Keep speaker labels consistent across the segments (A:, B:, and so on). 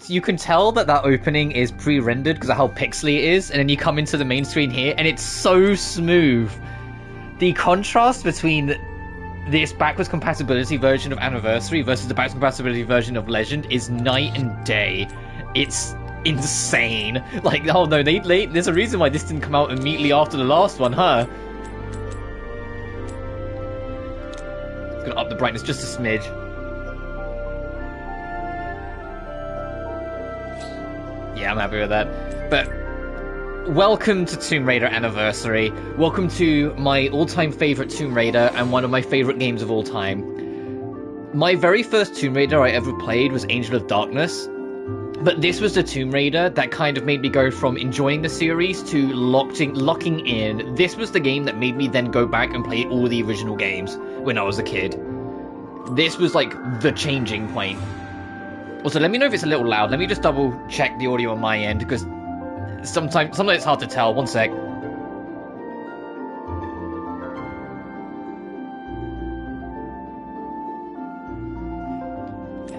A: You can tell that opening is pre-rendered because of how pixely it is, and then you come into the main screen here, and it's so smooth. The contrast between this backwards compatibility version of Anniversary versus the backwards compatibility version of Legend is night and day. It's insane. Like, oh no, there's a reason why this didn't come out immediately after the last one, huh? It's gonna up the brightness just a smidge. Yeah, I'm happy with that. But welcome to Tomb Raider Anniversary. Welcome to my all-time favorite Tomb Raider and one of my favorite games of all time. My very first Tomb Raider I ever played was Angel of Darkness. But this was the Tomb Raider that kind of made me go from enjoying the series to locking in. This was the game that made me then go back and play all the original games when I was a kid. This was like the changing point. Also, let me know if it's a little loud. Let me just double check the audio on my end, because sometimes it's hard to tell. One sec.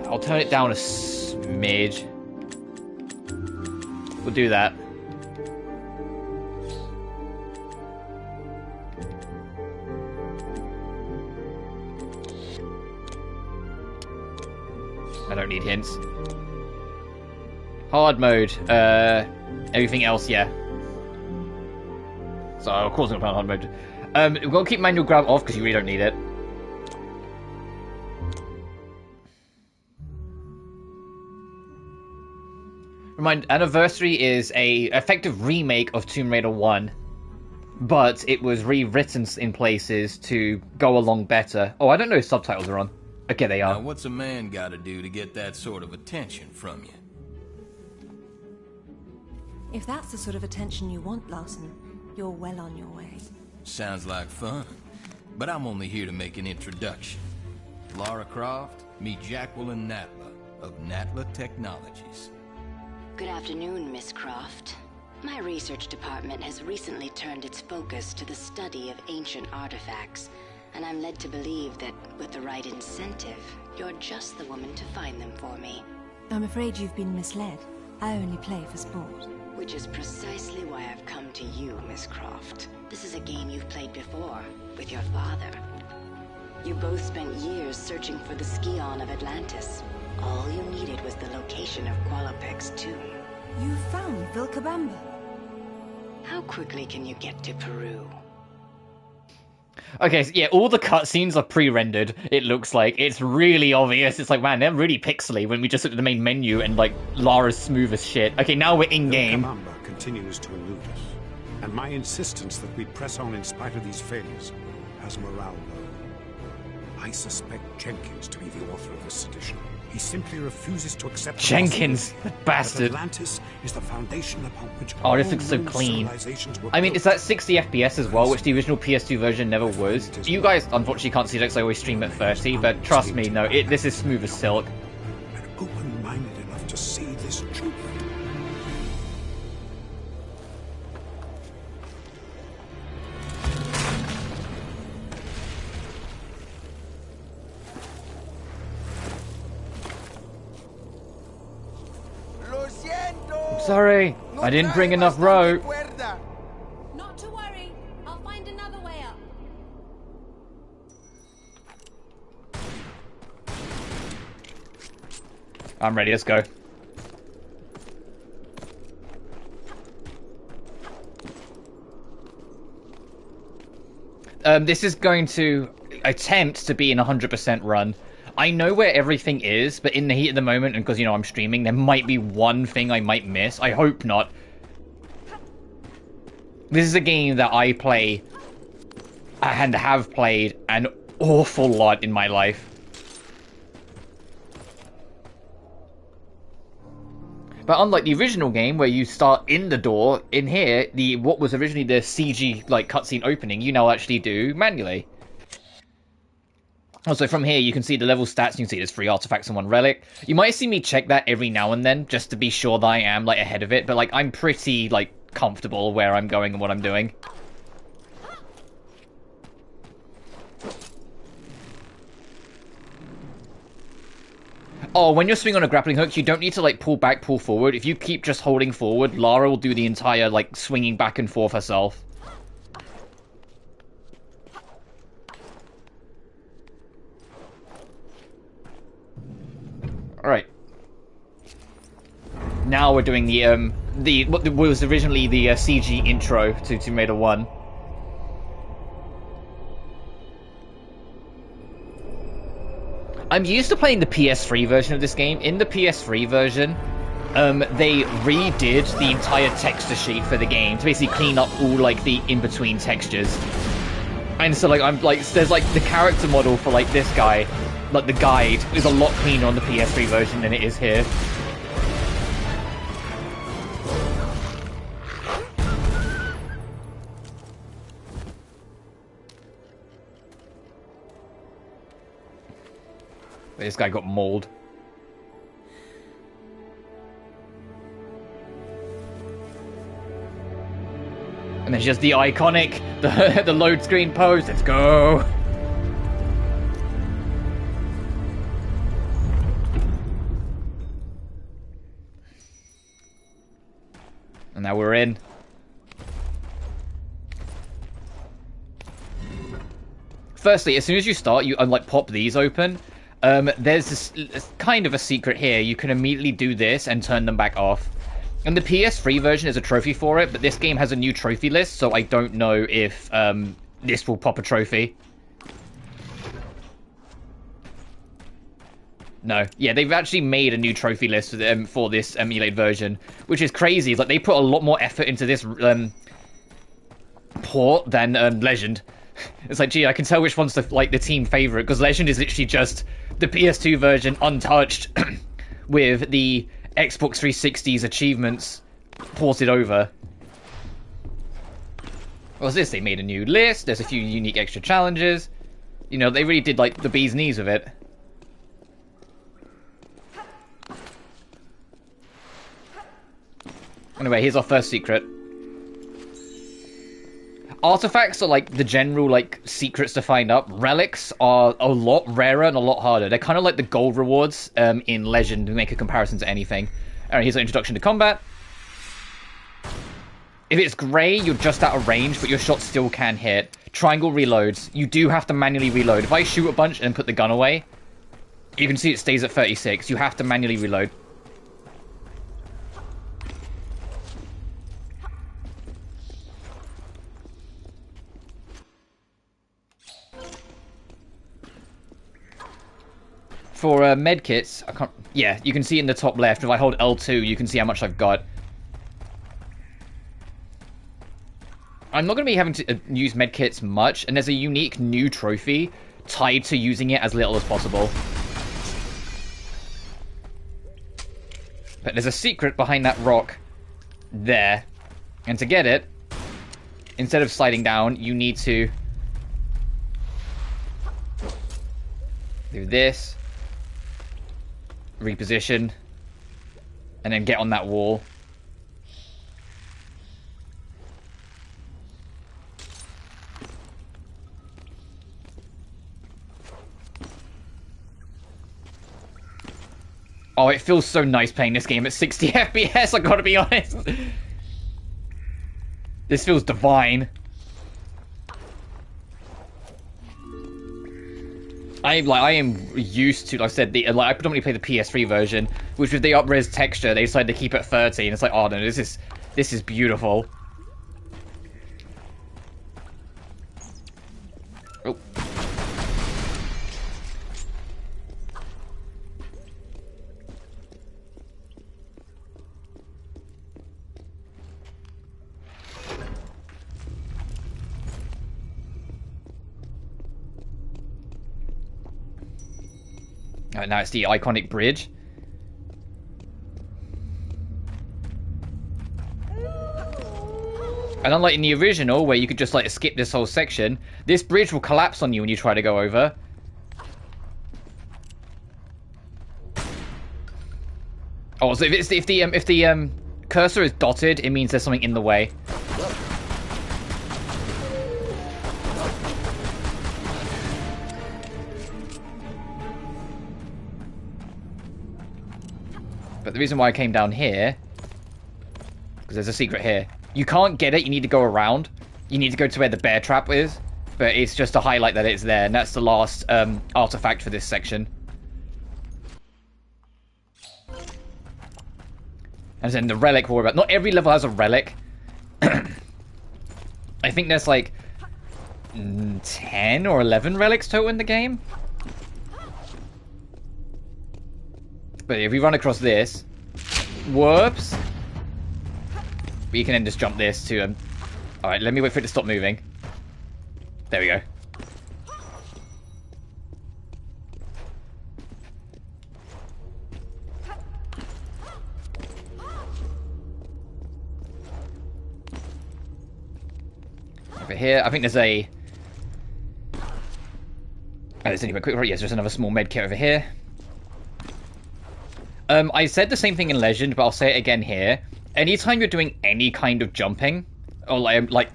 A: I'll turn it down a smidge. We'll do that. I don't need hints. Hard mode. Everything else, yeah. So, of course I'm going to play hard mode. We're going to keep manual grab off because you really don't need it. Remind, Anniversary is a effective remake of Tomb Raider 1. But it was rewritten in places to go along better. Oh, I don't know if subtitles are on. Okay, they are.
B: Now, what's a man got to do to get that sort of attention from you?
C: If that's the sort of attention you want, Larson, you're well on your way.
B: Sounds like fun, but I'm only here to make an introduction. Lara Croft, meet Jacqueline Natla of Natla Technologies.
D: Good afternoon, Miss Croft. My research department has recently turned its focus to the study of ancient artifacts. And I'm led to believe that, with the right incentive, you're just the woman to find them for me.
C: I'm afraid you've been misled. I only play for sport.
D: Which is precisely why I've come to you, Miss Croft. This is a game you've played before, with your father. You both spent years searching for the Scion of Atlantis. All you needed was the location of Qualopec's tomb.
C: You found Vilcabamba.
D: How quickly can you get to Peru?
A: Okay, so yeah, all the cutscenes are pre-rendered, it looks like. It's really obvious. It's like, man, they're really pixely when we just look at the main menu and, like, Lara's smooth as shit. Okay, now we're in-game.
E: Vilcabamba continues to elude us, and my insistence that we press on in spite of these failures has morale low. I suspect Jenkins to be the author of this sedition. He simply refuses to accept
A: Jenkins, the bastard.
E: Atlantis is the foundation upon which
A: oh, this looks so clean. I mean, it's that 60 FPS as well, which the original PS2 version never was. You guys, unfortunately, can't see that because I always stream at 30, but trust me, no, this is smooth as silk.
E: And open-minded enough to see this truth.
A: Sorry, I didn't bring enough rope.
C: Not to worry, I'll find another way up.
A: I'm ready, let's go. This is going to attempt to be an 100% run. I know where everything is, but in the heat of the moment, and because, you know, I'm streaming, there might be one thing I might miss. I hope not. This is a game that I play and have played an awful lot in my life. But unlike the original game, where you start in the door, in here, what was originally the CG, like, cutscene opening, you now actually do manually. Also, from here, you can see the level stats, you can see there's 3 artifacts and 1 relic. You might see me check that every now and then, just to be sure that I am, like, ahead of it, but, like, I'm pretty, like, comfortable where I'm going and what I'm doing. Oh, when you're swinging on a grappling hook, you don't need to, like, pull back, pull forward. If you keep just holding forward, Lara will do the entire, like, swinging back and forth herself. Alright. Now we're doing what was originally the CG intro to Tomb Raider 1. I'm used to playing the PS3 version of this game. In the PS3 version, they redid the entire texture sheet for the game to basically clean up all, like, the in-between textures. And so, like, there's, like, the character model for, like, this guy, like, the guide, is a lot cleaner on the PS3 version than it is here. This guy got mauled. And there's just the iconic, the load screen pose. Let's go. And now we're in. Firstly, as soon as you start, you like pop these open. There's this kind of a secret here. You can immediately do this and turn them back off. And the PS3 version is a trophy for it, but this game has a new trophy list, so I don't know if this will pop a trophy. No. Yeah, they've actually made a new trophy list for this emulated version, which is crazy. Like, they put a lot more effort into this port than Legend. It's like, gee, I can tell which one's the team favorite, because Legend is literally just the PS2 version untouched with the Xbox 360's achievements ported over. What's this? They made a new list. There's a few unique extra challenges. You know, they really did, like, the bee's knees with it. Anyway, here's our first secret. Artifacts are, like, the general, like, secrets to find up. Relics are a lot rarer and a lot harder. They're kind of like the gold rewards in Legend, to make a comparison to anything. Alright, here's our introduction to combat. If it's grey, you're just out of range, but your shots still can hit. Triangle reloads. You do have to manually reload. If I shoot a bunch and put the gun away, you can see it stays at 36. You have to manually reload. For medkits, I can't. Yeah, you can see in the top left. If I hold L2, you can see how much I've got. I'm not going to be having to use medkits much, and there's a unique new trophy tied to using it as little as possible. But there's a secret behind that rock there, and to get it, instead of sliding down, you need to do this. Reposition, and then get on that wall. Oh, it feels so nice playing this game at 60 FPS, I gotta be honest. This feels divine. I am used to, like I said, I predominantly play the PS3 version, which with the up-res texture, they decided to keep it 30, and it's like, oh no, this is beautiful. Alright, now it's the iconic bridge. And unlike in the original, where you could just like skip this whole section, this bridge will collapse on you when you try to go over. Oh, so if the cursor is dotted, it means there's something in the way. But the reason why I came down here, because there's a secret here. You can't get it, you need to go around. You need to go to where the bear trap is. But it's just to highlight that it's there, and that's the last artifact for this section. And then the relic we'll worry about. Not every level has a relic. I think there's like 10 or 11 relics total in the game. But if we run across this, whoops. But you can then just jump this to Alright, let me wait for it to stop moving. There we go. Over here, I think there's a... Oh, there's anyway quick. Yes, there's another small med kit over here. I said the same thing in Legend, but I'll say it again here. Anytime you're doing any kind of jumping, or like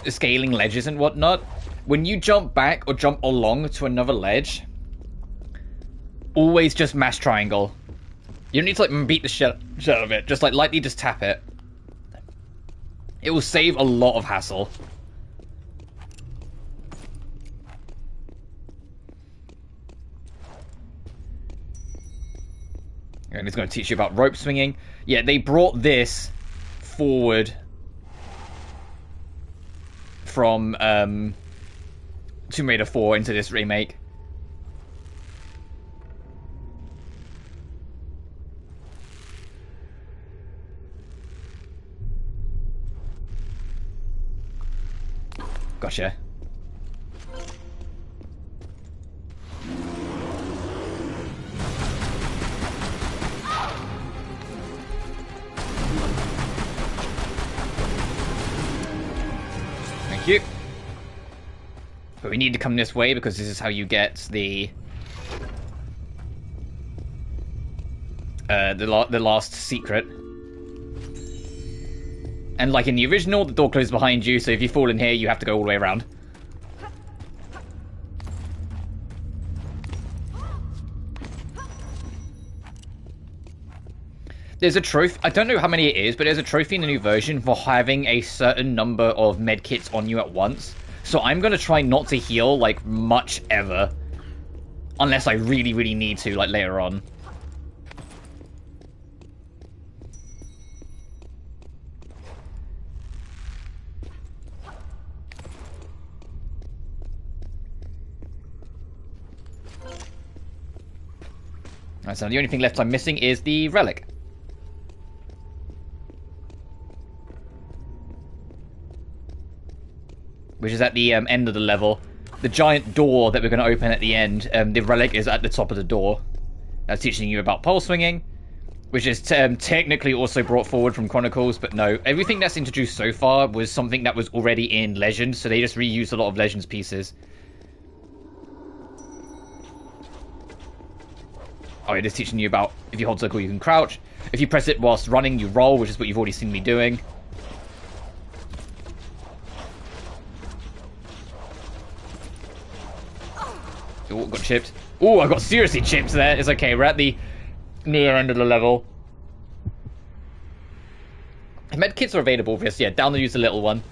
A: scaling ledges and whatnot, when you jump back or jump along to another ledge, always just mash triangle. You don't need to like beat the shit out of it. Just like lightly just tap it. It will save a lot of hassle. And it's going to teach you about rope swinging. Yeah, they brought this forward from Tomb Raider 4 into this remake. Gotcha. Thank you. But we need to come this way because this is how you get the last secret. And like in the original, the door closes behind you, so if you fall in here, you have to go all the way around. There's a trophy, I don't know how many it is, but there's a trophy in the new version for having a certain number of medkits on you at once. So I'm going to try not to heal, like, much ever. Unless I really, really need to, like, later on. Alright, so the only thing left I'm missing is the relic. Which is at the end of the level. The giant door that we're going to open at the end, the relic is at the top of the door. That's teaching you about pole swinging, which is technically also brought forward from Chronicles, but no. Everything that's introduced so far was something that was already in Legends, so they just reused a lot of Legends pieces. Oh, it is teaching you about, if you hold circle, you can crouch. If you press it whilst running, you roll, which is what you've already seen me doing. Oh, got chipped. Oh, I got seriously chipped there. It's okay, we're at the near end of the level. Medkits are available for this, yeah, down to use the little one.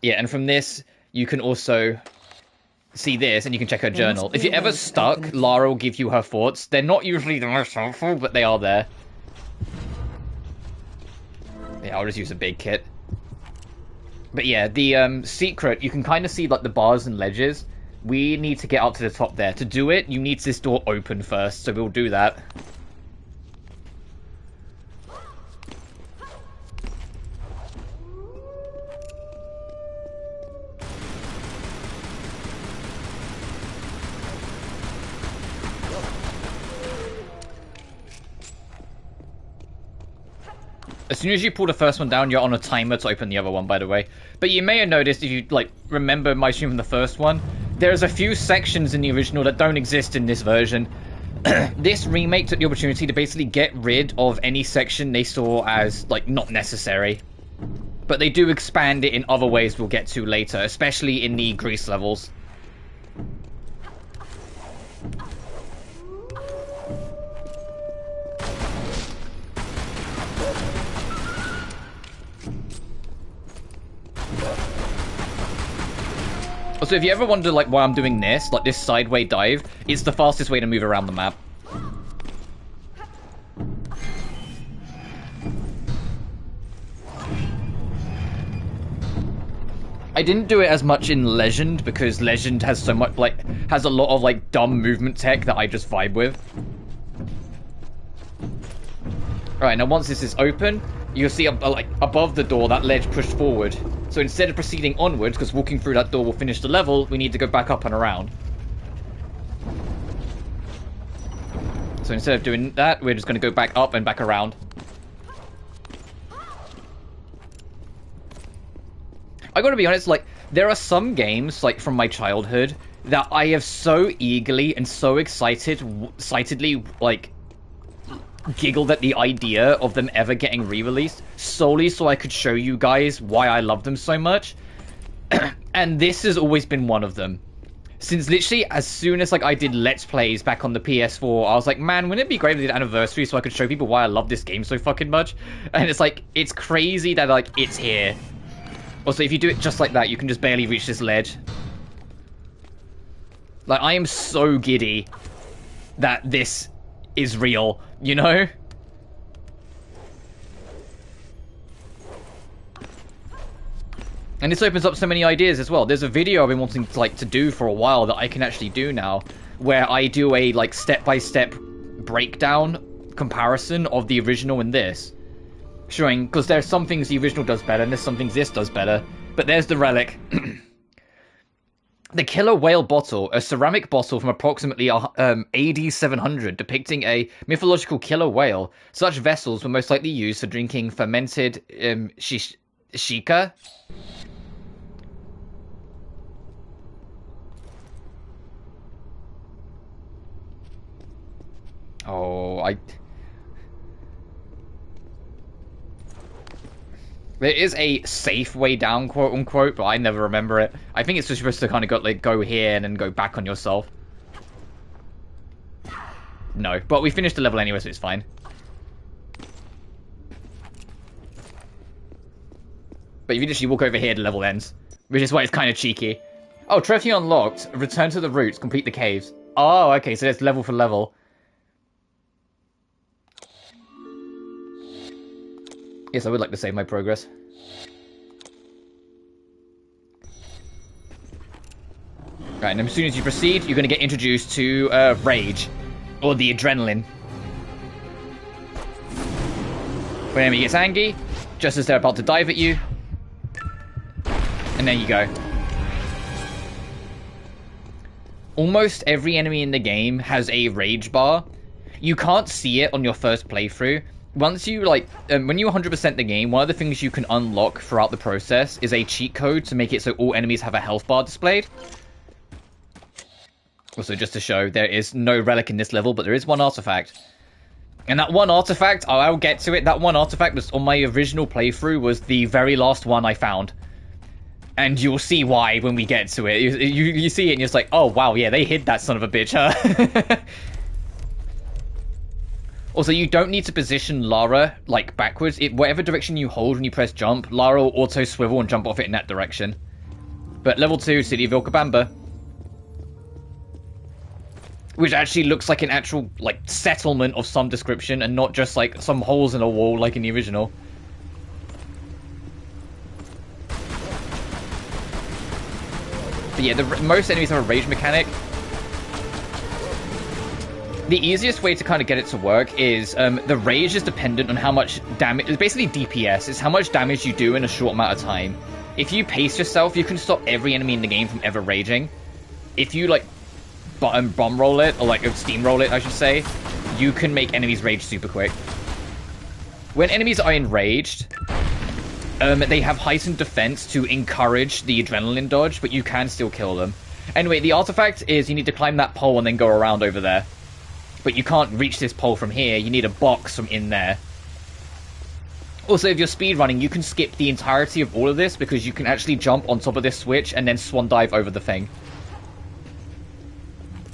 A: Yeah, and from this, you can also see this, and you can check her journal. If you're ever stuck, Lara will give you her thoughts. They're not usually the most helpful, but they are there. Yeah, I'll just use a big kit. But yeah, the secret, you can kind of see like the bars and ledges. We need to get up to the top there. To do it, you need this door open first, so we'll do that. As soon as you pull the first one down, you're on a timer to open the other one, by the way. But you may have noticed, if you, like, remember my stream from the first one, there's a few sections in the original that don't exist in this version. This remake took the opportunity to basically get rid of any section they saw as, like, not necessary. But they do expand it in other ways we'll get to later, especially in the Grease levels. Also, if you ever wonder, like, why I'm doing this, like this sideway dive, it's the fastest way to move around the map. I didn't do it as much in Legend, because Legend has so much, like, has a lot of, like, dumb movement tech that I just vibe with. Alright, now once this is open, you'll see, like, above the door, that ledge pushed forward. So instead of proceeding onwards, because walking through that door will finish the level, we need to go back up and around. So instead of doing that, we're just going to go back up and back around. I gotta be honest, like, there are some games, like, from my childhood, that I have so eagerly and so excitedly, like, giggled at the idea of them ever getting re-released, solely so I could show you guys why I love them so much. And this has always been one of them. Since literally as soon as, like, I did Let's Plays back on the PS4, I was like, man, wouldn't it be great if we did Anniversary so I could show people why I love this game so fucking much? And it's like, it's crazy that, like, it's here. Also, if you do it just like that, you can just barely reach this ledge. Like, I am so giddy that this is real, you know? And this opens up so many ideas as well. There's a video I've been wanting to, like, to do for a while that I can actually do now, where I do a, like, step-by-step breakdown comparison of the original and this. Showing, because there's some things the original does better, and there's some things this does better. But there's the relic. The killer whale bottle, a ceramic bottle from approximately AD 700, depicting a mythological killer whale. Such vessels were most likely used for drinking fermented shika. Oh, There is a safe way down, quote-unquote, but I never remember it. I think it's just supposed to kind of go here and then go back on yourself. No, but we finished the level anyway, so it's fine. But if you literally walk over here, the level ends. Which is why it's kind of cheeky. Oh, trophy unlocked. Return to the roots. Complete the caves. Oh, okay, so it's level for level. Yes, I would like to save my progress. Right, and as soon as you proceed, you're going to get introduced to Rage. Or the Adrenaline. When enemy gets angry, just as they're about to dive at you. And there you go. Almost every enemy in the game has a Rage bar. You can't see it on your first playthrough. Once you, like, when you 100% the game, one of the things you can unlock throughout the process is a cheat code to make it so all enemies have a health bar displayed. Also, just to show, there is no relic in this level, but there is one artifact. And that one artifact, I'll get to it, that one artifact was on my original playthrough was the very last one I found. And you'll see why when we get to it. You see it and you're just like, oh wow, yeah, they hid that son of a bitch, huh? Also, you don't need to position Lara, like, backwards. Whatever direction you hold when you press jump, Lara will auto-swivel and jump off it in that direction. But level 2, City of Vilcabamba. Which actually looks like an actual, like, settlement of some description, and not just, like, some holes in a wall like in the original. But yeah, most enemies have a rage mechanic. The easiest way to kind of get it to work is the rage is dependent on how much damage. It's basically DPS. It's how much damage you do in a short amount of time. If you pace yourself, you can stop every enemy in the game from ever raging. If you, like, bomb roll it, or, like, steamroll it, I should say, you can make enemies rage super quick. when enemies are enraged, they have heightened defense to encourage the adrenaline dodge, but you can still kill them. Anyway, the artifact is you need to climb that pole and then go around over there. But you can't reach this pole from here. You need a box from in there. Also, if you're speedrunning, you can skip the entirety of all of this because you can actually jump on top of this switch and then swan dive over the thing.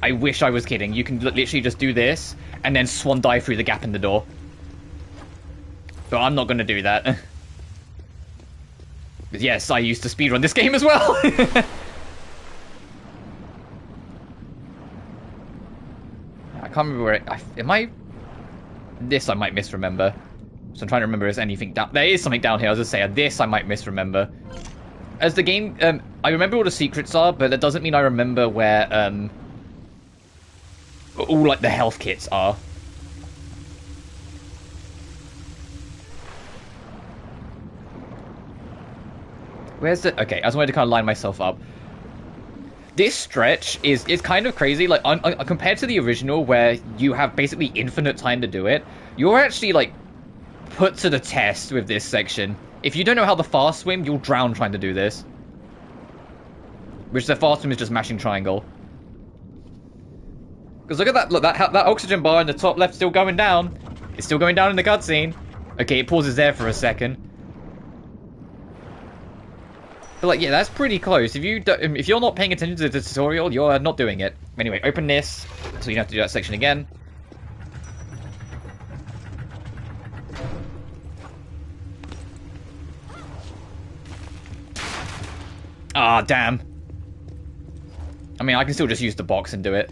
A: I wish I was kidding. You can literally just do this and then swan dive through the gap in the door. But I'm not going to do that. Yes, I used to speedrun this game as well. I can't remember where it... This I might misremember. So I'm trying to remember if there's anything down... There is something down here. I was going to say, this I might misremember. As the game... I remember what the secrets are, but that doesn't mean I remember where... all, like, the health kits are. Where's the... Okay, I just wanted to kind of line myself up. This stretch is kind of crazy. Like, compared to the original, where you have basically infinite time to do it, you're actually, like, put to the test with this section. If you don't know how to fast swim, you'll drown trying to do this. Which the fast swim is just mashing triangle. Because look at that, look, that oxygen bar in the top left still going down. It's still going down in the cutscene. Okay, it pauses there for a second. But like, yeah, that's pretty close. If you're not paying attention to the tutorial, you're not doing it. Anyway, open this, so you don't have to do that section again. Ah, damn. I mean, I can still just use the box and do it.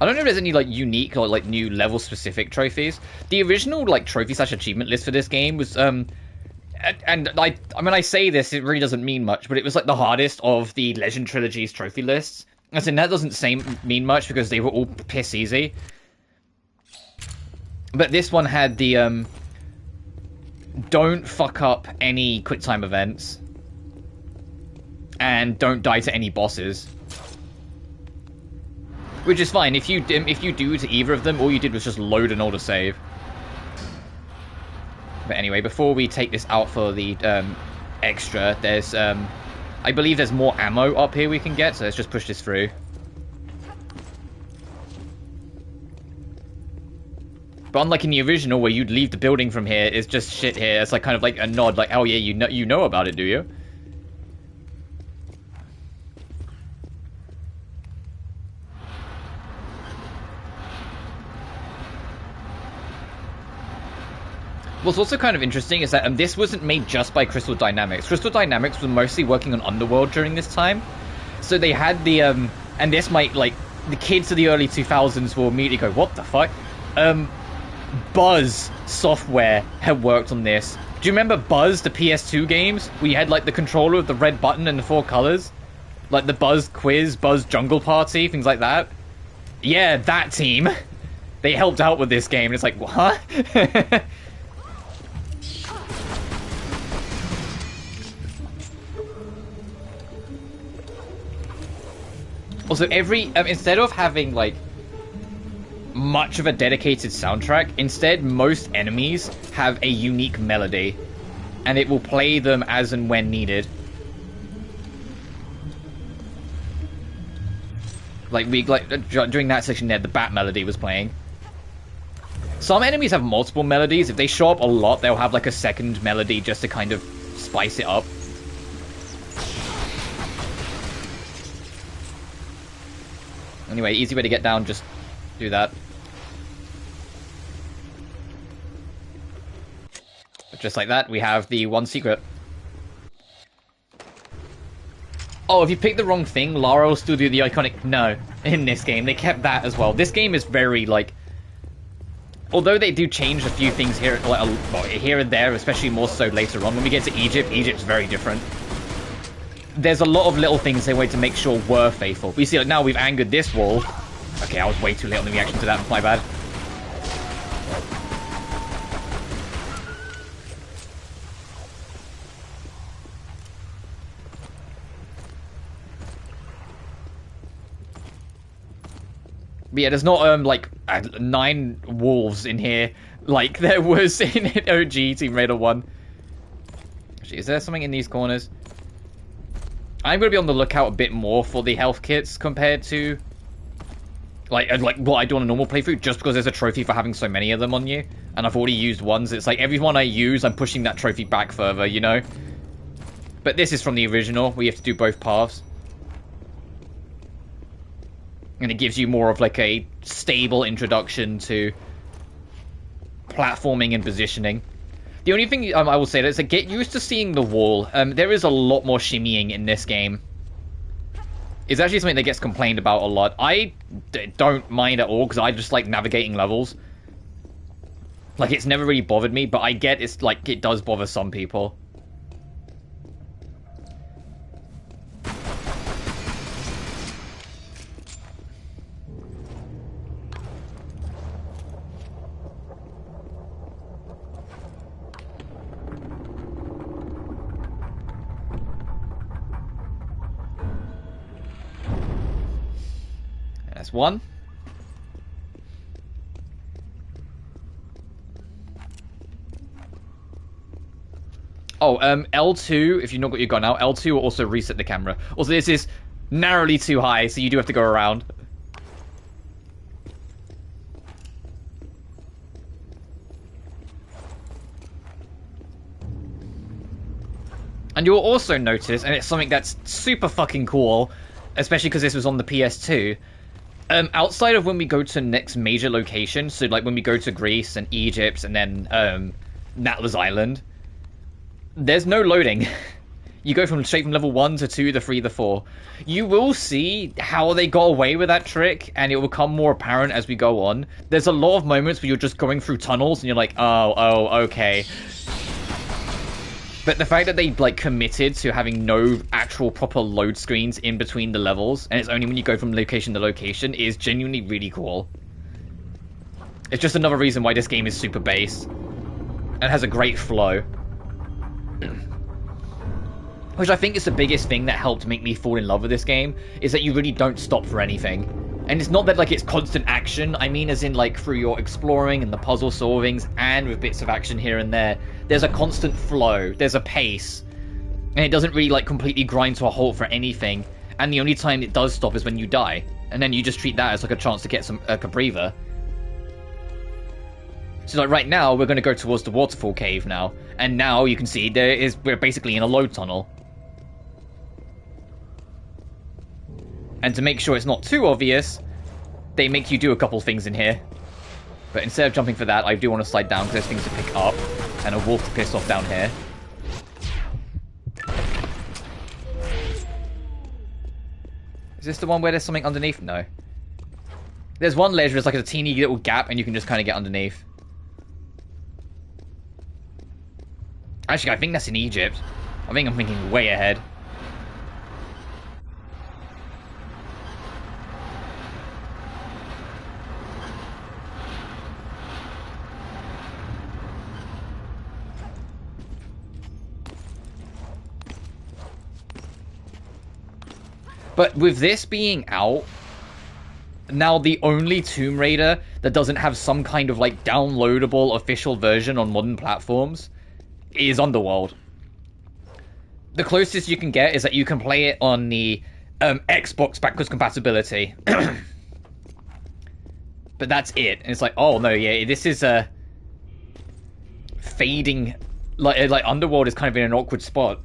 A: I don't know if there's any, like, unique or, like, new level-specific trophies. The original, like, trophy/achievement list for this game was, and I mean, I say this, it really doesn't mean much, but it was, like, the hardest of the Legend Trilogy's trophy lists. As in, that doesn't mean much because they were all piss easy. But this one had the, don't fuck up any quick-time events. And don't die to any bosses. Which is fine. If you do to either of them, all you did was just load an autosave. But anyway, before we take this out for the extra, there's I believe there's more ammo up here we can get, so let's just push this through. But unlike in the original, where you'd leave the building from here, it's just shit here. It's like kind of like a nod, like, oh yeah, you know about it, do you? What's also kind of interesting is that this wasn't made just by Crystal Dynamics. Crystal Dynamics were mostly working on Underworld during this time. So they had the, and this might, like, the kids of the early 2000s will immediately go, what the fuck? Buzz Software had worked on this. Do you remember Buzz, the PS2 games? Where you had, like, the controller with the red button and the 4 colors? Like the Buzz Quiz, Buzz Jungle Party, things like that? Yeah, that team. They helped out with this game, and it's like, what? Also, instead of having, like, much of a dedicated soundtrack, instead, most enemies have a unique melody, and it will play them as and when needed. Like, during that section there, the Bat melody was playing. Some enemies have multiple melodies. If they show up a lot, they'll have, like, a second melody just to kind of spice it up. Anyway, easy way to get down, just do that. But just like that, we have the one secret. Oh, if you pick the wrong thing, Lara will still do the iconic no in this game. They kept that as well. This game is very, like... Although they do change a few things here, like, well, here and there, especially more so later on. When we get to Egypt, Egypt's very different. There's a lot of little things they wanted to make sure were faithful. We see, like, now we've angered this wall. Okay, I was way too late on the reaction to that. My bad. But yeah, there's not like 9 wolves in here like there was in OG Tomb Raider 1. Actually, is there something in these corners? I'm going to be on the lookout a bit more for the health kits compared to like what I do on a normal playthrough, just because there's a trophy for having so many of them on you, and I've already used ones. It's like every one I use, I'm pushing that trophy back further, you know? But this is from the original, where you have to do both paths. And it gives you more of like a stable introduction to platforming and positioning. The only thing I will say is that get used to seeing the wall. There is a lot more shimmying in this game. It's actually something that gets complained about a lot. I don't mind at all, because I just like navigating levels. Like, it's never really bothered me, but I get it's like, it does bother some people. That's one. Oh, L2, if you've not got your gun out, L2 will also reset the camera. Also, this is narrowly too high, so you do have to go around. And you'll also notice, and it's something that's super fucking cool, especially because this was on the PS2, outside of when we go to next major location, so like when we go to Greece and Egypt and then Natla's Island, there's no loading. You go straight from level 1 to 2 to 3 to 4. You will see how they got away with that trick, and it will become more apparent as we go on. There's a lot of moments where you're just going through tunnels and you're like, oh, okay. But the fact that they like committed to having no actual proper load screens in between the levels, and it's only when you go from location to location, is genuinely really cool. It's just another reason why this game is super base and has a great flow. Which I think is the biggest thing that helped make me fall in love with this game, is that you really don't stop for anything. And it's not that like it's constant action, I mean as in like through your exploring and the puzzle solvings and with bits of action here and there. There's a constant flow, there's a pace, and it doesn't really like completely grind to a halt for anything. And the only time it does stop is when you die, and then you just treat that as like a chance to get some a breather. So like right now we're going to go towards the waterfall cave now, and now you can see we're basically in a load tunnel. And to make sure it's not too obvious, they make you do a couple things in here. But instead of jumping for that, I do want to slide down because there's things to pick up. And a wolf to piss off down here. Is this the one where there's something underneath? No. There's one ledge where there's like a teeny little gap and you can just kind of get underneath. Actually, I think that's in Egypt. I think I'm thinking way ahead. But with this being out, now the only Tomb Raider that doesn't have some kind of like downloadable official version on modern platforms is Underworld. The closest you can get is that you can play it on the Xbox backwards compatibility. But that's it. And it's like, oh no, yeah, this is a fading. Like Underworld is kind of in an awkward spot.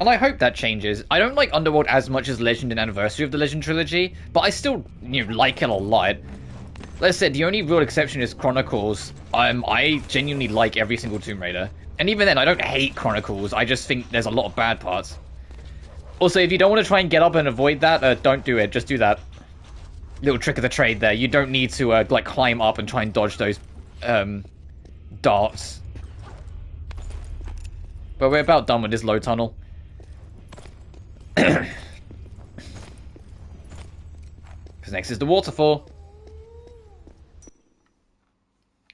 A: And I hope that changes. I don't like Underworld as much as Legend and Anniversary of the Legend trilogy, but I still, like it a lot. Like I said, the only real exception is Chronicles. I genuinely like every single Tomb Raider. And even then, I don't hate Chronicles. I just think there's a lot of bad parts. Also, if you don't want to try and get up and avoid that, don't do it. Just do that. Little trick of the trade there. You don't need to, like, climb up and try and dodge those, darts. But we're about done with this low tunnel. Because next is the waterfall.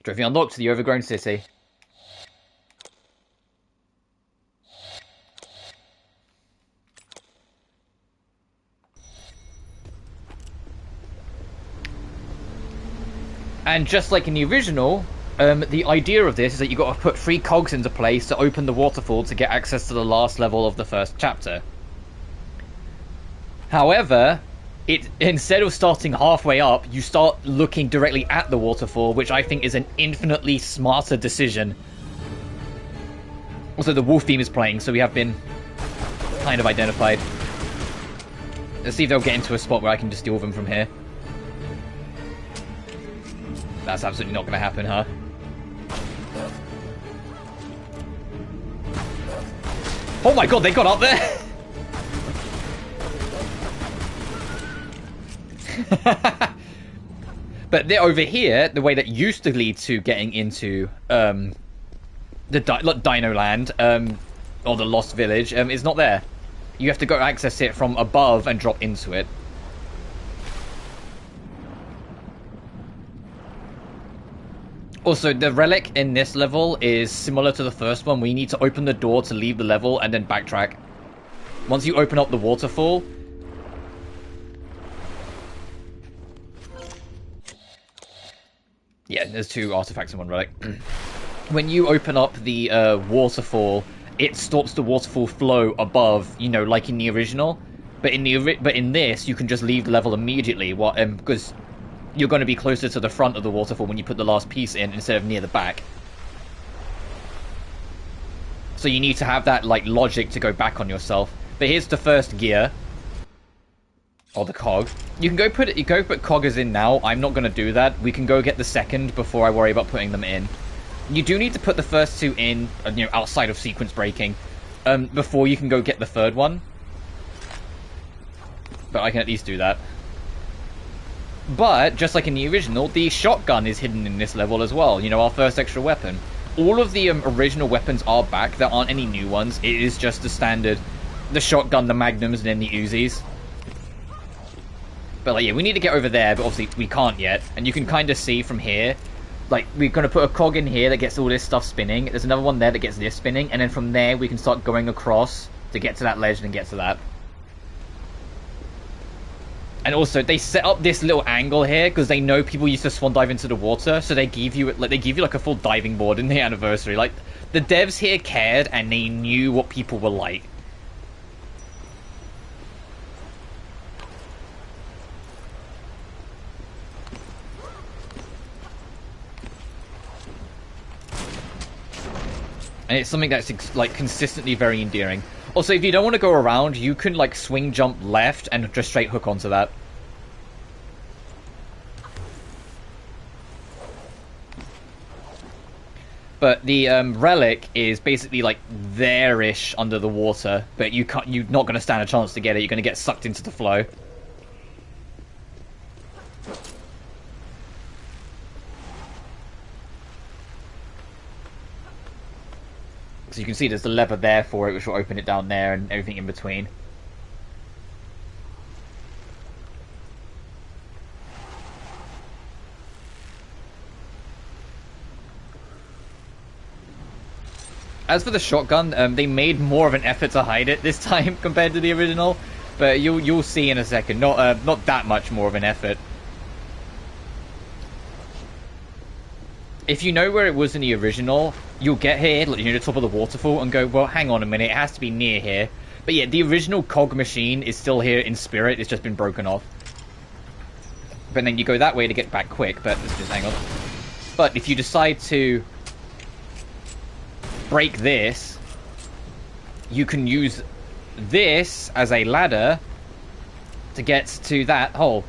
A: Trophy unlocked to the overgrown city. And just like in the original, the idea of this is that you've got to put 3 cogs into place to open the waterfall to get access to the last level of the first chapter. However, instead of starting halfway up, you start looking directly at the waterfall, which I think is an infinitely smarter decision. Also, the wolf theme is playing, so we have been kind of identified. Let's see if they'll get into a spot where I can just steal them from here. That's absolutely not going to happen, huh? Oh my god, they got up there! But they're over here, the way that used to lead to getting into the Dino Land, or the Lost Village, is not there. You have to go access it from above and drop into it. Also, the relic in this level is similar to the first one. We need to open the door to leave the level and then backtrack. Once you open up the waterfall... Yeah, there's 2 artifacts in 1 relic. When you open up the waterfall, it stops the waterfall flow above, you know, like in the original. But in this, you can just leave the level immediately, because you're going to be closer to the front of the waterfall when you put the last piece in instead of near the back. So you need to have that like logic to go back on yourself. But here's the first gear. Or the cog. You can go put coggers in now. I'm not going to do that. We can go get the second before I worry about putting them in. You do need to put the first 2 in, you know, outside of sequence breaking, before you can go get the third one. But I can at least do that. But, just like in the original, the shotgun is hidden in this level as well. You know, our first extra weapon. All of the original weapons are back. There aren't any new ones. It is just the standard. The shotgun, the magnums, and then the Uzis. But, like, yeah, we need to get over there, but obviously we can't yet. And you can kind of see from here, like, we're going to put a cog in here that gets all this stuff spinning. There's another one there that gets this spinning. And then from there, we can start going across to get to that ledge and get to that. And also, they set up this little angle here because they know people used to swan dive into the water. So they give you like a full diving board in the anniversary. Like, the devs here cared and they knew what people were like. And it's something that's, like, consistently very endearing. Also, if you don't want to go around, you can, like, swing jump left and just straight hook onto that. But the relic is basically, like, there-ish under the water. But you're not going to stand a chance to get it. You're going to get sucked into the flow. So you can see there's the lever there for it, which will open it down there and everything in between. As for the shotgun, they made more of an effort to hide it this time compared to the original, but you'll see in a second. Not that much more of an effort. If you know where it was in the original, you'll get here, like, you know, the top of the waterfall, and go, well, hang on a minute, it has to be near here. But yeah, the original cog machine is still here in spirit, it's just been broken off. But then you go that way to get back quick, but let's just hang on. But if you decide to break this, you can use this as a ladder to get to that hole.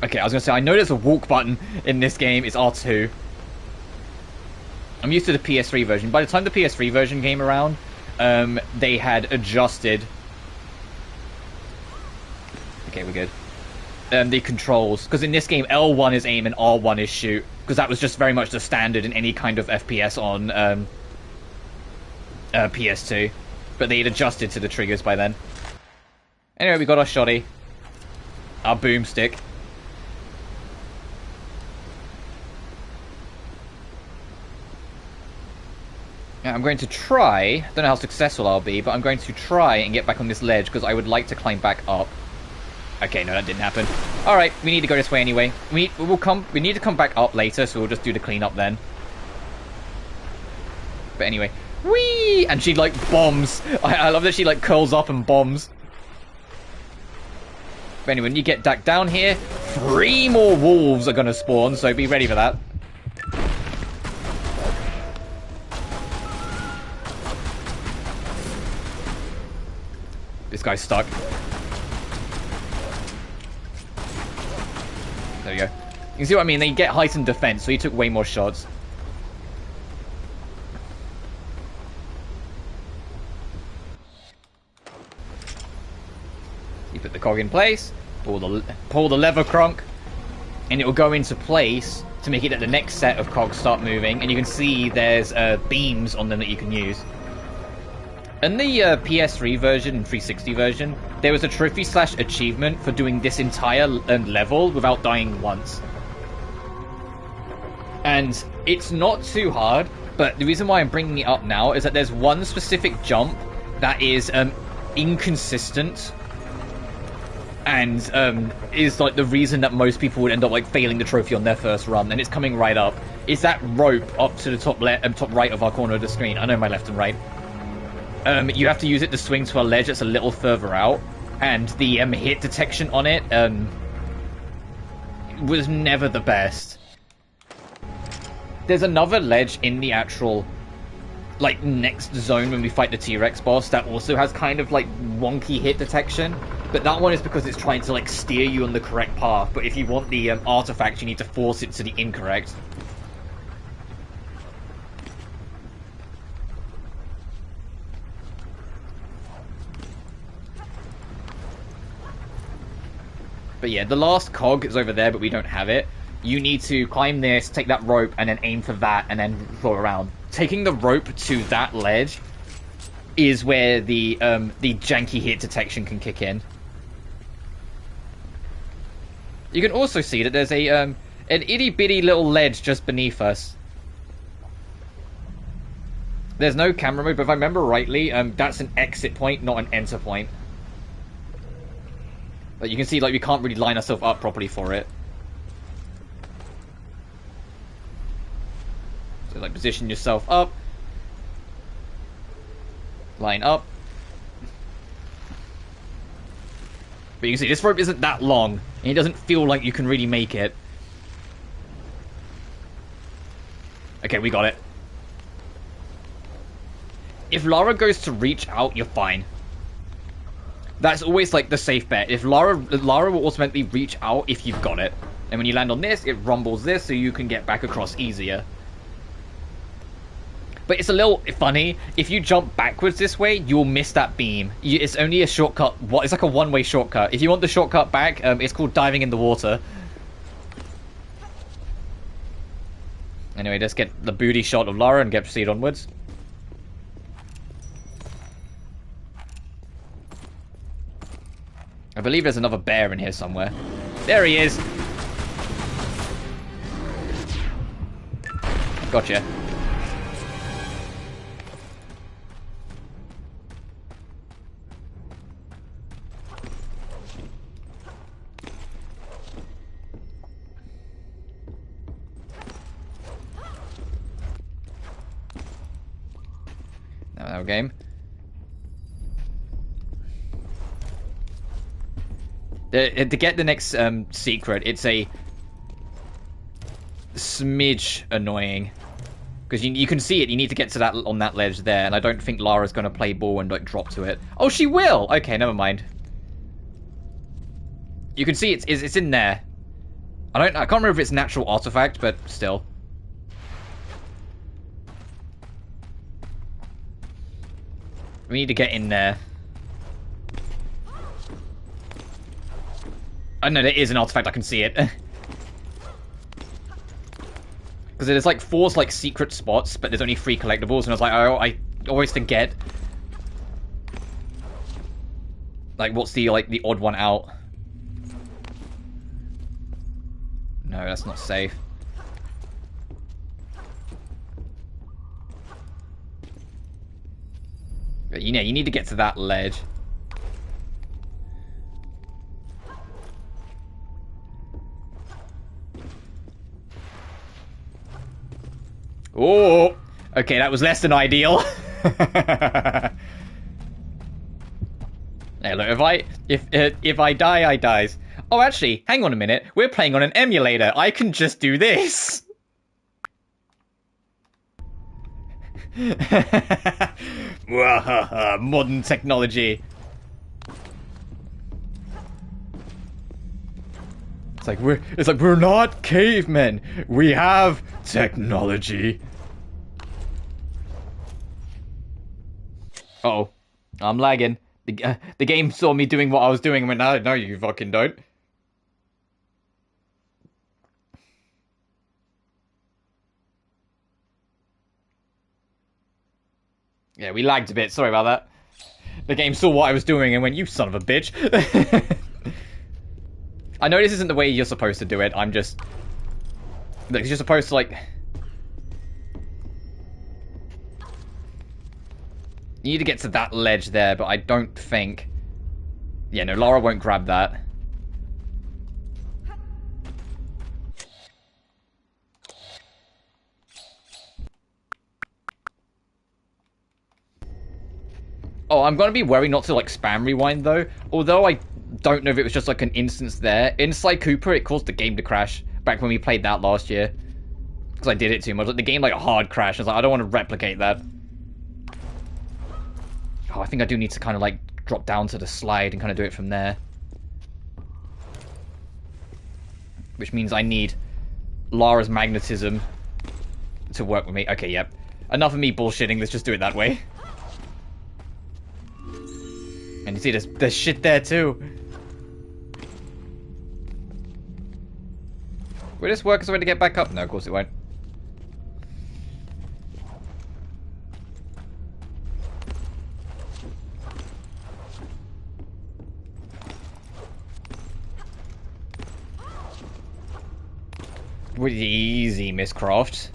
A: Okay, I was going to say, I know there's a walk button in this game. It's R2. I'm used to the PS3 version. By the time the PS3 version came around, they had adjusted... Okay, we're good. The controls. Because in this game, L1 is aim and R1 is shoot. Because that was just very much the standard in any kind of FPS on PS2. But they had adjusted to the triggers by then. Anyway, we got our shotty. Our boomstick. Now, I'm going to try, don't know how successful I'll be, but I'm going to try and get back on this ledge because I would like to climb back up. Okay, no, that didn't happen. Alright, we need to go this way anyway. We need to come back up later, so we'll just do the cleanup then. But anyway. Whee! And she, like, bombs. I love that she, like, curls up and bombs. But anyway, when you get back down here, 3 more wolves are gonna spawn, so be ready for that. This guy's stuck. There we go. You can see what I mean? They get heightened defense, so he took way more shots. You put the cog in place, pull the lever crunk, and it will go into place to make it that the next set of cogs start moving, and you can see there's beams on them that you can use. In the PS3 version and 360 version, there was a trophy/achievement for doing this entire level without dying once. And it's not too hard, but the reason why I'm bringing it up now is that there's one specific jump that is inconsistent, and is like the reason that most people would end up like failing the trophy on their first run, and it's coming right up. Is that rope up to the top right of our corner of the screen? I know my left and right. You have to use it to swing to a ledge that's a little further out, and the hit detection on it was never the best. There's another ledge in the actual like next zone when we fight the T-Rex boss that also has kind of like wonky hit detection, but that one is because it's trying to like steer you on the correct path, but if you want the artifact you need to force it to the incorrect. But yeah, the last cog is over there, but we don't have it. You need to climb this, take that rope, and then aim for that, and then throw around. Taking the rope to that ledge is where the janky hit detection can kick in. You can also see that there's a an itty-bitty little ledge just beneath us. There's no camera mode, but if I remember rightly, that's an exit point, not an enter point. But you can see, like, we can't really line ourselves up properly for it. So, like, position yourself up. Line up. But you can see, this rope isn't that long. And it doesn't feel like you can really make it. Okay, we got it. If Lara goes to reach out, you're fine. That's always, like, the safe bet. If Lara will automatically reach out if you've got it. And when you land on this, it rumbles this so you can get back across easier. But it's a little funny. If you jump backwards this way, you'll miss that beam. It's only a shortcut. It's like a one-way shortcut. If you want the shortcut back, it's called diving in the water. Anyway, let's get the booty shot of Lara and proceed onwards. I believe there's another bear in here somewhere. There he is! Gotcha. Now, game. To get the next secret, it's a smidge annoying. Because you can see it, you need to get to that on that ledge there, and I don't think Lara's going to play ball and like drop to it. Oh, she will! Okay, never mind. You can see it's in there. I can't remember if it's natural artifact, but still. We need to get in there. Oh no, there is an artifact, I can see it. Because there's like 4 like secret spots, but there's only 3 collectibles, and I was like, oh, I always forget. Like, what's the odd one out? No, that's not safe. But you know, you need to get to that ledge. Oh, okay, that was less than ideal. Hey, look, if I die, I dies. Oh, actually, hang on a minute. We're playing on an emulator. I can just do this. Modern technology. It's like we're not cavemen. We have technology. Uh-oh, I'm lagging. The game saw me doing what I was doing and went, no, you fucking don't. Yeah, we lagged a bit. Sorry about that. The game saw what I was doing and went, you son of a bitch. I know this isn't the way you're supposed to do it. I'm just... Look, you're supposed to, like... You need to get to that ledge there, but I don't think... Yeah, no, Lara won't grab that. Oh, I'm gonna be wary not to, like, spam rewind, though. Although I don't know if it was just, like, an instance there. In Sly Cooper, it caused the game to crash. Back when we played that last year. Because I did it too much. Like, the game, like, a hard crash. I was like, I don't want to replicate that. Oh, I think I do need to kind of, like, drop down to the slide and kind of do it from there. Which means I need Lara's magnetism to work with me. Okay, yep. Enough of me bullshitting. Let's just do it that way. And you see, there's shit there, too. Will this work as a way to get back up? No, of course it won't. Easy, Miss Croft.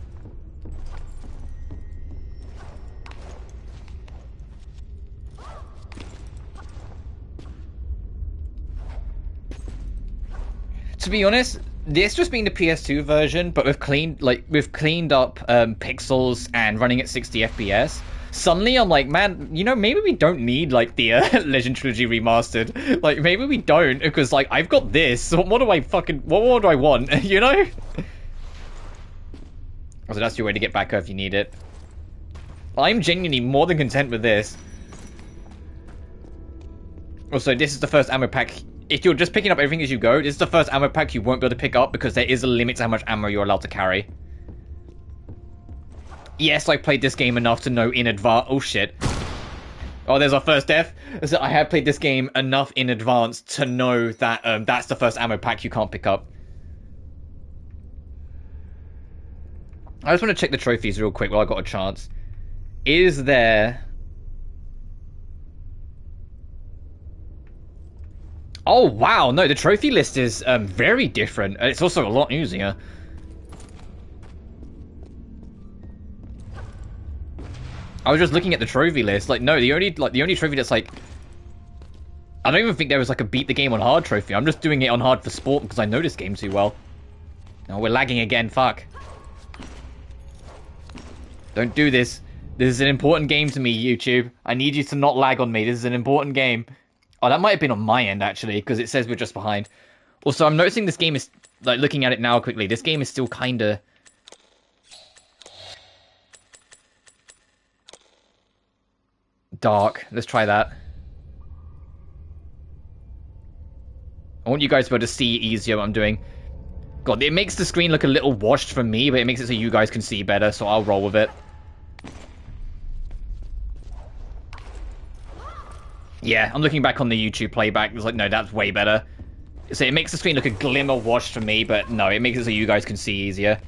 A: To be honest, this just being the PS2 version, but we've cleaned up pixels and running at 60 FPS. Suddenly, I'm like, man, you know, maybe we don't need like the Legend Trilogy remastered. Like, maybe we don't, because like I've got this. So what more do I want? You know? So that's your way to get back up if you need it. I'm genuinely more than content with this. Also, this is the first ammo pack. If you're just picking up everything as you go, this is the first ammo pack you won't be able to pick up because there is a limit to how much ammo you're allowed to carry. Yes, I played this game enough to know in advance. Oh shit. Oh, there's our first death. So I have played this game enough in advance to know that that's the first ammo pack you can't pick up. I just want to check the trophies real quick while I got a chance. Is there... Oh, wow. No, the trophy list is very different. It's also a lot easier. I was just looking at the trophy list. Like, no, the only trophy that's like... I don't even think there was like a beat the game on hard trophy. I'm just doing it on hard for sport because I know this game too well. Oh, we're lagging again. Fuck. Don't do this. This is an important game to me, YouTube. I need you to not lag on me. This is an important game. Oh, that might have been on my end, actually, because it says we're just behind. Also, I'm noticing this game is... Like, looking at it now quickly, this game is still kind of... dark. Let's try that. I want you guys to be able to see easier what I'm doing. God, it makes the screen look a little washed for me, but it makes it so you guys can see better, so I'll roll with it. Yeah, I'm looking back on the YouTube playback. It's like, no, that's way better. So it makes the screen look a glimmer washed for me, but no, it makes it so you guys can see easier.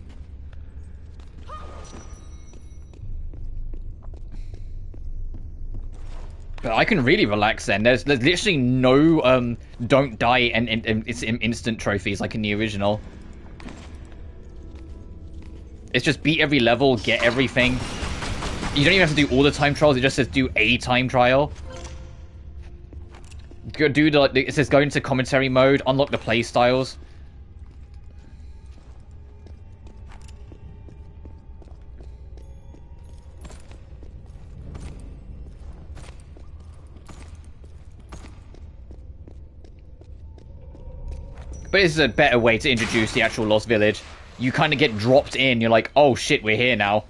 A: But I can really relax then. There's literally no don't die and it's instant trophies like in the original. It's just beat every level, get everything. You don't even have to do all the time trials, it just says do a time trial. It says go into commentary mode, unlock the play styles. But this is a better way to introduce the actual Lost Village. You kind of get dropped in, you're like, oh shit, we're here now.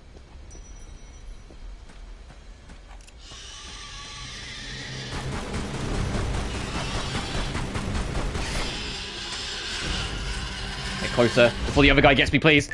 A: Get closer before the other guy gets me, please.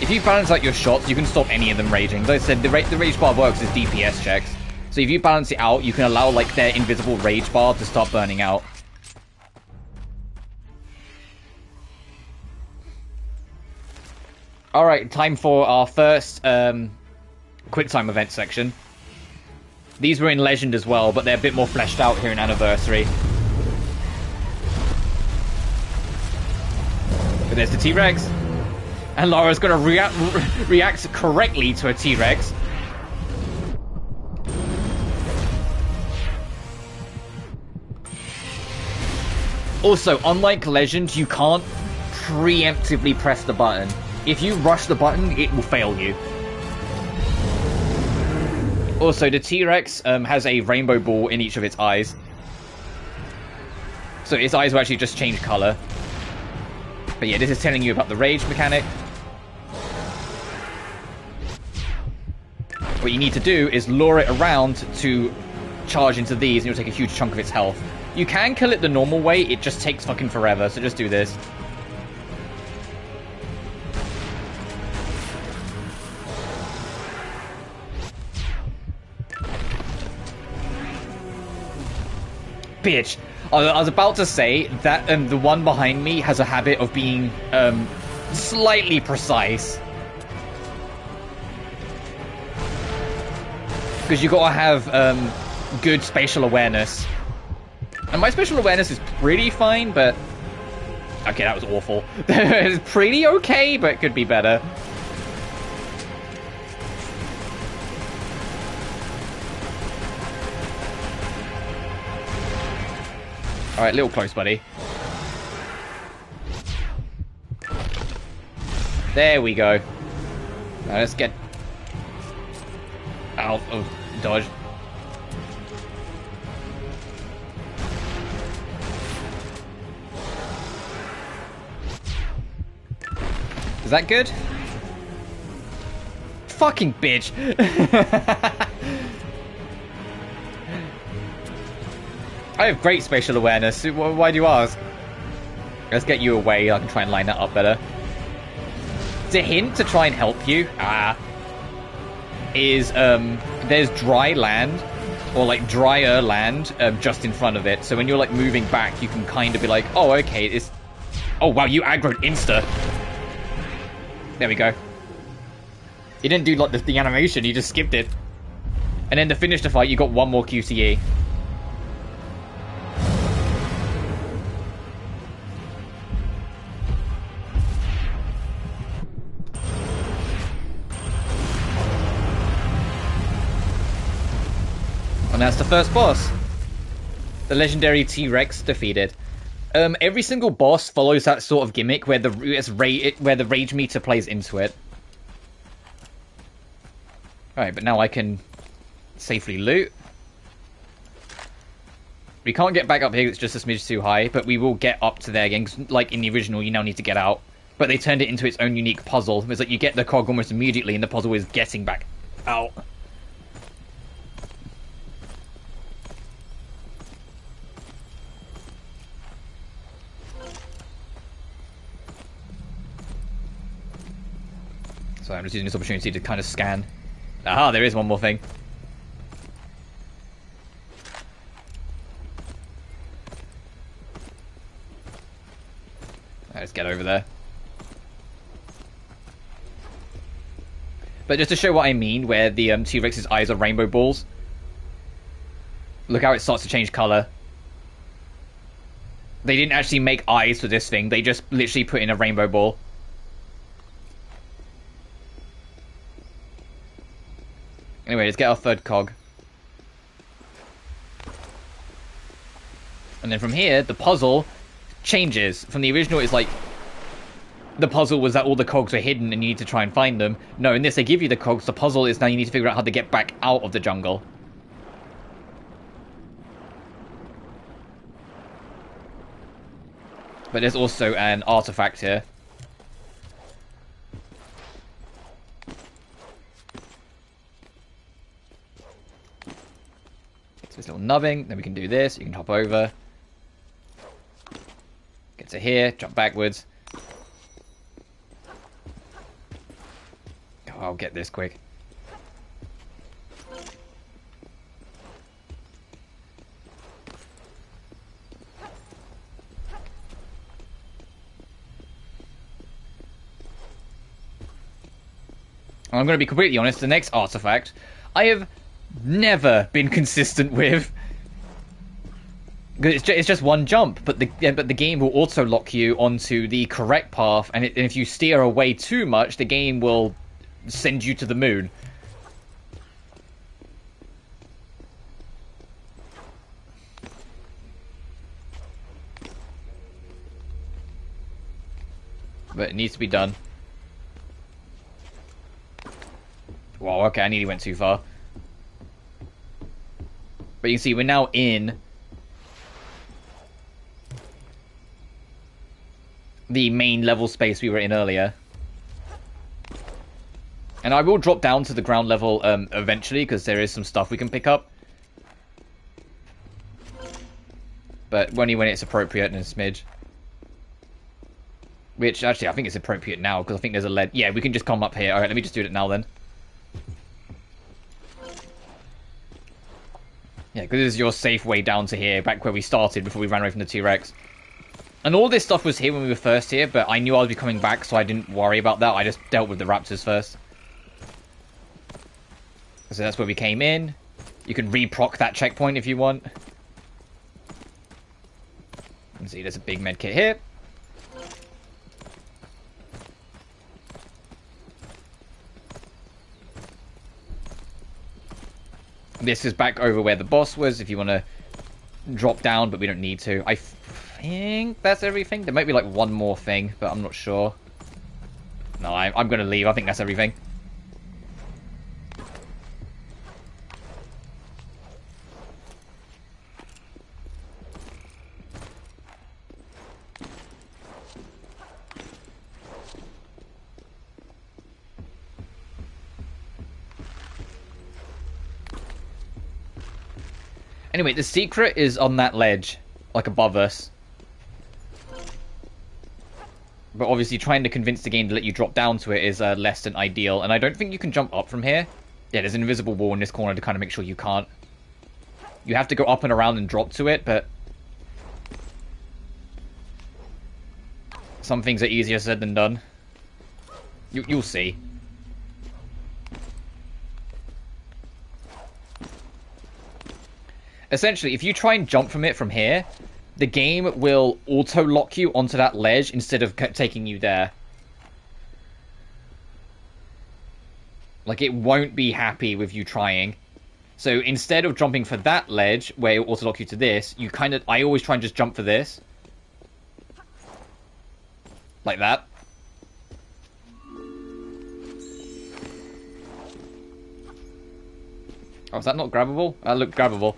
A: If you balance out your shots, you can stop any of them raging. As I said, the rage bar works as DPS checks. So if you balance it out, you can allow like their invisible rage bar to start burning out. Alright, time for our first quick time event section. These were in Legend as well, but they're a bit more fleshed out here in Anniversary. But there's the T-Rex. And Laura's going to react correctly to a T-Rex. Also, unlike Legend, you can't preemptively press the button. If you rush the button, it will fail you. Also, the T-Rex has a rainbow ball in each of its eyes. So its eyes will actually just change color. But yeah, this is telling you about the rage mechanic. What you need to do is lure it around to charge into these, and you'll take a huge chunk of its health. You can kill it the normal way, it just takes fucking forever, so just do this. Bitch! I was about to say that the one behind me has a habit of being slightly precise. Because you gotta have good spatial awareness. And my spatial awareness is pretty fine, but... Okay, that was awful. It's pretty okay, but it could be better. Alright, little close, buddy. There we go. Now let's get out of dodge. Is that good? Fucking bitch. I have great spatial awareness. Why do you ask? Let's get you away. I can try and line that up better. The hint to try and help you is there's dry land, or like drier land, just in front of it. So when you're like moving back, you can kind of be like, oh, okay, it's... Oh, wow, you aggroed insta. There we go. You didn't do like the animation, you just skipped it. And then to finish the fight, you got one more QTE. And that's the first boss. The legendary T-Rex defeated. Every single boss follows that sort of gimmick where the rage meter plays into it. Alright, but now I can safely loot. We can't get back up here, it's just a smidge too high, but we will get up to there again, 'cause like in the original, you now need to get out. But they turned it into its own unique puzzle. It's like you get the cog almost immediately, and the puzzle is getting back out. So I'm just using this opportunity to kind of scan. Aha, there is one more thing. Let's get over there. But just to show what I mean, where the T-Rex's eyes are rainbow balls. Look how it starts to change colour. They didn't actually make eyes for this thing. They just literally put in a rainbow ball. Anyway, let's get our third cog. And then from here, the puzzle changes. From the original, it's like... the puzzle was that all the cogs were hidden and you need to try and find them. No, in this, they give you the cogs. The puzzle is now you need to figure out how to get back out of the jungle. But there's also an artifact here. So this little nubbing, then we can do this. You can hop over. Get to here, jump backwards. Oh, I'll get this quick. I'm going to be completely honest, the next artifact I have never been consistent with. It's just one jump, but the game will auto lock you onto the correct path, and if you steer away too much, the game will send you to the moon. But it needs to be done. Wow, okay, I nearly went too far. But you can see we're now in the main level space we were in earlier. And I will drop down to the ground level eventually, because there is some stuff we can pick up. But only when it's appropriate and a smidge. Which, actually, I think it's appropriate now, because I think there's a lead. Yeah, we can just come up here. Alright, let me just do it now then. Yeah, because this is your safe way down to here, back where we started before we ran away from the T-Rex. And all this stuff was here when we were first here, but I knew I would be coming back, so I didn't worry about that. I just dealt with the raptors first. So that's where we came in. You can re-proc that checkpoint if you want. You can see there's a big medkit here. This is back over where the boss was, if you want to drop down, but we don't need to. I think that's everything. There might be like one more thing, but I'm not sure. No, I'm going to leave. I think that's everything. Anyway, the secret is on that ledge, like above us. But obviously trying to convince the game to let you drop down to it is less than ideal. And I don't think you can jump up from here. Yeah, there's an invisible wall in this corner to kind of make sure you can't. You have to go up and around and drop to it, but some things are easier said than done. You'll see. Essentially, if you try and jump from it from here, the game will auto-lock you onto that ledge instead of taking you there. Like, it won't be happy with you trying. So instead of jumping for that ledge, where it will auto-lock you to this, you kind of... I always try and just jump for this. Like that. Oh, is that not grabbable? That looked grabbable.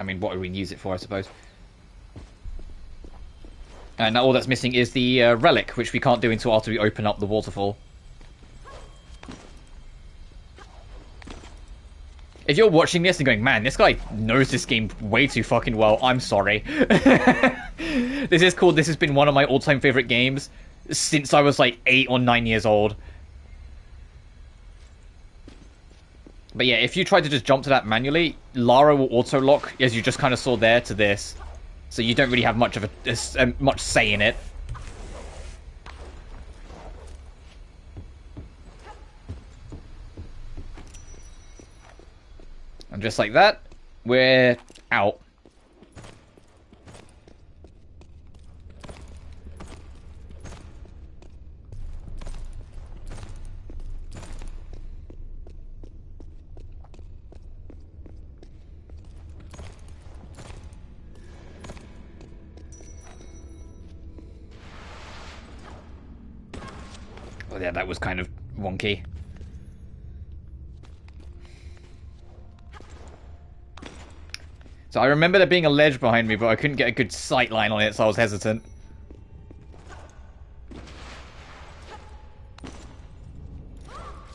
A: I mean, what would we use it for, I suppose? And now all that's missing is the relic, which we can't do until after we open up the waterfall. If you're watching this and going, man, this guy knows this game way too fucking well, I'm sorry. This has been one of my all-time favorite games. since I was like 8 or 9 years old. But yeah, if you try to just jump to that manually, Lara will auto-lock, as you just kind of saw there, to this. So you don't really have much of much say in it. And just like that, we're out. Oh yeah, that was kind of wonky. So I remember there being a ledge behind me, but I couldn't get a good sight line on it, so I was hesitant.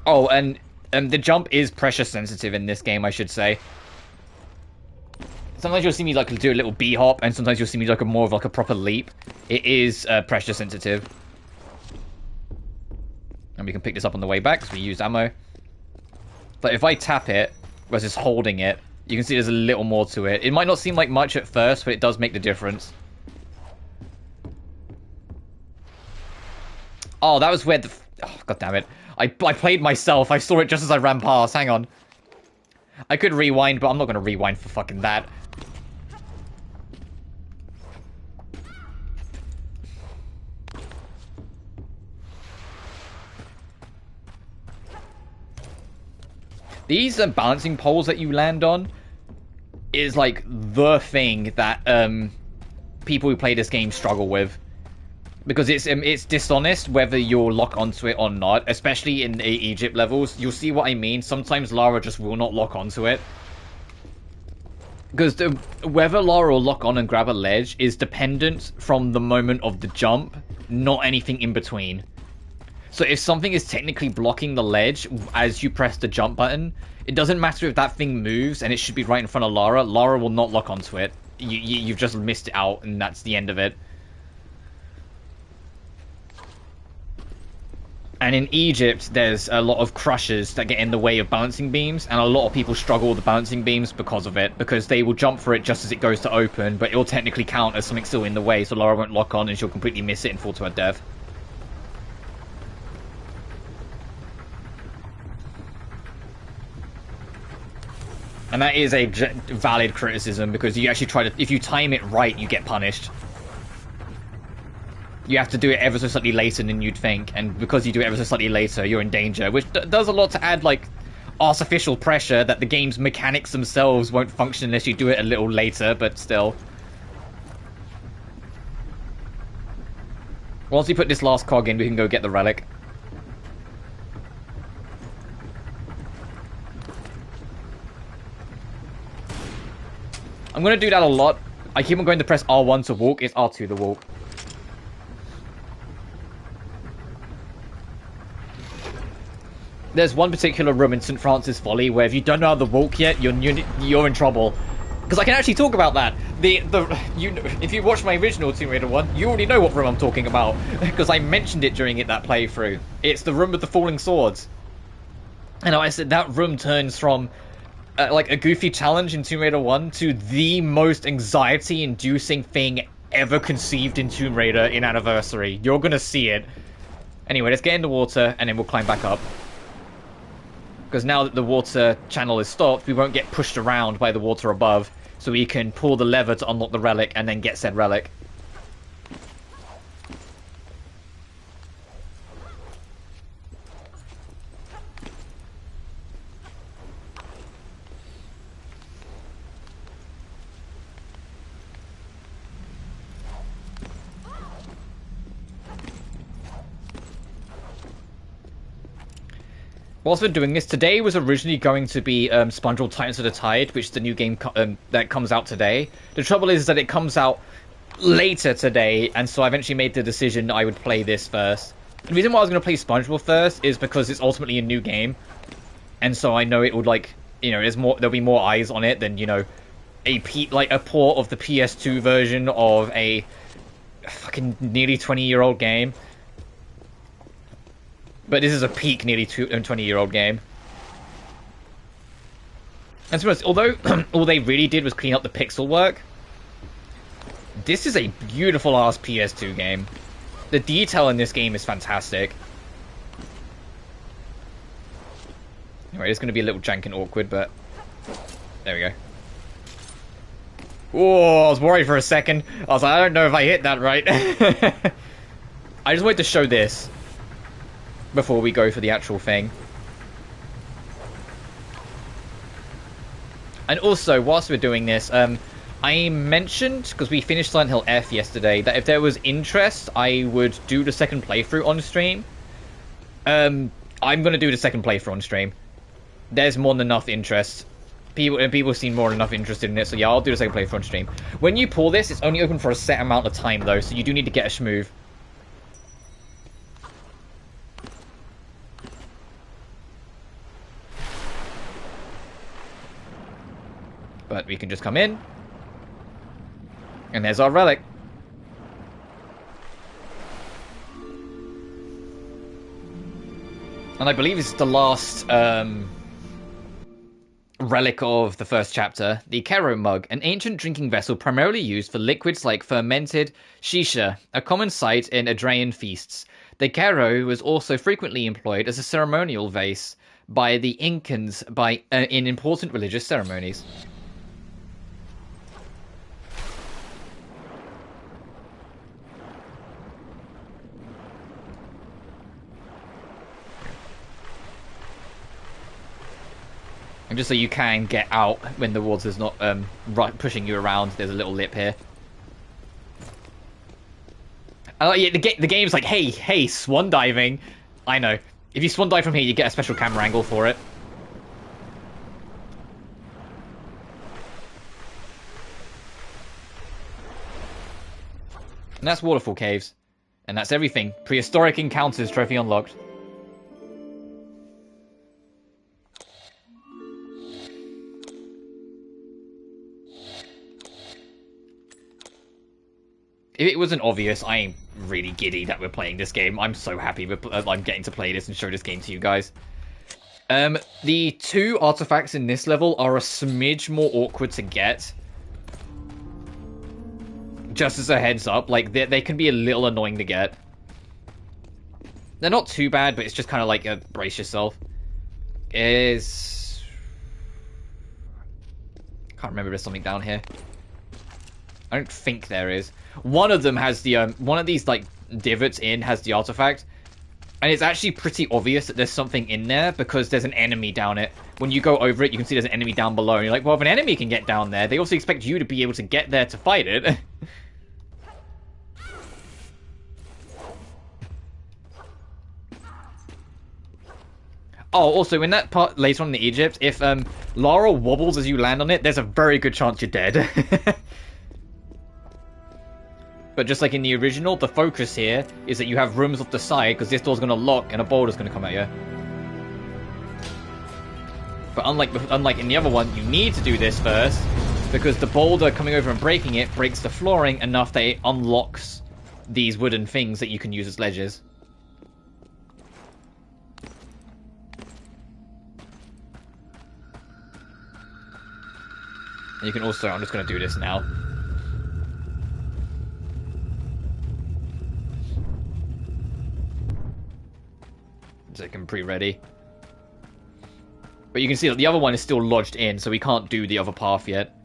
A: Oh, and the jump is pressure sensitive in this game, I should say. Sometimes you'll see me like do a little B-hop, and sometimes you'll see me like more of like a proper leap. It is pressure sensitive. And we can pick this up on the way back, because we used ammo. But if I tap it, versus holding it, you can see there's a little more to it. It might not seem like much at first, but it does make the difference. Oh, that was where the... Oh, God damn it. I played myself. I saw it just as I ran past. Hang on. I could rewind, but I'm not going to rewind for fucking that. These balancing poles that you land on is like the thing that people who play this game struggle with, because it's dishonest whether you'll lock onto it or not, especially in Egypt levels. You'll see what I mean. Sometimes Lara just will not lock onto it, because whether Lara will lock on and grab a ledge is dependent from the moment of the jump, not anything in between. So if something is technically blocking the ledge as you press the jump button, it doesn't matter if that thing moves and it should be right in front of Lara. Lara will not lock onto it. You've just missed it out, and that's the end of it. And in Egypt, there's a lot of crushers that get in the way of balancing beams, and a lot of people struggle with the balancing beams because of it, because they will jump for it just as it goes to open, but it will technically count as something still in the way, so Lara won't lock on and she'll completely miss it and fall to her death. And that is a valid criticism, because you actually try to... If you time it right, you get punished. You have to do it ever so slightly later than you'd think, and because you do it ever so slightly later, you're in danger, which does a lot to add, like, artificial pressure that the game's mechanics themselves won't function unless you do it a little later, but still. Once we put this last cog in, we can go get the relic. I'm going to do that a lot. I keep on going to press R1 to walk. It's R2 to walk. There's one particular room in St. Francis Folly where if you don't know how to walk yet, you're in trouble. Because I can actually talk about that. If you watch my original Tomb Raider one, you already know what room I'm talking about. Because I mentioned it during that playthrough. It's the room with the falling swords. And I said that room turns from... like a goofy challenge in Tomb Raider 1 to the most anxiety-inducing thing ever conceived in Tomb Raider in Anniversary. You're gonna see it. Anyway, let's get in the water and then we'll climb back up. Because now that the water channel is stopped, we won't get pushed around by the water above, so we can pull the lever to unlock the relic and then get said relic. Whilst we're doing this, today was originally going to be SpongeBob Titans of the Tide, which is the new game that comes out today. The trouble is that it comes out later today, and so I eventually made the decision I would play this first. The reason why I was going to play SpongeBob first is because it's ultimately a new game, and so I know it would, like, you know, there'll be more eyes on it than, you know, a port of the PS2 version of a fucking nearly 20-year-old game. But this is a peak nearly 20-year-old game. And to be honest, although all they really did was clean up the pixel work, this is a beautiful-ass PS2 game. The detail in this game is fantastic. Anyway, it's going to be a little jank and awkward, but... There we go. Oh, I was worried for a second. I was like, I don't know if I hit that right. I just wanted to show this before we go for the actual thing. And also, whilst we're doing this, I mentioned, because we finished Silent Hill F yesterday, that if there was interest, I would do the second playthrough on stream. I'm going to do the second playthrough on stream. There's more than enough interest. People seem more than enough interested in it, so yeah, I'll do the second playthrough on stream. When you pull this, it's only open for a set amount of time, though, so you do need to get a schmoove. But we can just come in. And there's our relic. And I believe it's the last relic of the first chapter, the Kero mug, an ancient drinking vessel primarily used for liquids like fermented shisha, a common sight in Adraean feasts. The Kero was also frequently employed as a ceremonial vase by the Incans in important religious ceremonies. And just so you can get out when the water's not pushing you around, there's a little lip here. Yeah, the game's like, hey, swan diving. I know. If you swan dive from here, you get a special camera angle for it. And that's Waterfall Caves. And that's everything. Prehistoric Encounters trophy unlocked. If it wasn't obvious, I am really giddy that we're playing this game. I'm so happy I'm getting to play this and show this game to you guys. The two artifacts in this level are a smidge more awkward to get. Just as a heads up, like, they can be a little annoying to get. They're not too bad, but it's just kind of like, brace yourself. I can't remember if there's something down here. I don't think there is. One of them has the, one of these, like, divots has the artifact. And it's actually pretty obvious that there's something in there because there's an enemy down it. When you go over it, you can see there's an enemy down below. And you're like, well, if an enemy can get down there, they also expect you to be able to get there to fight it. Oh, also, in that part later on in Egypt, if Lara wobbles as you land on it, there's a very good chance you're dead. But just like in the original, the focus here is that you have rooms off the side, because this door's going to lock and a boulder's going to come at you. But unlike in the other one, you need to do this first, because the boulder coming over and breaking it breaks the flooring enough that it unlocks these wooden things that you can use as ledges. And you can also, I'm just going to do this now. So I can pre-ready. But you can see that the other one is still lodged in, so we can't do the other path yet.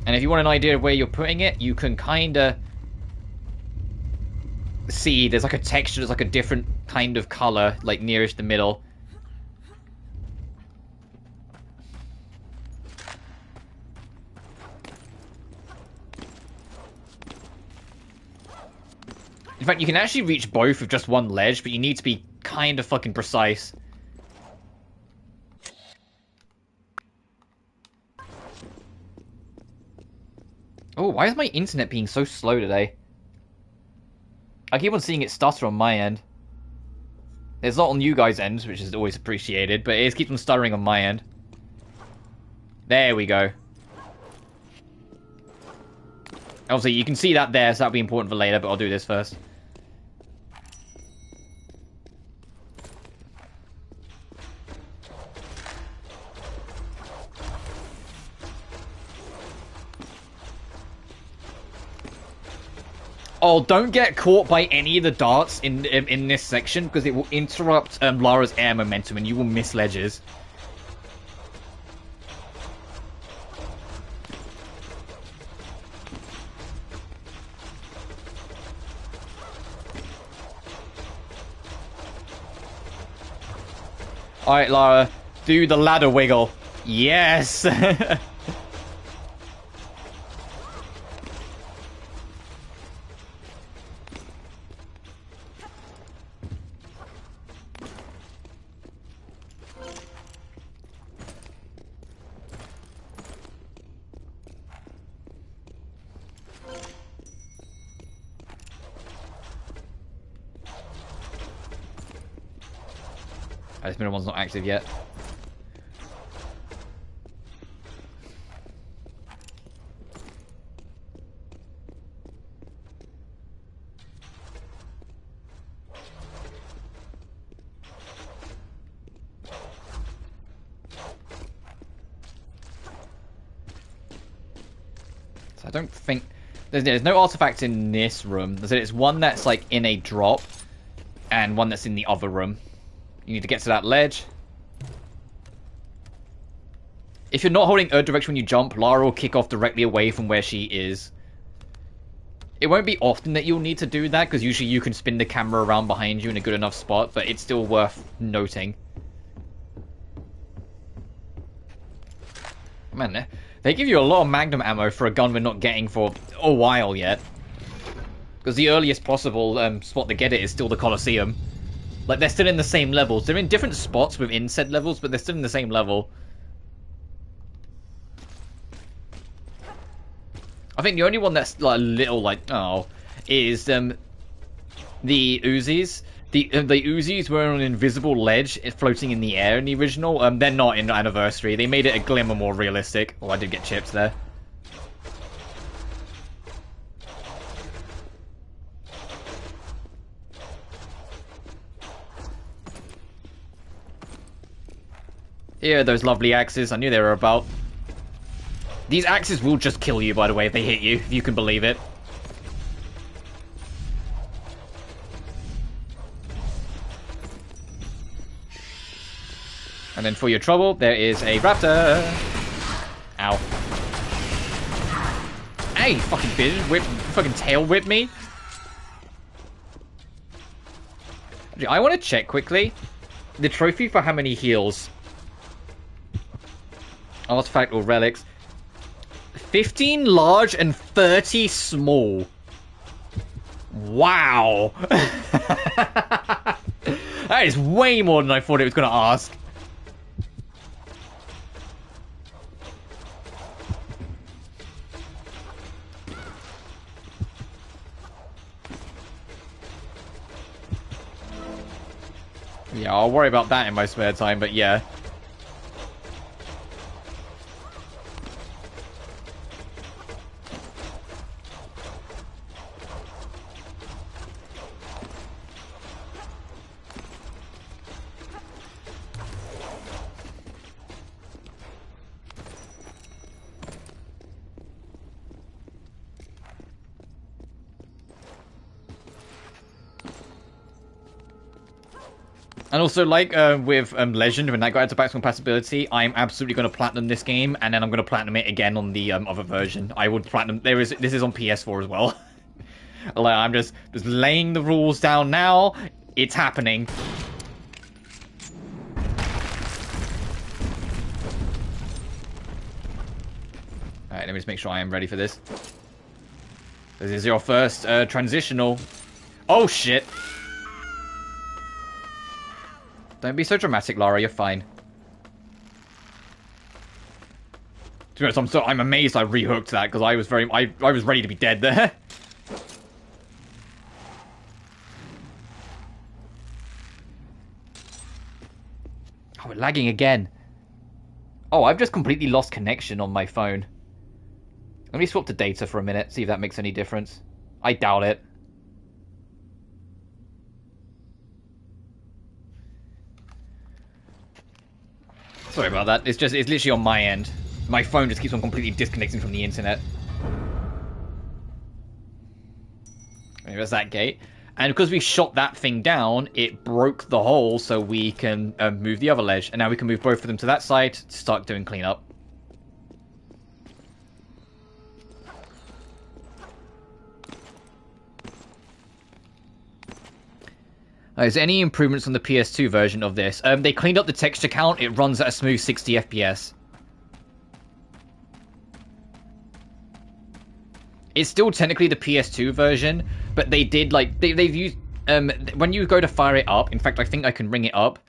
A: And if you want an idea of where you're putting it, you can kind of see there's like a texture, there's like a different kind of color, like nearest the middle. In fact, you can actually reach both with just one ledge, but you need to be kind of fucking precise. Oh, why is my internet being so slow today? I keep on seeing it stutter on my end. It's not on you guys' end, which is always appreciated, but it keeps on stuttering on my end. There we go. Obviously, you can see that there, so that'll be important for later, but I'll do this first. Oh, don't get caught by any of the darts in this section, because it will interrupt Lara's air momentum, and you will miss ledges. Alright, Lara, do the ladder wiggle. Yes! This middle one's not active yet. So I don't think... There's no artifact in this room. It's one that's like in a drop and one that's in the other room. You need to get to that ledge. If you're not holding Earth direction when you jump, Lara will kick off directly away from where she is. It won't be often that you'll need to do that, because usually you can spin the camera around behind you in a good enough spot, but it's still worth noting. Man, they give you a lot of Magnum ammo for a gun we're not getting for a while yet. Because the earliest possible spot to get it is still the Colosseum. Like, they're still in the same levels. They're in different spots within said levels, but they're still in the same level. I think the only one that's like a little like, oh, is the Uzis. The Uzis were on an invisible ledge floating in the air in the original. They're not in Anniversary. They made it a glimmer more realistic. Oh, I did get chips there. Here, those lovely axes. I knew they were about. These axes will just kill you, by the way, if they hit you, if you can believe it. And then for your trouble, there is a raptor. Ow. Hey, fucking bitch, fucking tail whip me. Actually, I want to check quickly the trophy for how many heals. Artifact or relics. 15 large and 30 small. Wow. That is way more than I thought it was going to ask. Yeah, I'll worry about that in my spare time, but yeah. And also, like with Legend, when that got into backwards compatibility, I'm absolutely going to platinum this game, and then I'm going to platinum it again on the other version. I would platinum. This is on PS4 as well. Like, I'm just laying the rules down now. It's happening. Alright, let me just make sure I am ready for this. This is your first transitional. Oh, shit. Don't be so dramatic, Lara. You're fine. To be honest, I'm amazed I rehooked that, because I was I was ready to be dead there. Oh, we're lagging again. Oh, I've just completely lost connection on my phone. Let me swap to data for a minute, see if that makes any difference. I doubt it. Sorry about that. It's literally on my end. My phone just keeps on completely disconnecting from the internet. There's that gate. And because we shot that thing down, it broke the hole so we can move the other ledge. And now we can move both of them to that side to start doing cleanup. Is there any improvements on the PS2 version of this? They cleaned up the texture count. It runs at a smooth 60 FPS. It's still technically the PS2 version, but they did, like, they've used, when you go to fire it up, in fact, I think I can ring it up,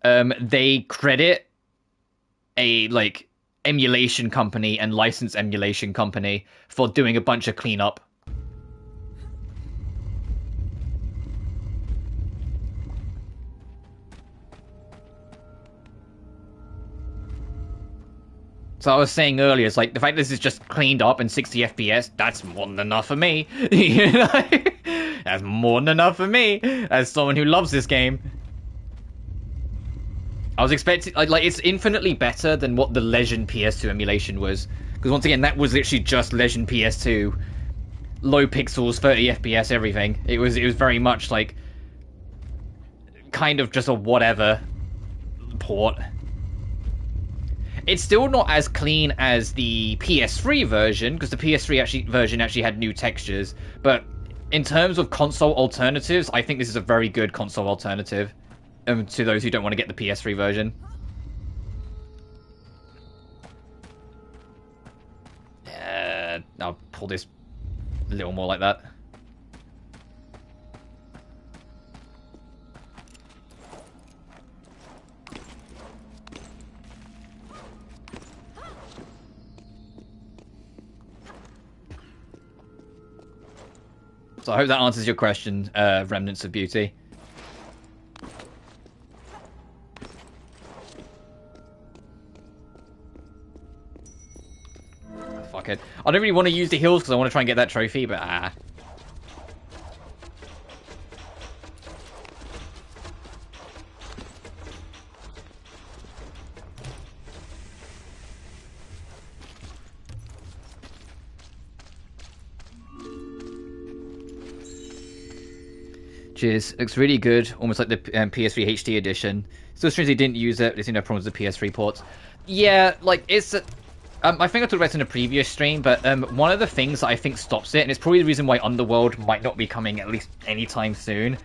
A: they credit a, like, emulation company and license emulation company for doing a bunch of cleanup. So I was saying earlier, it's like, the fact that this is just cleaned up and 60 FPS, that's more than enough for me. You know? That's more than enough for me, as someone who loves this game. I was expecting, like, it's infinitely better than what the Legend PS2 emulation was. Because once again, that was literally just Legend PS2. Low pixels, 30 FPS, everything. It was very much like, kind of just a whatever port. It's still not as clean as the PS3 version, because the PS3 version actually had new textures, but in terms of console alternatives, I think this is a very good console alternative to those who don't want to get the PS3 version. I'll pull this a little more like that. So I hope that answers your question, Remnants of Beauty. Fuck it. I don't really want to use the hills because I want to try and get that trophy, but Cheers. Looks really good, almost like the PS3 HD edition. Still strange they didn't use it. They seem to have problems with the PS3 ports. Yeah, like, it's... I think I talked about this in a previous stream, but one of the things that I think stops it, and it's probably the reason why Underworld might not be coming at least anytime soon,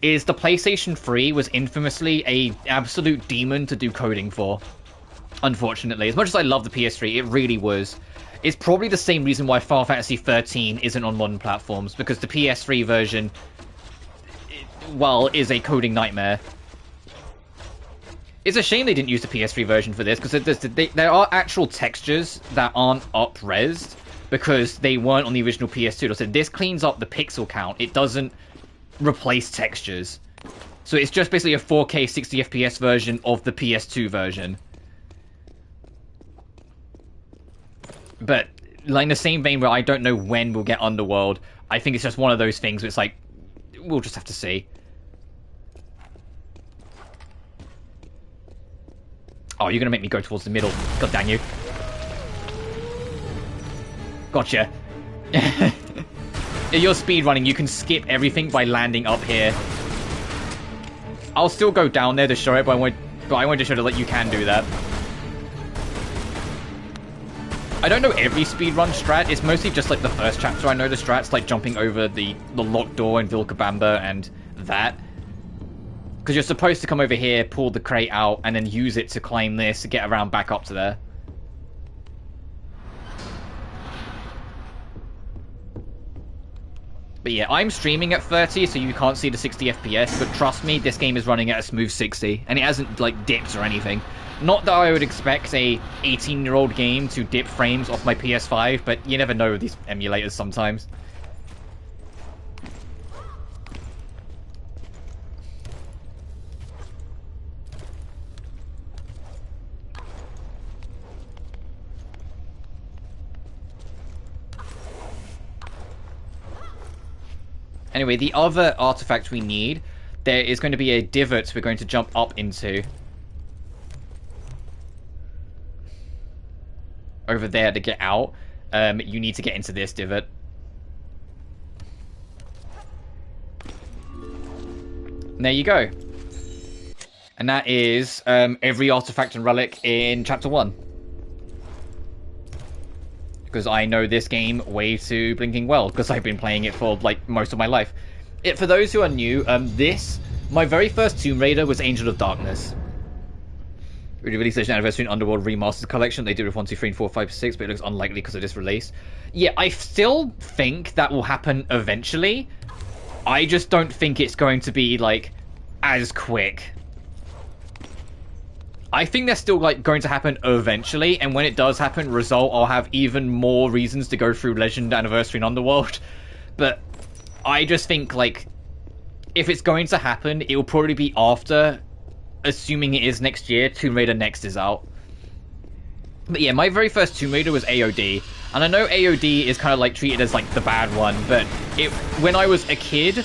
A: is the PlayStation 3 was infamously a absolute demon to do coding for. Unfortunately. As much as I love the PS3, it really was. It's probably the same reason why Final Fantasy 13 isn't on modern platforms, because the PS3 version... well, is a coding nightmare. It's a shame they didn't use the PS3 version for this, because there are actual textures that aren't up-resed, because they weren't on the original PS2. So this cleans up the pixel count. It doesn't replace textures. So it's just basically a 4K 60 FPS version of the PS2 version. But, like, in the same vein where I don't know when we'll get Underworld, I think it's just one of those things where it's like, we'll just have to see. Oh, you're gonna make me go towards the middle. God dang you. Gotcha. If you're speedrunning, you can skip everything by landing up here. I'll still go down there to show it, but I want to show that, like, you can do that. I don't know every speedrun strat. It's mostly just, like, the first chapter I know the strats, like jumping over the locked door in Vilcabamba and that. Because you're supposed to come over here, pull the crate out, and then use it to climb this to get around back up to there. But yeah, I'm streaming at 30, so you can't see the 60 FPS, but trust me, this game is running at a smooth 60, and it hasn't, like, dipped or anything. Not that I would expect a 18-year-old game to dip frames off my PS5, but you never know with these emulators sometimes. Anyway, the other artifact we need, there is going to be a divot we're going to jump up into. Over there to get out. You need to get into this divot. And there you go. And that is every artifact and relic in Chapter 1. Because I know this game way too blinking well, because I've been playing it for, like, most of my life. For those who are new, my very first Tomb Raider was Angel of Darkness. We released Legend Anniversary and Underworld Remastered Collection. They did it with 1, 2, 3, and 4, 5, 6, but it looks unlikely because of this release. Yeah, I still think that will happen eventually. I just don't think it's going to be, like, as quick. I think they're still, like, going to happen eventually, and when it does happen, result, I'll have even more reasons to go through Legend, Anniversary, and Underworld. But I just think, like, if it's going to happen, it will probably be after, assuming it is next year, Tomb Raider Next is out. But yeah, my very first Tomb Raider was AOD, and I know AOD is kind of, like, treated as, like, the bad one, but when I was a kid,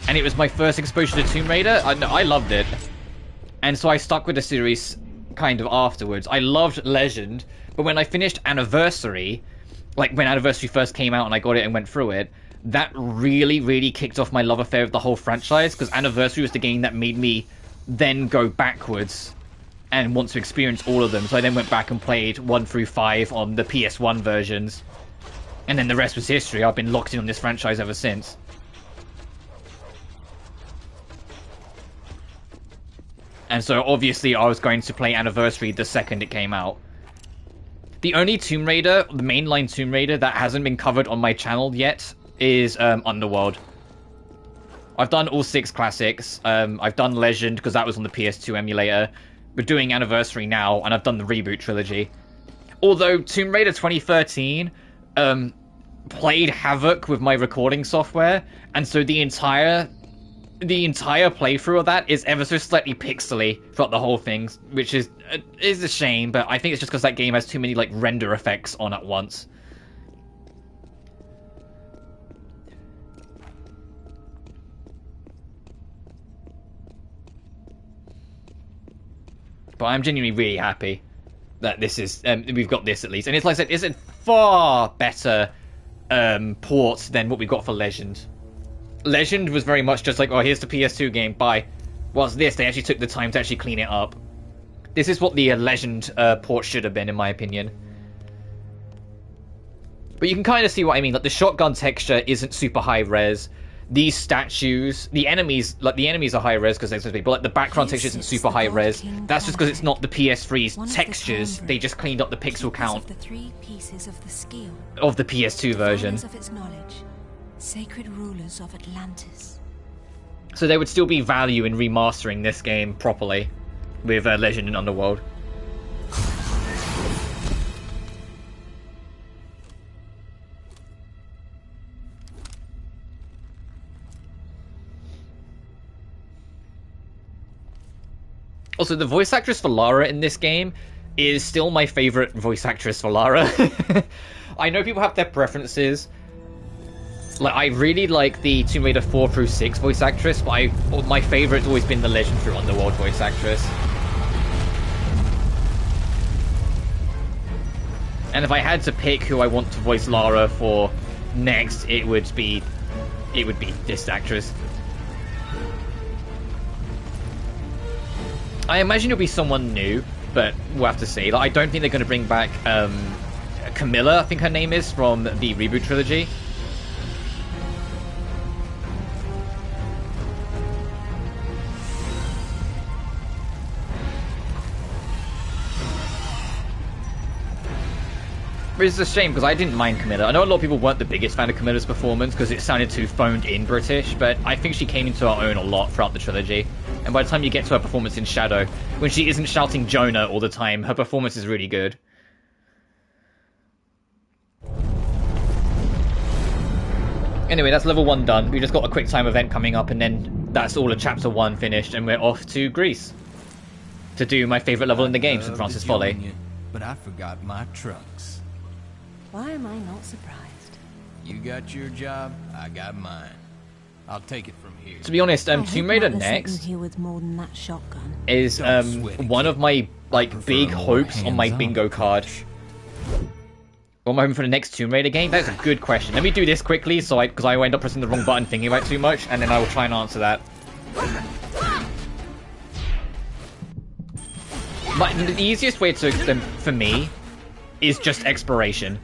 A: and it was my first exposure to Tomb Raider, I loved it. And so I stuck with the series kind of afterwards. I loved Legend, but when I finished Anniversary, like when Anniversary first came out and I got it and went through it, that really, really kicked off my love affair with the whole franchise, because Anniversary was the game that made me then go backwards and want to experience all of them. So I then went back and played 1 through 5 on the PS1 versions. And then the rest was history. I've been locked in on this franchise ever since. And so, obviously, I was going to play Anniversary the second it came out. The only Tomb Raider, the mainline Tomb Raider, that hasn't been covered on my channel yet is Underworld. I've done all 6 classics. I've done Legend, because that was on the PS2 emulator. We're doing Anniversary now, and I've done the Reboot trilogy. Although, Tomb Raider 2013 played havoc with my recording software, and so the entire playthrough of that is ever so slightly pixely throughout the whole thing, which is a shame, but I think it's just because that game has too many, like, render effects on at once. But I'm genuinely really happy that this is, we've got this at least. And it's like I said, it's a far better port than what we got for Legend. Legend was very much just like, oh, here's the PS2 game, bye. Whilst this, they actually took the time to actually clean it up. This is what the Legend port should have been, in my opinion. But you can kind of see what I mean. Like, the shotgun texture isn't super high res. These statues, the enemies are high res because they're supposed to be, but like the background texture isn't super high res. That's just because it's not the PS3's textures. They just cleaned up the pixel count
C: of the 3 pieces of the skill
A: of the PS2 version.
C: Of its knowledge, sacred rulers of Atlantis.
A: So there would still be value in remastering this game properly with Legend and Underworld. Also, the voice actress for Lara in this game is still my favorite voice actress for Lara. I know people have their preferences. Like, I really like the Tomb Raider 4 through 6 voice actress, but my favorite's always been the Legend through Underworld voice actress. And if I had to pick who I want to voice Lara for next, it would be this actress. I imagine it'll be someone new, but we'll have to see. Like, I don't think they're going to bring back Camilla, I think her name is, from the Reboot trilogy. But it's a shame, because I didn't mind Camilla. I know a lot of people weren't the biggest fan of Camilla's performance, because it sounded too phoned-in British, but I think she came into her own a lot throughout the trilogy. And by the time you get to her performance in Shadow, when she isn't shouting Jonah all the time, her performance is really good. Anyway, that's level 1 done. We just got a quick time event coming up, and then that's all of Chapter 1 finished, and we're off to Greece to do my favourite level in the game, St. Francis Folly.
B: But I forgot my trunks.
C: Why am I not surprised?
B: You got your job, I got mine. I'll take it from here.
A: To be honest, Tomb Raider
C: There's
A: Next
C: something here with more than that shotgun.
A: is one of my like big hopes on my bingo card. What am I hoping for the next Tomb Raider game? That's a good question. Let me do this quickly, so because I will end up pressing the wrong button thinking about it too much, and then I will try and answer that. The easiest way to for me is just exploration.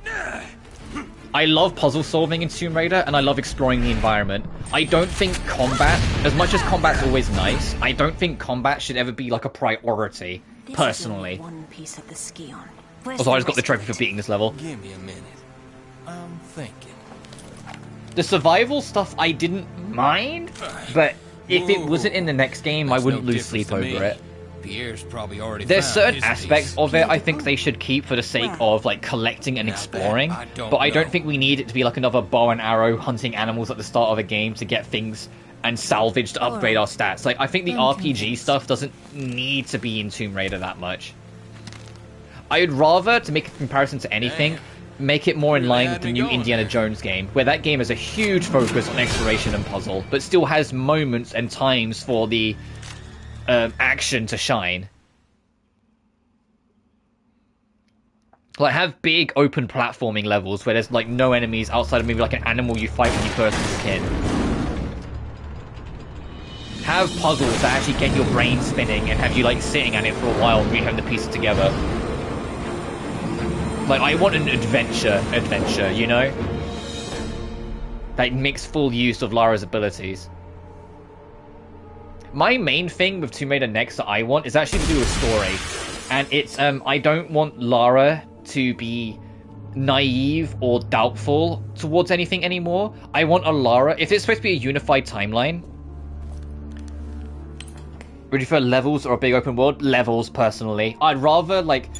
A: I love puzzle solving in Tomb Raider, and I love exploring the environment. I don't think combat, as much as combat's always nice, I don't think combat should ever be like a priority, personally.
C: One piece of the Skion.
A: Also, I just got the trophy for beating this level.
B: Give me a minute. I'm thinking.
A: The survival stuff I didn't mind, but if it wasn't in the next game, I wouldn't lose sleep over it.
B: Pierre's probably already
A: There's
B: found
A: certain
B: his
A: aspects
B: piece.
A: of it I think they should keep for the sake of like collecting and exploring, but I don't think we need it to be like another bow and arrow hunting animals at the start of a game to get things and salvage to upgrade our stats. Like, I think the RPG stuff doesn't need to be in Tomb Raider that much. I'd rather, to make a comparison to anything, make it more in line with the new Indiana Jones game, where that game has a huge focus on exploration and puzzle, but still has moments and times for the action to shine. Like, have big open platforming levels where there's like no enemies outside of maybe like an animal you fight when you first walk in. Have puzzles that actually get your brain spinning and have you like sitting at it for a while and really having to piece it together. Like, I want an adventure, you know? That makes full use of Lara's abilities. My main thing with Tomb Raider Next that I want is actually to do a story. And it's, I don't want Lara to be naive or doubtful towards anything anymore. I want a Lara, if it's supposed to be a unified timeline, would you prefer levels or a big open world? Levels, personally. I'd rather, like,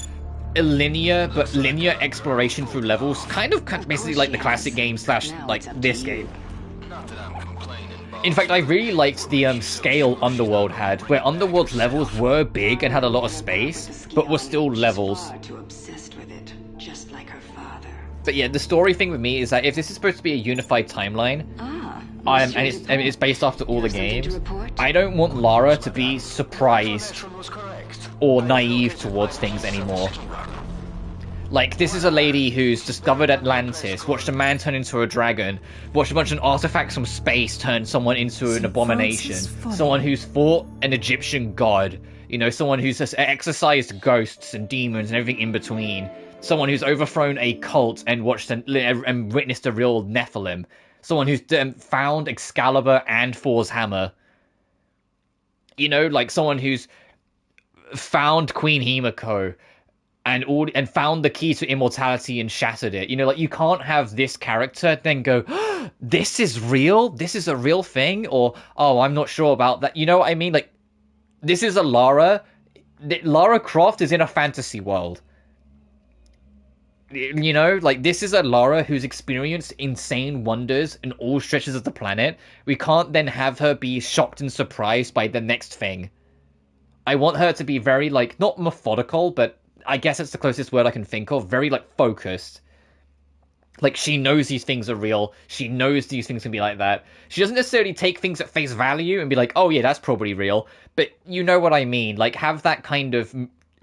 A: a linear exploration through levels, kind of basically like the classic game slash like this game. In fact, I really liked the scale Underworld had, where Underworld's levels were big and had a lot of space, but were still levels. But yeah, the story thing with me is that if this is supposed to be a unified timeline, and it's based after all the games, I don't want Lara to be surprised or naive towards things anymore. Like, this is a lady who's discovered Atlantis, watched a man turn into a dragon, watched a bunch of artifacts from space turn someone into an abomination, someone who's fought an Egyptian god, you know, someone who's just exorcised ghosts and demons and everything in between, someone who's overthrown a cult and watched and witnessed a real Nephilim, someone who's found Excalibur and Thor's hammer, you know, like someone who's found Queen Himiko and found the key to immortality and shattered it. You know, like, you can't have this character then go, oh, this is real? This is a real thing? Or, oh, I'm not sure about that. You know what I mean? Like, this is a Lara. Lara Croft is in a fantasy world. You know, like, this is a Lara who's experienced insane wonders in all stretches of the planet. We can't then have her be shocked and surprised by the next thing. I want her to be very, like, not methodical, but I guess it's the closest word I can think of. Very, like, focused. Like, she knows these things are real. She knows these things can be like that. She doesn't necessarily take things at face value and be like, oh yeah, that's probably real. But you know what I mean. Like, have that kind of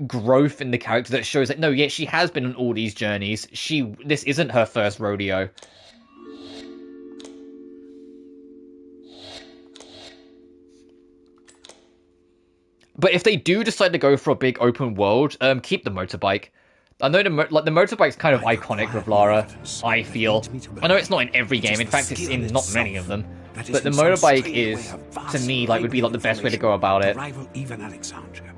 A: growth in the character that shows that, no, yeah, she has been on all these journeys. This isn't her first rodeo. But if they do decide to go for a big open world, keep the motorbike. I know the motorbike's kind of iconic with Lara, I feel. I know it's not in every game, in fact it's in not many of them. But the motorbike is, to me, like, would be like the best way to go about it.
E: Rival even Alexandria.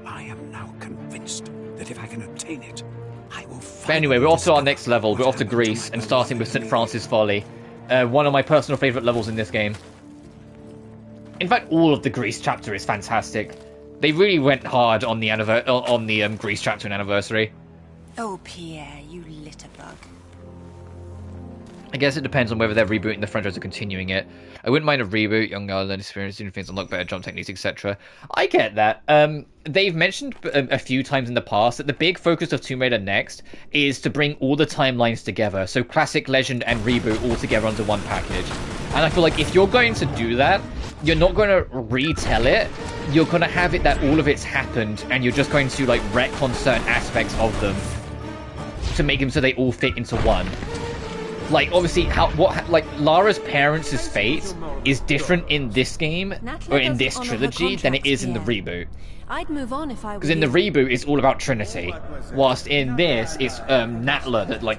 E: I am now convinced that if I can obtain it, I will.
A: But anyway, we're off to our next level. We're off to Greece, and starting with St. Francis Folly. One of my personal favourite levels in this game. In fact, all of the Greece chapter is fantastic. They really went hard on the Greece chapter and anniversary.
C: Oh, Pierre, you litterbug.
A: I guess it depends on whether they're rebooting the franchise or continuing it. I wouldn't mind a reboot, younger, learn experience, doing things, unlock better jump techniques, etc. I get that. They've mentioned a few times in the past that the big focus of Tomb Raider Next is to bring all the timelines together. So classic, legend, and reboot all together under one package. And I feel like if you're going to do that, you're not going to retell it. You're going to have it that all of it's happened, and you're just going to like retcon certain aspects of them to make them so they all fit into one. Like obviously, like Lara's parents' fate is different in this game or in this trilogy than it is in the reboot.
C: I'd move on if I were
A: Because in the reboot, it's all about Trinity, whilst in this, it's Natla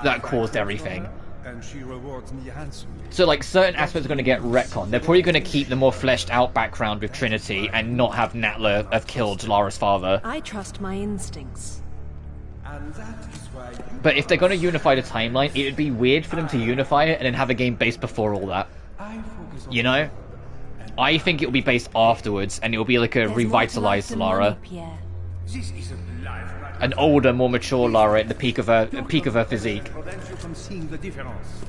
A: that caused everything.
E: And she rewards me handsomely.
A: So like certain aspects are going to get retconned. They're probably going to keep the more fleshed out background with Trinity and not have Natla have killed Lara's father.
C: I trust my instincts.
E: And that is why you
A: But if they're going to unify the timeline, it would be weird for them to unify it and then have a game based before all that.
E: focus on
A: You know? I think it will be based afterwards, and it will be like a
C: There's more to life
A: revitalized
C: than
A: Lara.
C: money, Pierre.
E: this isn't life.
A: An older, more mature Lara at the peak of her physique.
E: Prevents you from seeing the difference.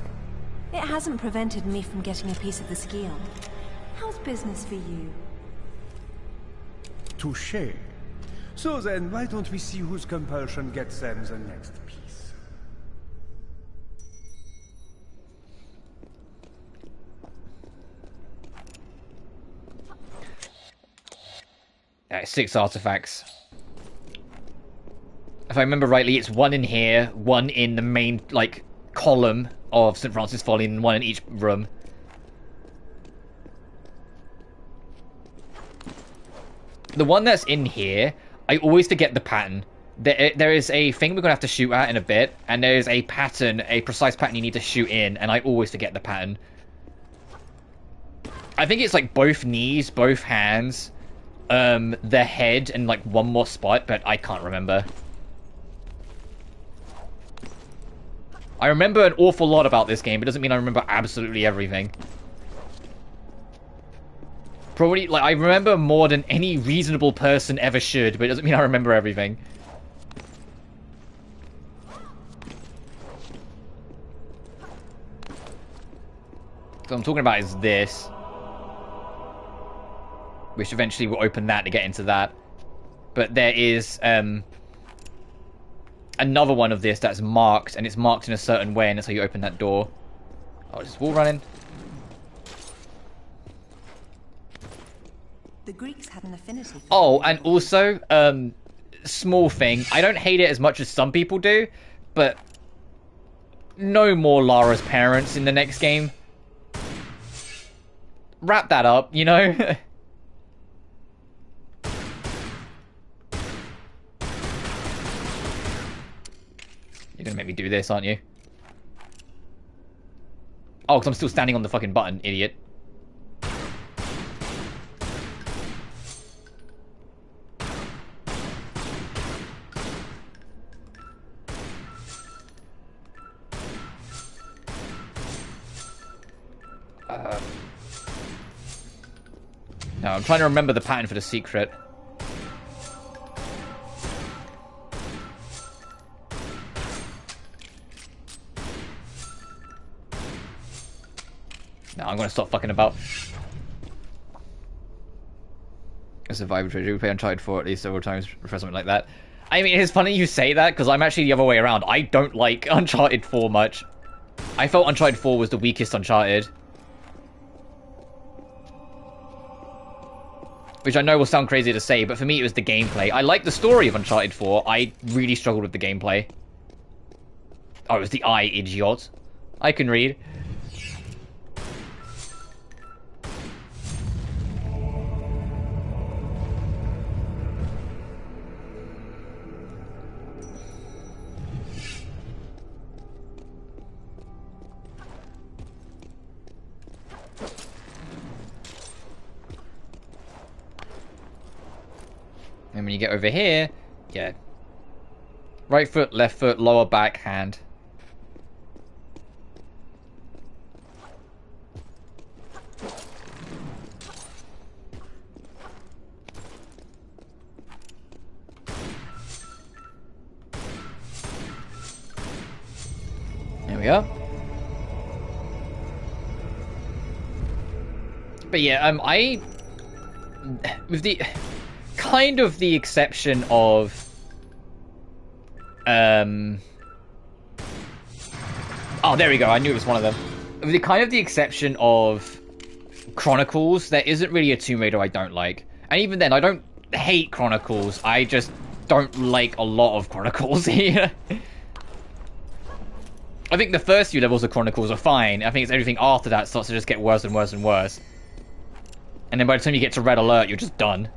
C: It hasn't prevented me from getting a piece of the Skion. How's business for you?
E: Touché. So then, why don't we see whose compulsion gets them the next piece?
A: Alright, 6 artifacts. If I remember rightly, it's 1 in here, 1 in the main, like, column of St. Francis Folly, and 1 in each room. The one that's in here, I always forget the pattern. There is a thing we're going to have to shoot at in a bit, and there is a pattern, a precise pattern you need to shoot in, and I always forget the pattern. I think it's like both knees, both hands, the head, and like one more spot, but I can't remember. I remember an awful lot about this game, but it doesn't mean I remember absolutely everything. Probably, like, I remember more than any reasonable person ever should, but it doesn't mean I remember everything. What I'm talking about is this. Which eventually will open that to get into that. But there is, another one of this that's marked, and it's marked in a certain way, and that's how you open that door. Oh, is this wall running?
C: The Greeks had an affinity for
A: Oh, and also, small thing. I don't hate it as much as some people do, but no more Lara's parents in the next game. Wrap that up, you know? You're gonna make me do this, aren't you? Oh, because I'm still standing on the fucking button, idiot. No, I'm trying to remember the pattern for the secret. No, I'm gonna stop fucking about. A survivor treasure. We play Uncharted 4 at least several times for something like that. I mean, it's funny you say that, because I'm actually the other way around. I don't like Uncharted 4 much. I felt Uncharted 4 was the weakest Uncharted. Which I know will sound crazy to say, but for me it was the gameplay. I like the story of Uncharted 4. I really struggled with the gameplay. Oh, it was the eye, idiot. I can read. And when you get over here, yeah. Right foot, left foot, lower back, hand. There we are. But yeah, with the kind of the exception of oh, there we go. I knew it was one of them. with the kind of the exception of Chronicles, there isn't really a Tomb Raider I don't like. And even then, I don't hate Chronicles. I just don't like a lot of Chronicles here. I think the first few levels of Chronicles are fine. I think it's everything after that starts to just get worse and worse and worse. And then by the time you get to Red Alert, you're just done.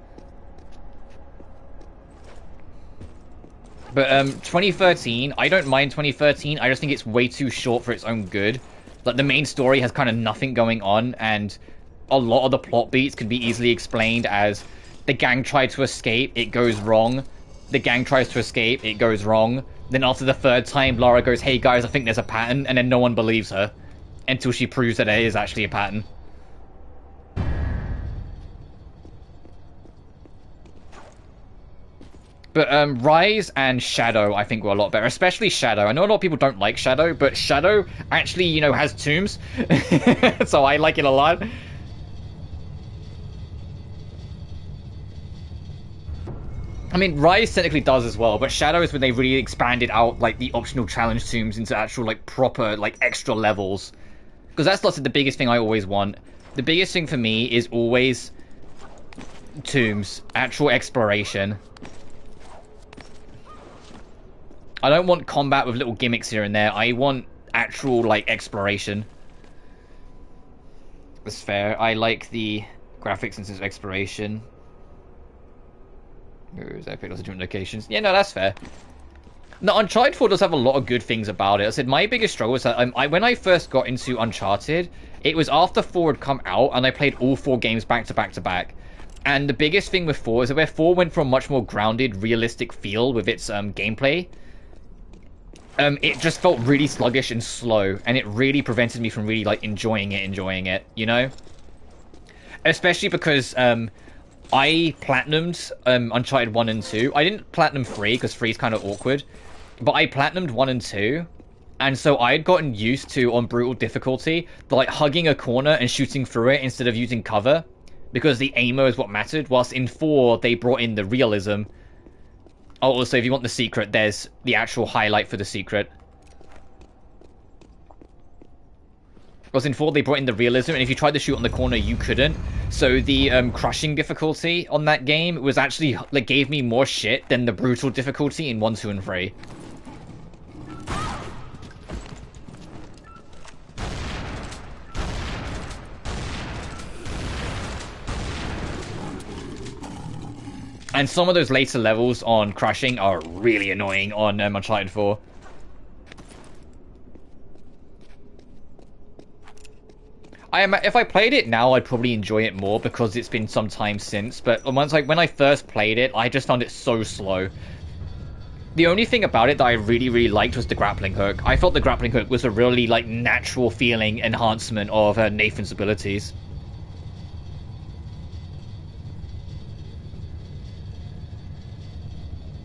A: But 2013, I don't mind 2013. I just think it's way too short for its own good. Like, the main story has kind of nothing going on, and a lot of the plot beats can be easily explained as the gang tried to escape, it goes wrong. The gang tries to escape, it goes wrong. Then after the third time, Lara goes, hey guys, I think there's a pattern, and then no one believes her. Until she proves that there is actually a pattern. But Rise and Shadow, I think, were a lot better. Especially Shadow. I know a lot of people don't like Shadow, but Shadow actually, you know, has tombs. So I like it a lot. I mean, Rise technically does as well, but Shadow is when they really expanded out, like, the optional challenge tombs into actual, like, proper, like, extra levels. Because that's like the biggest thing I always want. The biggest thing for me is always tombs. Actual exploration. I don't want combat with little gimmicks here and there. I want actual, like, exploration. That's fair. I like the graphics and sense of exploration. Where is that? Lots of different locations. Yeah, no, that's fair. No, Uncharted 4 does have a lot of good things about it. I said my biggest struggle was that when I first got into Uncharted, it was after 4 had come out, and I played all 4 games back to back to back. And the biggest thing with 4 is that where 4 went for a much more grounded, realistic feel with its gameplay, it just felt really sluggish and slow, and it really prevented me from really, like, enjoying it, you know? Especially because, I platinumed Uncharted 1 and 2. I didn't platinum 3, because 3 is kind of awkward. But I platinumed 1 and 2. And so I had gotten used to, on brutal difficulty, like, hugging a corner and shooting through it instead of using cover. Because the aimer is what mattered. Whilst in 4, they brought in the realism. Oh, also, if you want the secret, there's the actual highlight for the secret. Because in 4, they brought in the realism, and if you tried to shoot on the corner, you couldn't. So the crushing difficulty on that game was actually, like, gave me more shit than the brutal difficulty in 1, 2, and 3. And some of those later levels on crushing are really annoying on Uncharted 4. If I played it now, I'd probably enjoy it more because it's been some time since. But when I first played it, I just found it so slow. The only thing about it that I really, really liked was the grappling hook. I felt the grappling hook was a really, like, natural feeling enhancement of Nathan's abilities.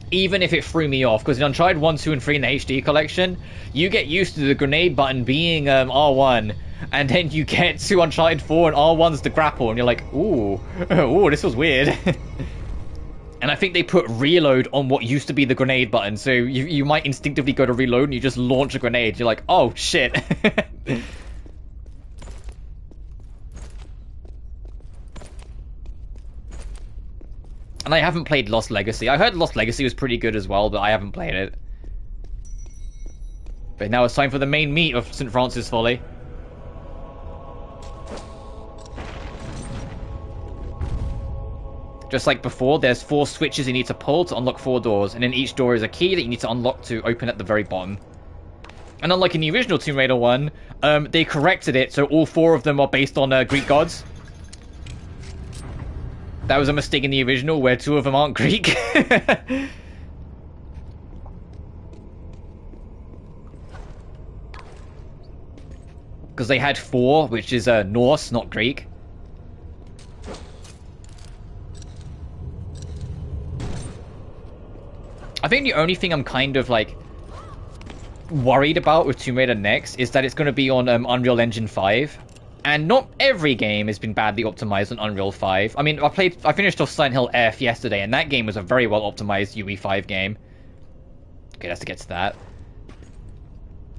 A: Even if it threw me off, because in Uncharted 1, 2, and 3 in the HD collection, you get used to the grenade button being R1, and then you get to Uncharted 4 and R1's the grapple, and you're like, ooh, this was weird. And I think they put reload on what used to be the grenade button, so you might instinctively go to reload and you just launch a grenade. You're like, oh, shit. And I haven't played Lost Legacy. I heard Lost Legacy was pretty good as well, but I haven't played it. But now it's time for the main meat of St. Francis Folly. Just like before, there's 4 switches you need to pull to unlock 4 doors, and then each door is a key that you need to unlock to open at the very bottom. And unlike in the original Tomb Raider 1, they corrected it so all 4 of them are based on Greek gods. That was a mistake in the original, where 2 of them aren't Greek. Because they had 4, which is Norse, not Greek. I think the only thing I'm kind of, like, worried about with Tomb Raider Next is that it's going to be on Unreal Engine 5. And not every game has been badly optimized on Unreal 5. I mean, I finished off Silent Hill F yesterday, and that game was a very well optimized UE5 game. Okay, let's get to that.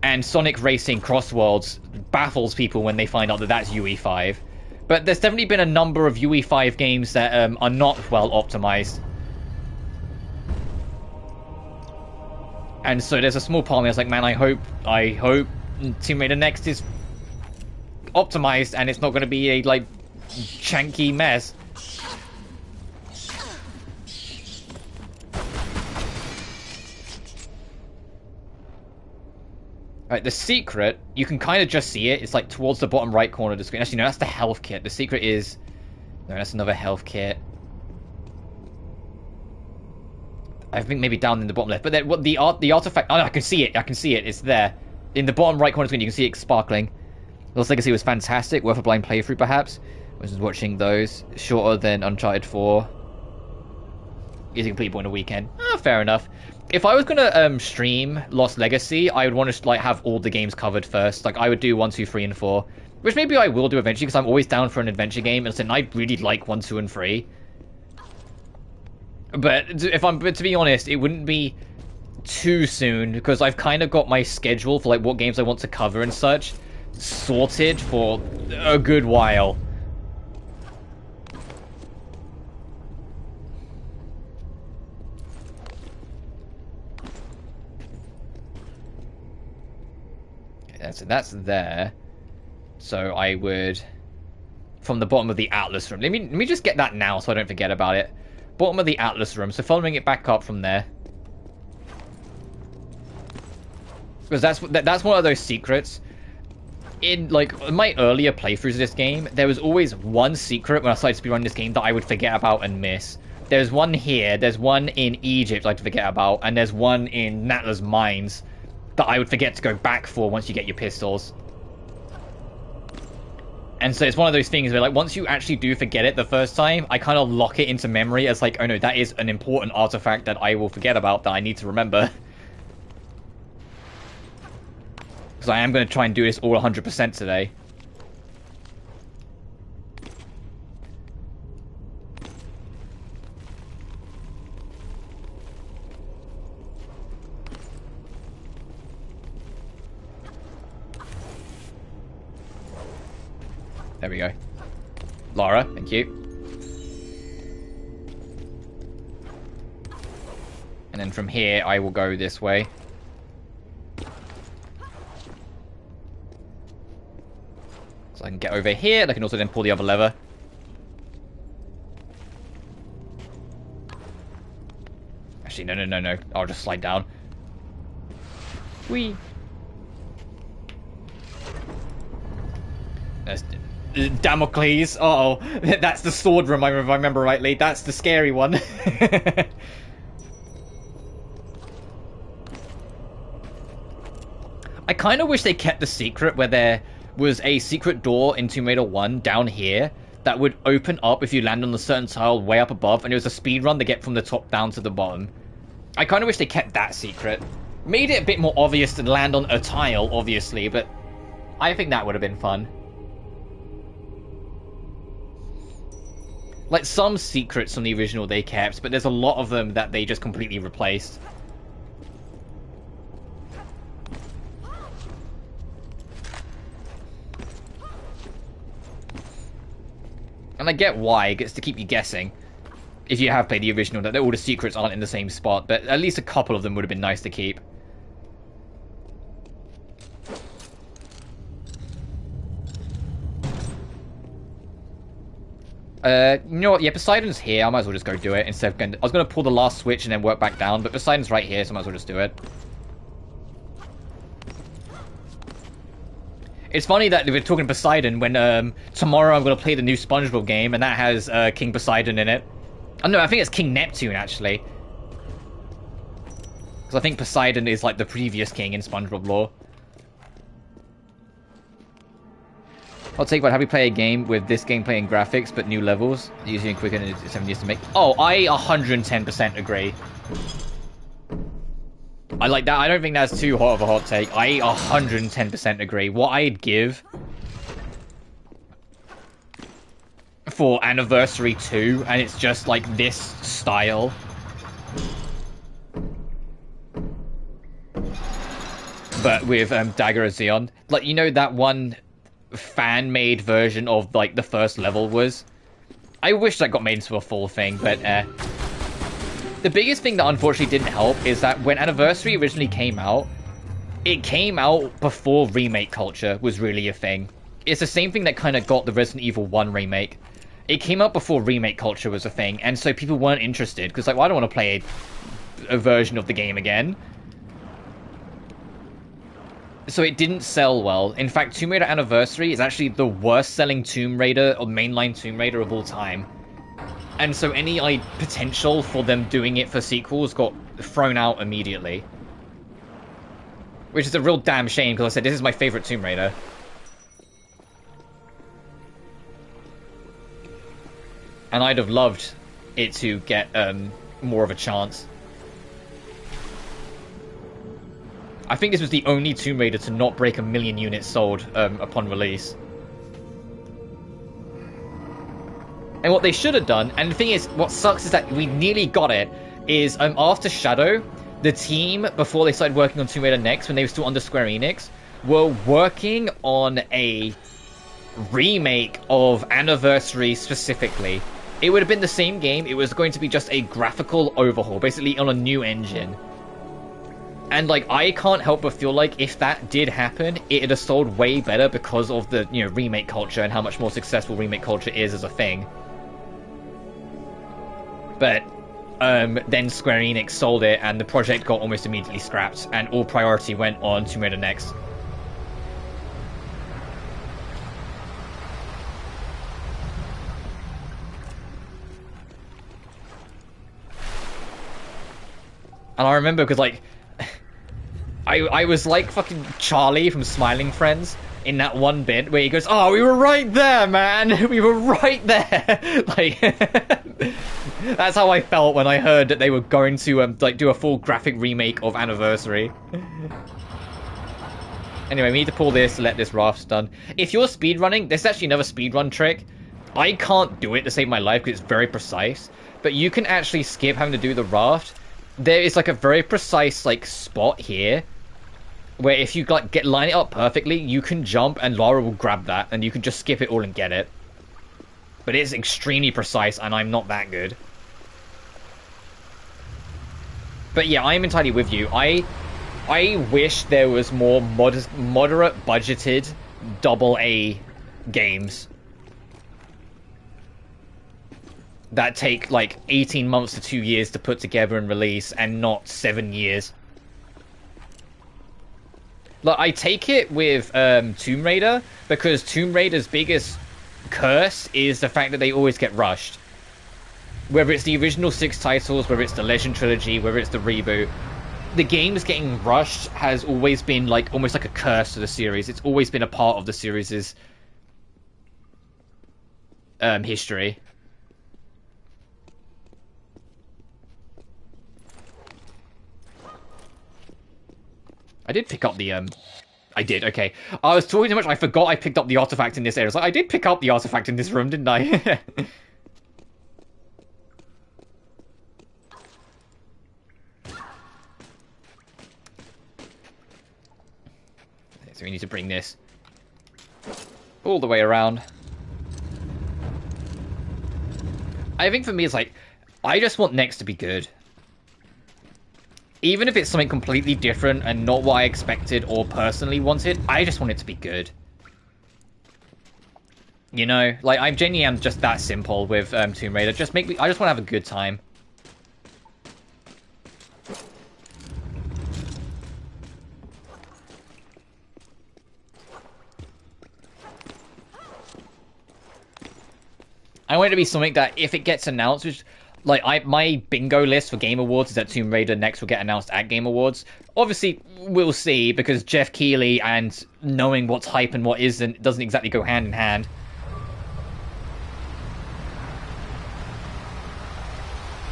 A: and Sonic Racing Cross Worlds baffles people when they find out that that's UE5. But there's definitely been a number of UE5 games that are not well optimized. And so there's a small part of me that's like, man, I hope Tomb Raider Next is optimized and it's not going to be a, like, janky mess. Right, the secret, you can kind of just see it. It's like towards the bottom right corner of the screen. Actually, no, that's the health kit. The secret is... No, that's another health kit. I think maybe down in the bottom left. But then what the artifact... Oh, no, I can see it. I can see it. It's there. In the bottom right corner of the screen, you can see it sparkling. Lost Legacy was fantastic. Worth a blind playthrough, perhaps. I was watching those. Shorter than Uncharted 4. Easy completable in a weekend. Fair enough. If I was gonna stream Lost Legacy, I would want to like have all the games covered first. Like I would do 1, 2, 3, and 4, which maybe I will do eventually because I'm always down for an adventure game, and I really like 1, 2, and 3. But to be honest, it wouldn't be too soon because I've kind of got my schedule for like what games I want to cover and such sorted for a good while. So that's there. So I would, from the bottom of the Atlas room. Let me just get that now so I don't forget about it. Bottom of the Atlas room. So following it back up from there. Because that's one of those secrets. In like my earlier playthroughs of this game, there was always one secret when I started speedrunning this game that I would forget about and miss. There's one here. There's one in Egypt I'd forget about, and there's one in Natla's mines that I would forget to go back for once you get your pistols. And so it's one of those things where, like, once you actually do forget it the first time, I kind of lock it into memory as, like, oh no, that is an important artifact that I will forget about that I need to remember. Because I am going to try and do this all 100% today. There we go. Lara, thank you. And then from here, I will go this way. So I can get over here, and I can also then pull the other lever. Actually, no. I'll just slide down. Whee! That's... Damocles. Uh-oh. That's the sword room, if I remember rightly. That's the scary one. I kind of wish they kept the secret where there was a secret door in Tomb Raider 1 down here that would open up if you land on a certain tile way up above, and it was a speed run to get from the top down to the bottom. I kind of wish they kept that secret. Made it a bit more obvious to land on a tile, obviously, but I think that would have been fun. Like, some secrets from the original they kept, but there's a lot of them that they just completely replaced. And I get why, it gets to keep you guessing. If you have played the original, that all the secrets aren't in the same spot, but at least a couple of them would have been nice to keep. You know what? Yeah, Poseidon's here. I might as well just go do it instead of going... I was going to pull the last switch and then work back down, but Poseidon's right here, so I might as well just do it. It's funny that we're talking Poseidon when tomorrow I'm going to play the new SpongeBob game, and that has King Poseidon in it. Oh no, I think it's King Neptune, actually. Because I think Poseidon is like the previous king in SpongeBob lore. I'll take what, have you play a game with this gameplay and graphics, but new levels, usually quicker than 7 years to make? Oh, I 110% agree. I like that. I don't think that's too hot of a hot take. I 110% agree. What I'd give for Anniversary 2, and it's just like this style. but with Dagger of Xeon. Like, you know that one fan-made version of like the first level was? I wish that got made into a full thing, but the biggest thing that unfortunately didn't help is that when Anniversary originally came out, it came out before remake culture was really a thing. It's the same thing that kind of got the Resident Evil 1 remake. It came out before remake culture was a thing, and so people weren't interested, because like, well, I don't want to play a version of the game again. So it didn't sell well. In fact, Tomb Raider Anniversary is actually the worst selling Tomb Raider or mainline Tomb Raider of all time. And so any potential for them doing it for sequels got thrown out immediately. Which is a real damn shame, because I said this is my favorite Tomb Raider. And I'd have loved it to get more of a chance. I think this was the only Tomb Raider to not break 1 million units sold upon release. And what they should have done, and the thing is, what sucks is that we nearly got it, is after Shadow, the team, before they started working on Tomb Raider Next, when they were still under Square Enix, were working on a remake of Anniversary specifically. It would have been the same game, it was going to be just a graphical overhaul, basically on a new engine. And like, I can't help but feel like if that did happen, it'd have sold way better because of the, you know, remake culture and how much more successful remake culture is as a thing. But then Square Enix sold it and the project got almost immediately scrapped and all priority went on Tomb Raider Next. And I remember because like I was like fucking Charlie from Smiling Friends in that one bit where he goes, "Oh, we were right there, man. We were right there." Like, that's how I felt when I heard that they were going to like do a full graphic remake of Anniversary. Anyway, we need to pull this to let this raft done. If you're speedrunning, there's actually another speedrun trick. I can't do it to save my life because it's very precise, but you can actually skip having to do the raft. There is like a very precise like spot here where if you like line it up perfectly, you can jump and Lara will grab that and you can just skip it all and get it. But it's extremely precise and I'm not that good. But yeah, I am entirely with you. I wish there was more moderate budgeted AA games that take like 18 months to 2 years to put together and release and not 7 years. Like, I take it with Tomb Raider because Tomb Raider's biggest curse is the fact that they always get rushed. Whether it's the original 6 titles, whether it's the Legend Trilogy, whether it's the reboot, the games getting rushed has always been like almost like a curse to the series. It's always been a part of the series' history. I did pick up the, I did, okay. I was talking too much, I forgot I picked up the artifact in this area. I was like, I did pick up the artifact in this room, didn't I? So we need to bring this all the way around. I think for me, it's like, I just want Next to be good. Even if it's something completely different and not what I expected or personally wanted, I just want it to be good. You know, like, I genuinely am just that simple with Tomb Raider. Just make me, I just want to have a good time. I want it to be something that if it gets announced, which, like, my bingo list for Game Awards is that Tomb Raider Next will get announced at Game Awards. Obviously, we'll see, because Jeff Keighley and knowing what's hype and what isn't doesn't exactly go hand in hand.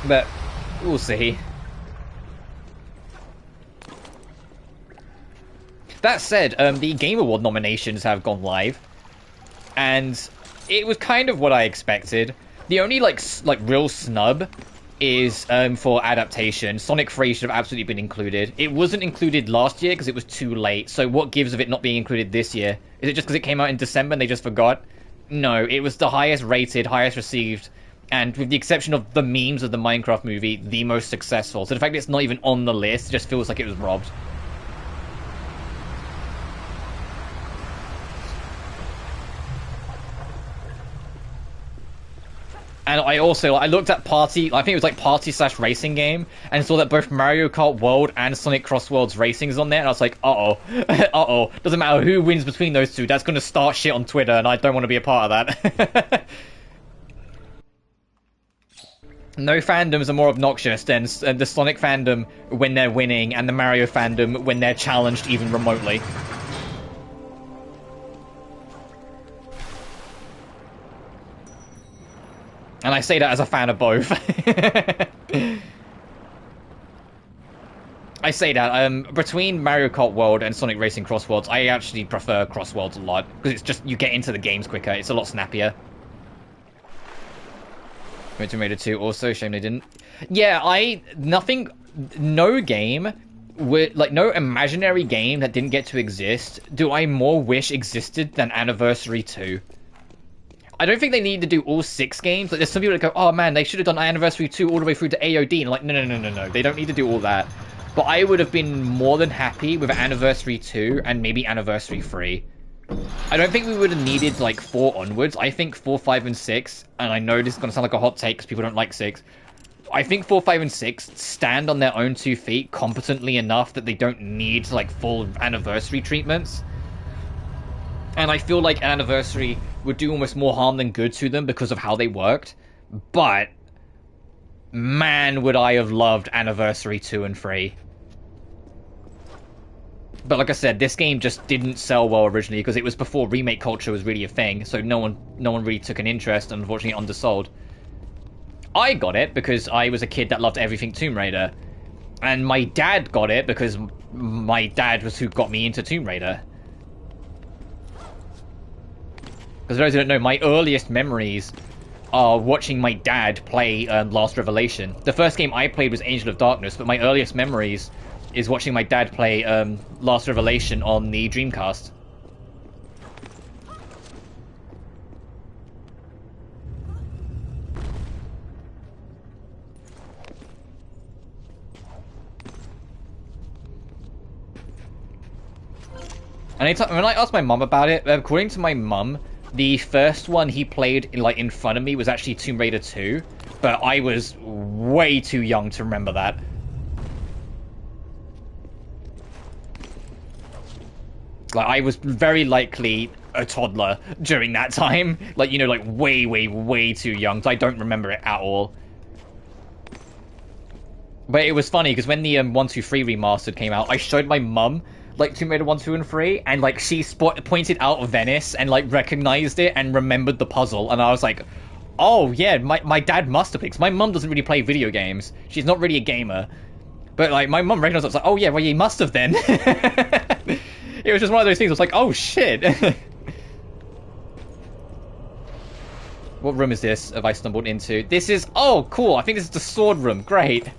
A: But we'll see. That said, the Game Award nominations have gone live, and it was kind of what I expected. The only like real snub is for adaptation. Sonic 3 should have absolutely been included. It wasn't included last year because it was too late. So what gives of it not being included this year? Is it just because it came out in December and they just forgot? No, it was the highest rated, highest received, and with the exception of the memes of the Minecraft movie, the most successful. So the fact that it's not even on the list just feels like it was robbed. And I also, I looked at party, I think it was like party/racing game, and saw that both Mario Kart World and Sonic Cross Worlds Racing is on there, and I was like, uh-oh, uh-oh, doesn't matter who wins between those two, that's gonna start shit on Twitter, and I don't want to be a part of that. No fandoms are more obnoxious than the Sonic fandom when they're winning, and the Mario fandom when they're challenged even remotely. And I say that as a fan of both. I say that, between Mario Kart World and Sonic Racing Cross Worlds, I actually prefer Cross Worlds a lot. Because it's just, you get into the games quicker, it's a lot snappier. Tomb Raider 2 also, shame they didn't. Yeah, no game, no imaginary game that didn't get to exist, do I more wish existed than Anniversary 2. I don't think they need to do all 6 games. Like, there's some people that go, oh man, they should have done Anniversary 2 all the way through to AOD. And like, no. They don't need to do all that. But I would have been more than happy with Anniversary 2 and maybe Anniversary 3. I don't think we would have needed, like, 4 onwards. I think 4, 5, and 6, and I know this is going to sound like a hot take because people don't like 6. I think 4, 5, and 6 stand on their own 2 feet competently enough that they don't need, like, full Anniversary treatments. And I feel like Anniversary would do almost more harm than good to them because of how they worked. But, man, would I have loved Anniversary 2 and 3. But like I said, this game just didn't sell well originally because it was before remake culture was really a thing. So no one really took an interest and unfortunately undersold. I got it because I was a kid that loved everything Tomb Raider. And my dad got it because my dad was who got me into Tomb Raider. Because for those who don't know, my earliest memories are watching my dad play Last Revelation. The first game I played was Angel of Darkness, but my earliest memories is watching my dad play Last Revelation on the Dreamcast. And when I asked my mum about it, according to my mum, the first one he played in front of me was actually Tomb Raider 2, but I was way too young to remember that. Like, I was very likely a toddler during that time. Like, you know, like way too young, so I don't remember it at all. But it was funny, because when the 1, 2, 3 remastered came out, I showed my mum like Tomb Raider 1, 2, and 3, and like she pointed out Venice and like recognized it and remembered the puzzle, and I was like, oh yeah, my dad must have, because my mum doesn't really play video games. She's not really a gamer. But like my mum recognized it. I was like, oh yeah, well you must have then. It was just one of those things. I was like, oh shit. What room is this? Have I stumbled into? This is, oh cool. I think this is the sword room. Great.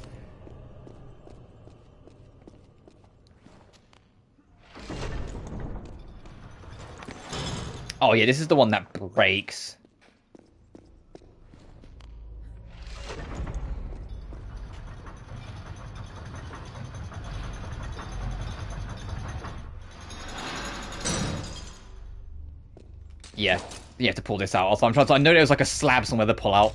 A: Oh yeah, this is the one that breaks. Yeah, you have to pull this out. Also, I'm trying to, I know there was like a slab somewhere to pull out.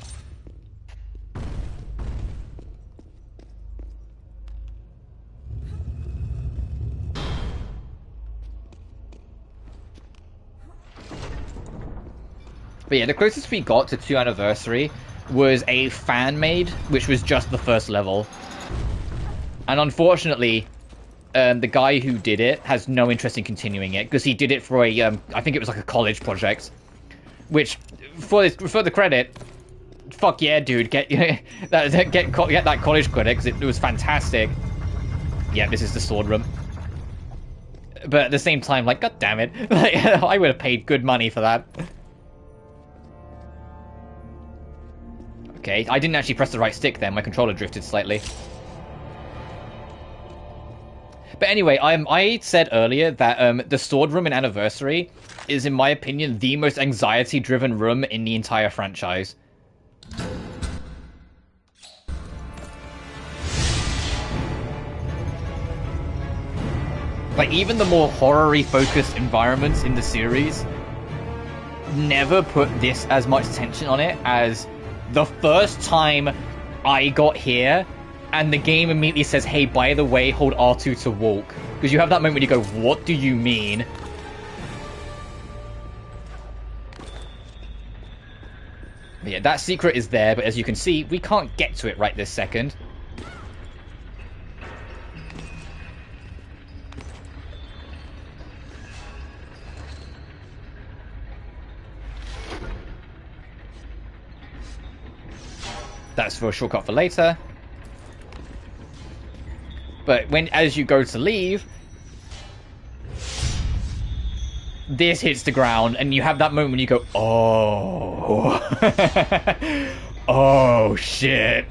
A: But yeah, the closest we got to 2 Anniversary was a fan-made, which was just the first level. And unfortunately, the guy who did it has no interest in continuing it, because he did it for a, I think it was like a college project. Which, for the credit, fuck yeah, dude, get that college credit, because it was fantastic. Yeah, this is the sword room. But at the same time, like, god damn it, like, I would have paid good money for that. Okay, I didn't actually press the right stick then. My controller drifted slightly. But anyway, I said earlier that the sword room in Anniversary is, in my opinion, the most anxiety-driven room in the entire franchise. Like, even the more horror-y focused environments in the series never put this as much tension on it as the first time I got here and the game immediately says, hey, by the way, hold R2 to walk. Because you have that moment when you go, what do you mean? But yeah, that secret is there, but as you can see, we can't get to it right this second. That's for a shortcut for later. But as you go to leave, this hits the ground, and you have that moment when you go, oh. Oh, shit.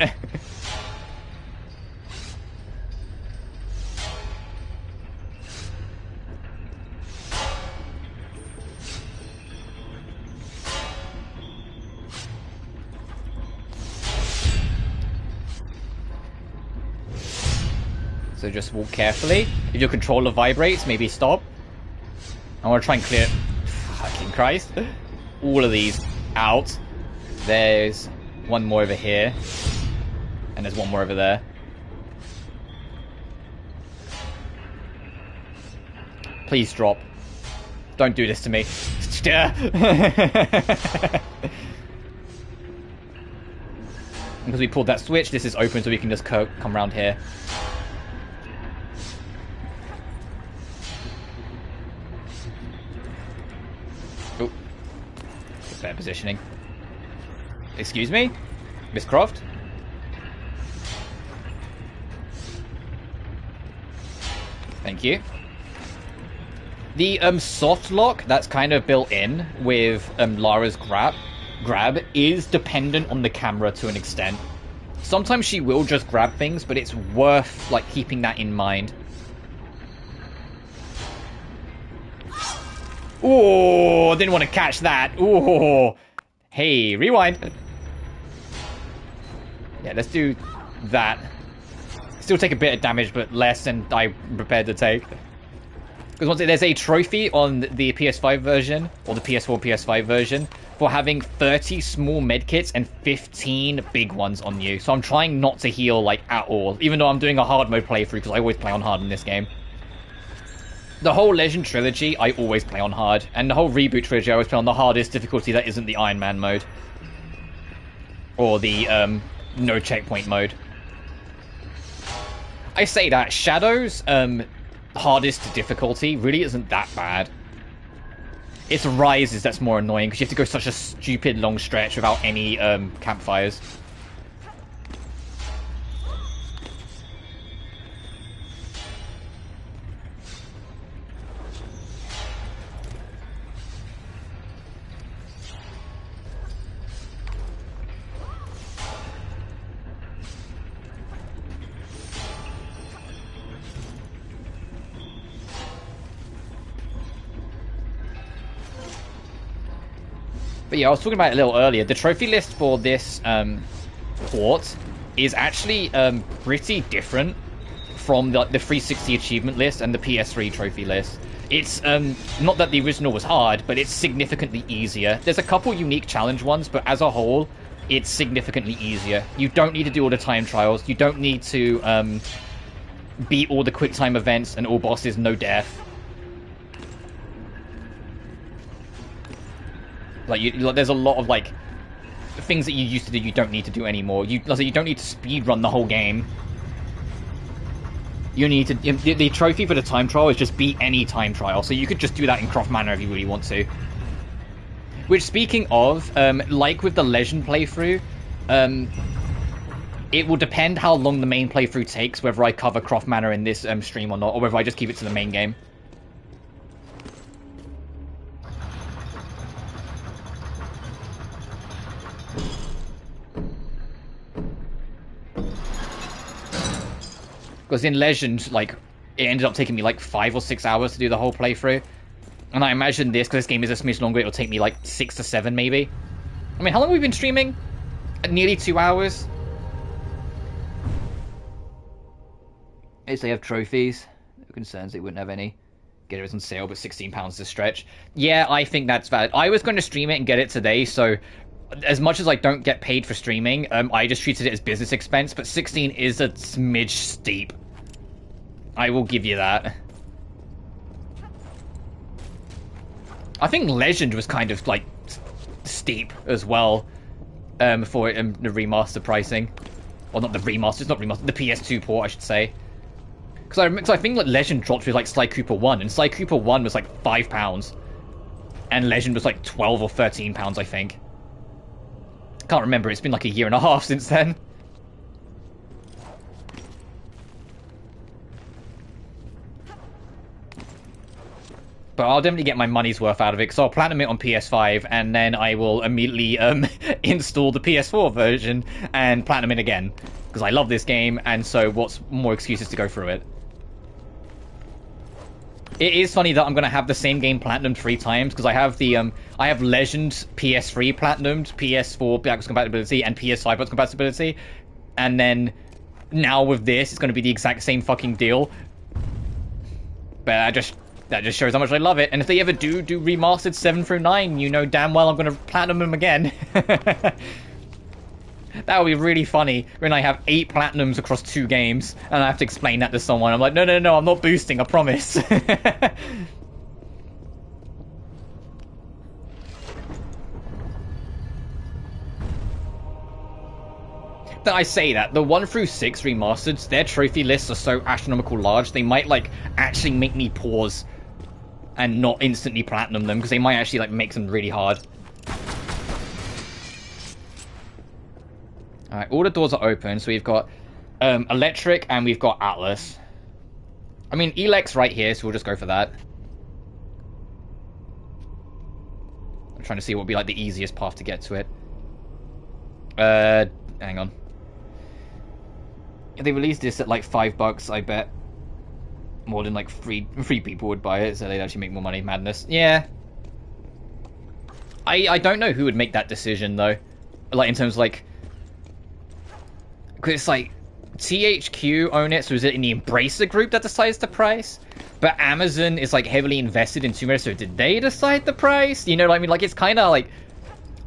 A: So just walk carefully. If your controller vibrates, maybe stop. I want to try and clear... Fucking Christ. All of these out. There's one more over here. And there's one more over there. Please drop. Don't do this to me. Because we pulled that switch, this is open so we can just come around here. Better positioning. Excuse me? Miss Croft? Thank you. The soft lock that's kind of built in with Lara's grab is dependent on the camera to an extent. Sometimes she will just grab things, but it's worth like keeping that in mind. Oh, didn't want to catch that. Oh, hey, rewind. Yeah, let's do that. Still take a bit of damage, but less than I'm prepared to take. Because once there's a trophy on the PS5 version, or the PS4, PS5 version, for having 30 small medkits and 15 big ones on you. So I'm trying not to heal, like, at all. Even though I'm doing a hard mode playthrough, because I always play on hard in this game. The whole Legend trilogy, I always play on hard. And the whole Reboot trilogy, I always play on the hardest difficulty that isn't the Iron Man mode. Or the, no checkpoint mode. I say that, Shadow's, hardest difficulty really isn't that bad. It's Rises that's more annoying, because you have to go such a stupid long stretch without any, campfires. But yeah, I was talking about it a little earlier. The trophy list for this port is actually pretty different from the 360 achievement list and the PS3 trophy list. It's not that the original was hard, but it's significantly easier. There's a couple unique challenge ones, but as a whole, it's significantly easier. You don't need to do all the time trials. You don't need to beat all the quick time events and all bosses, no death. Like, there's a lot of, like, things that you used to do you don't need to do anymore. You don't need to speedrun the whole game. You need to... The trophy for the time trial is just beat any time trial, so you could just do that in Croft Manor if you really want to. Which, speaking of, like with the Legend playthrough, it will depend how long the main playthrough takes, whether I cover Croft Manor in this stream or not, or whether I just keep it to the main game. Because in Legend, like, it ended up taking me like 5 or 6 hours to do the whole playthrough. And I imagine this, because this game is a smidge longer, it'll take me like 6 to 7 maybe. I mean, how long have we been streaming? Nearly 2 hours. If they have trophies, no concerns they wouldn't have any. Get it on sale, but £16 to stretch. Yeah, I think that's valid. I was going to stream it and get it today, so as much as I don't get paid for streaming, I just treated it as business expense, but 16 is a smidge steep. I will give you that. I think Legend was kind of, like, steep as well, for the remaster pricing. Well, not the remaster, it's not remaster, the PS2 port, I should say. Because I think that Legend dropped with, like, Sly Cooper 1, and Sly Cooper 1 was, like, £5. And Legend was, like, £12 or £13, I think. Can't remember, it's been, like, a year and a half since then. But I'll definitely get my money's worth out of it, because I'll platinum it on PS5, and then I will immediately install the PS4 version and platinum it again. Because I love this game, and so what's more excuses to go through it? It is funny that I'm going to have the same game platinumed 3 times, because I have the, I have Legend PS3 platinumed, PS4 backwards compatibility, and PS5 backwards compatibility. And then, now with this, it's going to be the exact same fucking deal. But that just shows how much I love it. And if they ever do remastered 7 through 9, you know damn well I'm going to platinum them again. That would be really funny when I have 8 platinums across 2 games, and I have to explain that to someone. I'm like, no, I'm not boosting, I promise. That I say that, the 1 through 6 remastered, their trophy lists are so astronomical large, they might, like, actually make me pause and not instantly platinum them, because they might actually, like, make them really hard. Alright, all the doors are open, so we've got Electric and we've got Atlas. I mean, Elec's right here, so we'll just go for that. I'm trying to see what would be, like, the easiest path to get to it. Hang on. If they released this at, like, $5, I bet more than, like, three people would buy it, so they'd actually make more money. Madness. Yeah. I don't know who would make that decision, though. Like, in terms of, like... Because it's like, THQ own it, so is it in the Embracer group that decides the price? But Amazon is, like, heavily invested in Tomb Raider, so did they decide the price? You know what I mean? Like, it's kind of like...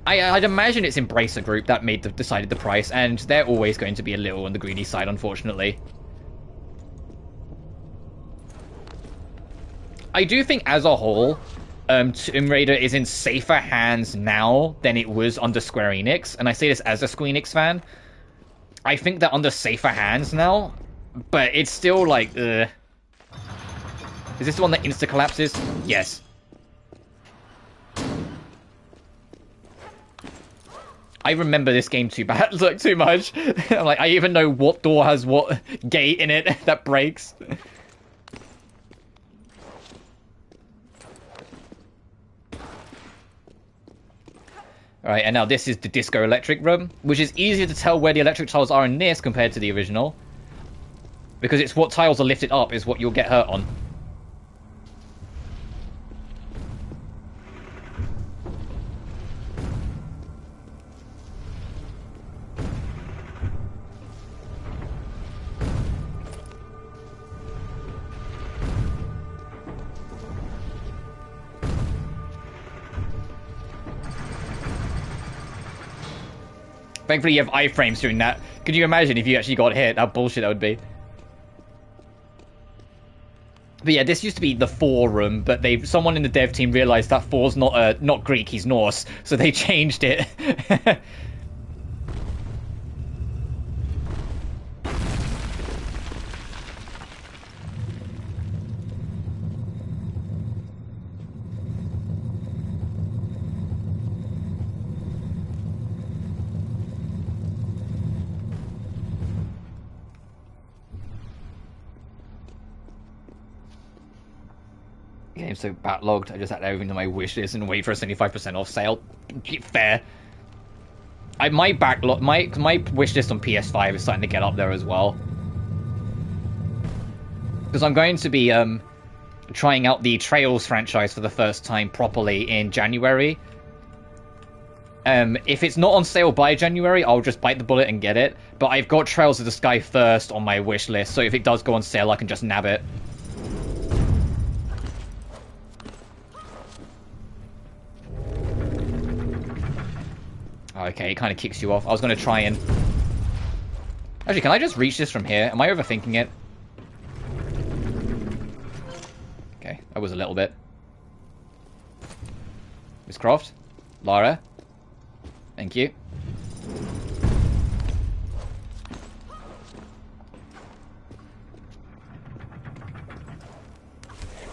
A: I'd imagine it's Embracer group that decided the price, and they're always going to be a little on the greedy side, unfortunately. I do think, as a whole, Tomb Raider is in safer hands now than it was under Square Enix, and I say this as a Square Enix fan. I think they're under safer hands now, but it's still like, Is this the one that insta-collapses? Yes. I remember this game too bad, like, too much. I'm like, I even know what door has what gate in it that breaks. Alright, and now this is the Disco Electric room, which is easier to tell where the electric tiles are in this compared to the original. Because it's what tiles are lifted up is what you'll get hurt on. Thankfully you have iframes doing that. Could you imagine if you actually got hit, how bullshit that would be? But yeah, this used to be the 4 room, but someone in the dev team realized that 4's not Greek, he's Norse, so they changed it. Game so backlogged, I just add everything to my wish list and wait for a 75% off sale. Fair. My wish list on PS5 is starting to get up there as well. Because I'm going to be trying out the Trails franchise for the first time properly in January. If it's not on sale by January, I'll just bite the bullet and get it. But I've got Trails of the Sky first on my wish list, so if it does go on sale, I can just nab it. Okay, it kind of kicks you off. I was going to try and... Actually, can I just reach this from here? Am I overthinking it? Okay, that was a little bit. Miss Croft? Lara? Thank you.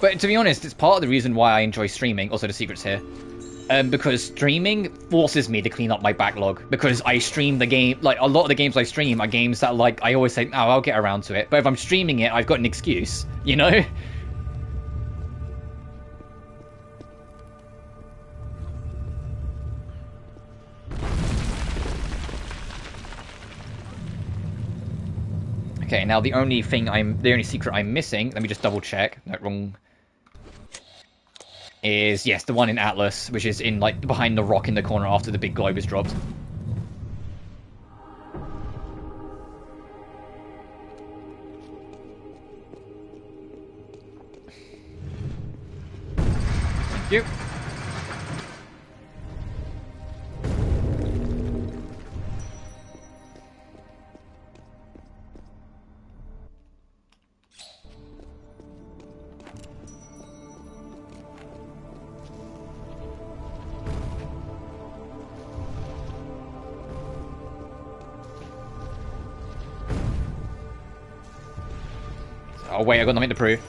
A: But to be honest, it's part of the reason why I enjoy streaming. Also, the secret's here. Because streaming forces me to clean up my backlog. Because I stream the game, like, a lot of the games I stream are games that, like, I always say, oh, I'll get around to it. But if I'm streaming it, I've got an excuse, you know? Okay, now the only secret I'm missing, let me just double check, no, wrong, is, yes, the one in Atlas, which is in, like, behind the rock in the corner after the big globe is dropped. Thank you. Oh wait, I got nothing to prove.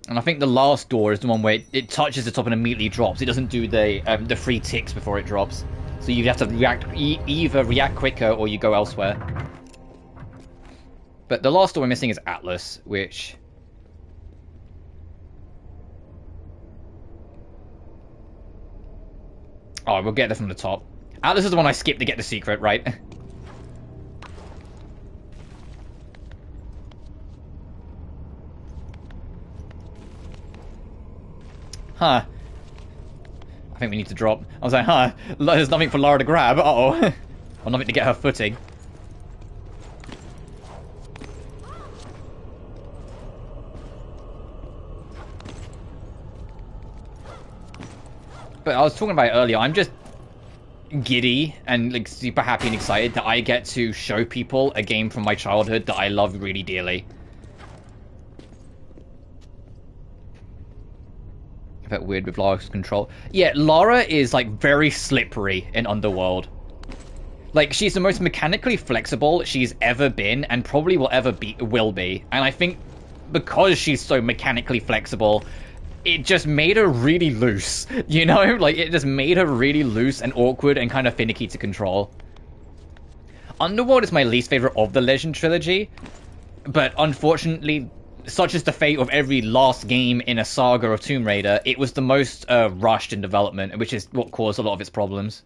A: And I think the last door is the one where it touches the top and immediately drops. It doesn't do the 3 ticks before it drops. So you have to react, either react quicker or you go elsewhere. But the last door we're missing is Atlas, which... Oh, we'll get there from the top. Atlas is the one I skipped to get the secret, right? Huh. I think we need to drop. I was like, huh, there's nothing for Lara to grab. Uh-oh. Or nothing to get her footing. But I was talking about it earlier, I'm just giddy and like super happy and excited that I get to show people a game from my childhood that I love really dearly. A bit weird with Lara's control. Yeah, Lara is like very slippery in Underworld. Like, she's the most mechanically flexible she's ever been and probably will be. And I think because she's so mechanically flexible, it just made her really loose, you know? Like, it just made her really loose and awkward and kind of finicky to control. Underworld is my least favorite of the Legend trilogy, but unfortunately, such is the fate of every last game in a saga of Tomb Raider, it was the most rushed in development, which is what caused a lot of its problems.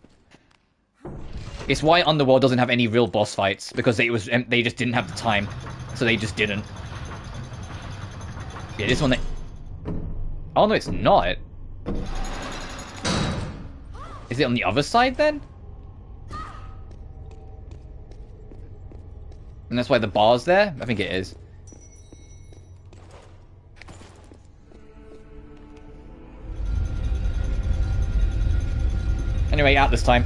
A: It's why Underworld doesn't have any real boss fights, because they just didn't have the time, so they just didn't. Yeah, this one Oh no, it's not. Is it on the other side then? And that's why the bar's there? I think it is. Anyway, out this time.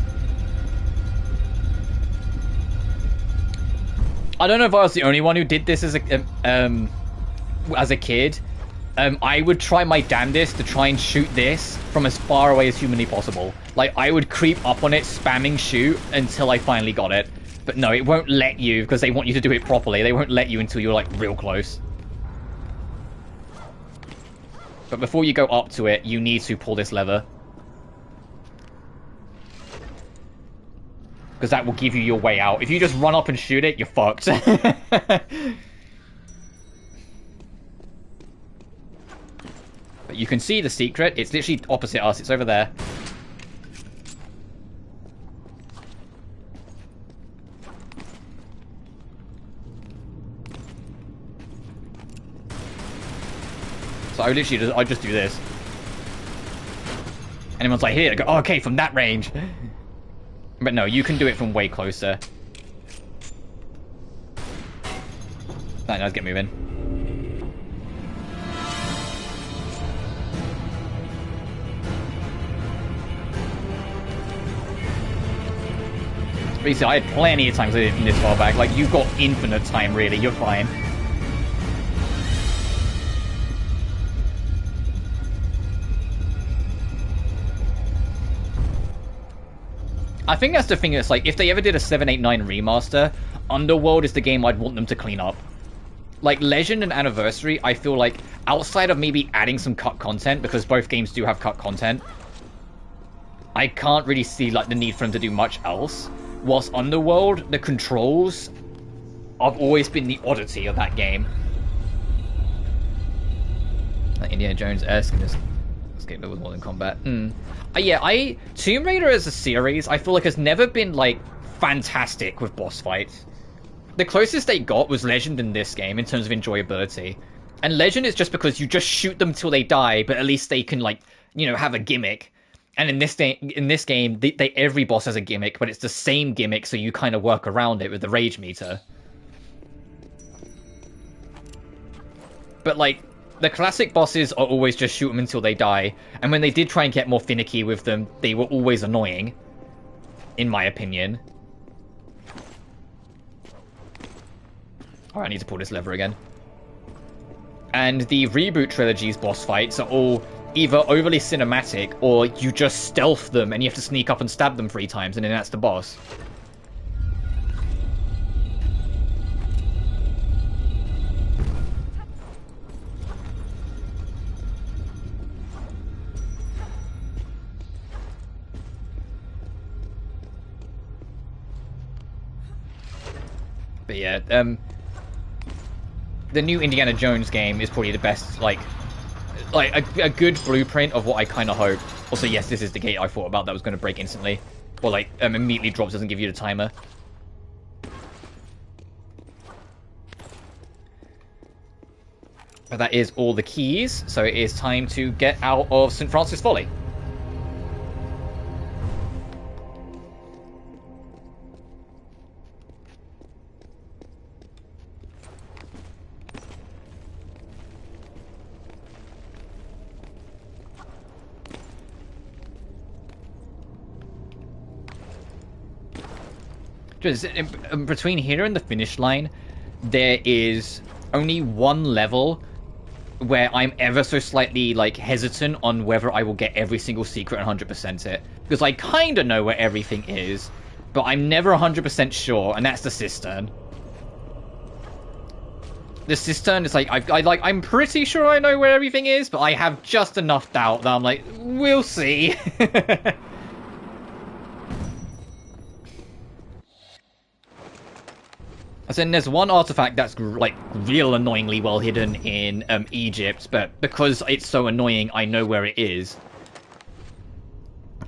A: I don't know if I was the only one who did this as a kid. I would try my damnedest to try and shoot this from as far away as humanly possible. Like, I would creep up on it, spamming shoot, until I finally got it. But no, it won't let you, because they want you to do it properly. They won't let you until you're, like, real close. But before you go up to it, you need to pull this lever. because that will give you your way out. If you just run up and shoot it, you're fucked. But you can see the secret. It's literally opposite us. It's over there. So I literally I just do this. And everyone's like, here, I go, oh, okay, from that range. But no, you can do it from way closer. Right, let's get moving. Basically, I had plenty of times I did this far back. Like, you've got infinite time, really. You're fine. I think that's the thing. That's like, if they ever did a 789 remaster, Underworld is the game I'd want them to clean up. Like, Legend and Anniversary, I feel like, outside of maybe adding some cut content, because both games do have cut content, I can't really see, like, the need for them to do much else. Whilst Underworld, the controls have always been the oddity of that game. Like Indiana Jones-esque in this game that was more than combat. Yeah, Tomb Raider as a series, I feel like has never been, like, fantastic with boss fights. The closest they got was Legend in this game in terms of enjoyability. And Legend is just because you just shoot them till they die, but at least they can, like, you know, have a gimmick. And in this game, every boss has a gimmick, but it's the same gimmick, so you kind of work around it with the rage meter. But, like, the classic bosses are always just shoot them until they die. And when they did try and get more finicky with them, they were always annoying. In my opinion. Alright, I need to pull this lever again. And the reboot trilogy's boss fights are all either overly cinematic, or you just stealth them and you have to sneak up and stab them 3 times, and then that's the boss. But yeah, the new Indiana Jones game is probably the best, like a good blueprint of what I kind of hope. Also, yes, this is the gate I thought about that was going to break instantly. Or, like, immediately drops, doesn't give you the timer. But that is all the keys, so it is time to get out of St. Francis Folly. Just in between here and the finish line, there is only one level where I'm ever so slightly, like, hesitant on whether I will get every single secret and 100% it. Because I kind of know where everything is, but I'm never 100% sure, and that's the cistern. The cistern is like, I'm pretty sure I know where everything is, but I have just enough doubt that I'm like, we'll see. And then there's one artifact that's, like, real annoyingly well hidden in Egypt, but because it's so annoying, I know where it is.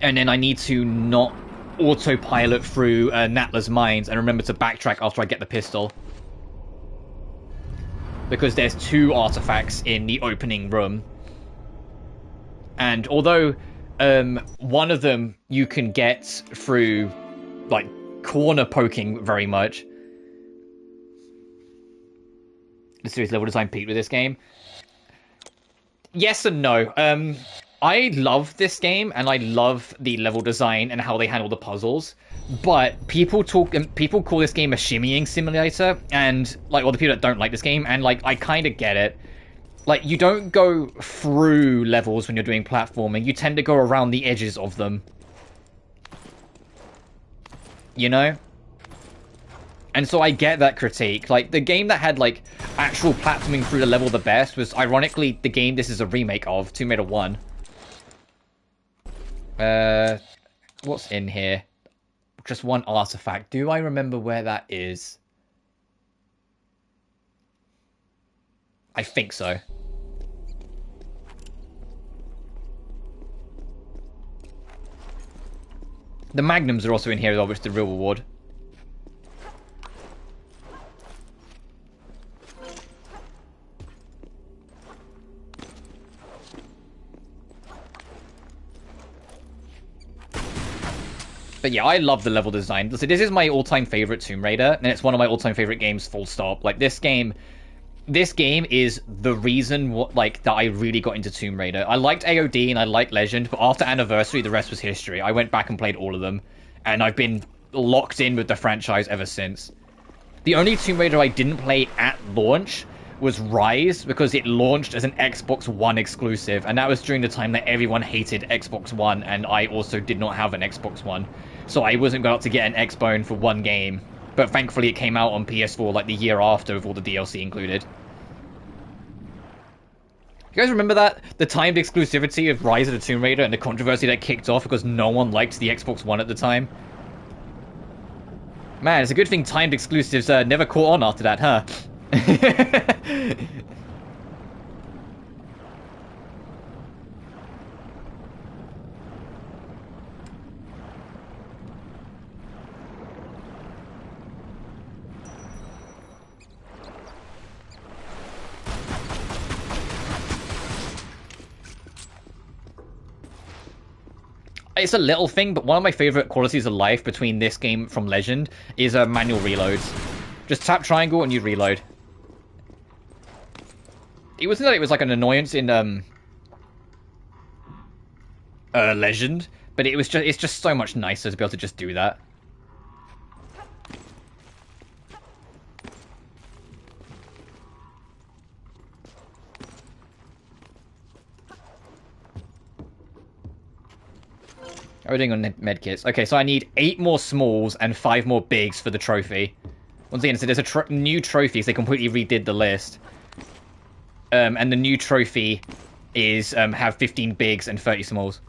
A: And then I need to not autopilot through Natla's mines and remember to backtrack after I get the pistol. Because there's 2 artifacts in the opening room. And although one of them you can get through, like, corner poking very much, the serious level design peaked with this game. Yes and no. I love this game, and I love the level design and how they handle the puzzles. But people call this game a shimmying simulator, and, like, all the people that don't like this game, and, like, I kind of get it. Like, you don't go through levels when you're doing platforming. You tend to go around the edges of them. You know? And so I get that critique. Like, the game that had, like, actual platforming through the level the best was, ironically, the game this is a remake of, Tomb Raider 1. What's in here? just one artifact. Do I remember where that is? I think so. The magnums are also in here as well, which is the real reward. But yeah, I love the level design. So this is my all-time favorite Tomb Raider, and it's one of my all-time favorite games, full stop. Like, this game is the reason that I really got into Tomb Raider. I liked AOD and I liked Legend, but after Anniversary, the rest was history. I went back and played all of them, and I've been locked in with the franchise ever since. The only Tomb Raider I didn't play at launch was Rise, because it launched as an Xbox One exclusive, and that was during the time that everyone hated Xbox One, and I also did not have an Xbox One. So I wasn't about to get an Xbone for one game. But thankfully it came out on PS4 like the year after with all the DLC included. You guys remember that? The timed exclusivity of Rise of the Tomb Raider and the controversy that kicked off because no one liked the Xbox One at the time? Man, it's a good thing timed exclusives never caught on after that, huh? It's a little thing, but one of my favorite qualities of life between this game from Legend is manual reloads. Just tap triangle and you reload. It wasn't that it was like an annoyance in Legend, but it's just so much nicer to be able to just do that. We're doing on medkits. Okay, so I need 8 more smalls and 5 more bigs for the trophy. Once again, so there's a new trophy, so they completely redid the list. And the new trophy is have 15 bigs and 30 smalls.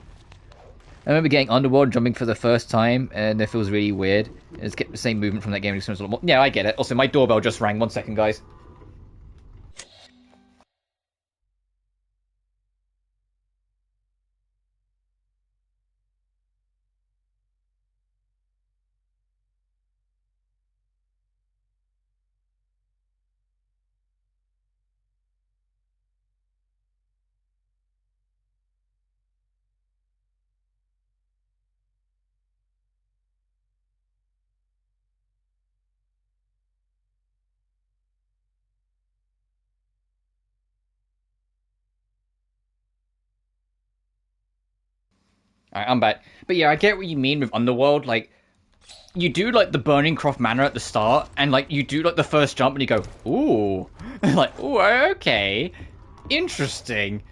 A: I remember getting Underworld jumping for the first time, and it feels really weird. It's the same movement from that game. A lot more. Yeah, I get it. Also, my doorbell just rang. 1 second, guys. Alright, I'm back. But yeah, I get what you mean with Underworld. Like, you do, like, the Burning Croft Manor at the start, and, like, you do, like, the first jump, and you go, ooh. Like, ooh, okay. Interesting.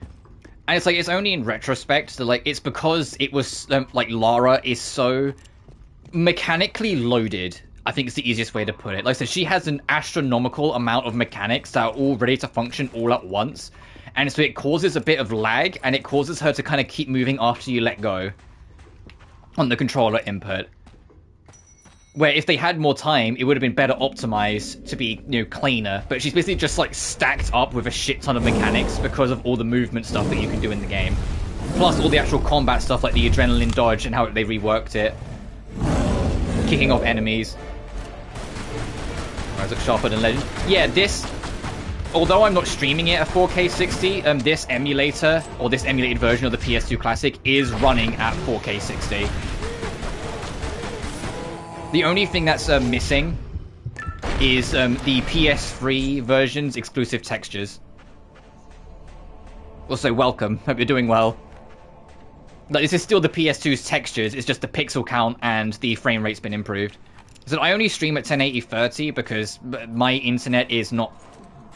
A: And it's, like, it's only in retrospect that, like, it's because it was, like, Lara is so mechanically loaded. I think it's the easiest way to put it. Like I said, she has an astronomical amount of mechanics that are all ready to function all at once. And so it causes a bit of lag, and it causes her to kind of keep moving after you let go on the controller input. Where if they had more time, it would have been better optimized to be, you know, cleaner. But she's basically just, like, stacked up with a shit ton of mechanics because of all the movement stuff that you can do in the game. Plus all the actual combat stuff, like the adrenaline dodge and how they reworked it. Kicking off enemies. Alright, looks sharper than Legend. Yeah, this... Although I'm not streaming it at 4K 60, this emulator, or this emulated version of the PS2 Classic, is running at 4K 60. The only thing that's missing is the PS3 version's exclusive textures. Also, welcome. Hope you're doing well. Like, this is still the PS2's textures, it's just the pixel count and the frame rate's been improved. So I only stream at 1080 30 because my internet is not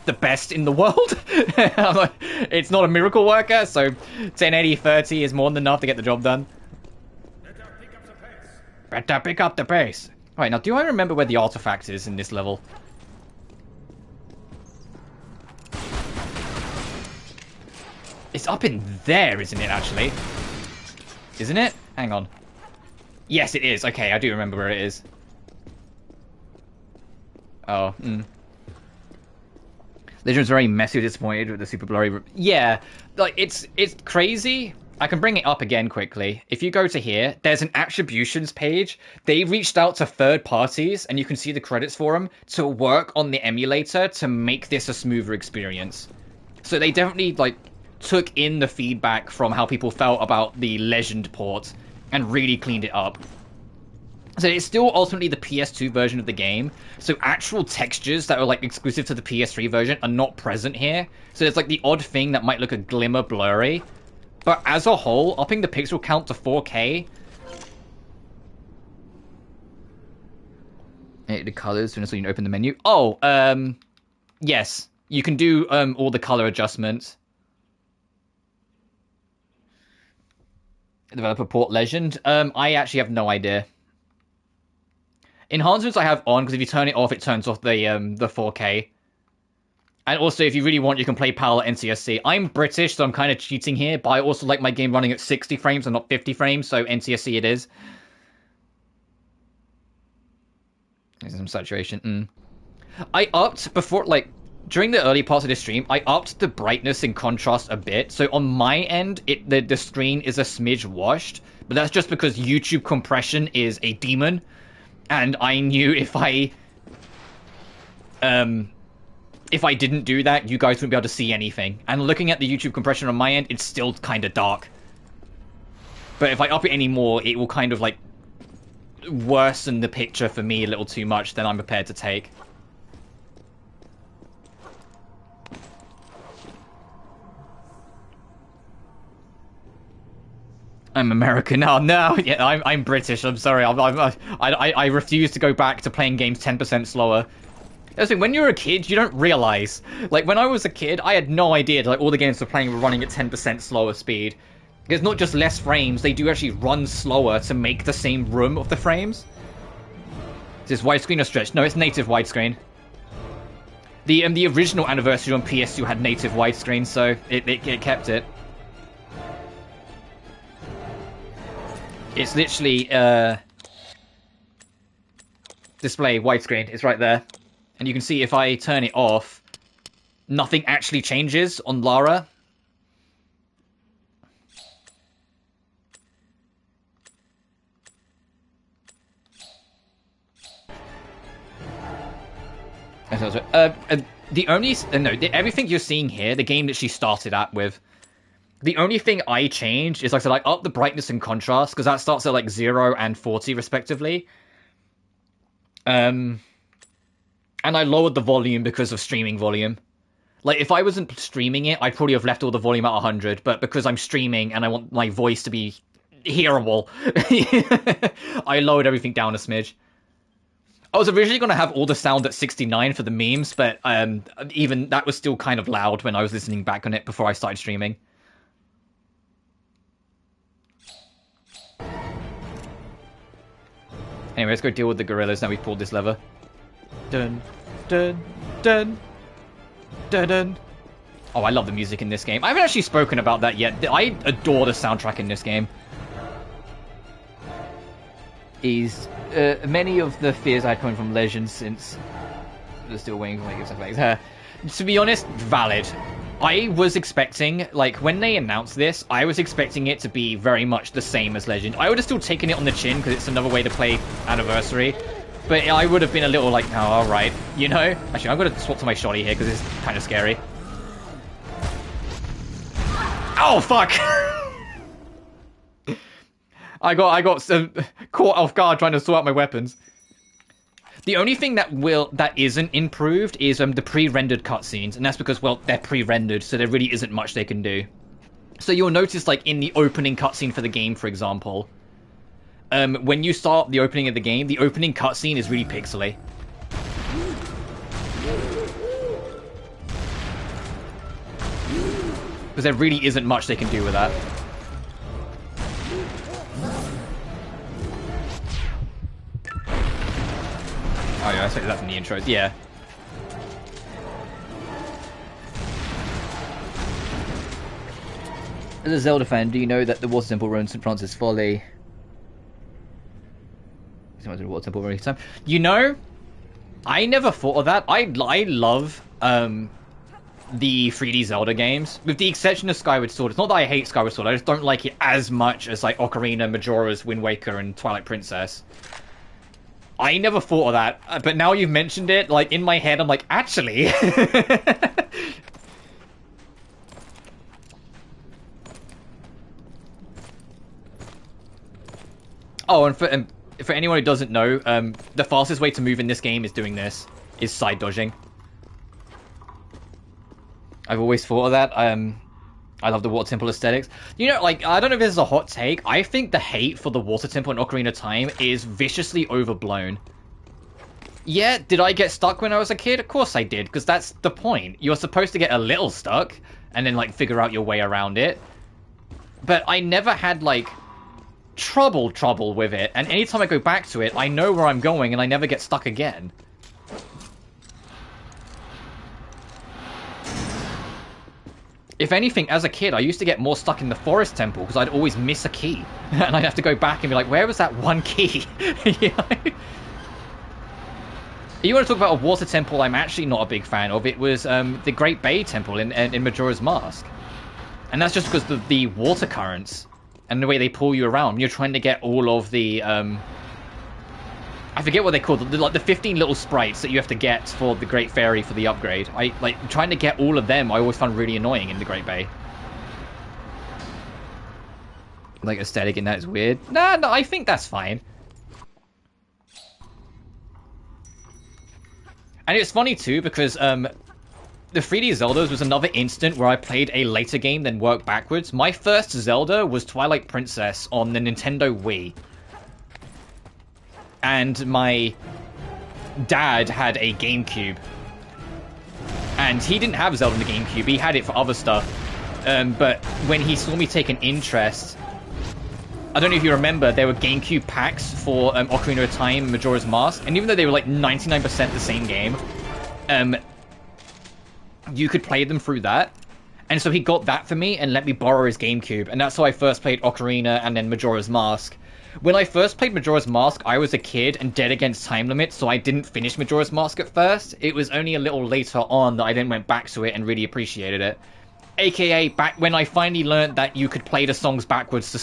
A: the best in the world. It's not a miracle worker, so 1080 30 is more than enough to get the job done. Better pick up the pace. Alright, now do I remember where the artifact is in this level? It's up in there, isn't it, actually? Isn't it? Hang on. Yes, it is. Okay, I do remember where it is. Oh, Legion's very messy, disappointed with the super blurry. Yeah, like it's crazy. I can bring it up again quickly. If you go to here, there's an attributions page. They reached out to third parties, and you can see the credits for them, to work on the emulator to make this a smoother experience. So they definitely like took in the feedback from how people felt about the Legend port and really cleaned it up. So it's still ultimately the PS2 version of the game, so actual textures that are like exclusive to the PS3 version are not present here. So there's like the odd thing that might look a glimmer blurry, but as a whole, upping the pixel count to 4K. The colors, so you can open the menu. Oh, yes, you can do all the color adjustments. Developer port Legend. I actually have no idea. Enhancements I have on, because if you turn it off, it turns off the 4K. And also, if you really want, you can play PAL at NTSC. I'm British, so I'm kind of cheating here, but I also like my game running at 60 frames and not 50 frames, so NTSC it is. There's some saturation. I upped, before, like, during the early parts of the stream, I upped the brightness and contrast a bit. So on my end, the screen is a smidge washed, but that's just because YouTube compression is a demon. And I knew if I didn't do that, you guys wouldn't be able to see anything. And looking at the YouTube compression on my end, it's still kind of dark. But if I up it anymore, it will kind of like worsen the picture for me a little too much than I'm prepared to take. I'm American. Oh no, yeah, I'm British. I'm sorry. I refuse to go back to playing games 10% slower. Listen, when you're a kid, you don't realize. Like when I was a kid, I had no idea that like all the games we're playing were running at 10% slower speed. There's not just less frames; they do actually run slower to make the same room of the frames. Is this widescreen or stretch? No, it's native widescreen. The original Anniversary on PS2 had native widescreen, so it kept it. It's literally, display widescreen. It's right there. And you can see if I turn it off, nothing actually changes on Lara. The only, everything you're seeing here, the game that she started at with, the only thing I changed is, like I said, I upped the brightness and contrast, because that starts at, like, 0 and 40, respectively. And I lowered the volume because of streaming volume. Like, if I wasn't streaming it, I'd probably have left all the volume at 100, but because I'm streaming and I want my voice to be hearable, I lowered everything down a smidge. I was originally going to have all the sound at 69 for the memes, but even that was still kind of loud when I was listening back on it before I started streaming. Anyway, let's go deal with the gorillas now we've pulled this lever. Dun, dun, dun, dun, dun. Oh, I love the music in this game. I haven't actually spoken about that yet. I adore the soundtrack in this game. Many of the fears I had coming from Legends since they're still waiting for my stuff like to be honest, valid. I was expecting, like, when they announced this, I was expecting it to be very much the same as Legend. I would have still taken it on the chin, because it's another way to play Anniversary. But I would have been a little like, oh, alright, you know? Actually, I'm going to swap to my shotty here, because it's kind of scary. Oh, fuck! I got caught off guard trying to sort out my weapons. The only thing that isn't improved is the pre-rendered cutscenes, and that's because, well, they're pre-rendered, so there really isn't much they can do. So you'll notice, like, in the opening cutscene for the game, for example, when you start the opening of the game, the opening cutscene is really pixely. Because there really isn't much they can do with that. Oh yeah, I expected that from the intros, yeah. As a Zelda fan, do you know that there was a simple run St. Francis Folly? Water temple every time. You know, I never thought of that. I love the 3D Zelda games, with the exception of Skyward Sword. It's not that I hate Skyward Sword, I just don't like it as much as like Ocarina, Majora's Wind Waker, and Twilight Princess. I never thought of that, but now you've mentioned it, like, in my head, I'm like, actually... Oh, and for anyone who doesn't know, the fastest way to move in this game is doing this, is side dodging. I've always thought of that. I love the water temple aesthetics. You know, like, I don't know if this is a hot take. I think the hate for the water temple in Ocarina of Time is viciously overblown. Yeah, did I get stuck when I was a kid? Of course I did, because that's the point. You're supposed to get a little stuck, and then, like, figure out your way around it. But I never had, like, trouble with it. And anytime I go back to it, I know where I'm going, and I never get stuck again. If anything, as a kid, I used to get more stuck in the forest temple because I'd always miss a key. And I'd have to go back and be like, where was that one key? You know? You want to talk about a water temple I'm actually not a big fan of? It was the Great Bay Temple in Majora's Mask. And that's just because of the water currents and the way they pull you around. You're trying to get all of the... I forget what they call them, like the 15 little sprites that you have to get for the Great Fairy for the upgrade. Like trying to get all of them, I always found really annoying in the Great Bay. Like aesthetic in that is weird. No, I think that's fine. And it's funny too because the 3D Zeldas was another instant where I played a later game than worked backwards. My first Zelda was Twilight Princess on the Nintendo Wii. And my dad had a GameCube. And he didn't have Zelda on the GameCube, he had it for other stuff. But when he saw me take an interest... I don't know if you remember, there were GameCube packs for Ocarina of Time and Majora's Mask. And even though they were like 99% the same game, you could play them through that. And so he got that for me and let me borrow his GameCube. And that's how I first played Ocarina and then Majora's Mask. When I first played Majora's Mask, I was a kid and dead against time limits, so I didn't finish Majora's Mask at first. It was only a little later on that I then went back to it and really appreciated it. AKA, back when I finally learned that you could play the songs backwards to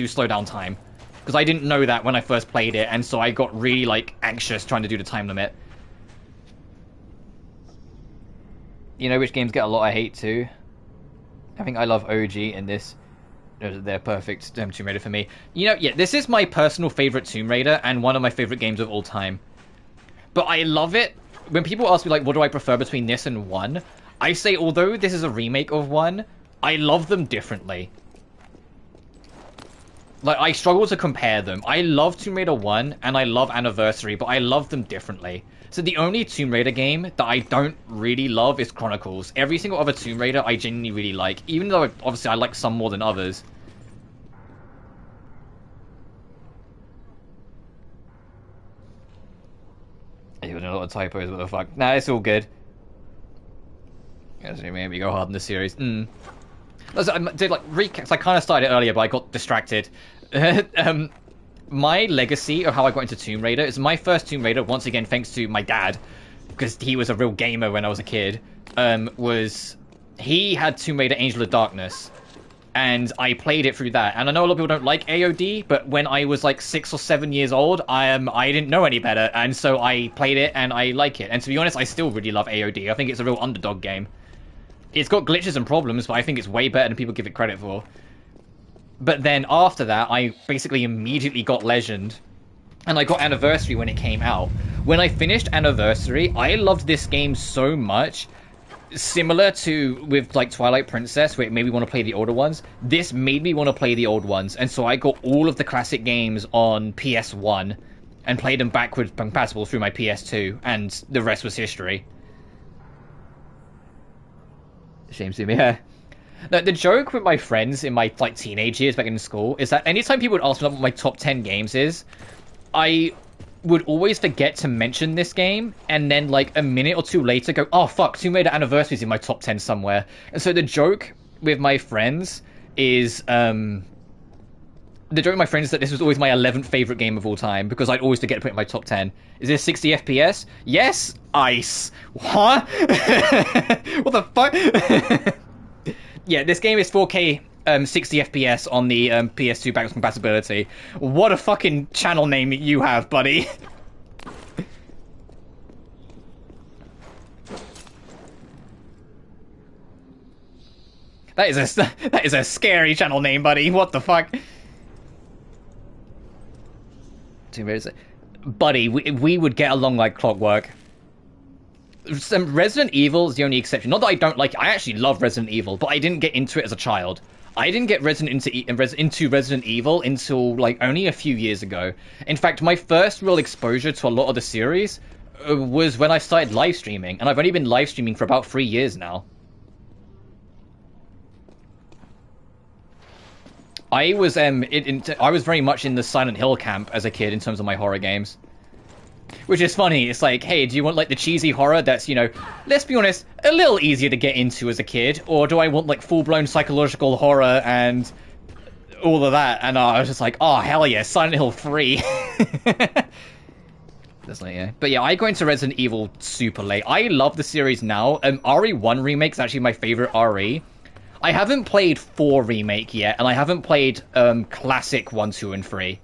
A: slow down time. Because I didn't know that when I first played it, and so I got really, like, anxious trying to do the time limit. You know which games get a lot of hate too? I think I love OG in this. They're perfect Tomb Raider for me. You know, yeah, this is my personal favorite Tomb Raider and one of my favorite games of all time. But I love it. When people ask me, like, what do I prefer between this and 1? I say, although this is a remake of 1, I love them differently. Like, I struggle to compare them. I love Tomb Raider 1 and I love Anniversary, but I love them differently. So the only Tomb Raider game that I don't really love is Chronicles. Every single other Tomb Raider I genuinely really like, even though obviously I like some more than others. Even a lot of typos, what the fuck. Nah, it's all good. Maybe go hard in the series. I did like recaps. I kind of started earlier, but I got distracted. My legacy of how I got into Tomb Raider is my first Tomb Raider, once again thanks to my dad, because he was a real gamer when I was a kid, he had Tomb Raider Angel of Darkness, and I played it through that. And I know a lot of people don't like AOD, but when I was like 6 or 7 years old, I didn't know any better, and so I played it and I like it. And to be honest, I still really love AOD. I think it's a real underdog game. It's got glitches and problems, but I think it's way better than people give it credit for. But then after that, I basically immediately got Legend. And I got Anniversary when it came out. When I finished Anniversary, I loved this game so much. Similar to with like Twilight Princess, where it made me want to play the older ones. This made me want to play the old ones. And so I got all of the classic games on PS1 and played them backwards compatible through my PS2. And the rest was history. Shame to me, yeah. The joke with my friends in my like teenage years back in school is that anytime people would ask me what my top 10 games is, I would always forget to mention this game, and then like a minute or two later go, oh fuck, Tomb Raider Anniversary is in my top 10 somewhere. And so the joke with my friends is, the joke with my friends is that this was always my 11th favorite game of all time because I'd always forget to put it in my top 10. Is this 60 FPS? Yes. Ice. Huh? What the fuck? Yeah, this game is 4K 60 FPS on the PS2 backwards compatibility. What a fucking channel name you have, buddy. That is a scary channel name, buddy. What the fuck? Buddy, we would get along like clockwork. Resident Evil is the only exception. Not that I don't like it. I actually love Resident Evil, but I didn't get into it as a child. I didn't get into Resident Evil until like only a few years ago. In fact, my first real exposure to a lot of the series was when I started live streaming, and I've only been live streaming for about 3 years now. I was very much in the Silent Hill camp as a kid in terms of my horror games. Which is funny. It's like, hey, do you want like the cheesy horror that's, you know, let's be honest, a little easier to get into as a kid? Or do I want like full-blown psychological horror and all of that? And I was just like, oh, hell yeah, Silent Hill 3. That's like, yeah. But yeah, I go into Resident Evil super late. I love the series now. RE1 Remake's actually my favorite RE. I haven't played 4 Remake yet, and I haven't played Classic 1, 2, and 3.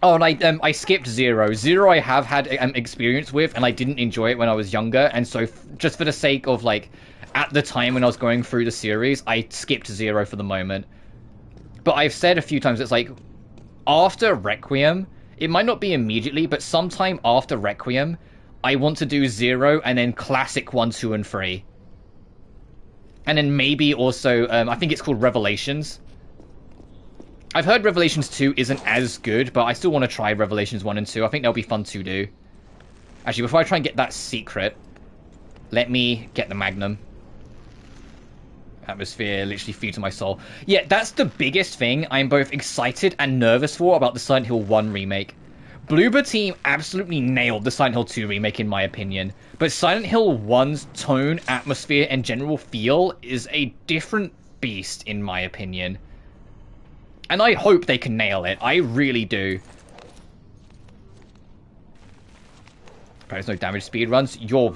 A: Oh, and I skipped 0. 0 I have had experience with, and I didn't enjoy it when I was younger, and so just for the sake of, like, at the time when I was going through the series, I skipped 0 for the moment. But I've said a few times, it's like, after Requiem, it might not be immediately, but sometime after Requiem, I want to do 0, and then Classic 1, 2, and 3. And then maybe also, I think it's called Revelations. I've heard Revelations 2 isn't as good, but I still want to try Revelations 1 and 2. I think they'll be fun to do. Actually, before I try and get that secret, let me get the Magnum. Atmosphere literally feeds my soul. Yeah, that's the biggest thing I'm both excited and nervous for about the Silent Hill 1 remake. Bloober Team absolutely nailed the Silent Hill 2 remake in my opinion, but Silent Hill 1's tone, atmosphere, and general feel is a different beast in my opinion. And I hope they can nail it. I really do. There's no damage speed runs. You're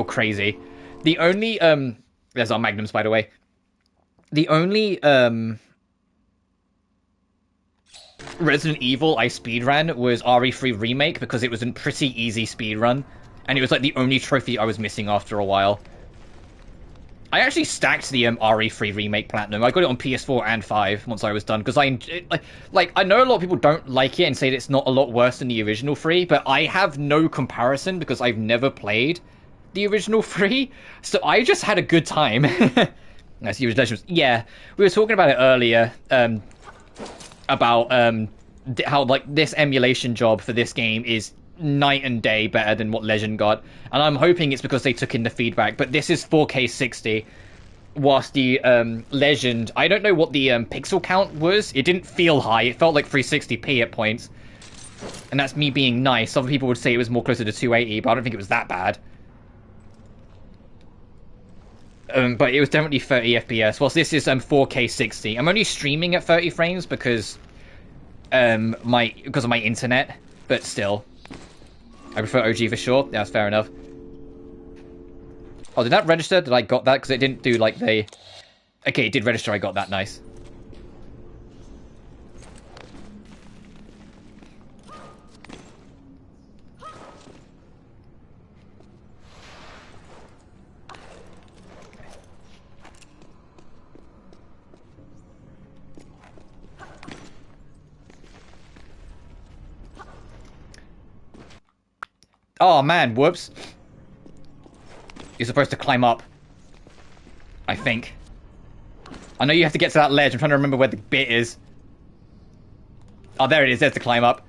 A: crazy. The only there's our Magnums, by the way. The only Resident Evil I speedran was RE3 Remake because it was a pretty easy speedrun, and it was like the only trophy I was missing after a while. I actually stacked the RE3 Remake Platinum. I got it on PS4 and 5 once I was done, because I know a lot of people don't like it and say that it's not a lot worse than the original 3, but I have no comparison because I've never played the original 3, so I just had a good time. That's the Legends. Yeah, we were talking about it earlier, about how like this emulation job for this game is night and day better than what Legend got, and I'm hoping it's because they took in the feedback. But this is 4K 60, whilst the Legend, I don't know what the pixel count was. It didn't feel high. It felt like 360p at points, and that's me being nice. Other people would say it was more closer to 280, but I don't think it was that bad. But it was definitely 30 FPS, whilst this is 4K 60. I'm only streaming at 30 frames because of my internet, but still. I prefer OG for sure. Yeah, that's fair enough. Oh, did that register? Did I got that? Because it didn't do like the... Okay, it did register. I got that. Nice. Oh man, whoops. You're supposed to climb up. I think. I know you have to get to that ledge. I'm trying to remember where the bit is. Oh, there it is. There's the climb up.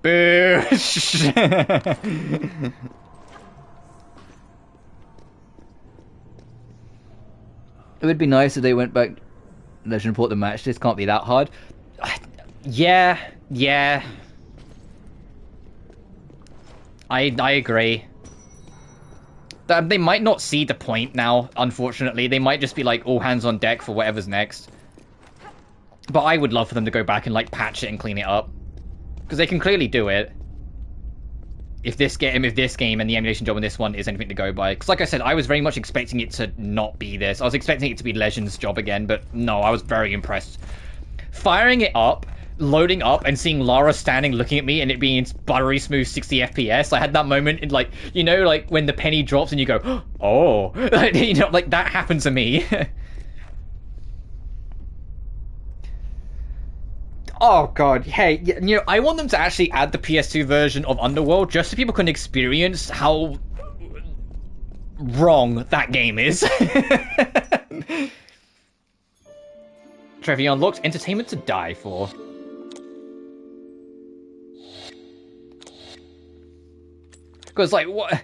A: Boo! It would be nice if they went back and report the match. This can't be that hard. Yeah. I agree. They might not see the point now, unfortunately. They might just be like, all hands on deck for whatever's next. But I would love for them to go back and like patch it and clean it up, because they can clearly do it. If this game and the emulation job on this one is anything to go by, because like I said, I was very much expecting it to not be this. I was expecting it to be Legend's job again, but no, I was very impressed. Firing it up, loading up, and seeing Lara standing looking at me and it being buttery smooth 60 FPS, I had that moment in like, you know, like when the penny drops and you go, oh, you know, like that happened to me. Oh god, hey, you know, I want them to actually add the PS2 version of Underworld just so people can experience how wrong that game is. Trevor unlocked entertainment to die for. Because like what,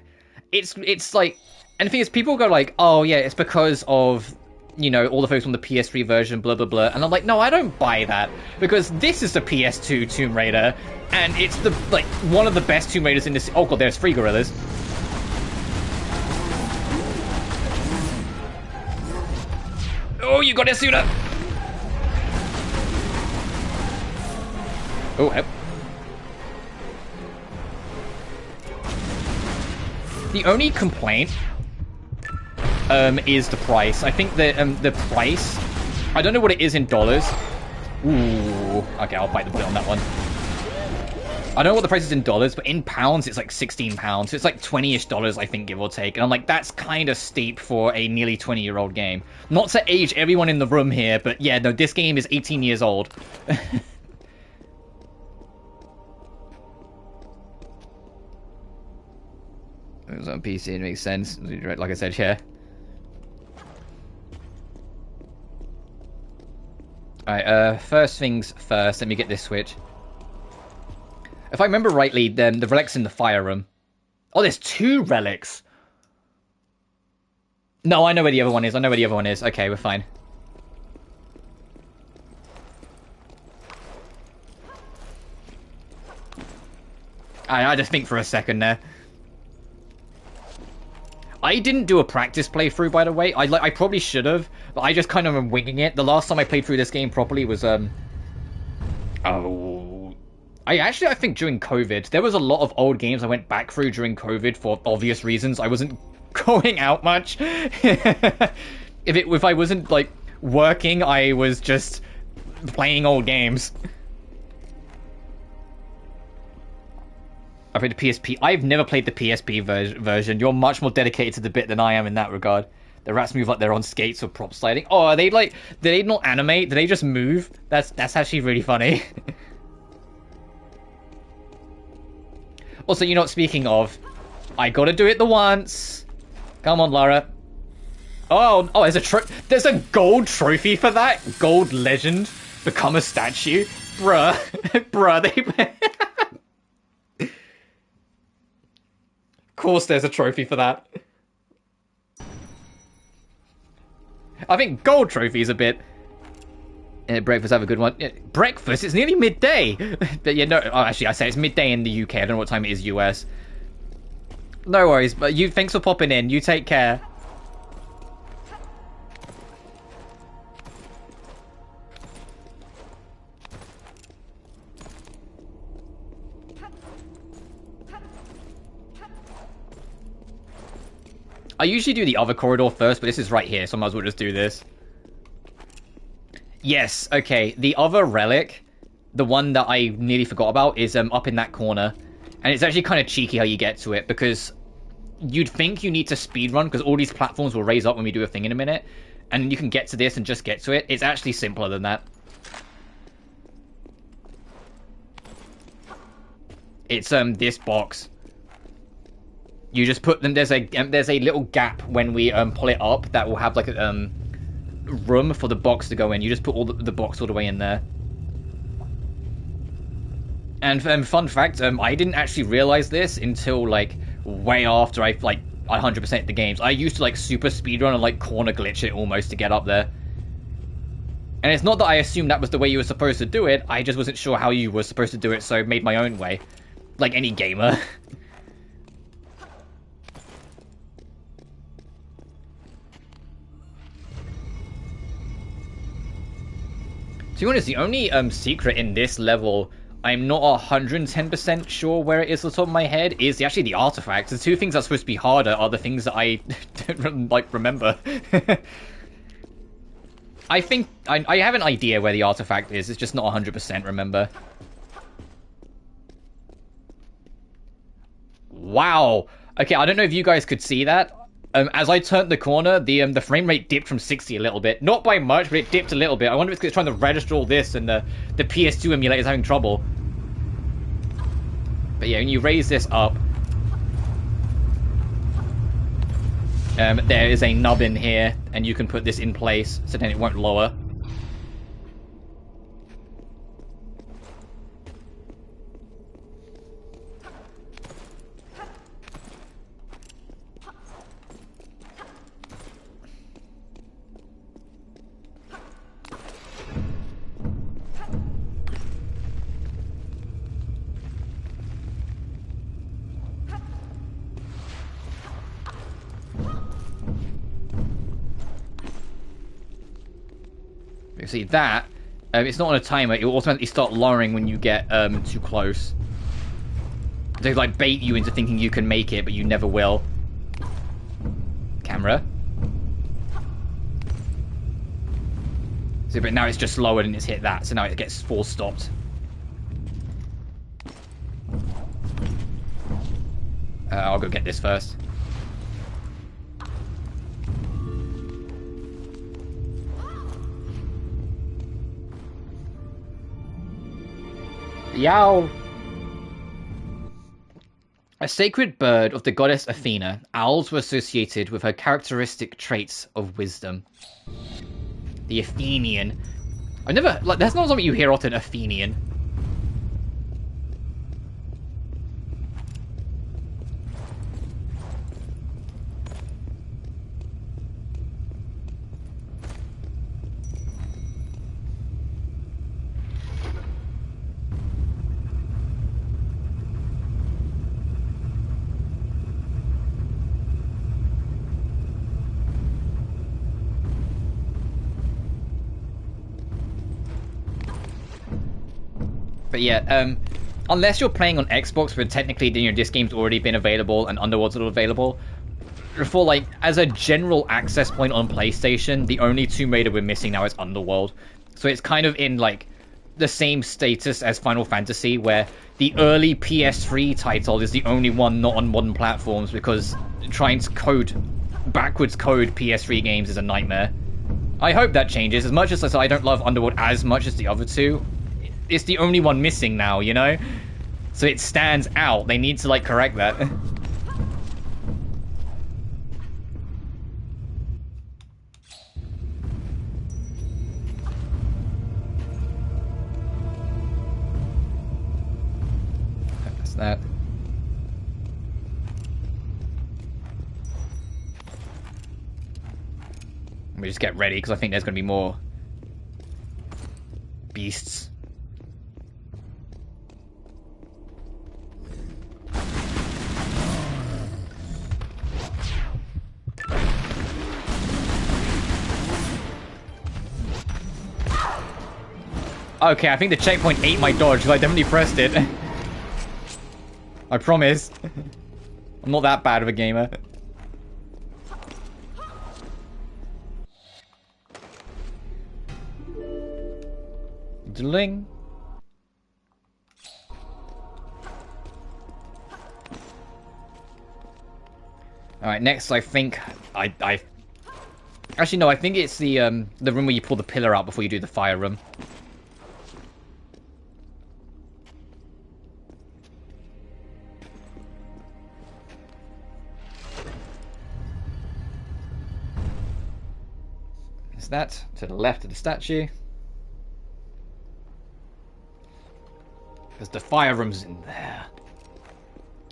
A: it's like, and the thing is, people go like, oh yeah, it's because of, you know, all the folks on the PS3 version, blah blah blah, and I'm like, no, I don't buy that, because this is the PS2 Tomb Raider, and it's the like one of the best Tomb Raiders in this. Oh god, there's 3 gorillas. Oh, you got it, Suna. Oh, help. The only complaint is the price. I think the price, I don't know what it is in dollars. Ooh, okay, I'll bite the bullet on that one. I don't know what the price is in dollars, but in pounds, it's like 16 pounds. So it's like 20-ish dollars, I think, give or take. And I'm like, that's kind of steep for a nearly 20-year-old game. Not to age everyone in the room here, but yeah, no, this game is 18 years old. It was on PC, it makes sense. Like I said, yeah. Alright, first things first, let me get this switch. If I remember rightly, then the relic's in the fire room. Oh, there's 2 relics! No, I know where the other one is, Okay, we're fine. I had to think for a second there. I didn't do a practice playthrough, by the way. I probably should have, but I just kind of am winging it. The last time I played through this game properly was, I think during COVID. There was a lot of old games I went back through during COVID for obvious reasons. I wasn't going out much. If I wasn't, like, working, I was just playing old games. I played the PSP. I've never played the PSP version. You're much more dedicated to the bit than I am in that regard. The rats move like they're on skates or prop sliding. Oh, are they like... Do they not animate? Do they just move? That's actually really funny. Also, you know, speaking of, I gotta do it the once. Come on, Lara. Oh, there's a gold trophy for that? Gold legend. Become a statue? Bruh. Bruh, they... Of course there's a trophy for that. I think gold trophy is a bit... breakfast, have a good one. Breakfast? It's nearly midday! But yeah, no, actually, I say it's midday in the UK. I don't know what time it is US. No worries, but thanks for popping in. You take care. I usually do the other corridor first, but this is right here, so I might as well just do this. Yes, okay. The other relic, the one that I nearly forgot about, is up in that corner. And it's actually kind of cheeky how you get to it, because you'd think you need to speedrun, because all these platforms will raise up when we do a thing in a minute. And you can get to this and just get to it. It's actually simpler than that. It's this box. You just put them. There's a little gap when we pull it up that will have like a room for the box to go in. You just put all the box all the way in there. And fun fact, I didn't actually realize this until like way after I like 100% the games. I used to like super speedrun and like corner glitch it almost to get up there. And it's not that I assumed that was the way you were supposed to do it. I just wasn't sure how you were supposed to do it, so I made my own way, like any gamer. To be honest, the only secret in this level I'm not 110% sure where it is off the top of my head is actually the artifacts. The two things that are supposed to be harder are the things that I don't like remember. I think I have an idea where the artifact is. It's just not 100% remember. Wow. Okay, I don't know if you guys could see that. As I turned the corner, the frame rate dipped from 60 a little bit. Not by much, but it dipped a little bit. I wonder if it's because it's trying to register all this and the PS2 emulator is having trouble. But yeah, when you raise this up, there is a nub in here, and you can put this in place, so then it won't lower. You see that? It's not on a timer. It will automatically start lowering when you get too close. They like bait you into thinking you can make it, but you never will. Camera. See, but now it's just lowered and it's hit that, so now it gets full stopped. I'll go get this first. Yow! A sacred bird of the goddess Athena, owls were associated with her characteristic traits of wisdom. The Athenian. I've never... like, that's not something you hear often, Athenian. But yeah, unless you're playing on Xbox, where technically this game's already been available and Underworld's not available, for like, as a general access point on PlayStation, the only Tomb Raider we're missing now is Underworld. So it's kind of in like the same status as Final Fantasy, where the early PS3 title is the only one not on modern platforms, because trying to backwards code PS3 games is a nightmare. I hope that changes. As much as I said I don't love Underworld as much as the other two, it's the only one missing now, you know? So it stands out. They need to, like, correct that. That's that. Let me just get ready, because I think there's going to be more beasts. Okay, I think the checkpoint ate my dodge, because I definitely pressed it. I promise. I'm not that bad of a gamer. Dling. Alright, next I think I actually no, I think it's the room where you pull the pillar out before you do the fire room. Is that to the left of the statue? Because the fire room's in there.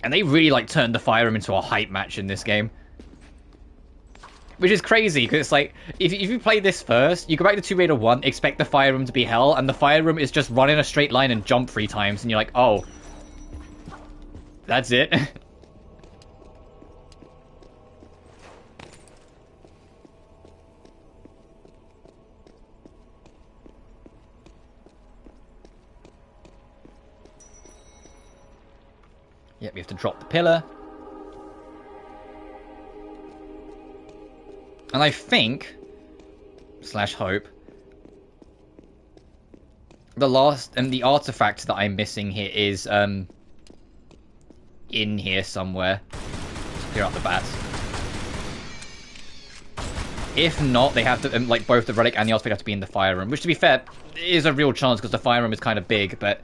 A: And they really, like, turned the fire room into a hype match in this game. Which is crazy, because it's like, if you play this first, you go back to Tomb Raider 1, expect the fire room to be hell, and the fire room is just run in a straight line and jump 3 times, and you're like, oh. That's it. Yep, we have to drop the pillar. And I think, slash hope, the last and the artifact that I'm missing here is in here somewhere. Clear out the bats. If not, they have to like both the relic and the artifact have to be in the fire room, which to be fair is a real chance because the fire room is kind of big, but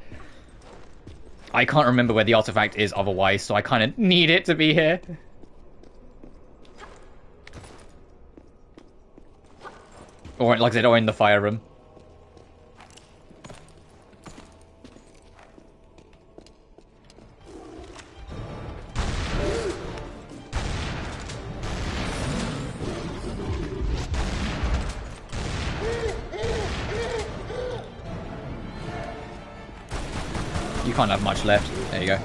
A: I can't remember where the artifact is otherwise, so I kind of need it to be here. Or, like I said, or in the fire room. You can't have much left. There you go.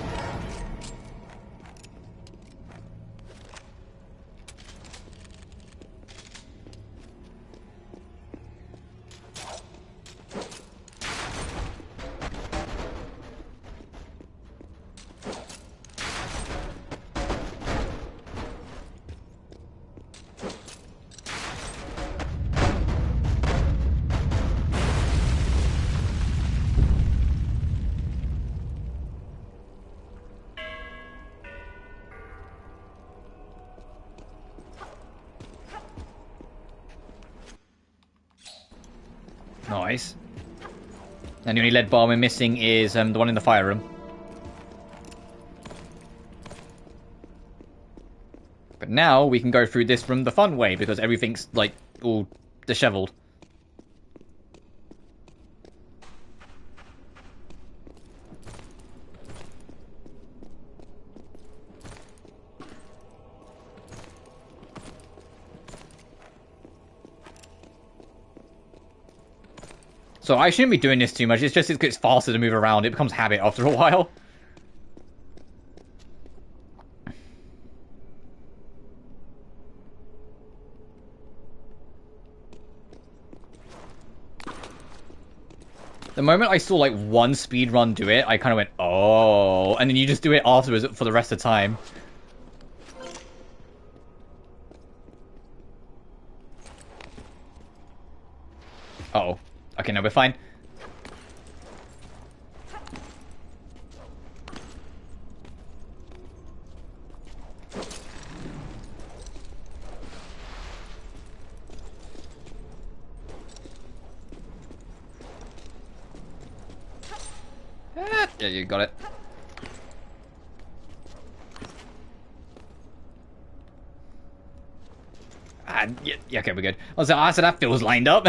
A: Nice. And the only lead bar we're missing is the one in the fire room. But now we can go through this room the fun way because everything's like all disheveled. So I shouldn't be doing this too much, it's just it gets faster to move around, it becomes habit after a while. The moment I saw like one speedrun do it, I kind of went, oh, and then you just do it afterwards for the rest of the time. Uh-oh. Okay, no, we're fine. Yeah, you got it. Yeah, okay, we're good. So that feels lined up.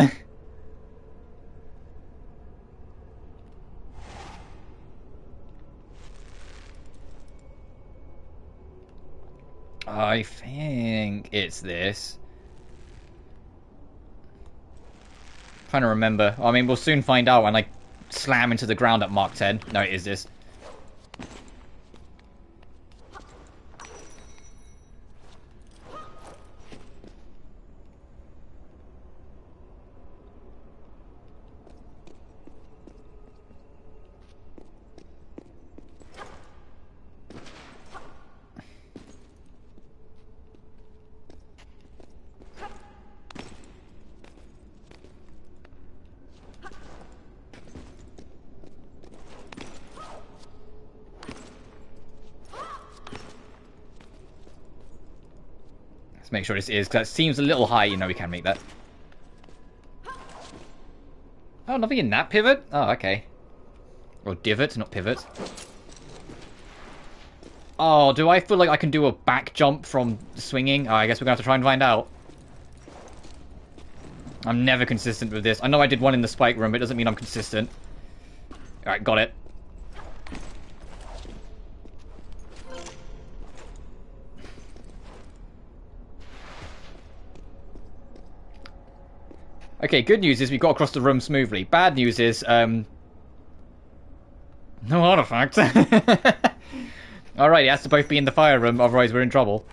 A: I think it's this. I'm trying to remember. I mean, we'll soon find out when I slam into the ground at Mark 10. No, it is this. Let's make sure this is, because that seems a little high. You know, we can make that. Oh, nothing in that pivot? Oh, okay. Or divot, not pivot. Oh, do I feel like I can do a back jump from swinging? Oh, I guess we're going to have to try and find out. I'm never consistent with this. I know I did one in the spike room, but it doesn't mean I'm consistent. Alright, got it. Okay, good news is we got across the room smoothly. Bad news is, no artifact. Alright, it has to both be in the fire room, otherwise we're in trouble.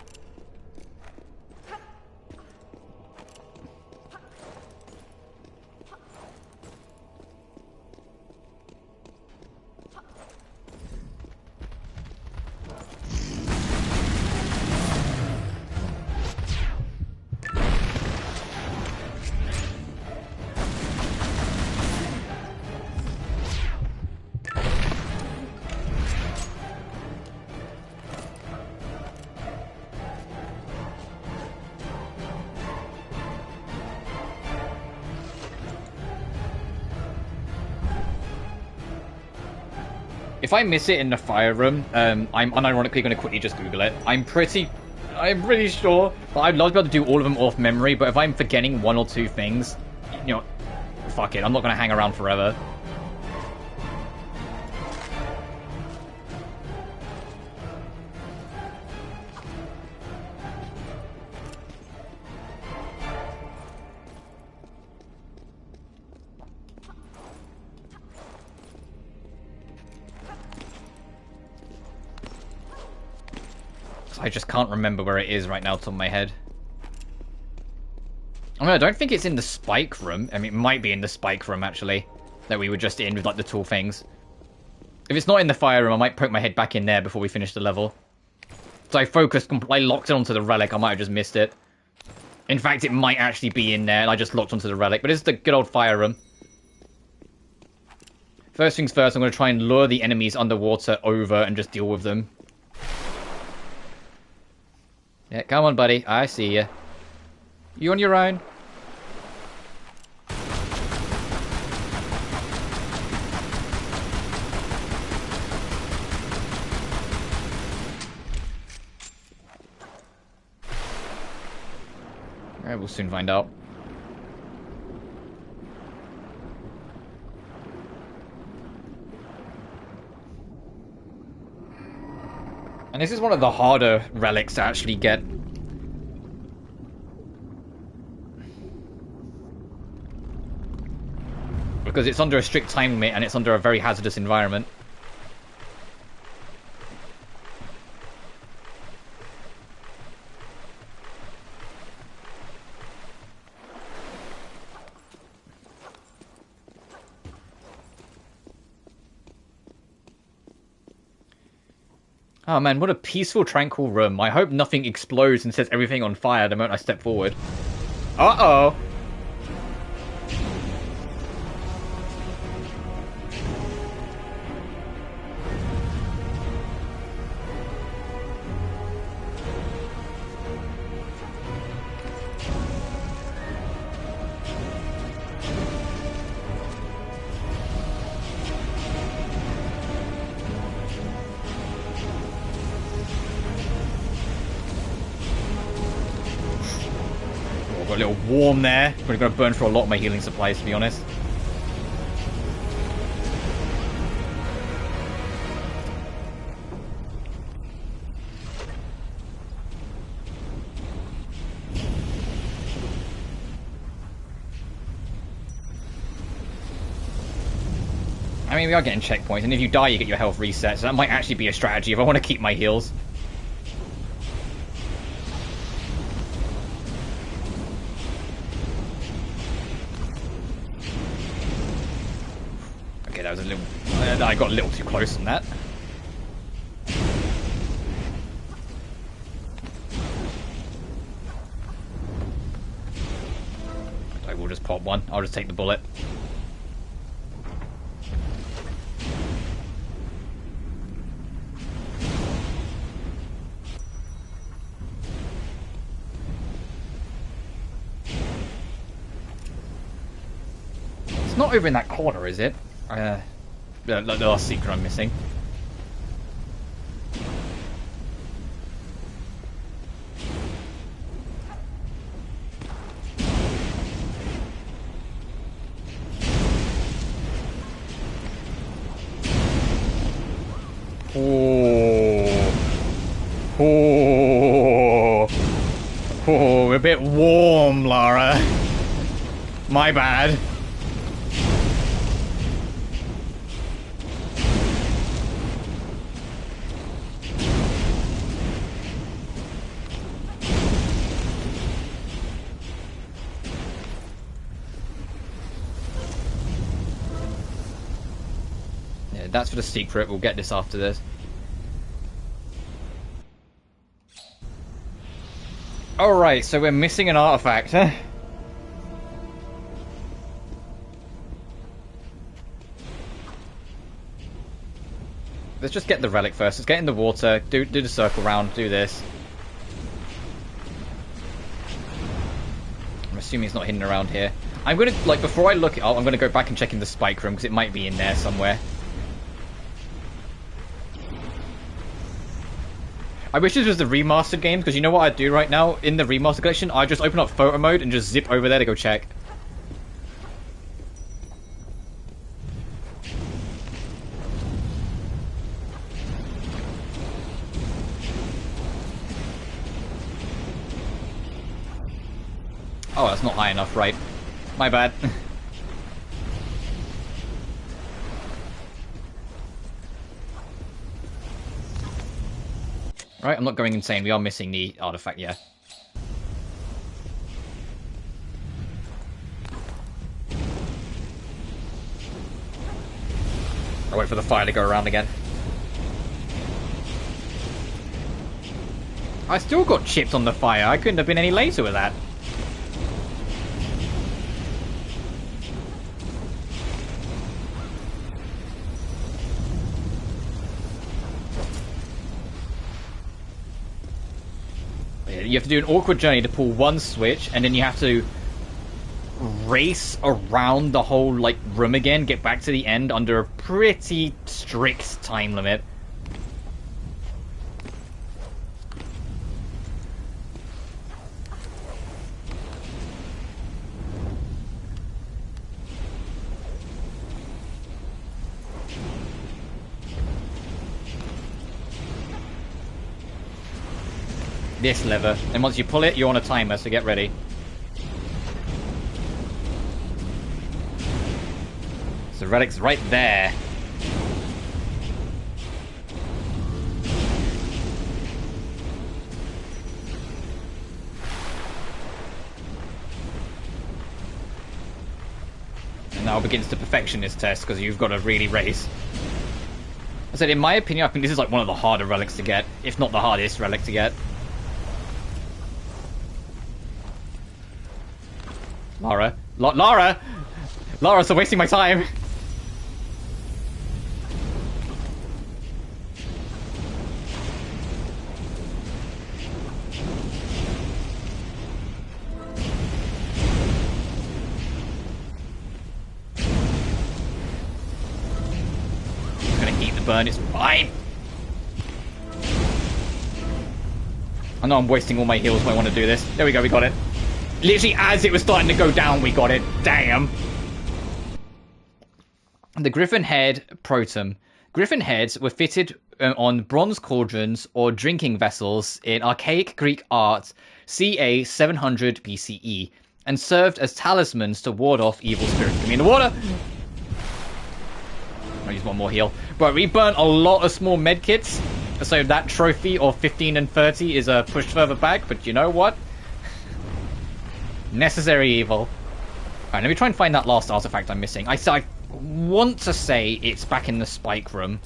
A: If I miss it in the fire room, I'm unironically going to quickly just Google it. I'm pretty sure. But I'd love to be able to do all of them off memory, but if I'm forgetting one or two things, you know, fuck it. I'm not going to hang around forever. I just can't remember where it is right now, top of my head. I mean, I don't think it's in the spike room. I mean, it might be in the spike room, actually, that we were just in with, like, the tool things. If it's not in the fire room, I might poke my head back in there before we finish the level. So I locked it onto the relic. I might have just missed it. In fact, it might actually be in there, and I just locked onto the relic. But it's the good old fire room. First things first, I'm going to try and lure the enemies underwater over and just deal with them. Yeah, come on, buddy. I see you. You on your own? Alright, we'll soon find out. And this is one of the harder relics to actually get. Because it's under a strict time limit and it's under a very hazardous environment. Oh man, what a peaceful, tranquil room. I hope nothing explodes and sets everything on fire the moment I step forward. Uh-oh! Got a little warm there. Probably going to burn through a lot of my healing supplies, to be honest. I mean, we are getting checkpoints, and if you die, you get your health reset, so that might actually be a strategy if I want to keep my heals. Okay, that was a little... I got a little too close on that. I will just pop one. I'll just take the bullet. It's not over in that corner, is it? The last secret I'm missing. Oh, a bit warm, Lara. My bad. Yeah, that's for the secret. We'll get this after this. Alright, so we're missing an artifact, huh? Let's just get the relic first. Let's get in the water, do the circle round, do this. I'm assuming it's not hidden around here. I'm gonna, like, before I look it up, I'm gonna go back and check in the spike room, because it might be in there somewhere. I wish this was the remastered game, because you know what I'd do right now? In the remastered collection, I'd just open up photo mode and just zip over there to go check. Oh, that's not high enough, right. My bad. Right, I'm not going insane. We are missing the artifact, yeah. I'll wait for the fire to go around again. I still got chipped on the fire. I couldn't have been any later with that. You have to do an awkward journey to pull one switch, and then you have to race around the whole like room again, get back to the end under a pretty strict time limit. This lever, and once you pull it, you're on a timer, so get ready. So relic's right there. And now begins the perfectionist test, because you've got to really race. I said, in my opinion, I think this is like one of the harder relics to get, if not the hardest relic to get. Lara. Lara! Lara, stop wasting my time! I'm gonna eat the burn, it's fine! I know I'm wasting all my heals, but I want to do this. There we go, we got it. Literally, as it was starting to go down, we got it. Damn. The Griffin Head Protum. Griffin heads were fitted on bronze cauldrons or drinking vessels in archaic Greek art ca 700 BCE and served as talismans to ward off evil spirits. Give me in the water. I'll use one more heal. But we burnt a lot of small medkits, so that trophy of 15 and 30 is pushed further back, but you know what? Necessary evil. Alright, let me try and find that last artifact I'm missing. I want to say it's back in the spike room.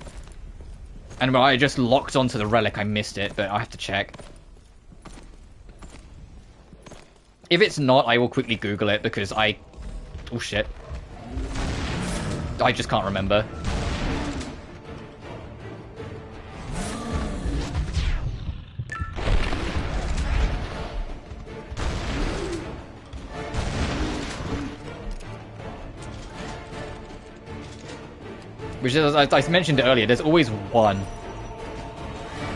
A: And when I just locked onto the relic, I missed it, but I have to check. If it's not, I will quickly Google it, because I... Oh shit. I just can't remember. Which is, as I mentioned earlier, there's always one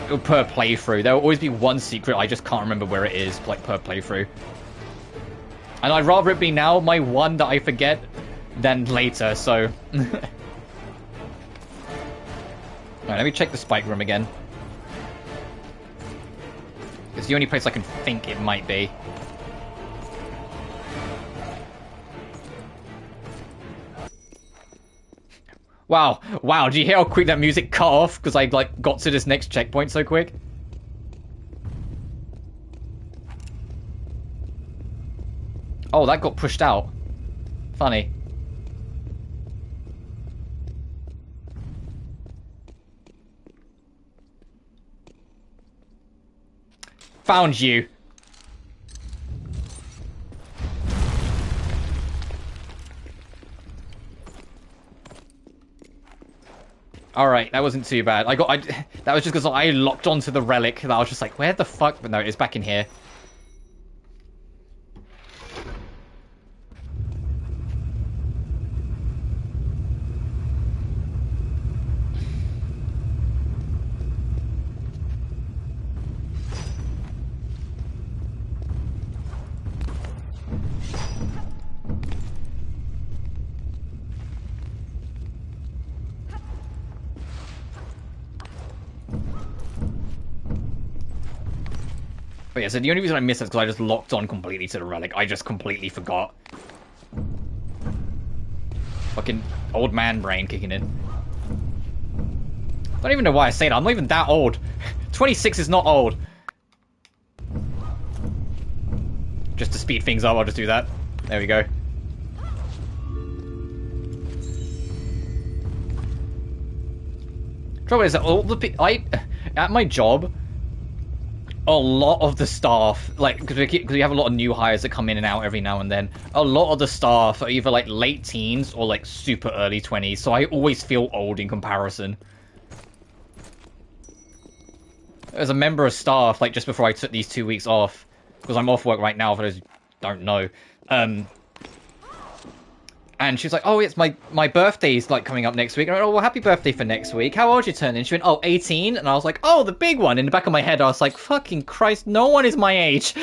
A: per playthrough. There will always be one secret, I just can't remember where it is, like, per playthrough. And I'd rather it be now my one that I forget than later, so... Alright, let me check the spike room again. It's the only place I can think it might be. Wow, wow, do you hear how quick that music cut off? Because I, like, got to this next checkpoint so quick. Oh, that got pushed out. Funny. Found you. Alright, that wasn't too bad. That was just because I locked onto the relic that I was just like, where the fuck? But no, it's back in here. But yeah, so the only reason I missed it is because I just locked on completely to the relic. I just completely forgot. Fucking old man brain kicking in. I don't even know why I say that. I'm not even that old. 26 is not old. Just to speed things up, I'll just do that. There we go. Trouble is that all the at my job, a lot of the staff, like, because we have a lot of new hires that come in and out every now and then, a lot of the staff are either like late teens or like super early 20s, so I always feel old in comparison. As a member of staff, like just before I took these 2 weeks off, because I'm off work right now for those who don't know, and she was like, oh, it's my birthday's like coming up next week. And I went, oh, well, happy birthday for next week. How old you turning? She went, oh, 18. And I was like, oh, the big one. In the back of my head, I was like, fucking Christ, no one is my age.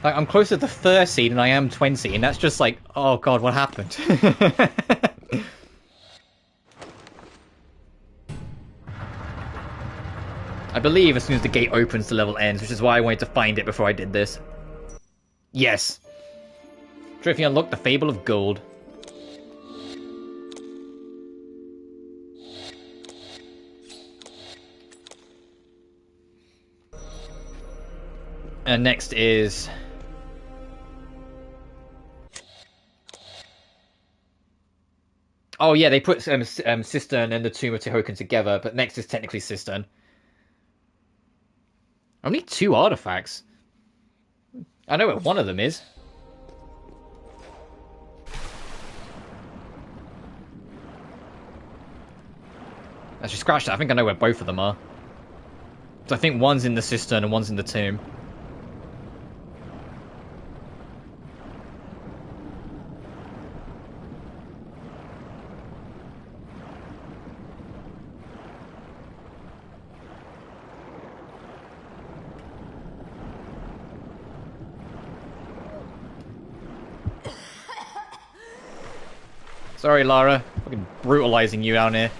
A: Like, I'm closer to 30 than I am 20, and that's just like, oh god, what happened? I believe as soon as the gate opens, the level ends, which is why I wanted to find it before I did this. Yes! Trophy unlocked, the Fable of Gold. And next is... oh yeah, they put Cistern and the Tomb of Tehokan together, but next is technically Cistern. Only 2 artifacts. I know what one of them is. Actually, scratch that. I think I know where both of them are. So I think one's in the Cistern and one's in the Tomb. Sorry, Lara. Fucking brutalizing you out here.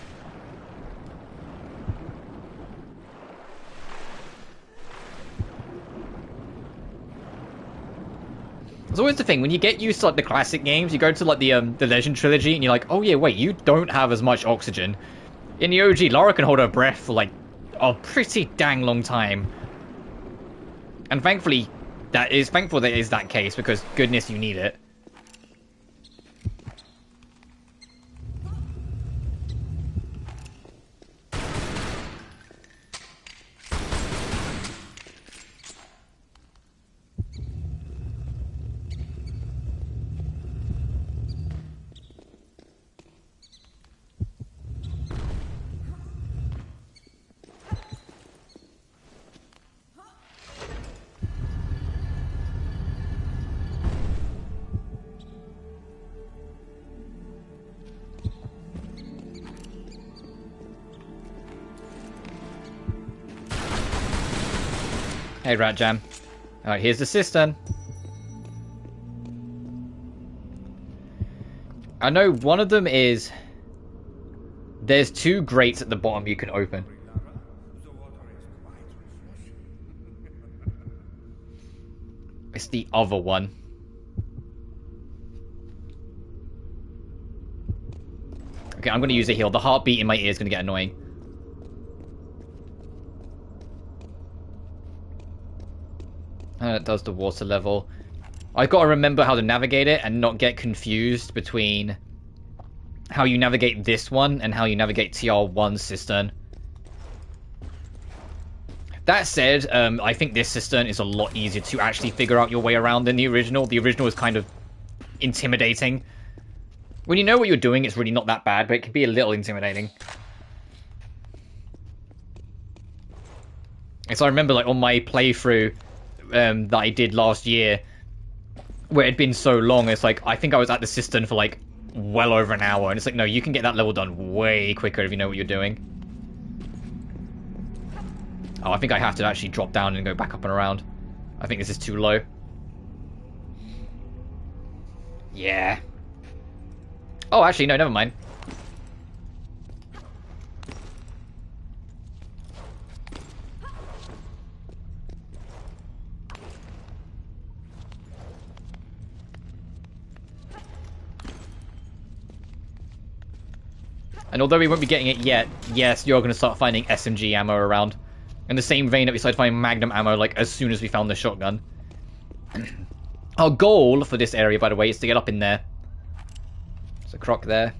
A: It's always the thing, when you get used to like the classic games, you go to like the Legend trilogy, and you're like, oh yeah, wait, you don't have as much oxygen. In the OG, Lara can hold her breath for like a pretty dang long time. And thankfully, that is that case, because goodness, you need it. Hey, Rat Jam. Alright, here's the Cistern. I know one of them is... there's 2 grates at the bottom you can open. It's the other one. Okay, I'm going to use a heal. The heartbeat in my ear is going to get annoying. It does the water level. I've got to remember how to navigate it and not get confused between how you navigate this one and how you navigate TR1 Cistern. That said, I think this Cistern is a lot easier to actually figure out your way around than the original. The original is kind of intimidating. When you know what you're doing, it's really not that bad, but it can be a little intimidating. And so I remember, like, on my playthrough that I did last year, where it had been so long, it's like, I think I was at the Cistern for, like, well over an hour. And it's like, no, you can get that level done way quicker if you know what you're doing. Oh, I think I have to actually drop down and go back up and around. I think this is too low. Yeah. Oh, actually, no, never mind. And although we won't be getting it yet, yes, you're going to start finding SMG ammo around. In the same vein that we started finding Magnum ammo, like, as soon as we found the shotgun. Our goal for this area, by the way, is to get up in there. There's a croc there.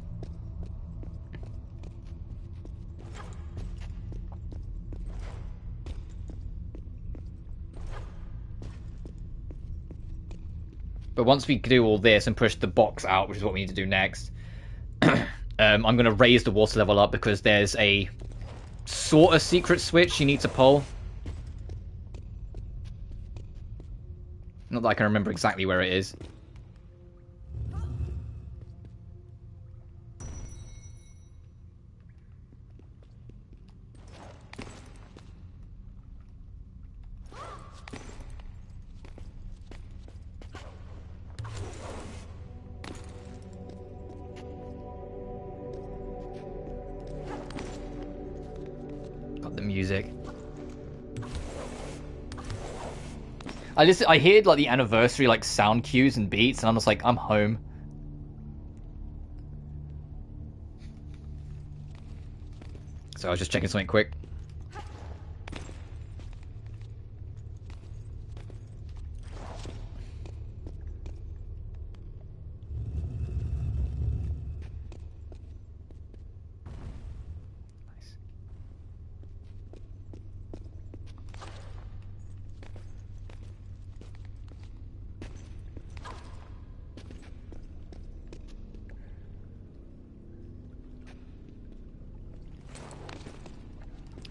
A: But once we do all this and push the box out, which is what we need to do next, I'm going to raise the water level up because there's a sort of secret switch you need to pull. Not that I can remember exactly where it is. Got the music. I hear like the anniversary like sound cues and beats, and I'm just like, I'm home. So I was just checking something quick.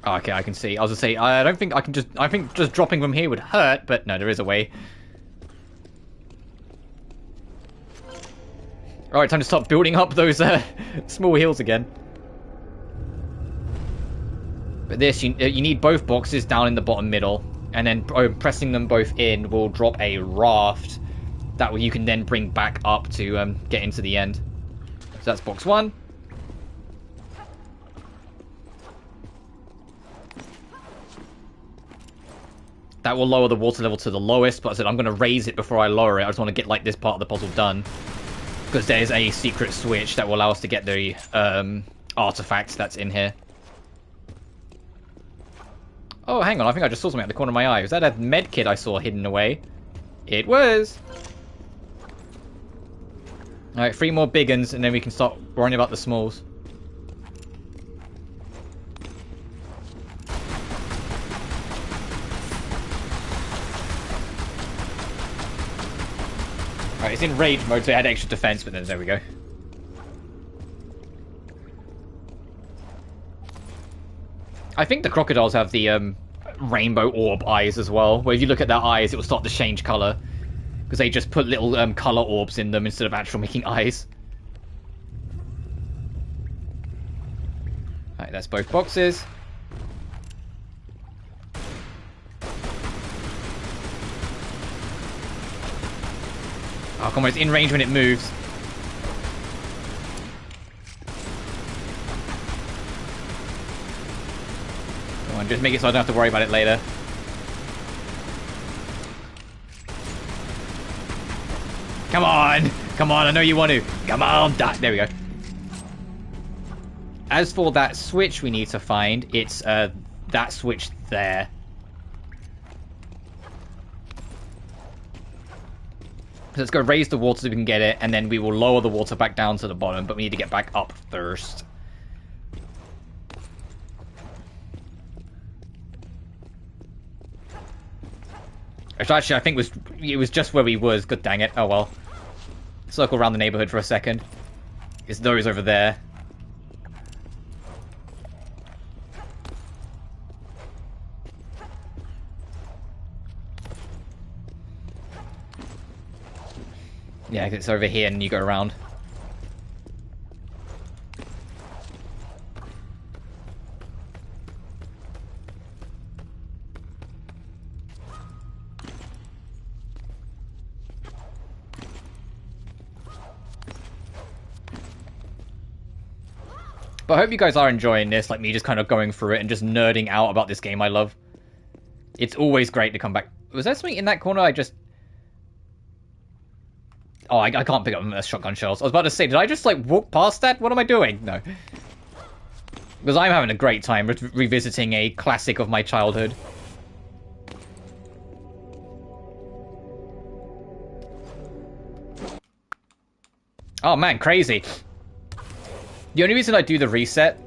A: Oh, okay, I can see. I was gonna say, I don't think I can just... I think just dropping from here would hurt, but no, there is a way. Alright, time to start building up those small heals again. But this, you need both boxes down in the bottom middle, and then pressing them both in will drop a raft that you can then bring back up to get into the end. So that's box one. That will lower the water level to the lowest, but I said I'm going to raise it before I lower it. I just want to get like this part of the puzzle done. Because there's a secret switch that will allow us to get the artifact that's in here. Oh, hang on. I think I just saw something at the corner of my eye. Was that a med kit I saw hidden away? It was! Alright, 3 more big uns, and then we can start worrying about the smalls. Alright, it's in rage mode, so it had extra defense, but then there we go. I think the crocodiles have the rainbow orb eyes as well, where if you look at their eyes, it will start to change colour. Because they just put little colour orbs in them instead of actual making eyes. Alright, that's both boxes. Oh, come on, it's in range when it moves. Come on, just make it so I don't have to worry about it later. Come on! Come on, I know you want to. Come on, die. There we go. As for that switch we need to find, it's that switch there. So let's go raise the water so we can get it, and then we will lower the water back down to the bottom, but we need to get back up first. Actually, I think it was just where we was. God dang it. Oh well. Circle around the neighborhood for a second. It's those over there. Yeah, it's over here and you go around. But I hope you guys are enjoying this, like me just kind of going through it and just nerding out about this game I love. It's always great to come back. Was there something in that corner I just... Oh, I can't pick up shotgun shells. I was about to say, did I just, like, walk past that? What am I doing? No. Because I'm having a great time revisiting a classic of my childhood. Oh, man, crazy. The only reason I do the reset...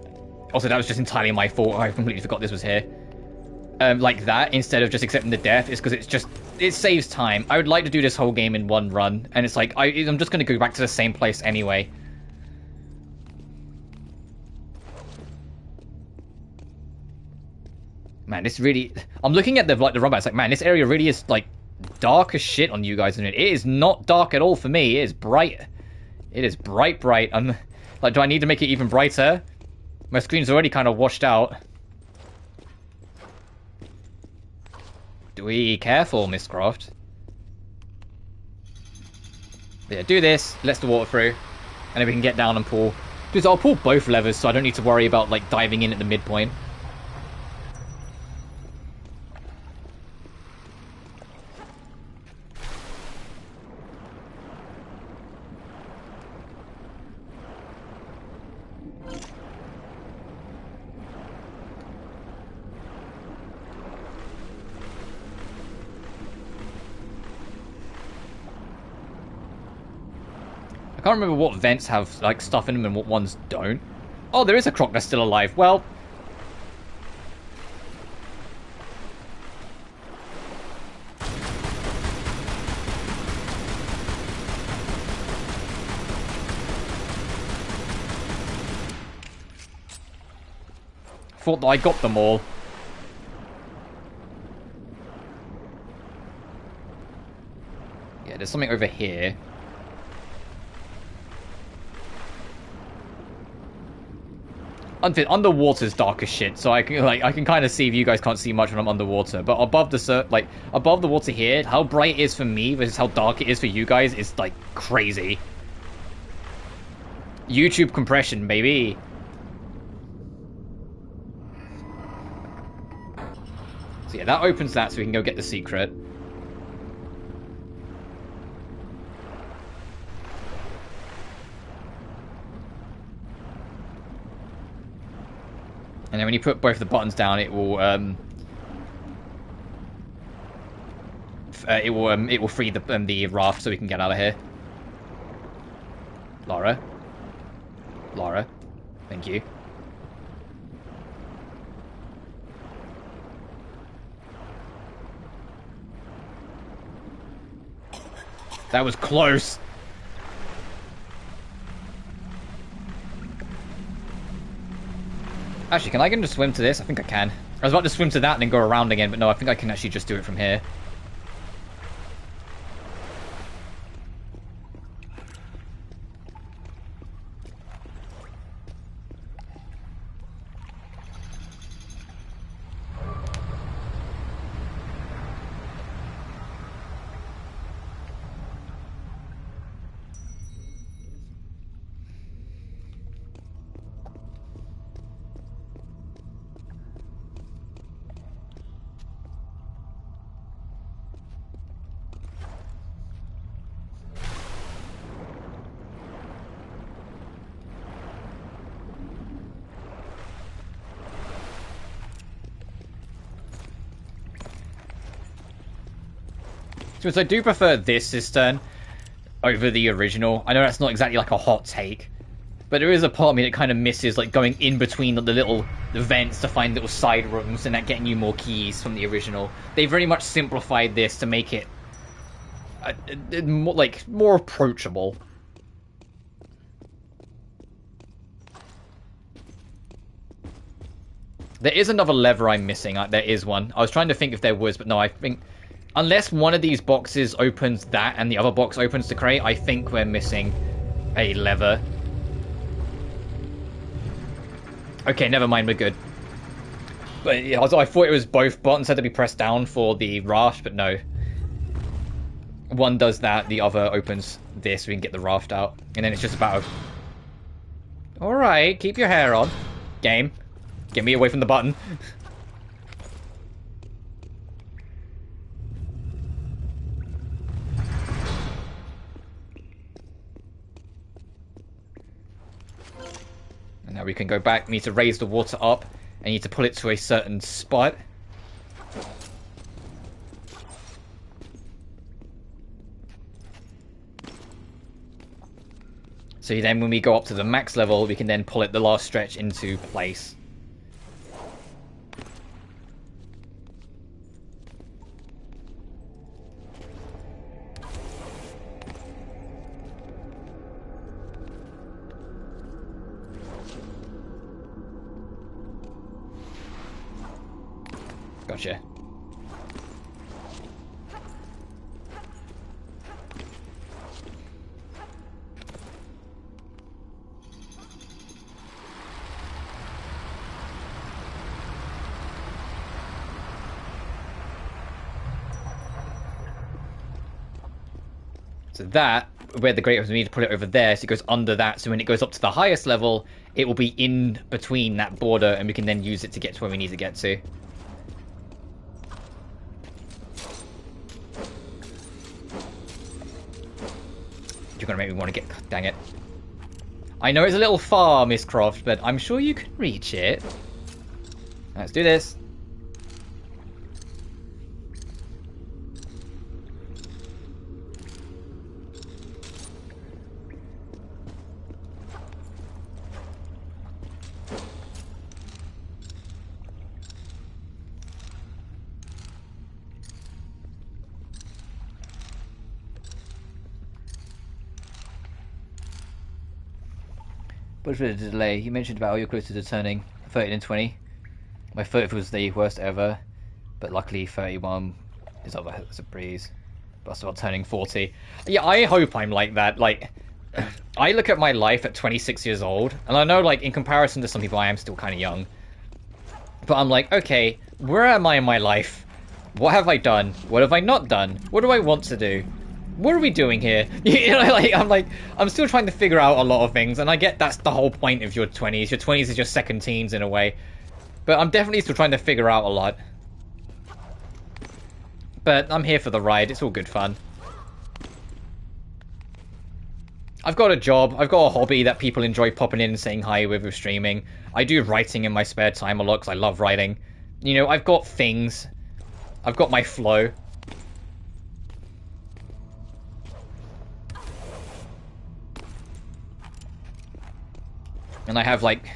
A: Also, that was just entirely my fault. I completely forgot this was here. Like that, instead of just accepting the death, is because it's just... It saves time. I would like to do this whole game in one run, and it's like, I'm just going to go back to the same place anyway. Man, this really... I'm looking at the run back, it's like, man, this area really is, like, dark as shit on you guys, isn't it? It is not dark at all for me. It is bright. It is bright. I'm... Like, do I need to make it even brighter? My screen's already kind of washed out. Be careful, Miss Croft. But yeah, do this, lets the water through, and then we can get down and pull. Because I'll pull both levers, so I don't need to worry about, like, diving in at the midpoint. I can't remember what vents have, like, stuff in them and what ones don't. Oh, there is a croc that's still alive. Well... Thought that I got them all. Yeah, there's something over here. Underwater's dark as shit, so I can kind of see if you guys can't see much when I'm underwater. But above the above the water here, how bright it is for me versus how dark it is for you guys is like crazy. YouTube compression, baby. So yeah, that opens that, so we can go get the secret. And then when you put both the buttons down, it will free the raft so we can get out of here. Lara, thank you. That was close. Actually, can I just swim to this? I think I can. I was about to swim to that and then go around again, but no, I think I can actually just do it from here. So I do prefer this cistern over the original. I know that's not exactly like a hot take, but there is a part of me that kind of misses like going in between the little vents to find little side rooms and that getting you more keys from the original. They very much simplified this to make it more approachable. There is another lever I'm missing. There is one. I was trying to think if there was, but no, I think... Unless one of these boxes opens that and the other box opens the crate, I think we're missing a lever. Okay, never mind, we're good. But yeah, I thought it was both buttons had to be pressed down for the raft, but no. One does that, the other opens this, so we can get the raft out. And then it's just about... Alright, keep your hair on. Game. Get me away from the button. And now we can go back. We need to raise the water up. I need to pull it to a certain spot. So then when we go up to the max level, we can then pull it the last stretch into place. Gotcha. So that, where the great was, we need to put it over there, so it goes under that, so when it goes up to the highest level, it will be in between that border, and we can then use it to get to where we need to get to. You're gonna make me want to get... Dang it. I know it's a little far, Miss Croft, but I'm sure you can reach it. Let's do this. But for the delay, you mentioned about how you're closer to turning 30 than 20. My 30th was the worst ever, but luckily 31 is a breeze. But I still turning 40. Yeah, I hope I'm like that. Like, I look at my life at 26 years old, and I know, like, in comparison to some people, I am still kind of young. But I'm like, okay, where am I in my life? What have I done? What have I not done? What do I want to do? What are we doing here? You know, I'm still trying to figure out a lot of things, and I get that's the whole point of your 20s. Your 20s is your second teens in a way. But I'm definitely still trying to figure out a lot. But I'm here for the ride. It's all good fun. I've got a job. I've got a hobby that people enjoy popping in and saying hi with streaming. I do writing in my spare time a lot because I love writing. You know, I've got things. I've got my flow. And I have, like,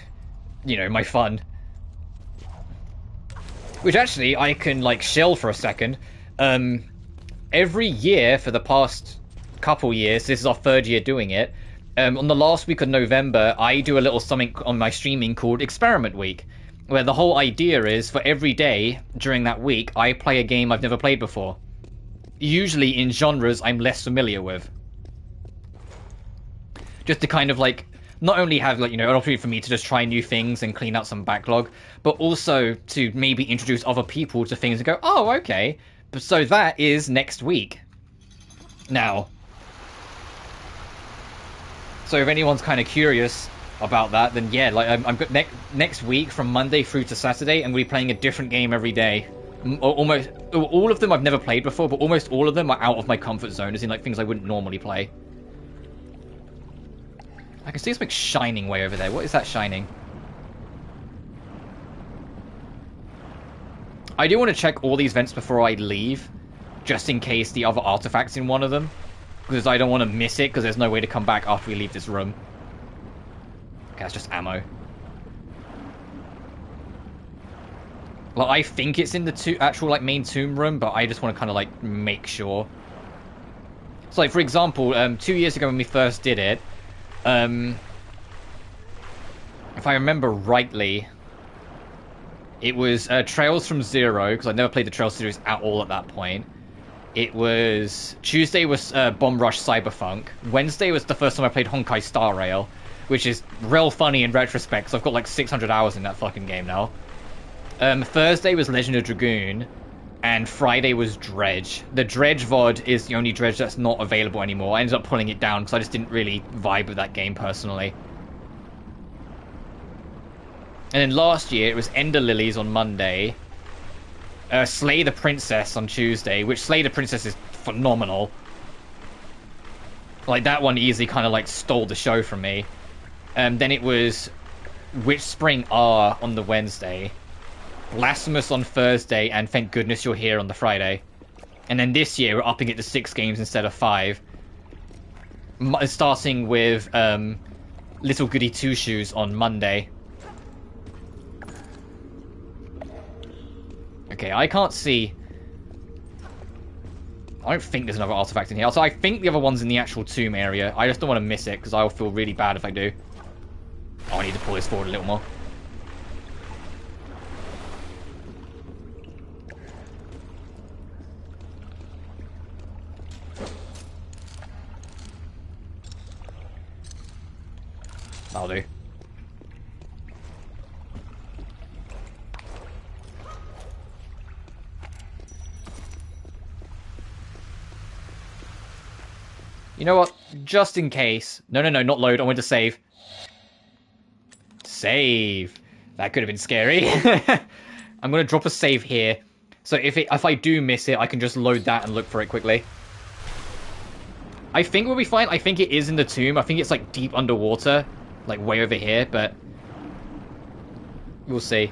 A: you know, my fun. Which actually, I can, like, shell for a second. Every year for the past couple years, this is our third year doing it, on the last week of November, I do a little something on my streaming called Experiment Week, where the whole idea is, for every day during that week, I play a game I've never played before. Usually in genres I'm less familiar with. Just to kind of, like, not only have, like, you know, an opportunity for me to just try new things and clean out some backlog, but also to maybe introduce other people to things and go, oh, okay, so that is next week. Now. So if anyone's kind of curious about that, then yeah, like, I'm next week from Monday through to Saturday, and we'll be playing a different game every day. Almost all of them I've never played before, but almost all of them are out of my comfort zone, as in, like, things I wouldn't normally play. I can see something shining way over there. What is that shining? I do want to check all these vents before I leave, just in case the other artifact's in one of them, because I don't want to miss it, because there's no way to come back after we leave this room. Okay, that's just ammo. Like, I think it's in the actual, like, main tomb room, but I just want to kind of, like, make sure. So, like, for example, 2 years ago when we first did it, if I remember rightly, it was Trails from Zero, because I never played the Trails series at all at that point. It was... Tuesday was Bomb Rush Cyberpunk. Wednesday was the first time I played Honkai Star Rail, which is real funny in retrospect, so I've got like 600 hours in that fucking game now. Thursday was Legend of Dragoon, and Friday was Dredge. The Dredge VOD is the only Dredge that's not available anymore. I ended up pulling it down because I just didn't really vibe with that game personally. And then last year, it was Ender Lilies on Monday. Slay the Princess on Tuesday, which Slay the Princess is phenomenal. Like, that one easily kind of, like, stole the show from me. Then it was Which Spring Are on the Wednesday. Blasphemous on Thursday, and Thank Goodness You're Here on the Friday. And then this year, we're upping it to 6 games instead of 5. Starting with Little Goody Two Shoes on Monday. Okay, I can't see... I don't think there's another artifact in here. Also, I think the other one's in the actual tomb area. I just don't want to miss it, because I'll feel really bad if I do. Oh, I need to pull this forward a little more. That'll do. You know what? Just in case. No, not load. I want to save. Save. That could have been scary. I'm going to drop a save here. So if I do miss it, I can just load that and look for it quickly. I think we'll be fine. I think it is in the tomb. I think it's like deep underwater. Like way over here, but we'll see.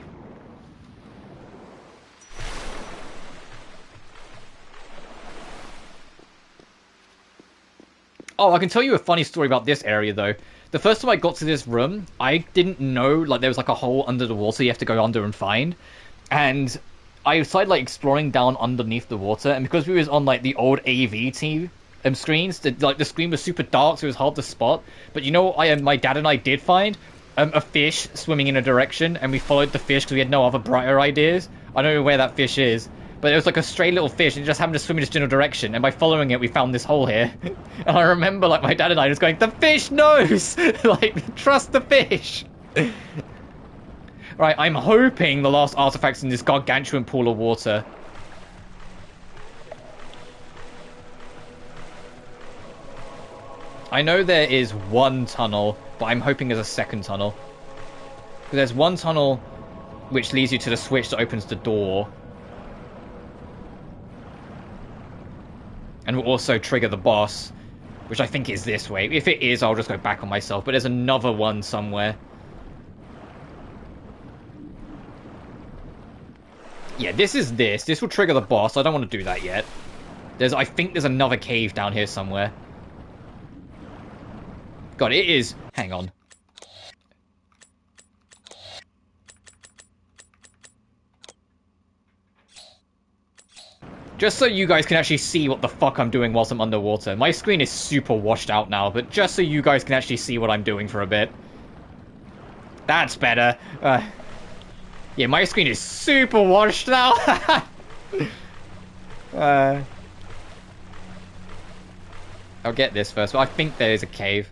A: Oh, I can tell you a funny story about this area, though. The first time I got to this room, I didn't know, like, there was, like, a hole under the water you have to go under and find. And I started, like, exploring down underneath the water, and because we was on, like, the old AV screens, the screen was super dark, so it was hard to spot. But you know what my dad and I did find? A fish swimming in a direction, and we followed the fish because we had no other brighter ideas. I don't know where that fish is. But it was like a stray little fish, and it just happened to swim in this general direction. And by following it, we found this hole here. And I remember, like, my dad and I just going, the fish knows! Like, trust the fish! Right, I'm hoping the last artifact's in this gargantuan pool of water. I know there is one tunnel, but I'm hoping there's a second tunnel. There's one tunnel which leads you to the switch that opens the door. And will also trigger the boss, which I think is this way. If it is, I'll just go back on myself. But there's another one somewhere. Yeah, this is this. This will trigger the boss. I don't want to do that yet. I think there's another cave down here somewhere. God, it is... Hang on. Just so you guys can actually see what the fuck I'm doing whilst I'm underwater. My screen is super washed out now, but just so you guys can actually see what I'm doing for a bit. That's better. Yeah, my screen is super washed now. I'll get this first, but I think there is a cave.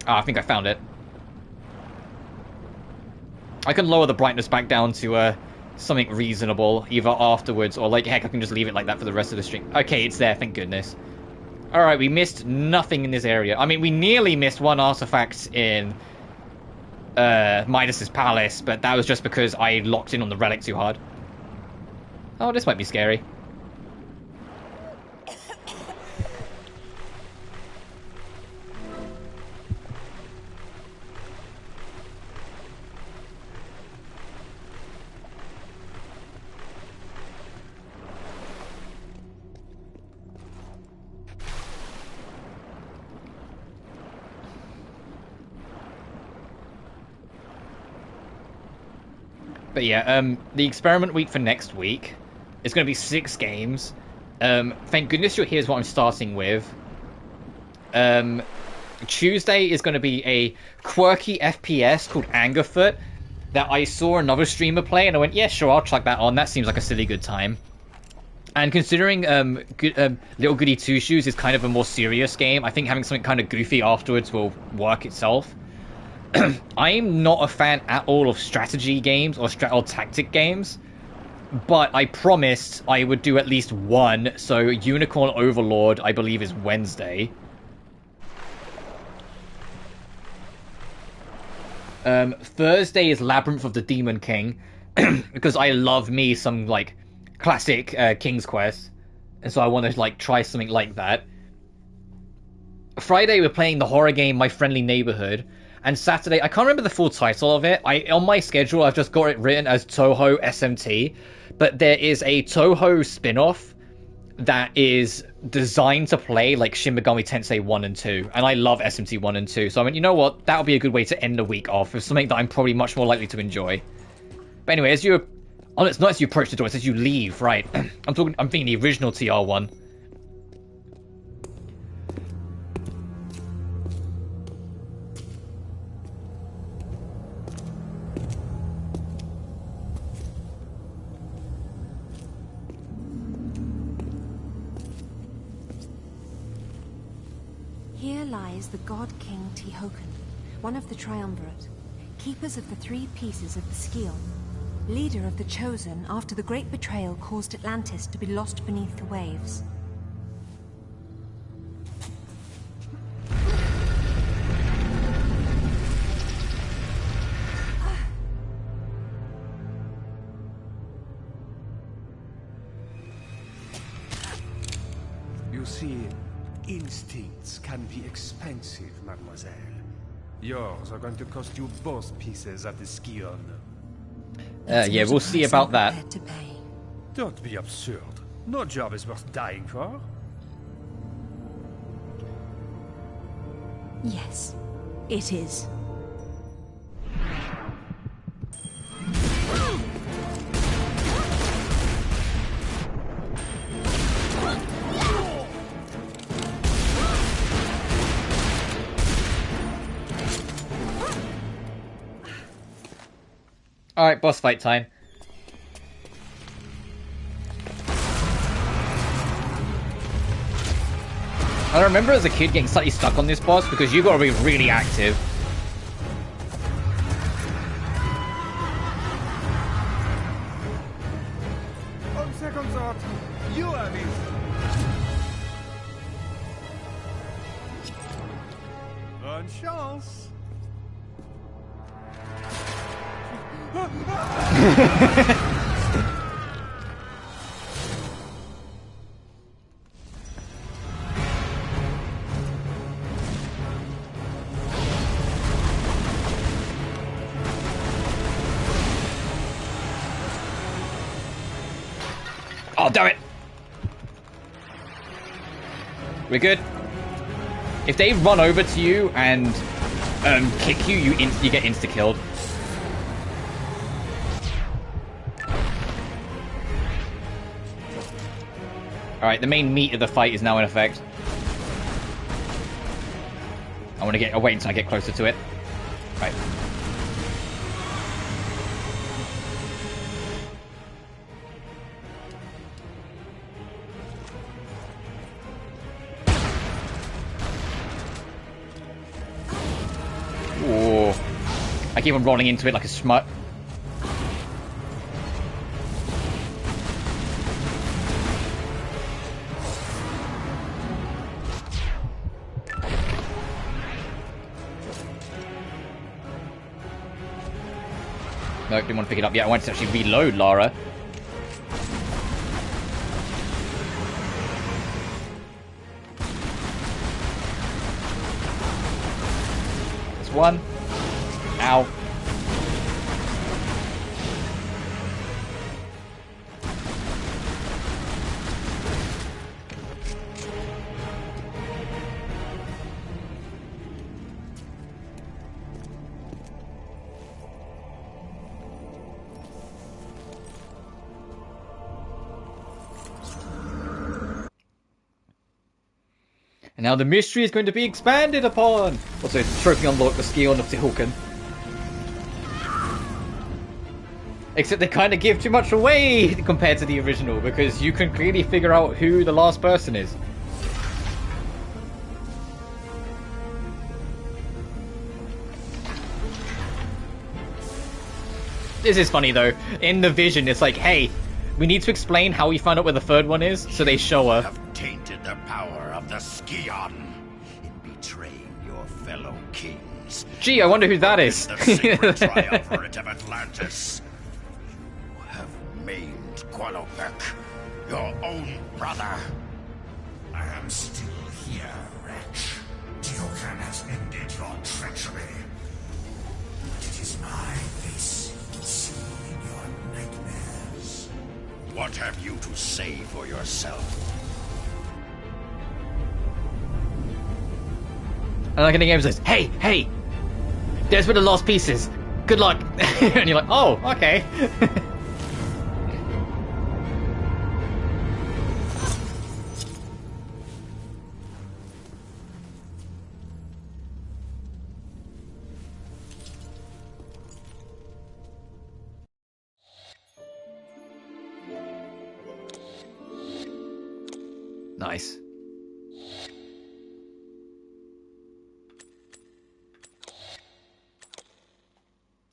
A: Ah, I think I found it. I can lower the brightness back down to something reasonable, either afterwards or, like, heck, I can just leave it like that for the rest of the stream. Okay, it's there, thank goodness. Alright, we missed nothing in this area. I mean, we nearly missed one artifact in Midas's palace, but that was just because I locked in on the relic too hard. Oh, this might be scary. But yeah, the experiment week for next week is going to be 6 games. Thank goodness you're here is what I'm starting with. Tuesday is going to be a quirky FPS called Angerfoot that I saw another streamer play, and I went, yeah, sure, I'll chuck that on. That seems like a silly good time. And considering Little Goody Two Shoes is kind of a more serious game, I think having something kind of goofy afterwards will work itself. I'm not a fan at all of strategy games or tactic games, but I promised I would do at least one, so Unicorn Overlord, I believe, is Wednesday. Thursday is Labyrinth of the Demon King, because I love me some like classic King's Quest, and so I want to like try something like that. Friday we're playing the horror game My Friendly Neighborhood, and Saturday I can't remember the full title of it. On my schedule I've just got it written as Toho SMT, but there is a Toho spin-off that is designed to play like Shin Megami Tensei 1 and 2, and I love SMT 1 and 2, so I mean, you know what, that would be a good way to end the week off with something that I'm probably much more likely to enjoy. But anyway, it's not as you approach the door, it's as you leave, right? I'm thinking the original TR1.
C: Here lies the God King Tihoken, one of the Triumvirate, keepers of the 3 pieces of the Scion, leader of the Chosen after the great betrayal caused Atlantis to be lost beneath the waves.
F: You see, instincts can be expensive, mademoiselle. Yours are going to cost you both pieces of the Scion.
A: Yeah, we'll see about that.
C: To pay.
F: Don't be absurd. No job is worth dying for.
C: Yes, it is.
A: Alright, boss fight time. I remember as a kid getting slightly stuck on this boss because you gotta be really active.
F: On second thought, you have it. Bonne chance.
A: Oh, damn it! We're good. If they run over to you and kick you, you get insta-killed. Alright, the main meat of the fight is now in effect. I'll wait until I get closer to it. Right. Ooh. I keep on rolling into it like a smut. No, didn't want to pick it up yet. I wanted to actually reload Lara. There's one. Ow. And now the mystery is going to be expanded upon! Also, trophy unlocked the Scion of Tihoken. Except they kind of give too much away compared to the original, because you can clearly figure out who the last person is. This is funny though. In the vision, it's like, hey, we need to explain how we found out where the third one is, so they show her.
G: Have tainted the power of the Scion in betraying your fellow kings. enemies.
A: Gee, I wonder who that is.
G: The secret triumvirate of Atlantis. You have maimed Qualobek, your own brother. I am still here, wretch. Tiokan has ended your treachery. But it is my face you see in your nightmares. What have you to say for yourself?
A: And like in the game says, hey, hey, there's been the lost pieces. Good luck. And you're like, oh, okay. Nice.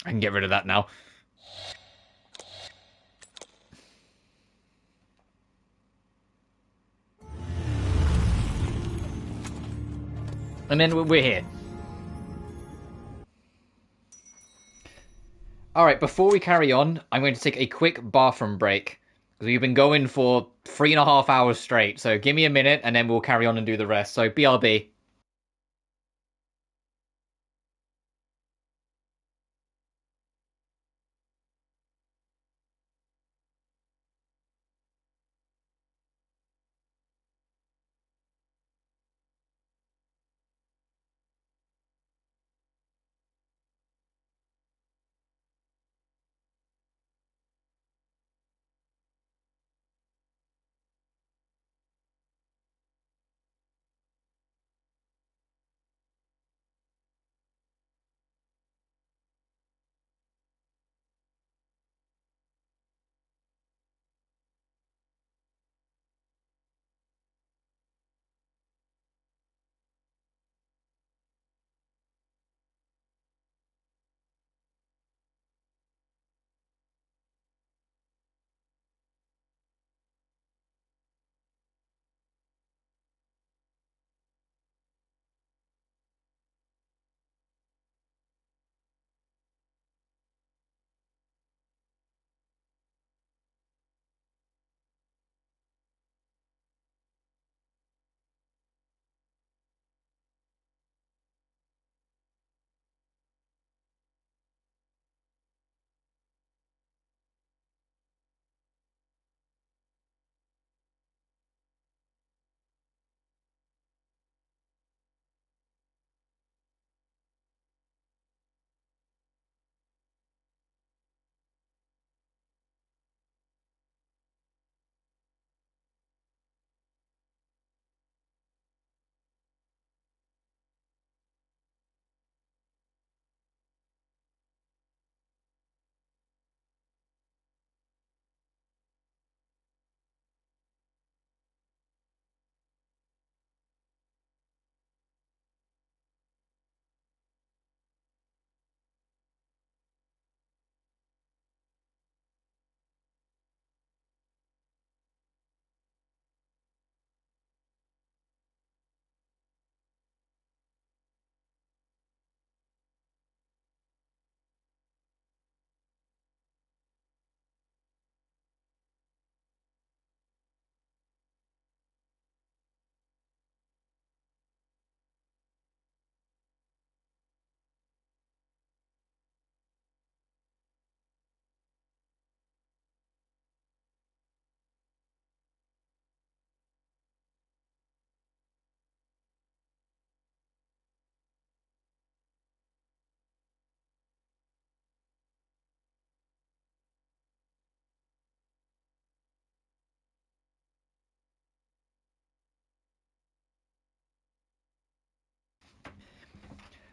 A: I can get rid of that now. And then we're here. Alright, before we carry on, I'm going to take a quick bathroom break. Because we've been going for 3.5 hours straight. So give me a minute and then we'll carry on and do the rest. So BRB.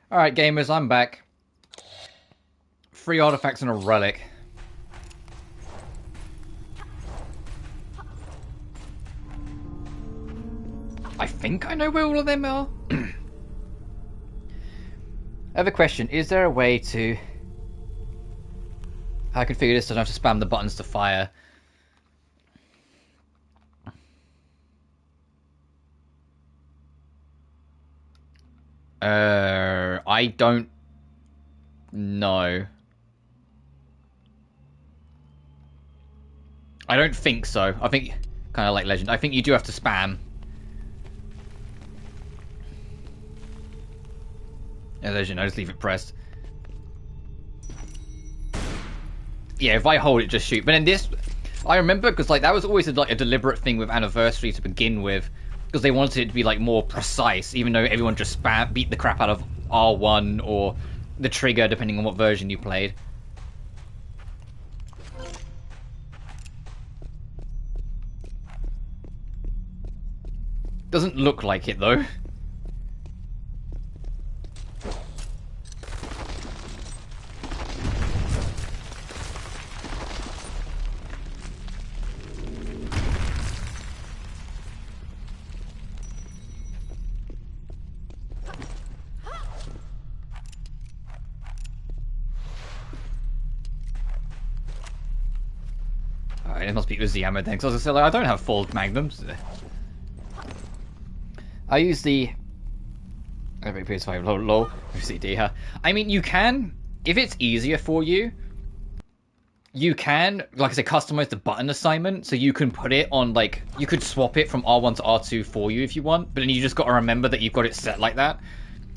A: Alright, gamers, I'm back. 3 artifacts and a relic. I think I know where all of them are. I have a question. Is there a way to... I can figure this, so I don't have to spam the buttons to fire. I don't No. I don't think so. I think, kind of like Legend, I think you do have to spam. Yeah, Legend, I just leave it pressed. Yeah, if I hold it, just shoot. But in this, I remember, because like that was always like a deliberate thing with Anniversary to begin with, because they wanted it to be like more precise, even though everyone just beat the crap out of R1 or the trigger, depending on what version you played. Doesn't look like it though. Alright, it must be Uzi ammo then, because I was gonna say, like, I don't have full magnums. I use the PS5 low CD. Huh? I mean, you can, if it's easier for you, you can, like I said, customize the button assignment, so you can put it on, like, you could swap it from R1 to R2 for you if you want, but then you just got to remember that you've got it set like that.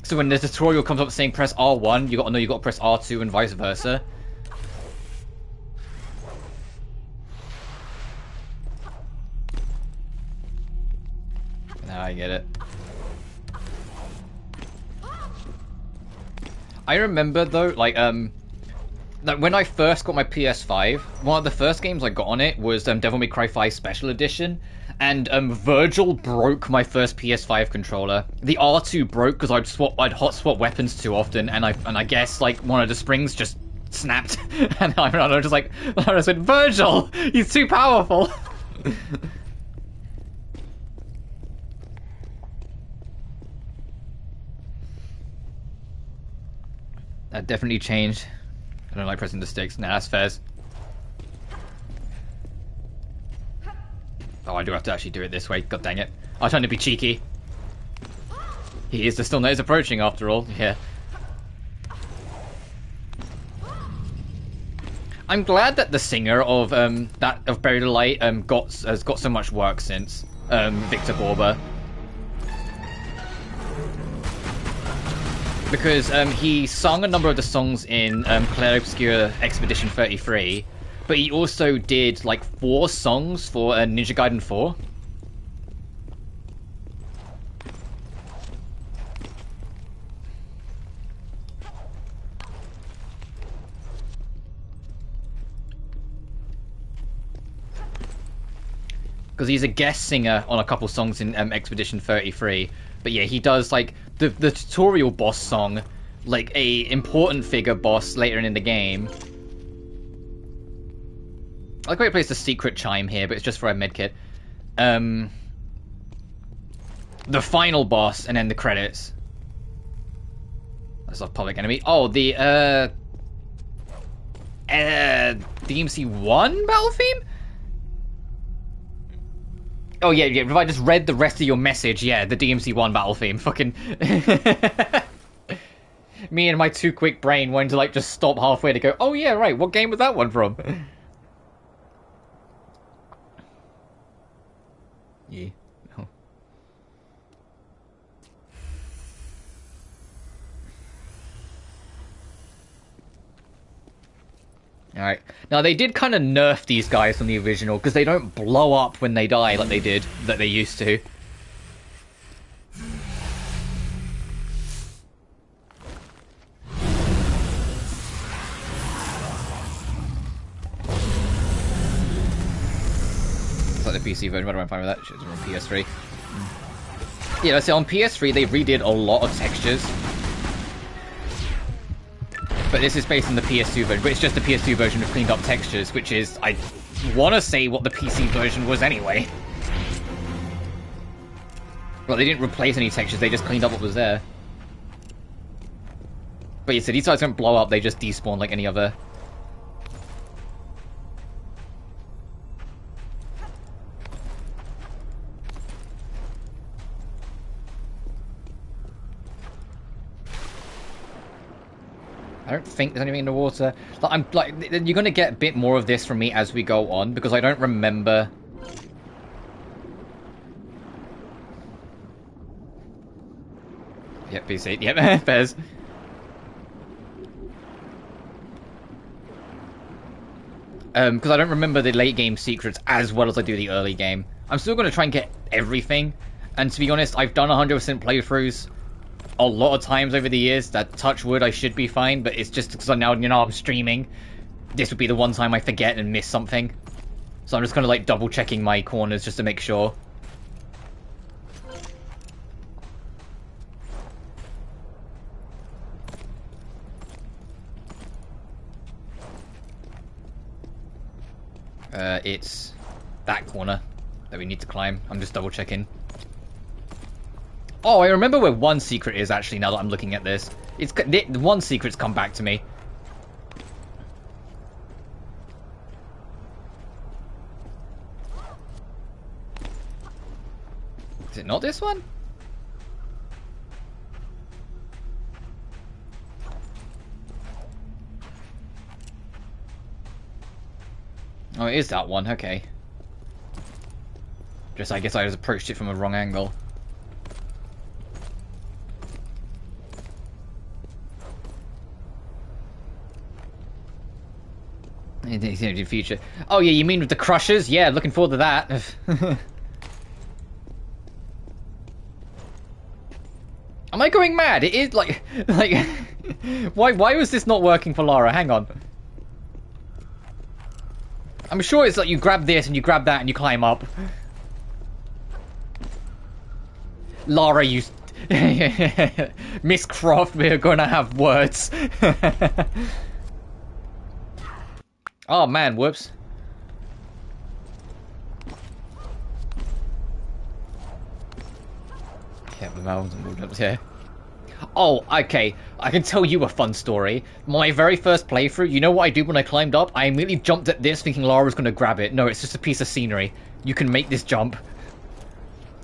A: So when the tutorial comes up saying press R1, you got to know you got to press R2 and vice versa. Now I get it. I remember though, like when I first got my PS5, one of the first games I got on it was Devil May Cry 5 Special Edition, and Virgil broke my first PS5 controller. The R2 broke because I'd hot swap weapons too often, and I guess like one of the springs just snapped, and I was just like, I said, Virgil, he's too powerful. That definitely changed. I don't like pressing the sticks. Nah, that's fairs. Oh, I do have to actually do it this way. God dang it. I was trying to be cheeky. He is. The still is approaching after all. Yeah. I'm glad that the singer of Buried Alight has got so much work since Victor Borba. Because he sung a number of the songs in Clair Obscur Expedition 33, but he also did like 4 songs for Ninja Gaiden 4. Because he's a guest singer on a couple songs in Expedition 33. But yeah, he does like the tutorial boss song, like a important figure boss later in the game. I like how he plays the secret chime here, but it's just for a medkit. The final boss, and then the credits. That's a Public Enemy. Oh, the DMC1 battle theme? Oh, yeah, if I just read the rest of your message, yeah, the DMC1 battle theme. Fucking... Me and my too quick brain wanting to, like, just stop halfway to go, oh, yeah, right, what game was that one from? Yeah. Oh. Alright. Now, they did kind of nerf these guys from the original, because they don't blow up when they die like they did, that they used to. It's like the PC version, but I'm fine with that. Shit's on PS3. Yeah, let's say on PS3 they redid a lot of textures. But this is based on the PS2 version, but it's just the PS2 version with cleaned up textures, which is, I want to say what the PC version was anyway. Well, they didn't replace any textures, they just cleaned up what was there. But you said these guys don't blow up, they just despawn like any other. I don't think there's anything in the water. Like, I'm like, you're gonna get a bit more of this from me as we go on because I don't remember. Yep, BC. Yep, Fez. Because I don't remember the late game secrets as well as I do the early game. I'm still gonna try and get everything. And to be honest, I've done 100% playthroughs a lot of times over the years. That touch wood, I should be fine, but it's just because now, you know, I'm streaming. This would be the one time I forget and miss something. So I'm just kind of like double checking my corners just to make sure. It's that corner that we need to climb. I'm just double checking. Oh, I remember where one secret is actually now that I'm looking at this. It's the one secret's come back to me. Is it not this one? Oh, it is that one, okay. Just, I guess I just approached it from a wrong angle. In the future. Oh yeah, you mean with the crushers? Yeah, looking forward to that. Am I going mad? It is like why was this not working for Lara? Hang on. I'm sure it's like you grab this and you grab that and you climb up. Lara, you Miss Croft, we're gonna have words. Oh man, whoops. Yeah, the mouths and moved up here. Oh, okay. I can tell you a fun story. My very first playthrough, you know what I did when I climbed up? I immediately jumped at this thinking Lara was gonna grab it. No, it's just a piece of scenery. You can make this jump.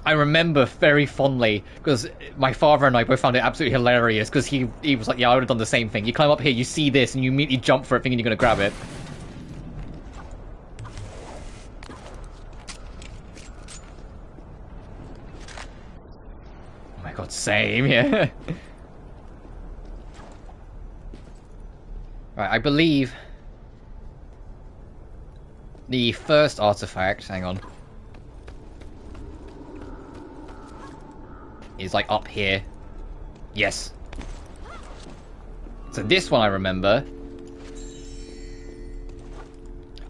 A: I remember very fondly, because my father and I both found it absolutely hilarious, because he was like, yeah, I would have done the same thing. You climb up here, you see this, and you immediately jump for it thinking you're gonna grab it. Oh my god, same, yeah. Right, I believe the first artifact, hang on, is like up here. Yes. So this one I remember.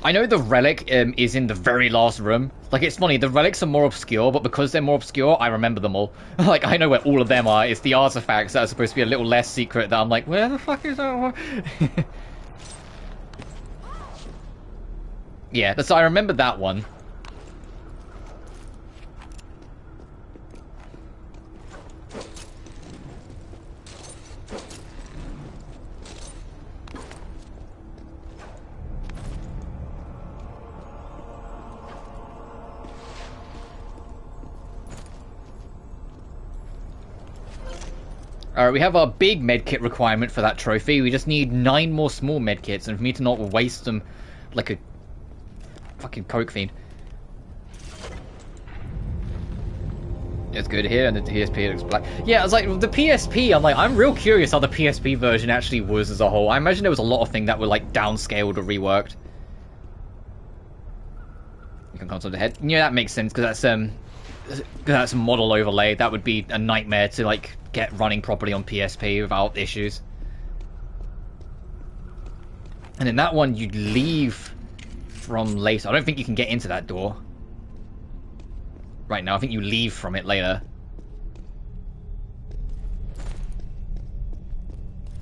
A: I know the relic is in the very last room. Like, it's funny, the relics are more obscure, but because they're more obscure, I remember them all. Like, I know where all of them are. It's the artifacts that are supposed to be a little less secret that I'm like, where the fuck is that one? Yeah, so I remember that one. Alright, we have our big medkit requirement for that trophy. We just need 9 more small medkits, and for me to not waste them like a fucking coke fiend. It's good here, and the PSP looks black. Yeah, I was like, the PSP, I'm real curious how the PSP version actually was as a whole. I imagine there was a lot of things that were like downscaled or reworked. You can console the head. Yeah, that makes sense, because that's a model overlay. That would be a nightmare to like get running properly on PSP without issues. And then that one you'd leave from later. I don't think you can get into that door right now. I think you leave from it later.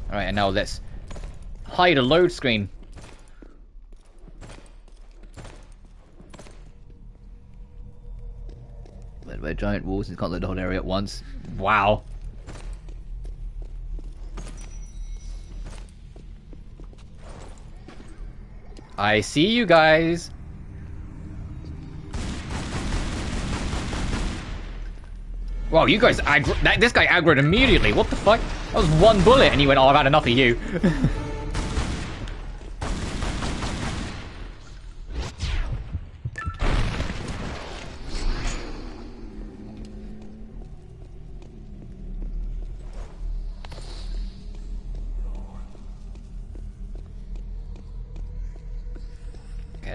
A: Alright, and now let's hide a load screen. Led by giant walls, you can't load the whole area at once. Wow. I see you guys. Wow, you guys aggro. This guy aggroed immediately. What the fuck? That was one bullet, and he went, "Oh, I've had enough of you."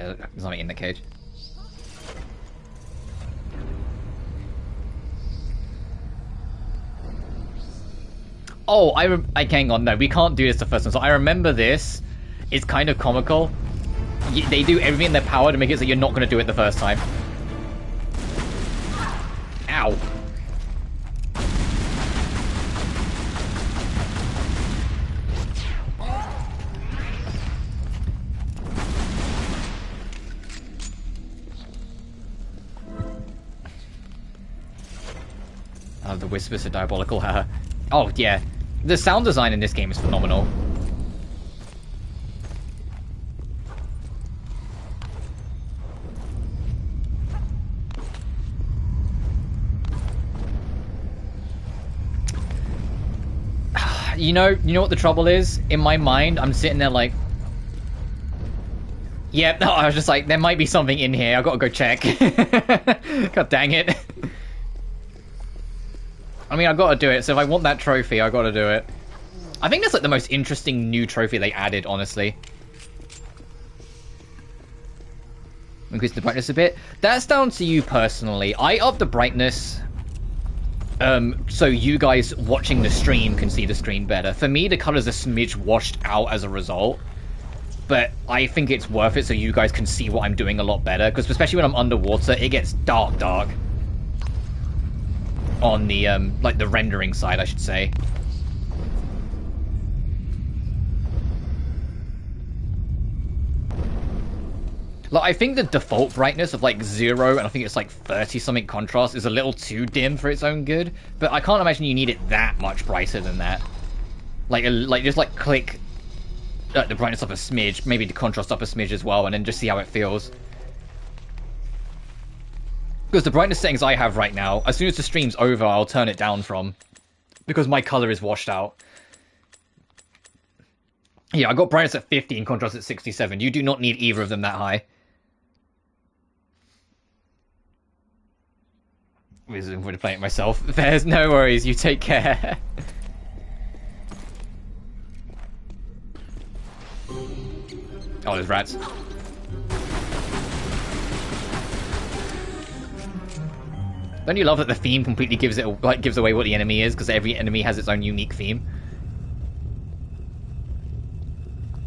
A: Okay, there's nothing in the cage. Oh, I hang on. No, we can't do this the first one. So I remember this. It's kind of comical. They do everything in their power to make it so you're not going to do it the first time. Ow. Oh, the whispers are diabolical. Oh, yeah. The sound design in this game is phenomenal. You know what the trouble is? In my mind, I'm sitting there like... Yep, I was just like, there might be something in here. I've got to go check. God dang it. I mean, I've got to do it, so if I want that trophy, I've got to do it. I think that's like the most interesting new trophy they added, honestly. Increase the brightness a bit. That's down to you personally. I up the brightness so you guys watching the stream can see the screen better. For me, the color's a smidge washed out as a result. But I think it's worth it so you guys can see what I'm doing a lot better. Because especially when I'm underwater, it gets dark. On the, like, the rendering side, I should say. Like, I think the default brightness of, like, 0, and I think it's, like, 30-something contrast is a little too dim for its own good. But I can't imagine you need it that much brighter than that. Like just, like, click the brightness up a smidge, maybe the contrast up a smidge as well, and then just see how it feels. Because the brightness settings I have right now, as soon as the stream's over, I'll turn it down from. Because my color is washed out. Yeah, I got brightness at 50 and contrast at 67. You do not need either of them that high. I'm going to play it myself. There's no worries, you take care. Oh, there's rats. Don't you love that the theme completely gives away what the enemy is, because every enemy has its own unique theme?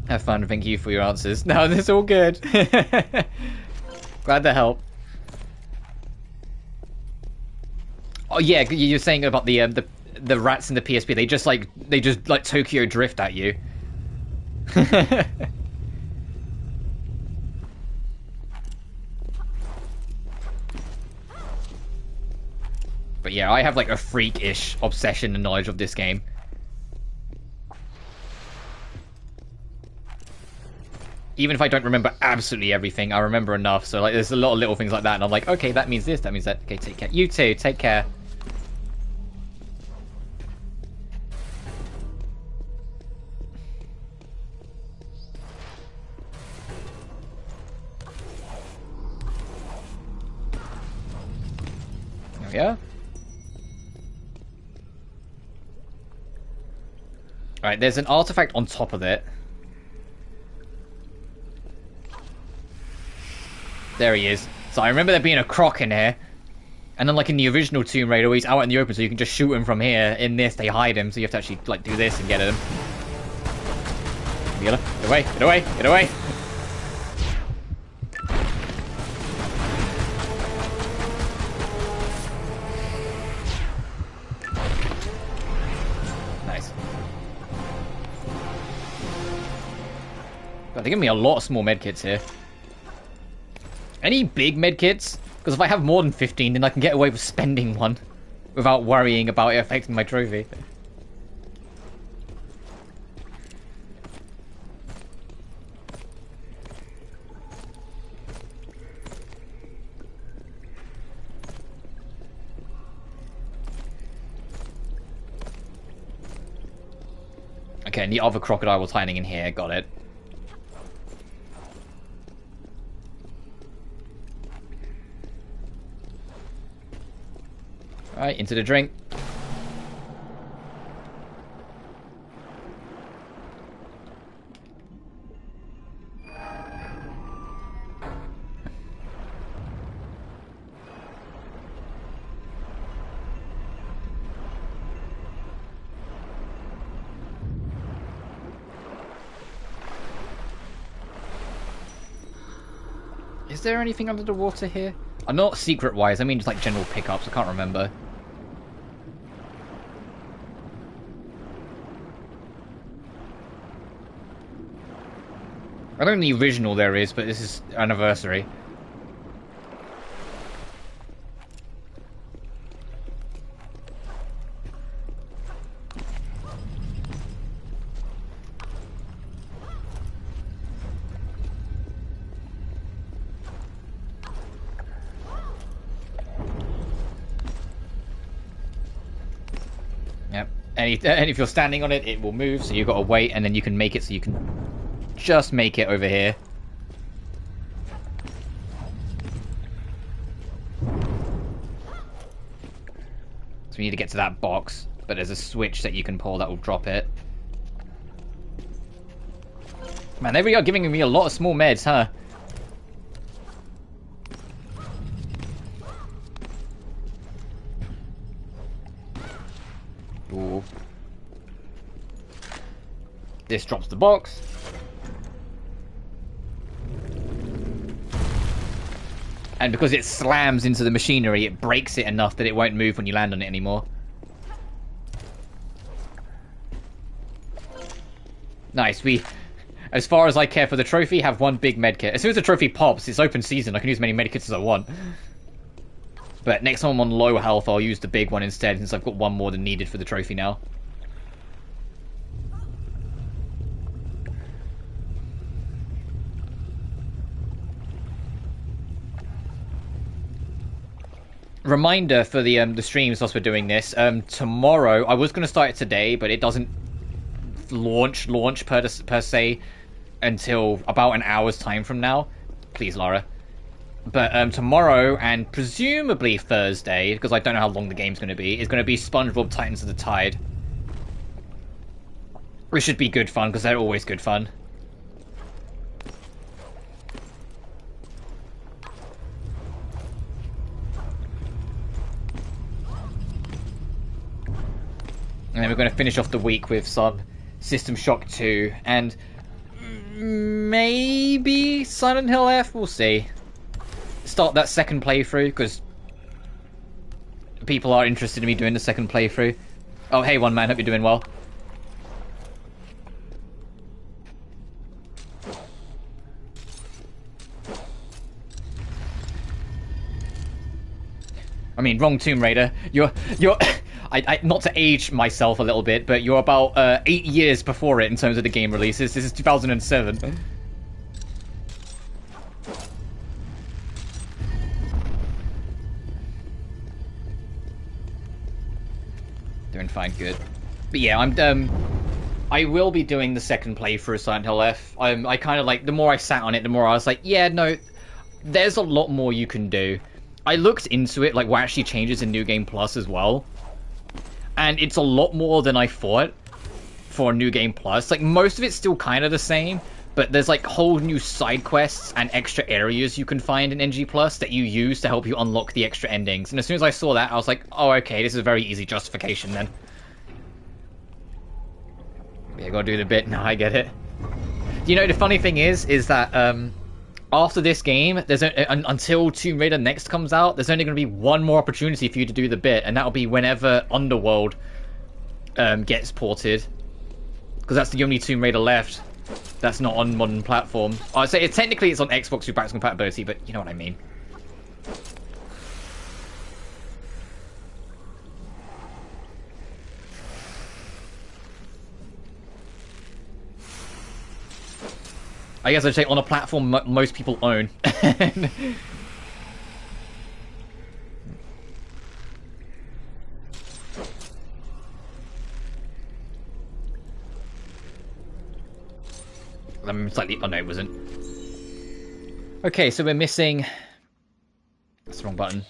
A: Have fun, thank you for your answers. No, it's all good. Glad to help. Oh yeah, you're saying about the rats in the PSP. They just like Tokyo drift at you. But yeah, I have like a freakish obsession and knowledge of this game. Even if I don't remember absolutely everything, I remember enough. So like, there's a lot of little things like that, and I'm like, okay, that means this, that means that. Okay, take care. You too, take care. There we are. Alright, there's an artifact on top of it. There he is. So I remember there being a croc in here. And then like in the original Tomb Raider, he's out in the open so you can just shoot him from here. In this, they hide him, so you have to actually like do this and get at him. Get away, get away, get away! Nice. God, they give me a lot of small medkits here. Any big medkits? Because if I have more than 15, then I can get away with spending one without worrying about it affecting my trophy. Okay, and the other crocodile was hiding in here. Got it. Alright, into the drink. Is there anything under the water here? Not secret-wise, I mean just like general pickups, I can't remember. I don't know the original there is, but this is anniversary. Yep. And if you're standing on it, it will move, so you've got to wait, and then you can make it so you can just make it over here. So we need to get to that box, but there's a switch that you can pull that will drop it. Man, they really are giving me a lot of small meds, huh? Ooh. This drops the box. And because it slams into the machinery, it breaks it enough that it won't move when you land on it anymore. Nice, we, as far as I care for the trophy, have one big medkit. As soon as the trophy pops, it's open season, I can use as many medkits as I want. But next time I'm on low health, I'll use the big one instead, since I've got one more than needed for the trophy now. Reminder for the streams whilst we're doing this, tomorrow, I was going to start it today, but it doesn't launch per se until about an hour's time from now. Please, Lara. But tomorrow, and presumably Thursday, because I don't know how long the game's going to be, is going to be SpongeBob Titans of the Tide. Which should be good fun, because they're always good fun. And then we're going to finish off the week with some System Shock 2, and maybe Silent Hill F, we'll see. Start that second playthrough, because people are interested in me doing the second playthrough. Oh, hey, One Man, hope you're doing well. I mean, wrong Tomb Raider. You're I not to age myself a little bit, but you're about 8 years before it in terms of the game releases. This is 2007. Doing fine, good. But yeah, I will be doing the second playthrough of Silent Hill F. I kind of like, the more I sat on it, the more I was like, yeah, no, there's a lot more you can do. I looked into it, like what actually changes in New Game Plus as well. And it's a lot more than I thought for New Game Plus. Like, most of it's still kind of the same, but there's like whole new side quests and extra areas you can find in NG Plus that you use to help you unlock the extra endings. And as soon as I saw that, I was like, oh, okay, this is a very easy justification then. Yeah, gotta do the bit. No, I get it. You know, the funny thing is that, after this game, there's until Tomb Raider Next comes out, there's only going to be one more opportunity for you to do the bit, and that'll be whenever Underworld gets ported, because that's the only Tomb Raider left that's not on modern platform. I'd say technically it's on Xbox with backwards compatibility, but you know what I mean. I guess I'd say on a platform most people own. I'm slightly... Oh, no, it wasn't. Okay, so we're missing... That's the wrong button.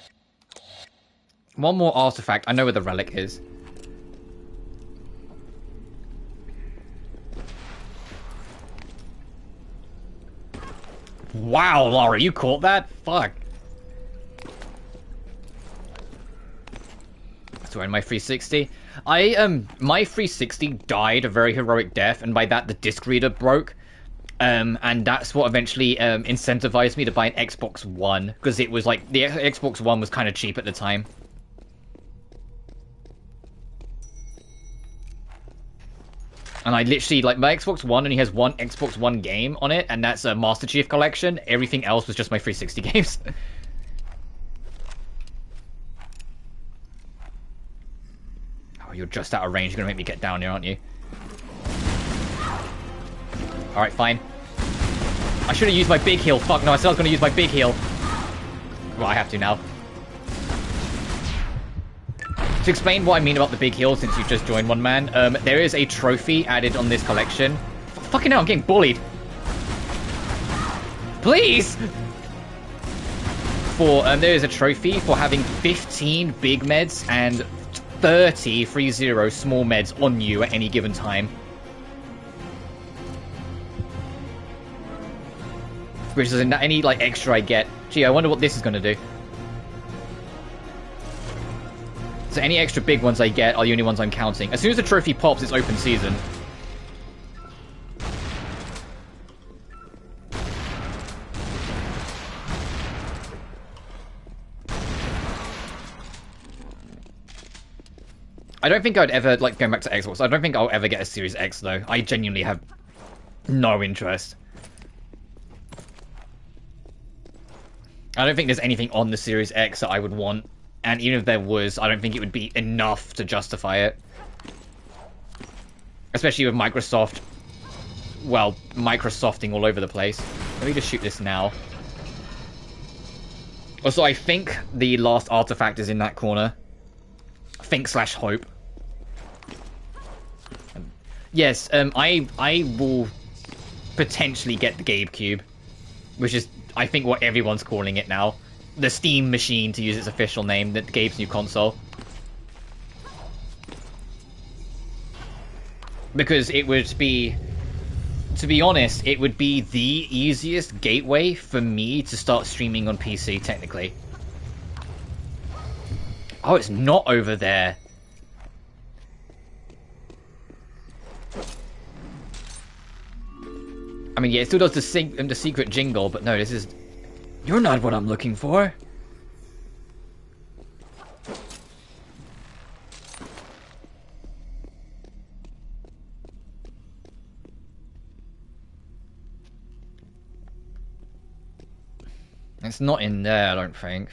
A: One more artifact. I know where the relic is. Wow, Laura, you caught that? Fuck. Sorry, my 360. My 360 died a very heroic death, and by that the disc reader broke. And that's what eventually incentivized me to buy an Xbox One, because it was like, the Xbox One was kind of cheap at the time. And I literally, like, my Xbox One only has one Xbox One game on it, and that's a Master Chief Collection. Everything else was just my 360 games. Oh, you're just out of range. You're gonna make me get down here, aren't you? Alright, fine. I should have used my big heal. Fuck, no, I said I was gonna use my big heal. Well, I have to now. To explain what I mean about the big heal, since you've just joined one man, there is a trophy added on this collection. Fucking hell, I'm getting bullied. Please! There is a trophy for having 15 big meds and 30 small meds on you at any given time. Which is any, like, extra I get. Gee, I wonder what this is gonna do. So any extra big ones I get are the only ones I'm counting. As soon as the trophy pops, it's open season. I don't think I'd ever, like, going back to Xbox, I don't think I'll ever get a Series X, though. I genuinely have no interest. I don't think there's anything on the Series X that I would want. And even if there was, I don't think it would be enough to justify it. Especially with Microsoft, well, Microsofting all over the place. Let me just shoot this now. Also, I think the last artifact is in that corner. Think/hope. Yes, I will potentially get the Gabe Cube, which is, I think, what everyone's calling it now. The Steam Machine, to use its official name, that Gabe's new console. Because it would be, to be honest, it would be the easiest gateway for me to start streaming on PC, technically. Oh, it's not over there. I mean, yeah, it still does the secret jingle, but no, this is... You're not what I'm looking for. It's not in there, I don't think.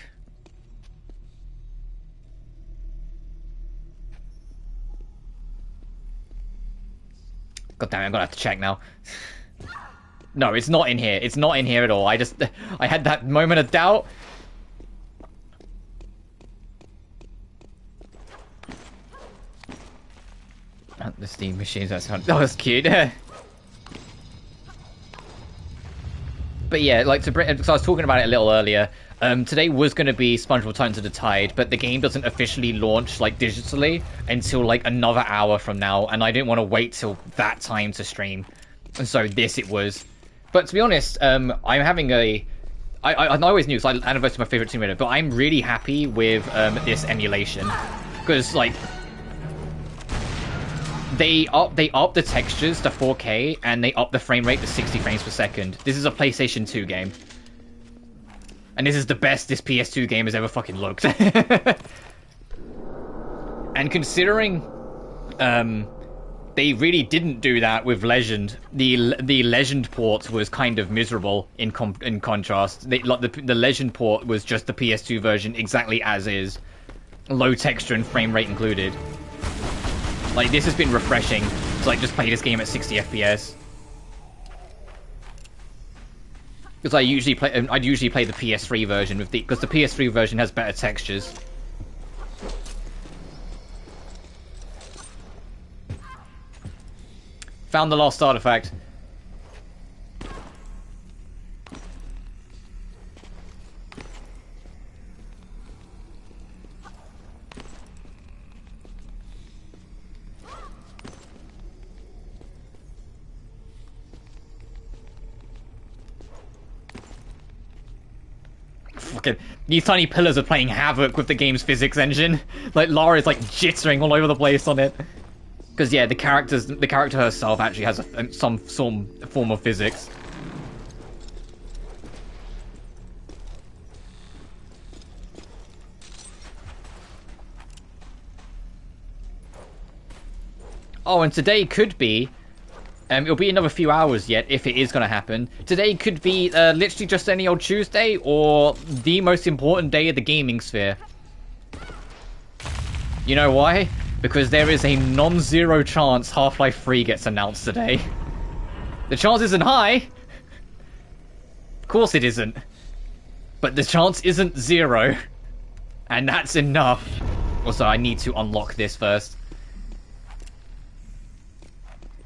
A: God damn it, I'm gonna have to check now. No, it's not in here. It's not in here at all. I had that moment of doubt. The Steam machines, that's fun. Oh, that's cute. But yeah, like, so I was talking about it a little earlier. Today was going to be SpongeBob Titan to the Tide, but the game doesn't officially launch, like, digitally until, like, another hour from now, and I didn't want to wait till that time to stream. And so this it was. But to be honest, I'm having I always knew, because Anniversary is my favorite Tomb Raider, but I'm really happy with this emulation. Because, like, they up the textures to 4K, and they up the frame rate to 60 frames per second. This is a PlayStation 2 game. And this is the best this PS2 game has ever fucking looked. And considering... they really didn't do that with Legend. The Legend port was kind of miserable in contrast. The Legend port was just the PS2 version exactly as is. Low texture and frame rate included. Like, this has been refreshing to, like, just play this game at 60 FPS. Because I'd usually play the PS3 version because the PS3 version has better textures. Found the lost artifact. Fucking, these tiny pillars are playing havoc with the game's physics engine. Like, Lara is, like, jittering all over the place on it. Because, yeah, the character herself actually has some form of physics. Oh, and today could be... it'll be another few hours yet, if it is going to happen. Today could be literally just any old Tuesday, or the most important day of the gaming sphere. You know why? Because there is a non-zero chance Half-Life 3 gets announced today. The chance isn't high. Of course it isn't. But the chance isn't zero. And that's enough. Also, I need to unlock this first.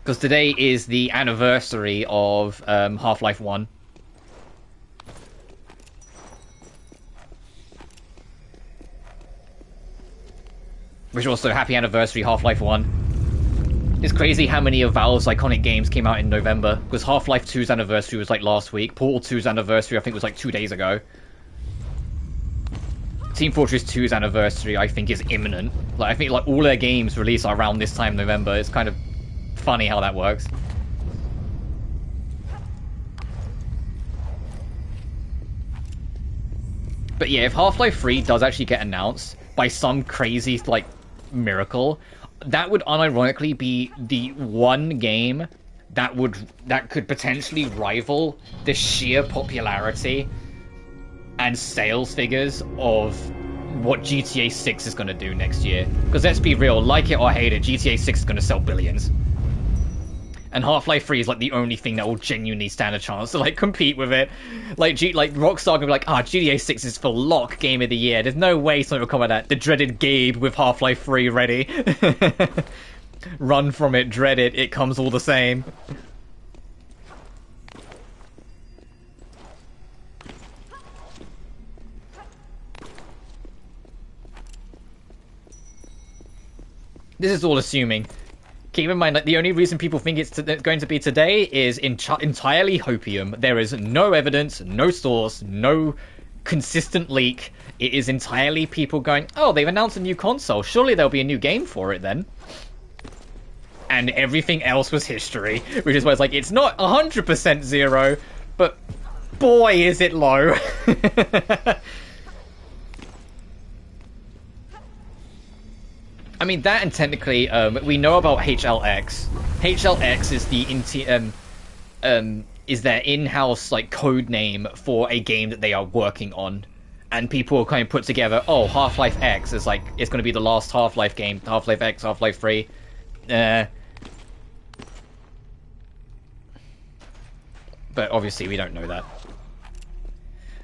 A: Because today is the anniversary of Half-Life 1. Which also, happy anniversary, Half-Life 1. It's crazy how many of Valve's iconic games came out in November. Because Half-Life 2's anniversary was like last week. Portal 2's anniversary, I think, was like 2 days ago. Team Fortress 2's anniversary, I think, is imminent. Like, I think like all their games release around this time November. It's kind of funny how that works. But yeah, if Half-Life 3 does actually get announced by some crazy, like, miracle, that would unironically be the one game that could potentially rival the sheer popularity and sales figures of what GTA 6 is going to do next year. Because let's be real, like it or hate it, GTA 6 is going to sell billions. And Half-Life 3 is like the only thing that will genuinely stand a chance to like compete with it. Like Rockstar gonna be like, GTA 6 is for lock game of the year. There's no way something will come out of that. The dreaded Gabe with Half-Life 3 ready. Run from it, dread it, it comes all the same. This is all assuming. Keep in mind, like, the only reason people think it's going to be today is entirely hopium. There is no evidence, no source, no consistent leak. It is entirely people going, oh, they've announced a new console. Surely there'll be a new game for it then. And everything else was history. Which is why it's like, it's not 100% zero, but boy, is it low. I mean, that and technically, we know about HLX. HLX is the is their in-house like code name for a game that they are working on, and people kind of put together, oh, Half-Life X is like it's going to be the last Half-Life game, Half-Life X, Half-Life 3. But obviously, we don't know that.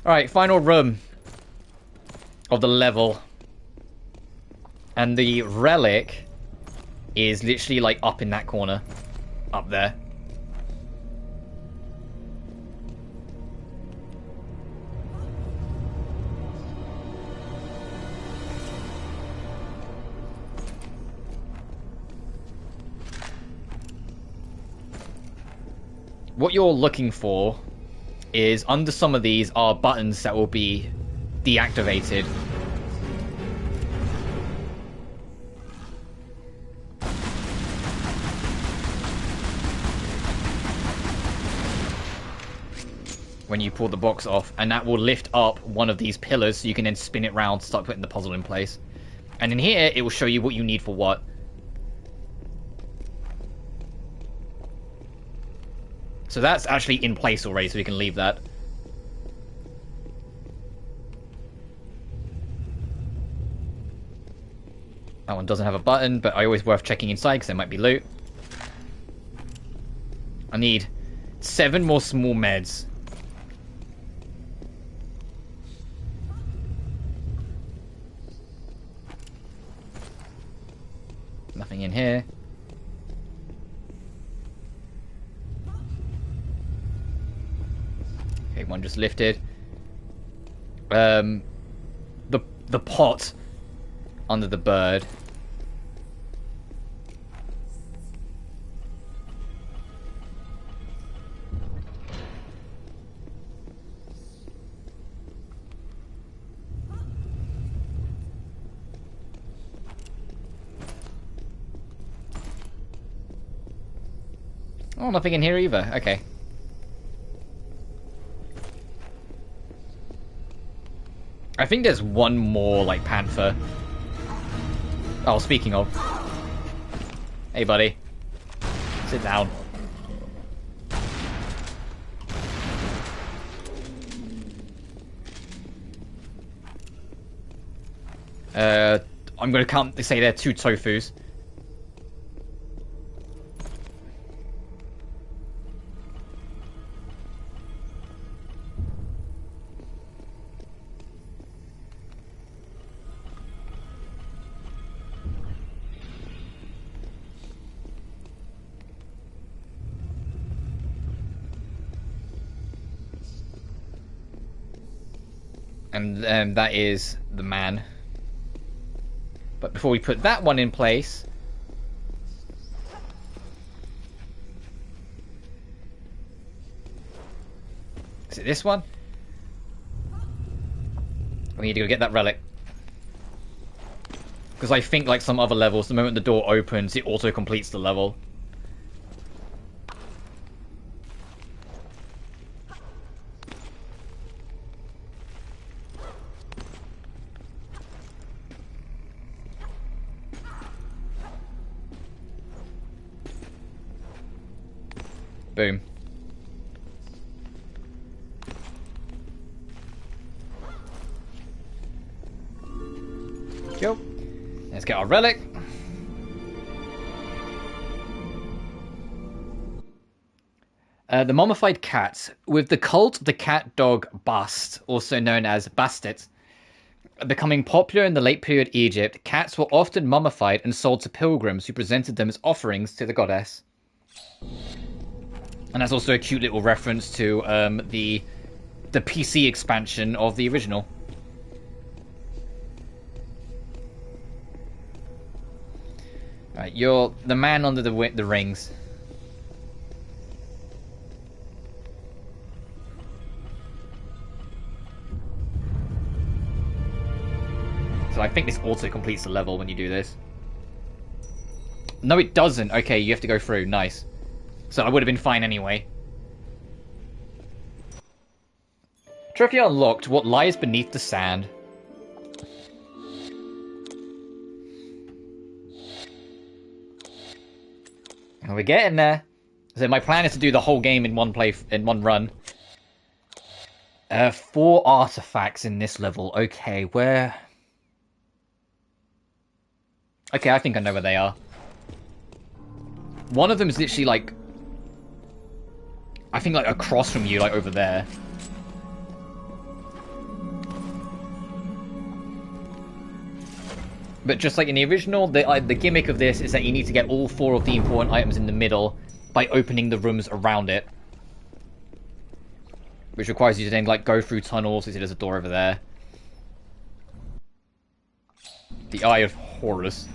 A: All right, final room of the level. And the relic is literally, like, up in that corner. Up there. What you're looking for is, under some of these are buttons that will be deactivated. When you pull the box off, and that will lift up one of these pillars so you can then spin it round to start putting the puzzle in place. And in here, it will show you what you need for what. So that's actually in place already, so you can leave that. That one doesn't have a button, but always worth checking inside because there might be loot. I need 7 more small meds. Nothing in here. Okay, one just lifted. The pot under the bird. Oh, nothing in here either. Okay. I think there's one more, like, panther. Oh, speaking of. Hey, buddy. Sit down. I'm gonna count. They say there are 2 tofus. And that is the man. But before we put that one in place... Is it this one? We need to go get that relic. Because I think, like some other levels, the moment the door opens, it auto-completes the level. Boom. Go. Let's get our relic. The mummified cat. With the cult of the cat dog Bast, also known as Bastet, becoming popular in the late period Egypt, cats were often mummified and sold to pilgrims who presented them as offerings to the goddess. And that's also a cute little reference to the PC expansion of the original. Alright, you're the man under the rings. So I think this auto completes the level when you do this. No, it doesn't. Okay, you have to go through. Nice. So I would have been fine anyway. Trophy unlocked. What lies beneath the sand? And we're getting there. So my plan is to do the whole game in one run. 4 artifacts in this level. Okay, where? Okay, I think I know where they are. One of them is literally like, I think like across from you, like over there. But just like in the original, the gimmick of this is that you need to get all 4 of the important items in the middle by opening the rooms around it. Which requires you to then like go through tunnels. You see there's a door over there. The Eye of Horus.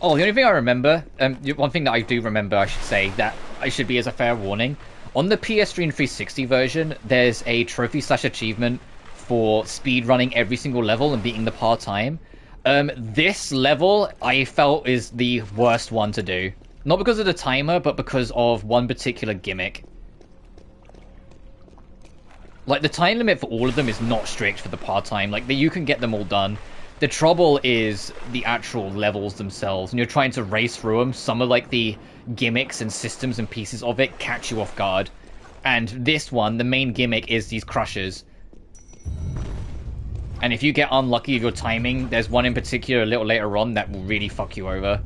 A: Oh, the only thing I remember, one thing that I do remember, I should say, that I should be as a fair warning, on the PS3 and 360 version, there's a trophy/achievement for speedrunning every single level and beating the part-time. This level, I felt, is the worst one to do. Not because of the timer, but because of one particular gimmick. Like, the time limit for all of them is not strict for the part-time. Like, you can get them all done. The trouble is the actual levels themselves. When you're trying to race through them, some of like the gimmicks and systems and pieces of it catch you off guard. And this one, the main gimmick is these crushers. And if you get unlucky with your timing, there's one in particular a little later on that will really fuck you over.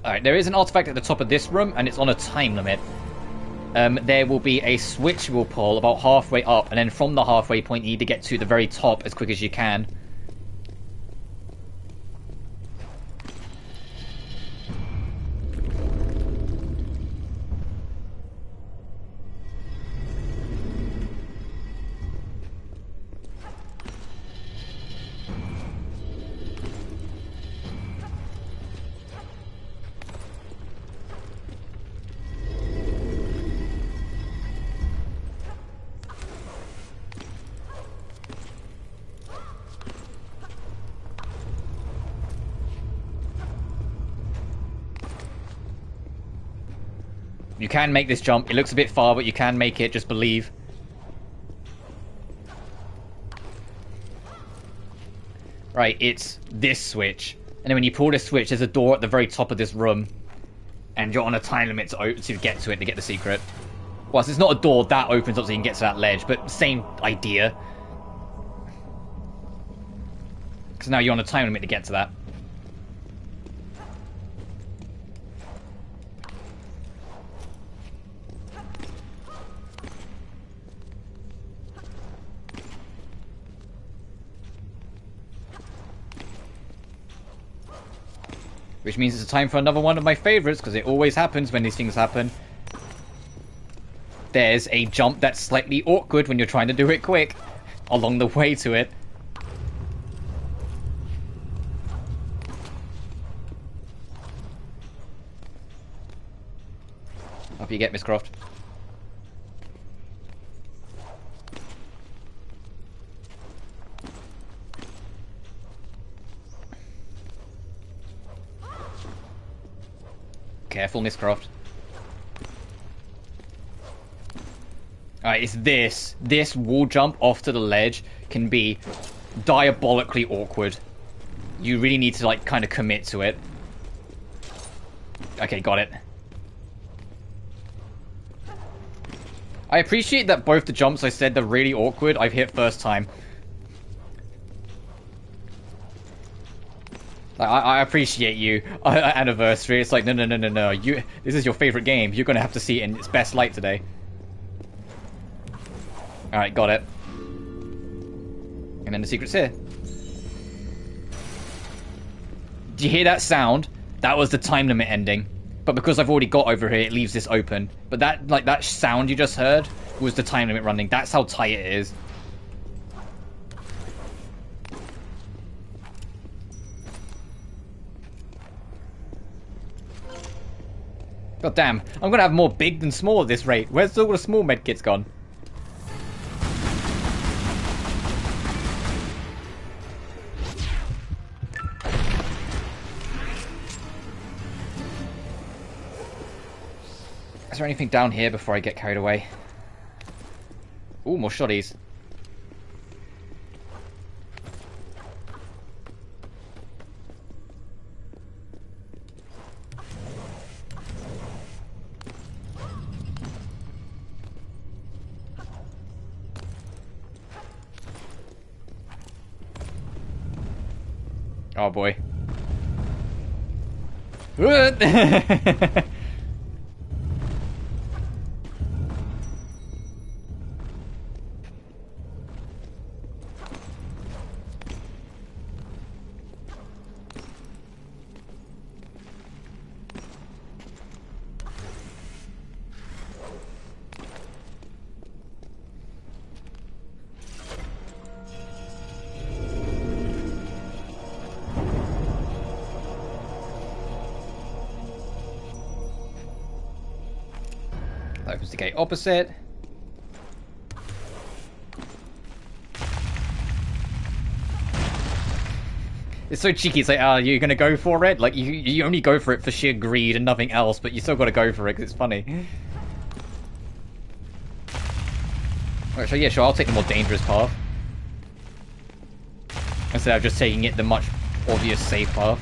A: Alright, there is an artifact at the top of this room, and it's on a time limit. There will be a switch we'll pull about halfway up, and then from the halfway point you need to get to the very top as quick as you can. You can make this jump. It looks a bit far, but you can make it. Just believe. Right, it's this switch. And then when you pull this switch, there's a door at the very top of this room. And you're on a time limit to get to it, to get the secret. Whilst it's not a door, that opens up so you can get to that ledge. But same idea. Because now you're on a time limit to get to that. Which means it's time for another one of my favourites, because it always happens when these things happen. There's a jump that's slightly awkward when you're trying to do it quick. Along the way to it. Up you get, Miss Croft. Careful, Miss Croft. Alright, it's this. This wall jump off to the ledge can be diabolically awkward. You really need to, like, kind of commit to it. Okay, got it. I appreciate that both the jumps I said they're really awkward, I've hit first time. I appreciate you. Anniversary. It's like, no. This is your favorite game. You're going to have to see it in its best light today. Alright, got it. And then the secret's here. Do you hear that sound? That was the time limit ending. But because I've already got over here, it leaves this open. But that sound you just heard was the time limit running. That's how tight it is. God damn, I'm gonna have more big than small at this rate. Where's all the small medkits gone? Is there anything down here before I get carried away? Ooh, more shotties. Oh boy. That opens the gate opposite. It's so cheeky. It's like, oh, you're gonna go for it? Like, you only go for it for sheer greed and nothing else, but you still gotta go for it because it's funny. Alright, so yeah, sure, I'll take the more dangerous path. Instead of just taking it the much obvious safe path.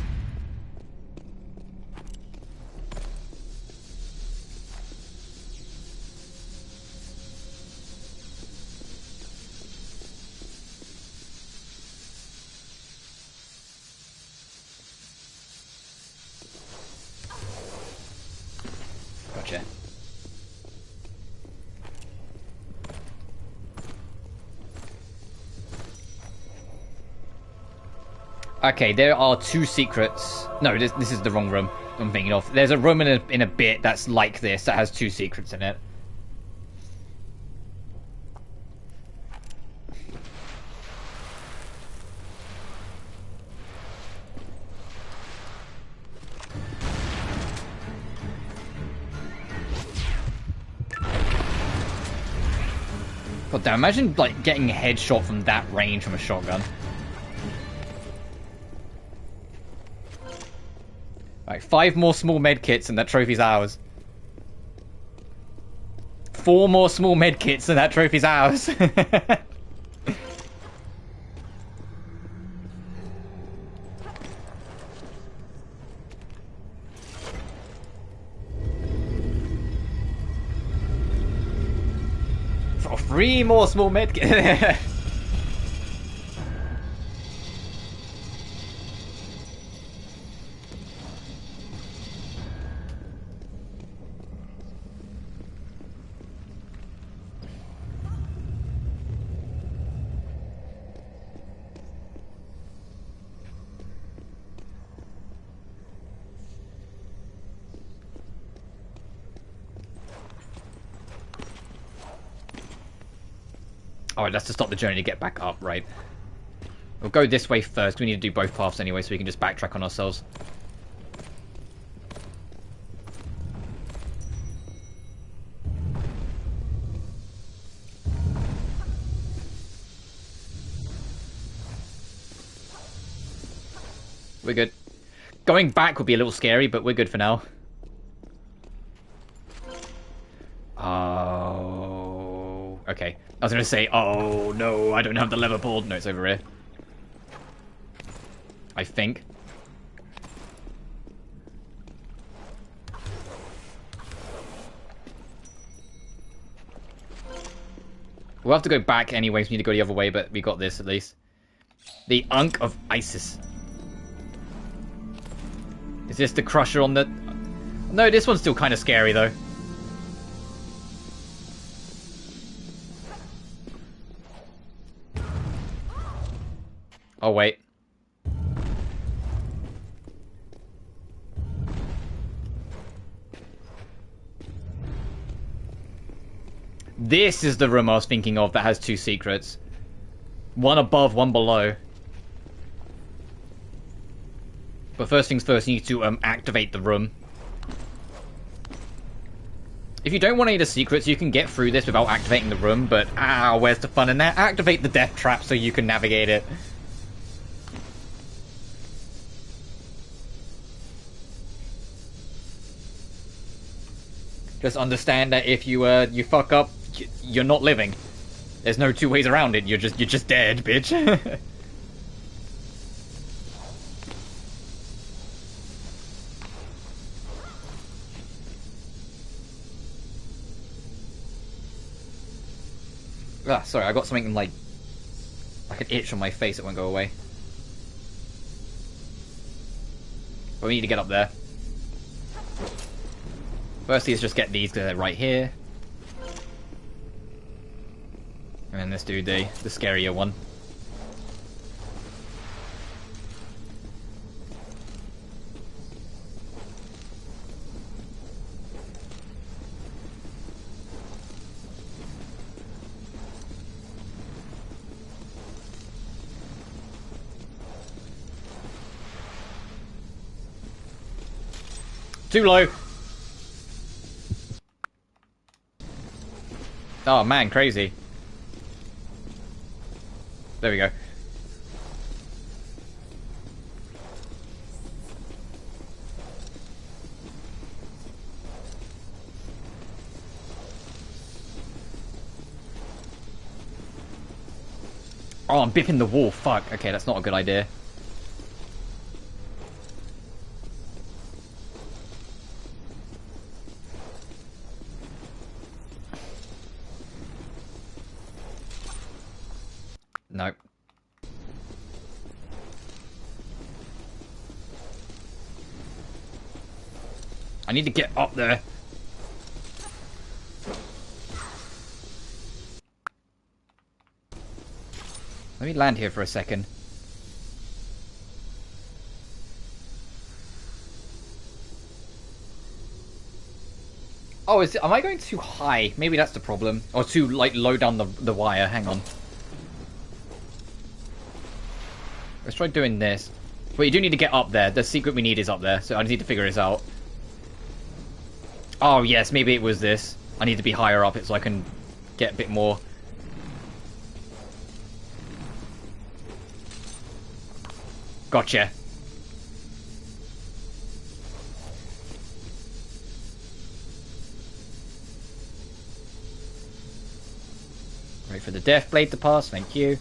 A: Gotcha. Okay, there are two secrets. No, this is the wrong room I'm thinking of. There's a room in a bit that's like this, that has two secrets in it. God damn, imagine like getting a headshot from that range from a shotgun. Right, 5 more small medkits and that trophy's ours. 4 more small medkits and that trophy's ours. For 3 more small medkits. Alright, that's to stop the journey to get back up, right? We'll go this way first. We need to do both paths anyway, so we can just backtrack on ourselves. We're good. Going back would be a little scary, but we're good for now. Oh... Okay. I was going to say, oh no, I don't have the lever board. No, it's over here. I think. We'll have to go back anyways. We need to go the other way, but we got this at least. The Unk of Isis. Is this the crusher on the... No, this one's still kind of scary though. Oh, wait. This is the room I was thinking of that has 2 secrets. One above, one below. But first things first, you need to activate the room. If you don't want any of the secrets, you can get through this without activating the room, but where's the fun in that? Activate the death trap so you can navigate it. Just understand that if you you fuck up, you're not living. There's no 2 ways around it. You're just dead, bitch. Sorry, I got something like an itch on my face that won't go away. But we need to get up there. Firstly, let's just get these because they're right here. And then let's do the scarier one. Too low. Oh man, crazy. There we go. Oh, I'm biffing the wall. Fuck. Okay, that's not a good idea. Nope. I need to get up there. Let me land here for a second. Oh, am I going too high? Maybe that's the problem. Or too, like, low down the wire. Hang on. Let's try doing this. But you do need to get up there. The secret we need is up there, so I just need to figure this out. Oh, yes, maybe it was this. I need to be higher up so I can get a bit more. Gotcha. Wait for the Death Blade to pass, thank you.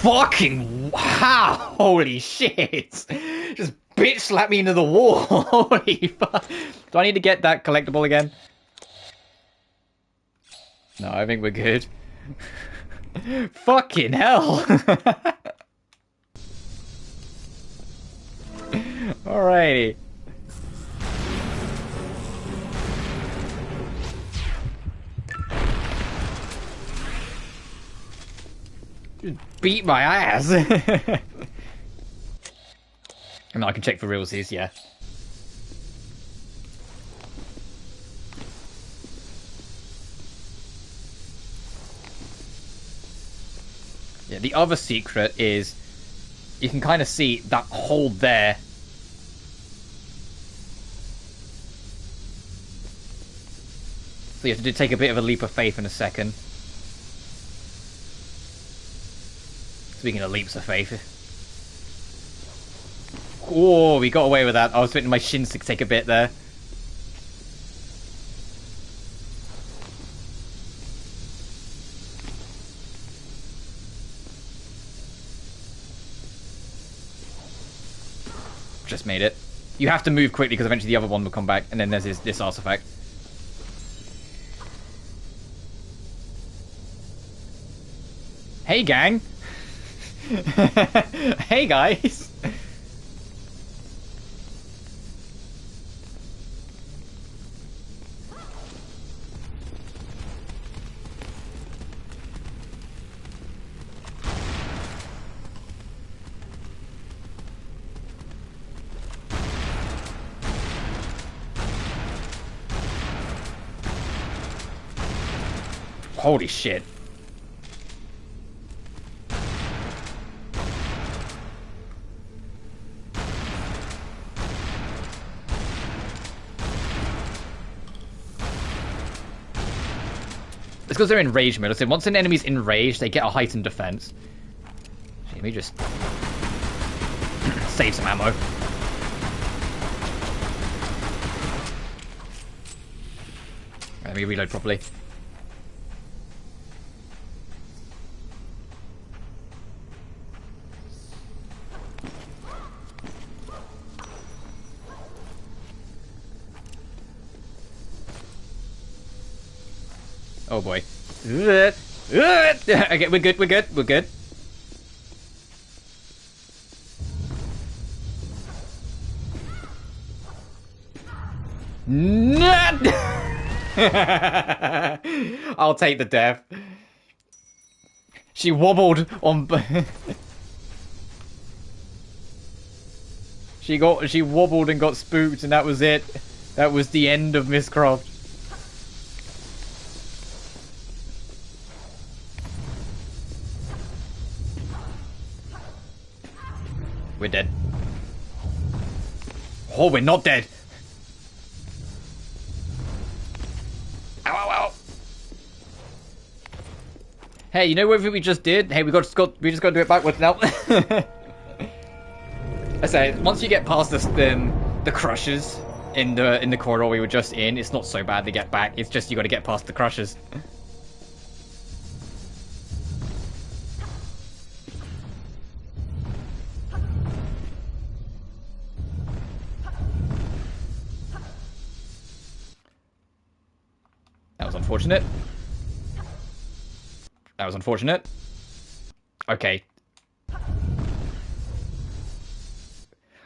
A: Fucking wow! Holy shit! Just bitch slap me into the wall. Holy fuck! Do I need to get that collectible again? No, I think we're good. Fucking hell! Alrighty. Just beat my ass. I mean, I can check for realsies, yeah. Yeah, the other secret is you can kind of see that hole there. So you have to take a bit of a leap of faith in a second. Speaking of leaps of faith. Oh, we got away with that. I was expecting my shins to take a bit there. Just made it. You have to move quickly because eventually the other one will come back, and then there's this artifact. Hey, gang! Hey, guys! Holy shit. It's because they're in rage mode. I said once an enemy's in rage, they get a heightened defense. Let me just save some ammo. Let me reload properly. Oh boy. Okay, we're good, we're good, we're good. I'll take the death. She wobbled on... She wobbled and got spooked, and that was it. That was the end of Miss Croft. We're dead. Oh, we're not dead. Ow, ow, ow. Hey, you know what we just did? Hey, we just got to do it backwards now. I say, once you get past the crushers in the corridor we were just in, it's not so bad to get back. It's just you got to get past the crushers. That was unfortunate. That was unfortunate. Okay.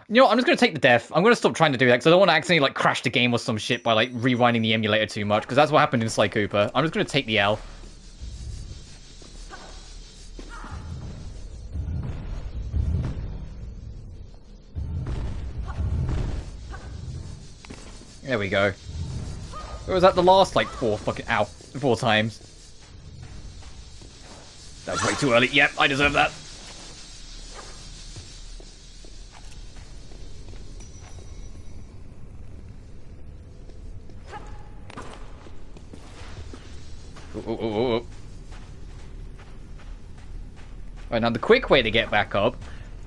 A: You know what, I'm just going to take the death. I'm going to stop trying to do that because I don't want to accidentally like crash the game or some shit by like rewinding the emulator too much, because that's what happened in Sly Cooper. I'm just going to take the L. There we go. Or was that the last, like, 4 times? That was way too early. Yep, I deserve that. Oh. Right, now the quick way to get back up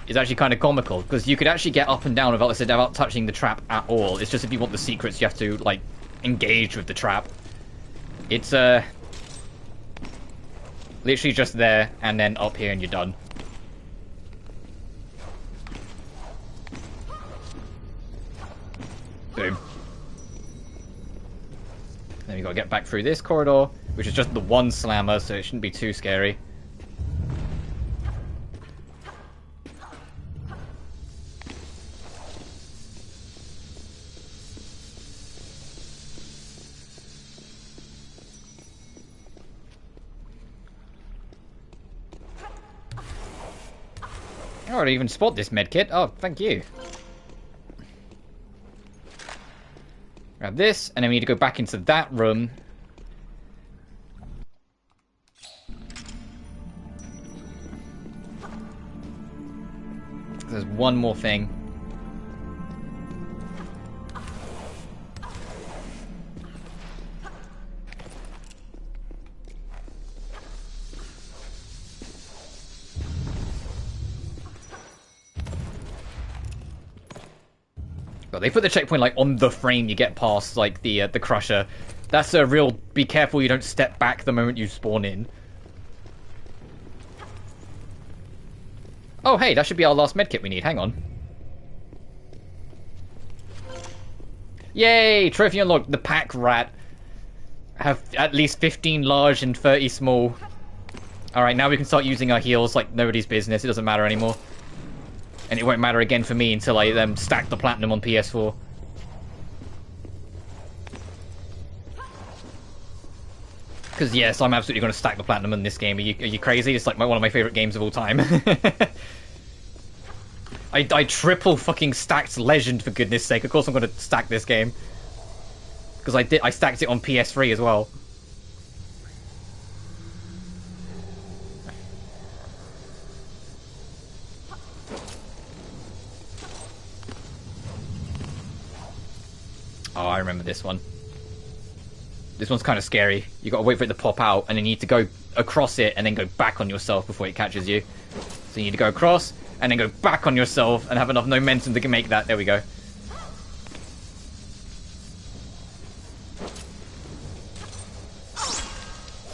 A: is actually kind of comical, because you could actually get up and down without touching the trap at all. It's just if you want the secrets, you have to, like, engage with the trap. It's, literally just there, and then up here, and you're done. Boom. Then we gotta get back through this corridor, which is just the one slammer, so it shouldn't be too scary. Oh, I didn't even spot this medkit. Oh, thank you. Grab this, and then we need to go back into that room. There's one more thing. God, they put the checkpoint like on the frame you get past like the crusher. That's a real be careful you don't step back the moment you spawn in. Oh hey, that should be our last medkit we need. Hang on. Yay! Trophy unlocked. The pack rat. Have at least 15 large and 30 small. Alright, now we can start using our heals like nobody's business. It doesn't matter anymore. And it won't matter again for me until I stack the platinum on PS4. Because yes, I'm absolutely going to stack the platinum in this game. Are you crazy? It's like one of my favourite games of all time. I triple fucking stacked Legend, for goodness sake. Of course I'm going to stack this game. Because I stacked it on PS3 as well. Oh, I remember this one. This one's kind of scary. You got to wait for it to pop out, and then you need to go across it, and then go back on yourself before it catches you. So you need to go across, and then go back on yourself, and have enough momentum to make that. There we go.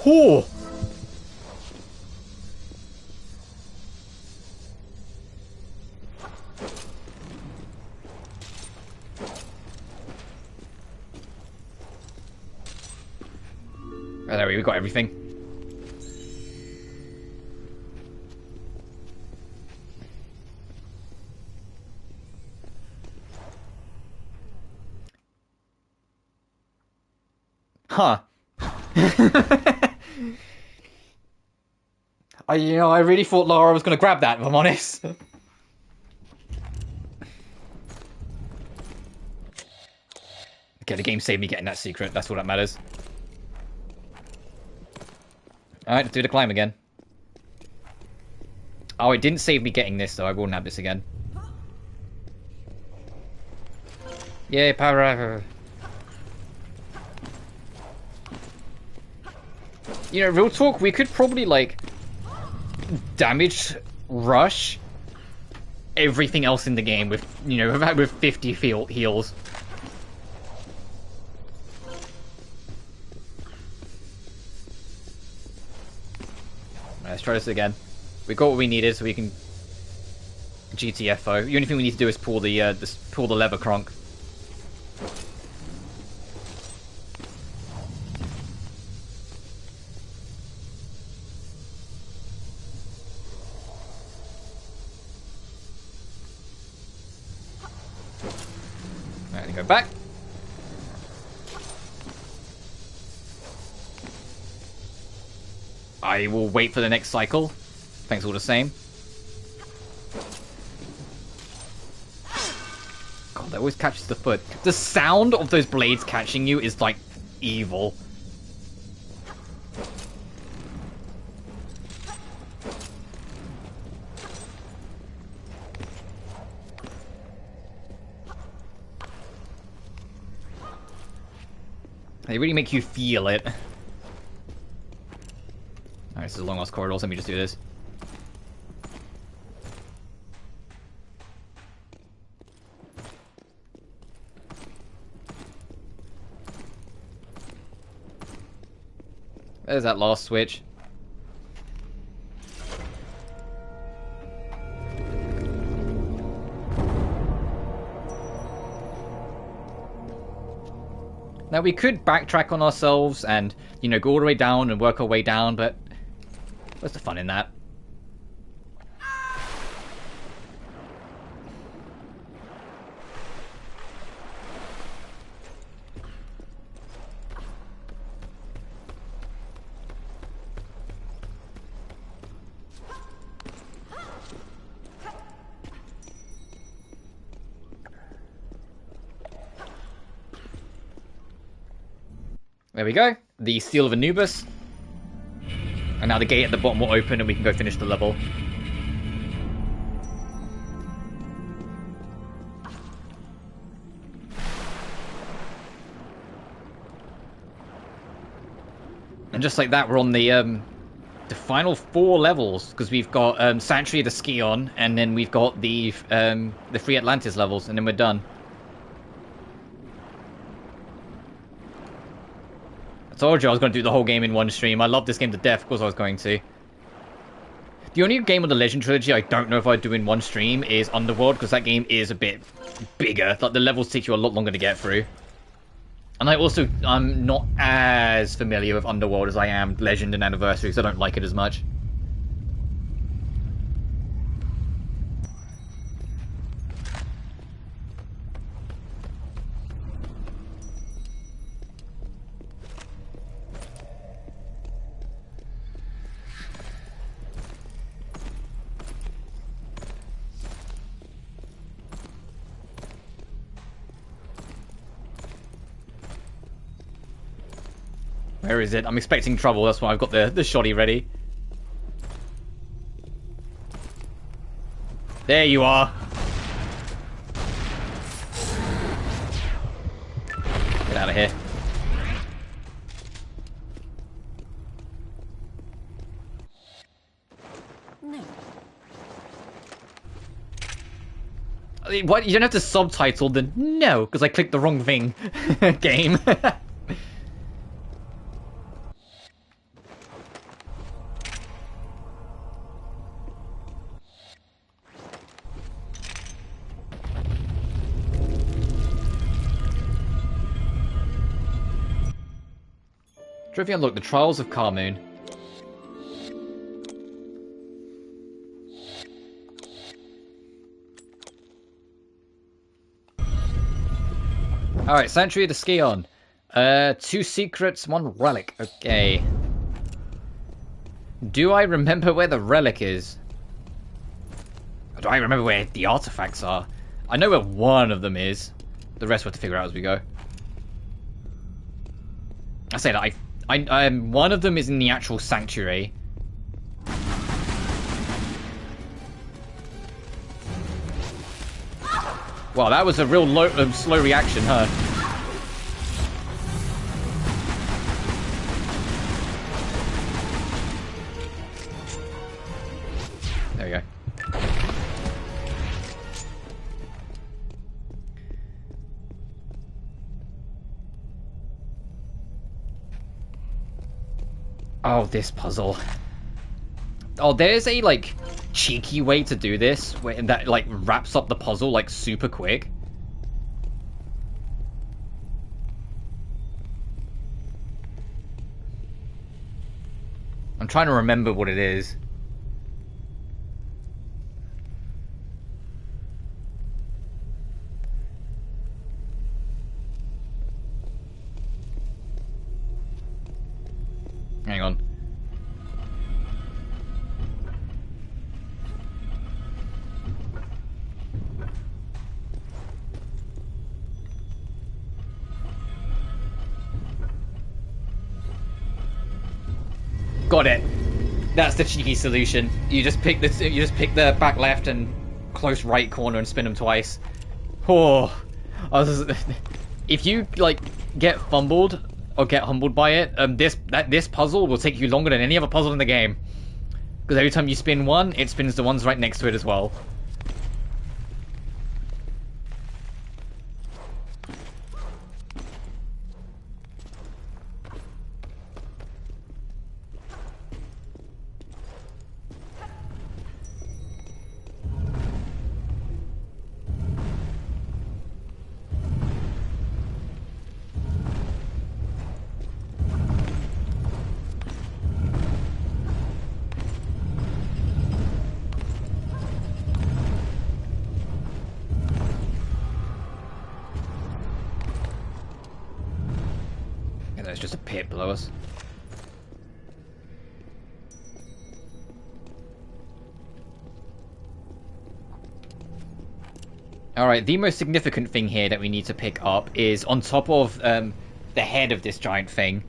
A: Oh! Oh, there we got everything. Huh. I really thought Lara was going to grab that, if I'm honest. Okay, the game saved me getting that secret. That's all that matters. Alright, let's do the climb again. Oh, it didn't save me getting this, though. I will nab this again. Yay, power. You know, real talk, we could probably, like, damage rush everything else in the game with, you know, with 50 heals. Let's try this again. We got what we needed, so we can GTFO. The only thing we need to do is pull the lever cronk. Alright, then go back. I will wait for the next cycle. Thanks all the same. God, That always catches the foot. The sound of those blades catching you is like evil. They really make you feel it. Alright, this is a long lost corridor, so let me just do this. There's that last switch. Now we could backtrack on ourselves and, you know, go all the way down and work our way down, but what's the fun in that? There we go. The Seal of Anubis. And now the gate at the bottom will open and we can go finish the level. And just like that, we're on the final 4 levels, because we've got Sanctuary of the Scion, and then we've got the Free Atlantis levels, and then we're done. I told you I was going to do the whole game in one stream. I love this game to death, of course I was going to. The only game of the Legend Trilogy I don't know if I'd do in one stream is Underworld, because that game is a bit bigger. Like, the levels take you a lot longer to get through. And I'm not as familiar with Underworld as I am Legend and Anniversary, because I don't like it as much. Where is it? I'm expecting trouble, that's why I've got the shoddy ready. There you are. Get out of here.
C: No.
A: What? You don't have to subtitle the no, because I clicked the wrong thing. Game. Trophy unlocked, the Trials of Carmoon. Alright, Sanctuary of the Scion. 2 secrets, 1 relic. Okay. Do I remember where the relic is? Or do I remember where the artifacts are? I know where one of them is. The rest we'll have to figure out as we go. I say that one of them is in the actual sanctuary. Wow, that was a real slow reaction, huh? There we go. Oh, this puzzle. Oh, there's a, like, cheeky way to do this, where that, like, wraps up the puzzle, like, super quick. I'm trying to remember what it is. Hang on. got it. That's the cheeky solution. You just pick the back left and close right corner and spin them twice. Oh, if you like get fumbled or get humbled by it, this puzzle will take you longer than any other puzzle in the game. Because every time you spin one, it spins the ones right next to it as well. There's just a pit below us. Alright, the most significant thing here that we need to pick up is on top of the head of this giant thing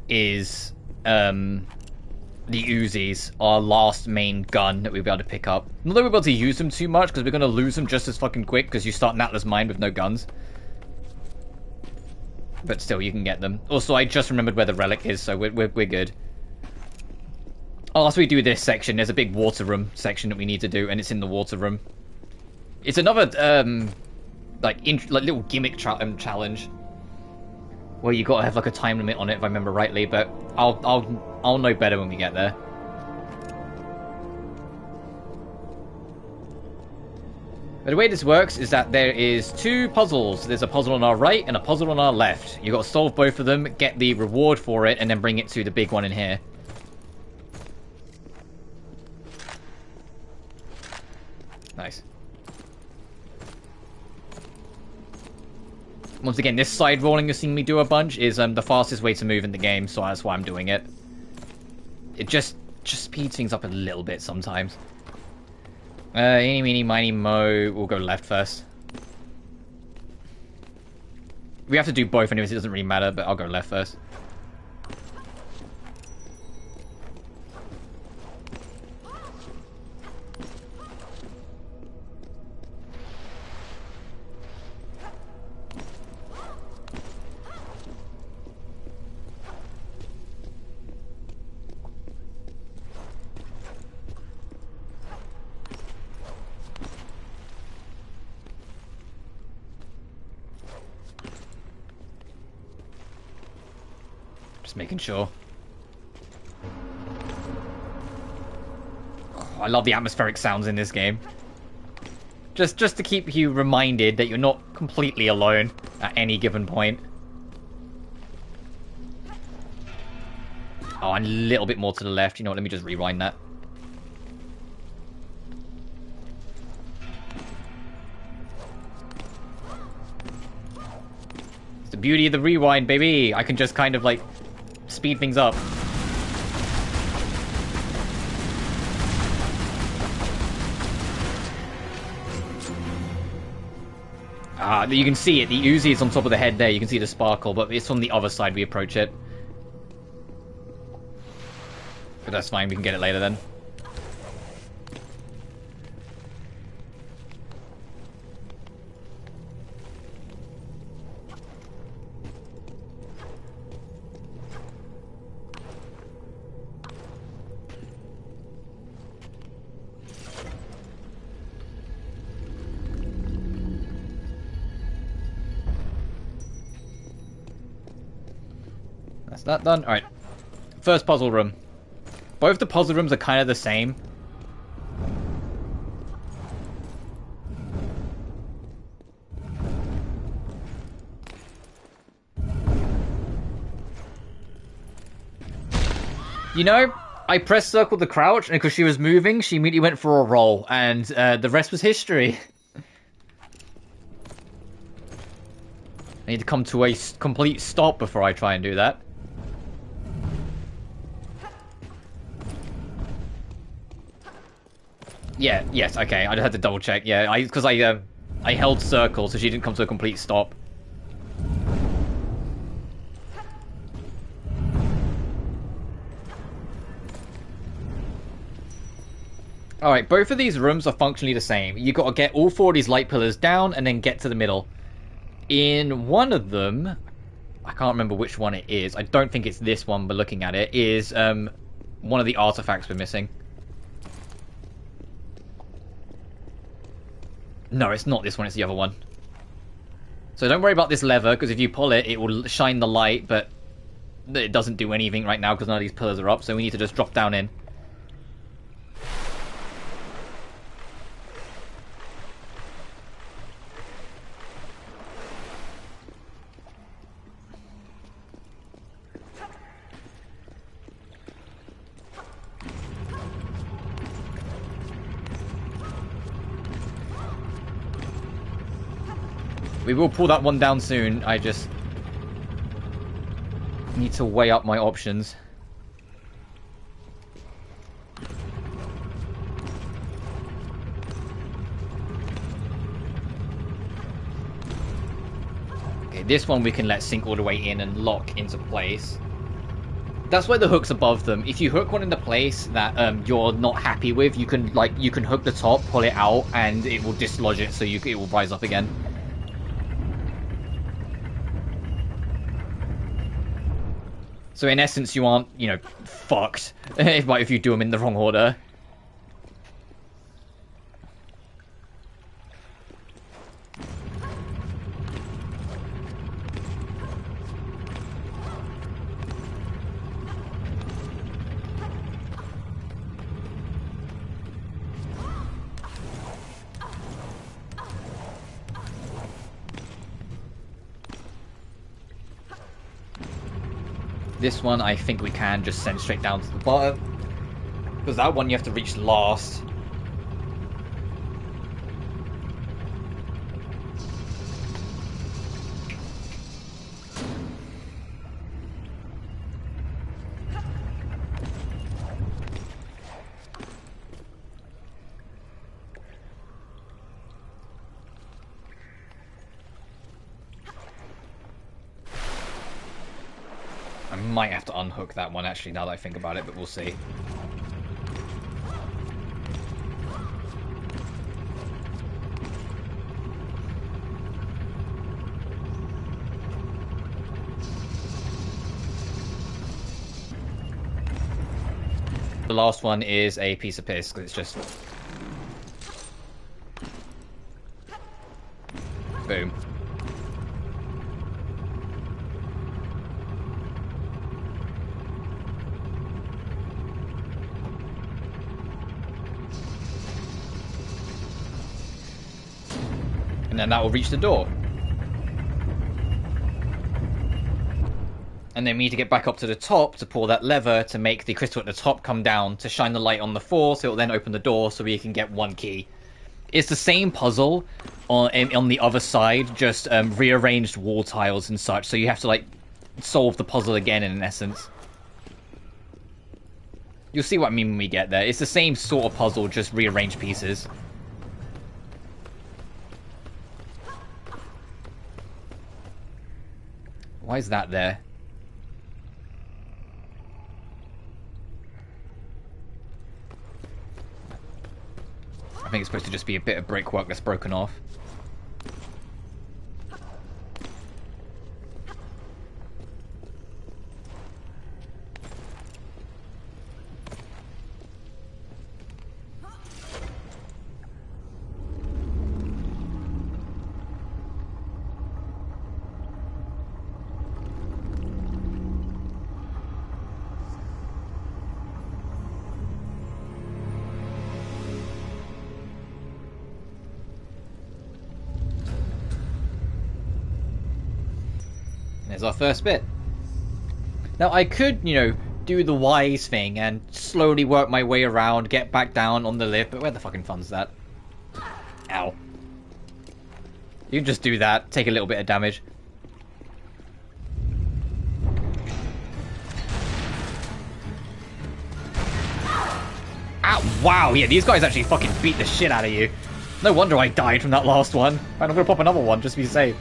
A: is the Uzis, our last main gun that we'll be able to pick up. Not that we'll be able to use them too much because we're going to lose them just as fucking quick because you start an Atlas mine with no guns. But still, you can get them. Also, I just remembered where the relic is, so we're good. Oh, after we do this section, there's a big water room section that we need to do, and it's in the water room. It's another, like little gimmick challenge. Where you gotta have, like, a time limit on it, if I remember rightly, but I'll know better when we get there. But the way this works is that there is two puzzles. There's a puzzle on our right and a puzzle on our left. You've got to solve both of them, get the reward for it, and then bring it to the big one in here. Nice. Once again, this side rolling you've seen me do a bunch is the fastest way to move in the game, so that's why I'm doing it. It just speeds things up a little bit sometimes. Eeny, meeny, miny, mo. We'll go left first. We have to do both anyways, it doesn't really matter, but I'll go left first. Making sure. Oh, I love the atmospheric sounds in this game. Just to keep you reminded that you're not completely alone at any given point. Oh, and a little bit more to the left. You know what? Let me just rewind that. It's the beauty of the rewind, baby. I can just kind of like speed things up. You can see it. The Uzi is on top of the head there. You can see the sparkle, but it's on the other side we approach it. But that's fine. We can get it later then. That done? Alright. First puzzle room. Both the puzzle rooms are kind of the same. You know, I pressed circle to crouch, and because she was moving, she immediately went for a roll, and the rest was history. I need to come to a complete stop before I try and do that. Yeah, yes, okay, I just had to double check, yeah, because I held circle, so she didn't come to a complete stop. Alright, both of these rooms are functionally the same. You got to get all 4 of these light pillars down and then get to the middle. In one of them, I can't remember which one it is. I don't think it's this one, but looking at it, is one of the artifacts we're missing. No, it's not this one, it's the other one. So don't worry about this lever, because if you pull it, it will shine the light, but it doesn't do anything right now because none of these pillars are up, so we need to just drop down in. We will pull that one down soon. I just need to weigh up my options. Okay, this one we can let sink all the way in and lock into place. That's why the hook's above them. If you hook one into place that you're not happy with, you can hook the top, pull it out, and it will dislodge it, so it will rise up again. So in essence, you aren't, you know, fucked if you do them in the wrong order. This one, I think we can just send straight down to the bottom. Because that one you have to reach last. I might have to unhook that one actually now that I think about it, but we'll see. The last one is a piece of piss, because it's just... boom. And then that will reach the door. And then we need to get back up to the top to pull that lever to make the crystal at the top come down to shine the light on the 4, so it will then open the door so we can get 1 key. It's the same puzzle on the other side, just rearranged wall tiles and such, so you have to like solve the puzzle again in essence. You'll see what I mean when we get there. It's the same sort of puzzle, just rearranged pieces. Why is that there? I think it's supposed to just be a bit of brickwork that's broken off. There's our first bit. Now I could, you know, do the wise thing and slowly work my way around, get back down on the lift, but where the fucking fun's that? Ow. You can just do that, take a little bit of damage. Ow, wow, yeah, these guys actually fucking beat the shit out of you. No wonder I died from that last one. And I'm gonna pop another one just to be safe.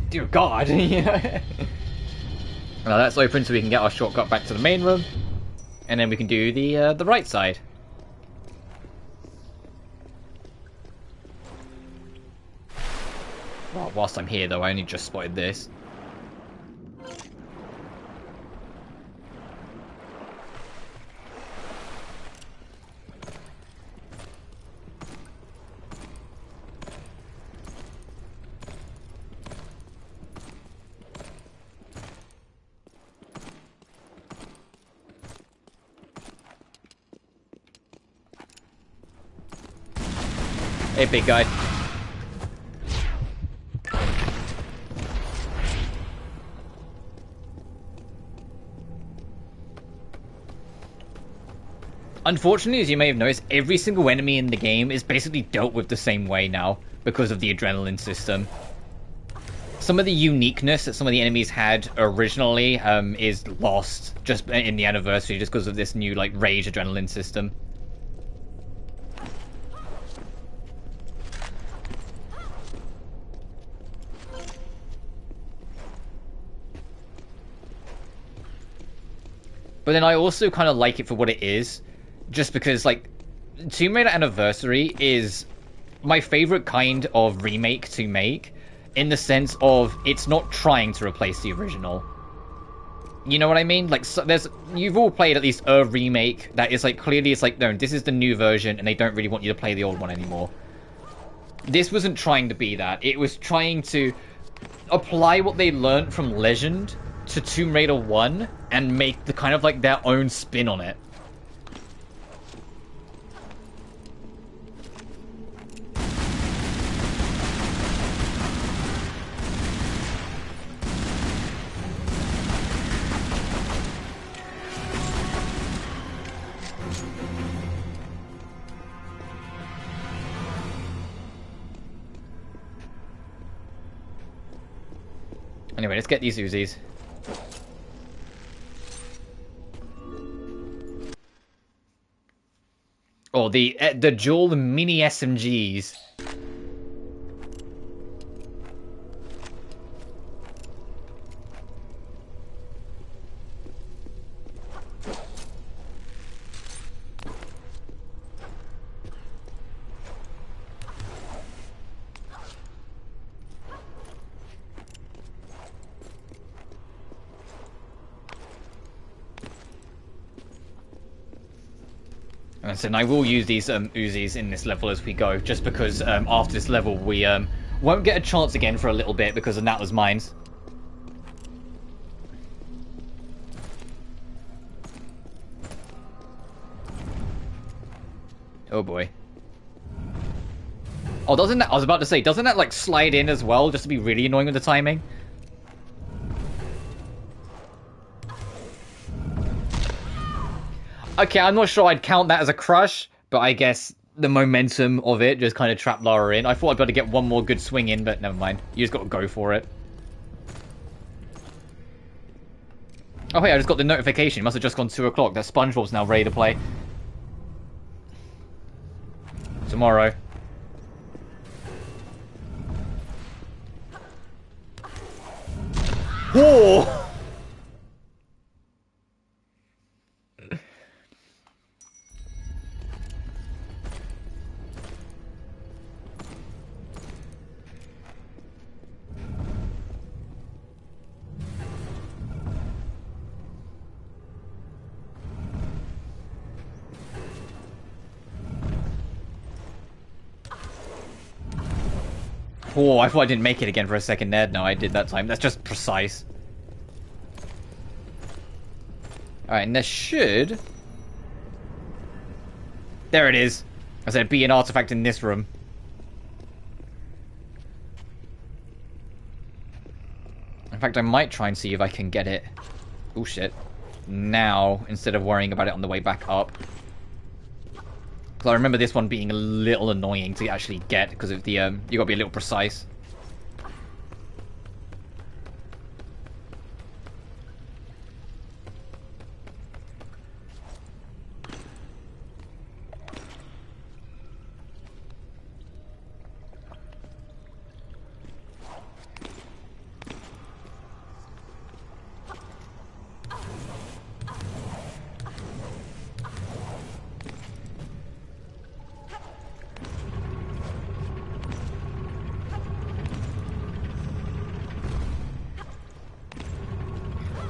A: Dear God. Right, Now that's open so we can get our shortcut back to the main room. And then we can do the right side. Well, whilst I'm here though, I only just spotted this. Hey, big guy. Unfortunately, as you may have noticed, every single enemy in the game is basically dealt with the same way now because of the adrenaline system. Some of the uniqueness that some of the enemies had originally is lost just in the anniversary just because of this new like rage adrenaline system. But then I also kind of like it for what it is, just because, like, Tomb Raider Anniversary is my favorite kind of remake to make, in the sense of it's not trying to replace the original. You know what I mean? Like, so you've all played at least a remake that is, like, clearly it's like, no, this is the new version, and they don't really want you to play the old one anymore. This wasn't trying to be that. It was trying to apply what they learned from Legend to Tomb Raider 1 and make the kind of like their own spin on it. Anyway, let's get these Uzis. Oh, the dual mini SMGs. And I will use these Uzis in this level as we go, just because after this level we won't get a chance again for a little bit because of Natla's mines. Oh boy. Oh, doesn't that... I was about to say, doesn't that like slide in as well, just to be really annoying with the timing? Okay, I'm not sure I'd count that as a crush, but I guess the momentum of it just kind of trapped Lara in. I thought I'd better get one more good swing in, but never mind. You just got to go for it. Oh, hey, I just got the notification. It must have just gone 2 o'clock. That SpongeBob's now ready to play. Tomorrow. Whoa! Oh, I thought I didn't make it again for a second there. No, I did that time. That's just precise. Alright, and there should... There it is. I said be an artifact in this room. In fact, I might try and see if I can get it... Oh shit. Now, instead of worrying about it on the way back up. Because I remember this one being a little annoying to actually get, because of the, you gotta be a little precise.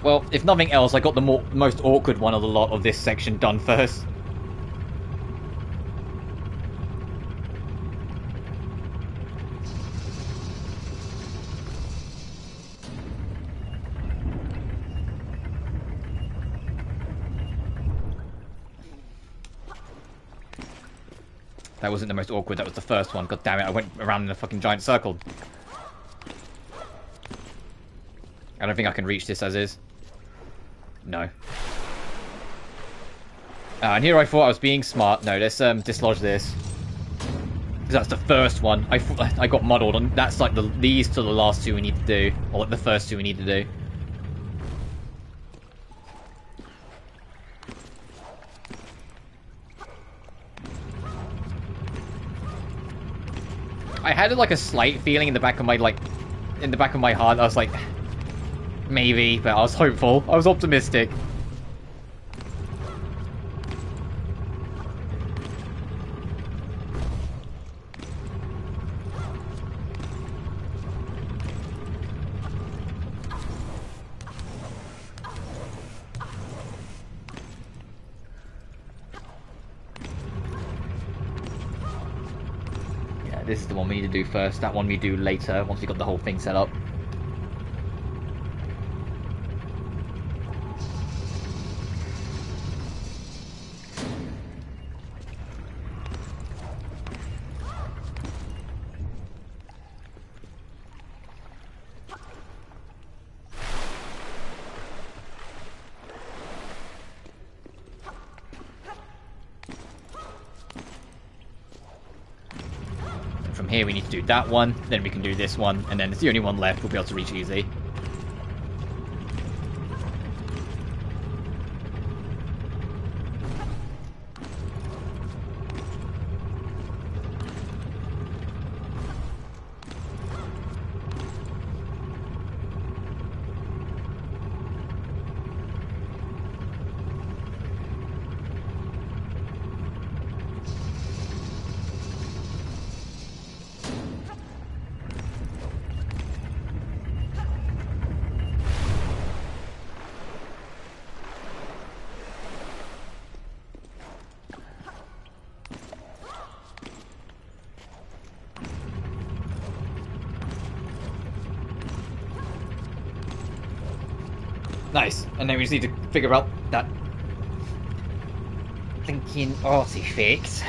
A: Well, if nothing else, I got the most awkward one of the lot of this section done first. That wasn't the most awkward, that was the first one. God damn it, I went around in a fucking giant circle. I don't think I can reach this as is. No. And here I thought I was being smart. No, let's dislodge this. Because that's the first one. I got muddled, and that's like these to the last two we need to do. Or like the first two we need to do. I had like a slight feeling in the back of my heart. I was like, maybe, but I was hopeful. I was optimistic. This is the one we need to do first. That one we do later, once we got the whole thing set up. From here we need to do that one, then we can do this one, and then it's the only one left we'll be able to reach easy. Nice. And then we just need to figure out that blinking artifact.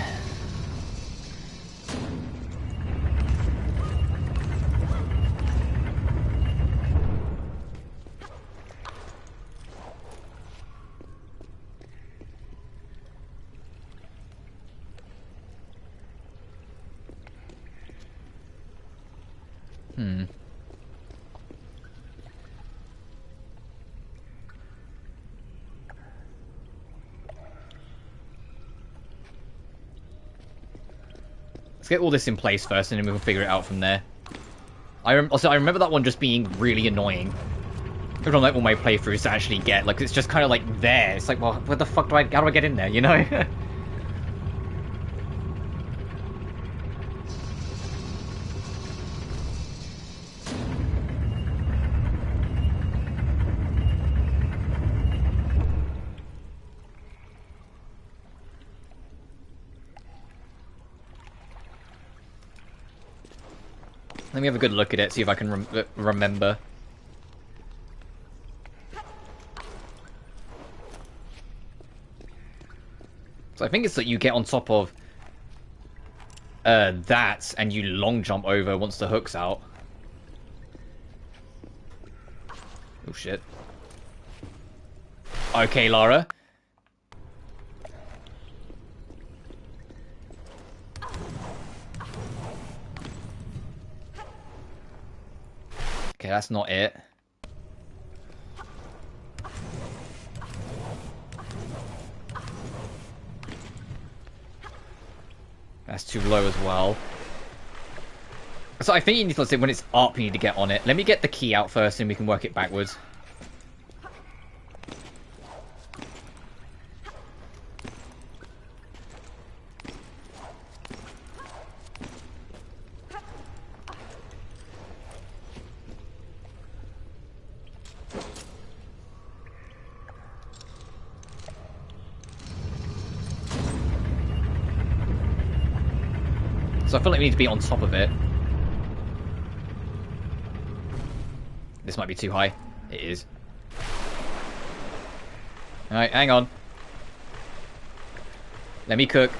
A: Let's get all this in place first, and then we can figure it out from there. I remember that one just being really annoying. Every time like all my playthroughs to actually get, like, it's just kind of like there. It's like, well, where the fuck how do I get in there, you know? Let me have a good look at it, see if I can remember. So I think it's that you get on top of that, and you long jump over once the hook's out. Oh shit. Okay, Lara. Okay, that's not it. That's too low as well. So I think you need to say when it's up, you need to get on it. Let me get the key out first, and we can work it backwards. So I feel like we need to be on top of it. This might be too high. It is. Alright, hang on. Let me cook.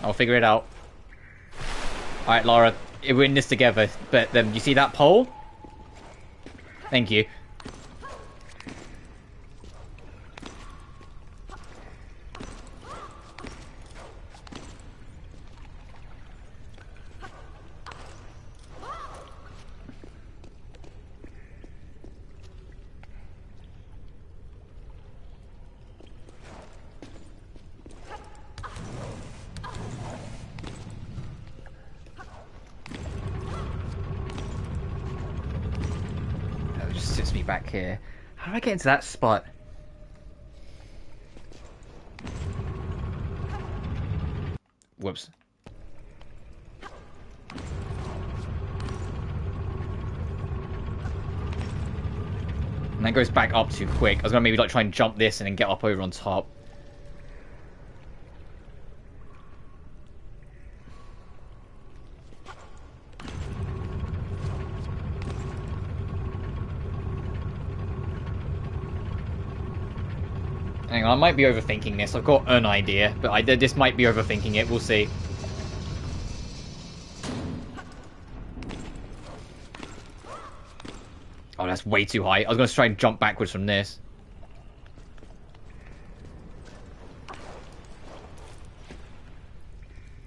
A: I'll figure it out. Alright, Lara. We're in this together. But you see that pole? Thank you. Back here. How do I get into that spot? Whoops. And that goes back up too quick. I was gonna maybe like try and jump this and then get up over on top. Hang on, I might be overthinking this. I've got an idea, but this might be overthinking it. We'll see. Oh, that's way too high. I was going to try and jump backwards from this.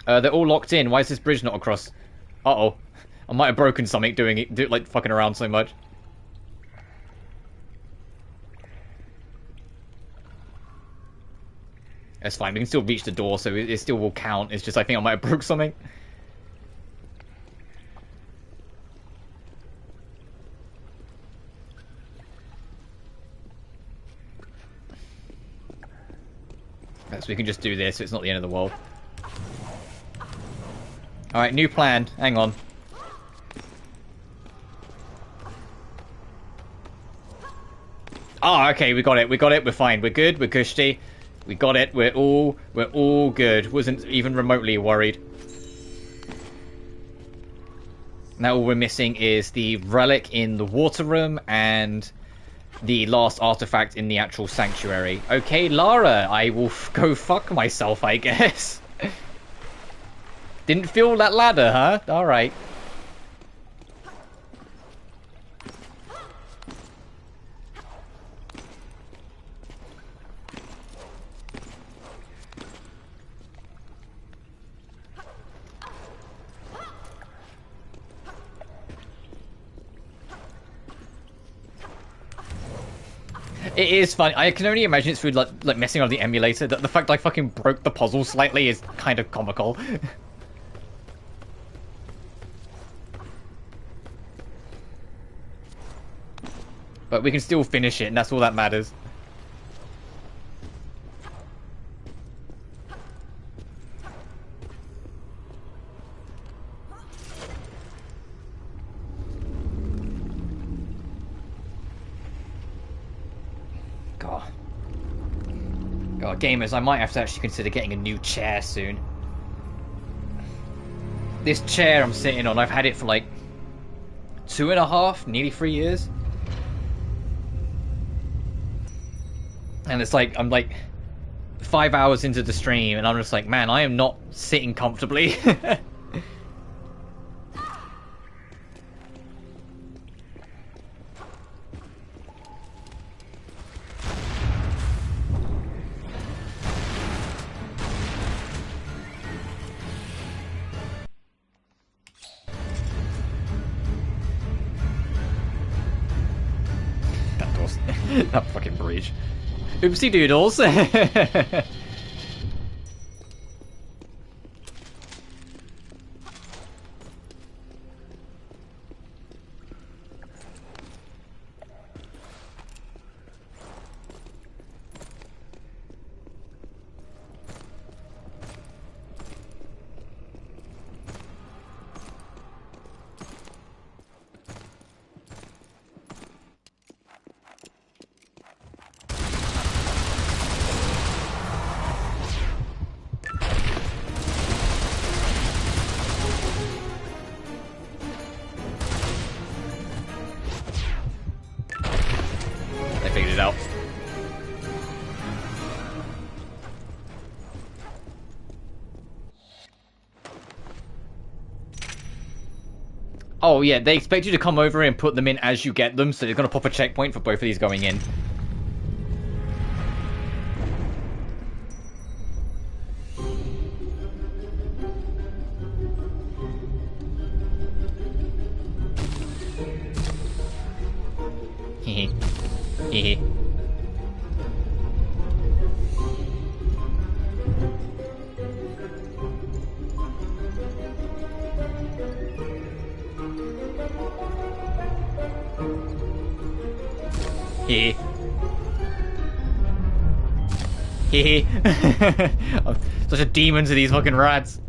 A: They're all locked in. Why is this bridge not across? Uh-oh. I might have broken something doing it, like fucking around so much. That's fine. We can still reach the door, so it still will count. It's just I think I might have broke something. So we can just do this. So it's not the end of the world. All right, new plan. Hang on. Oh, okay. We got it. We got it. We're fine. We're good. We're cushy. We got it. We're all good. Wasn't even remotely worried. Now all we're missing is the relic in the water room and the last artifact in the actual sanctuary. Okay, Lara, I will go fuck myself, I guess. Didn't feel that ladder, huh? All right. It is fun. I can only imagine it's through like messing on the emulator. The fact I fucking broke the puzzle slightly is kind of comical. But we can still finish it, and that's all that matters. God, gamers, I might have to actually consider getting a new chair soon. This chair I'm sitting on, I've had it for like 2.5, nearly 3 years. And it's like, I'm like 5 hours into the stream, and I'm just like, man, I am not sitting comfortably. That fucking bridge. Oopsie doodles. Oh yeah, they expect you to come over and put them in as you get them, so they're going to pop a checkpoint for both of these going in. Hehe. Hehe. Hehe. Hehe. I'm such a demon to these fucking rats.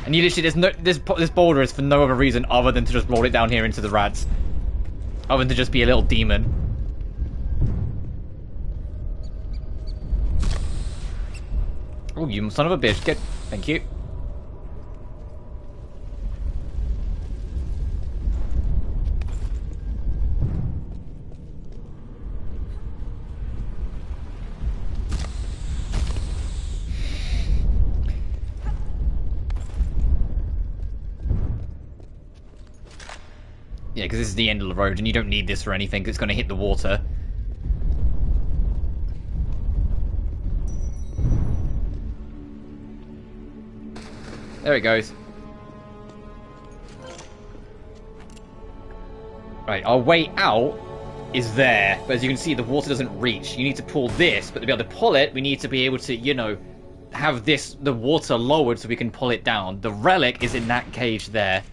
A: And you literally, this boulder is for no other reason other than to just roll it down here into the rats. Other than to just be a little demon. Oh, you son of a bitch. Get... Thank you. Yeah, because this is the end of the road, and you don't need this for anything, 'cause it's going to hit the water. There it goes. Right, our way out is there, but as you can see, the water doesn't reach. You need to pull this, but to be able to pull it, we need to be able to, you know, have the water lowered so we can pull it down. The relic is in that cage there.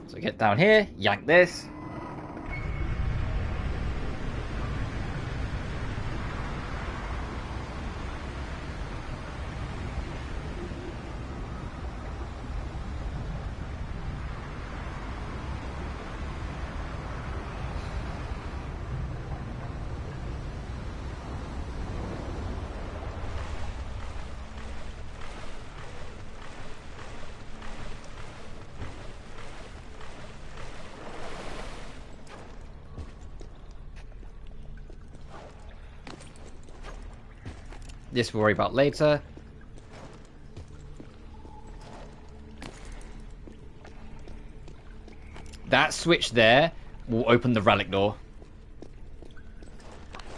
A: So get down here, yank this. This we'll worry about later. That switch there will open the relic door.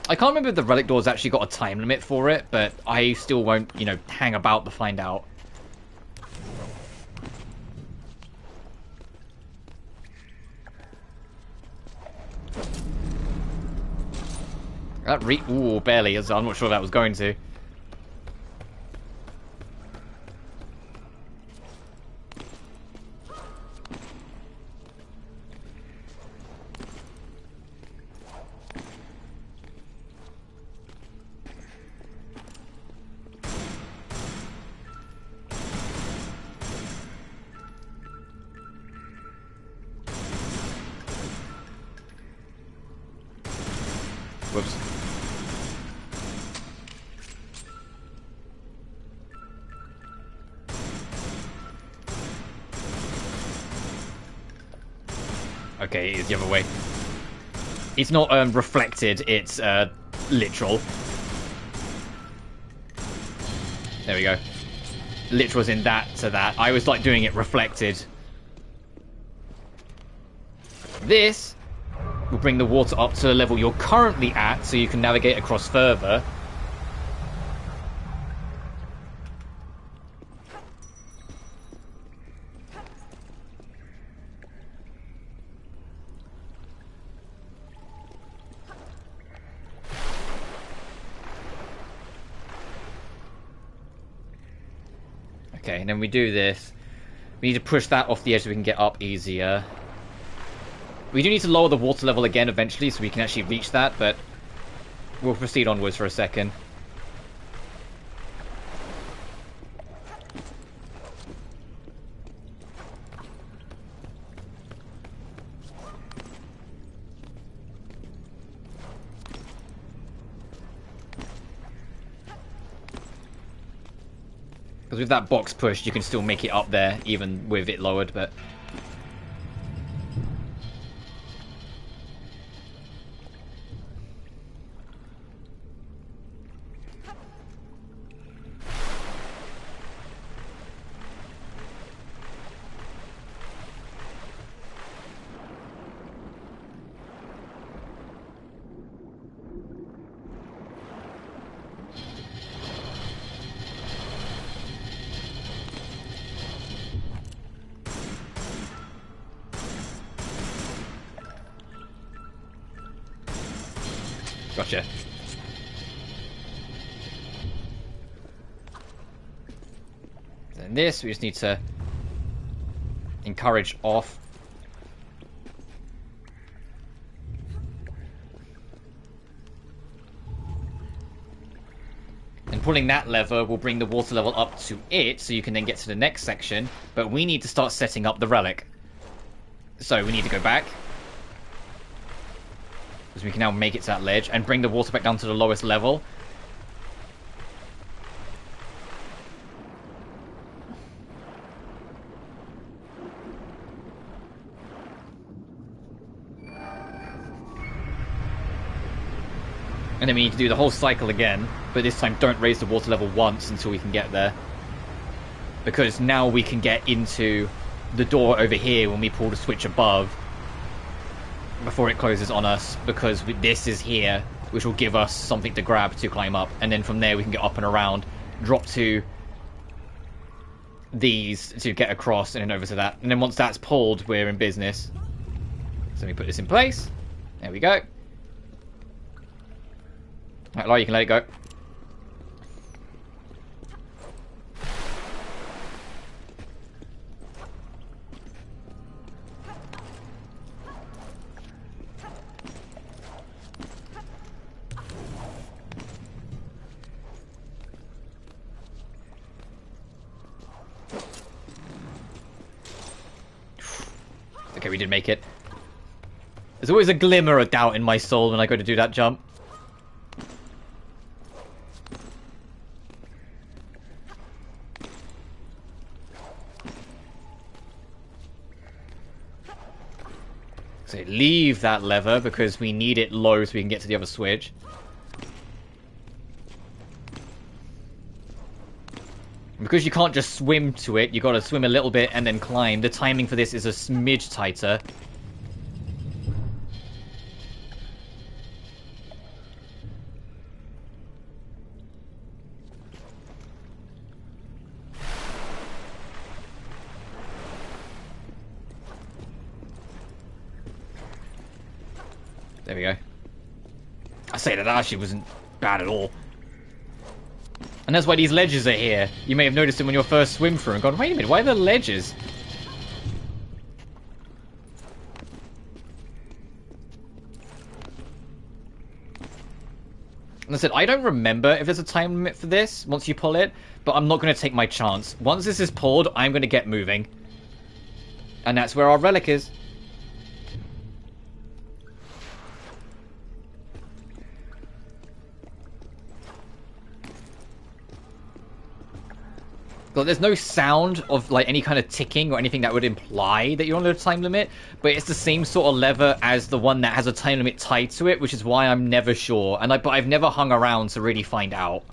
A: I can't remember if the relic door's actually got a time limit for it, but I still won't, you know, hang about to find out. That ooh, barely. I'm not sure that was going to. Whoops. Okay, it is the other way. It's not reflected, it's literal. There we go. Literal's in that to that. I was like doing it reflected. This will bring the water up to the level you're currently at, so you can navigate across further. Okay, and then we do this. We need to push that off the edge so we can get up easier. We do need to lower the water level again eventually so we can actually reach that, but we'll proceed onwards for a second. Because with that box pushed, you can still make it up there, even with it lowered, but... Gotcha. Then this, we just need to encourage off. And pulling that lever will bring the water level up to it, so you can then get to the next section. But we need to start setting up the relic. So we need to go back. Because we can now make it to that ledge and bring the water back down to the lowest level. And then we need to do the whole cycle again, but this time don't raise the water level once until we can get there. Because now we can get into the door over here when we pull the switch above. Before it closes on us, because this is here, which will give us something to grab to climb up, and then from there we can get up and around, drop to these to get across, and then over to that, and then once that's pulled, we're in business. So let me put this in place. There we go. Right, Laura, you can let it go. Okay, we did make it. There's always a glimmer of doubt in my soul when I go to do that jump. So leave that lever because we need it low so we can get to the other switch. Because you can't just swim to it, you gotta swim a little bit and then climb. The timing for this is a smidge tighter. There we go. I say that actually wasn't bad at all. And that's why these ledges are here. You may have noticed them when you first swim through and gone, wait a minute, why are there ledges? And I said, I don't remember if there's a time limit for this once you pull it, but I'm not going to take my chance. Once this is pulled, I'm going to get moving. And that's where our relic is. But there's no sound of like any kind of ticking or anything that would imply that you're on a time limit, but it's the same sort of lever as the one that has a time limit tied to it, which is why I'm never sure. And but I've never hung around to really find out.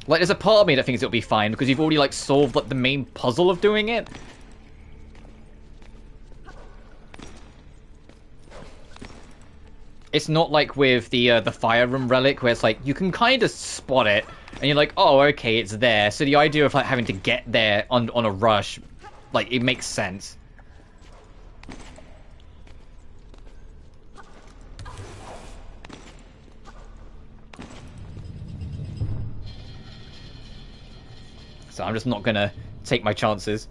A: Like, there's a part of me that thinks it'll be fine because you've already like solved like the main puzzle of doing it. It's not like with the fire room relic where it's like you can kind of spot it and you're like, oh, okay, it's there. So the idea of like having to get there on a rush, like, it makes sense. So I'm just not gonna take my chances.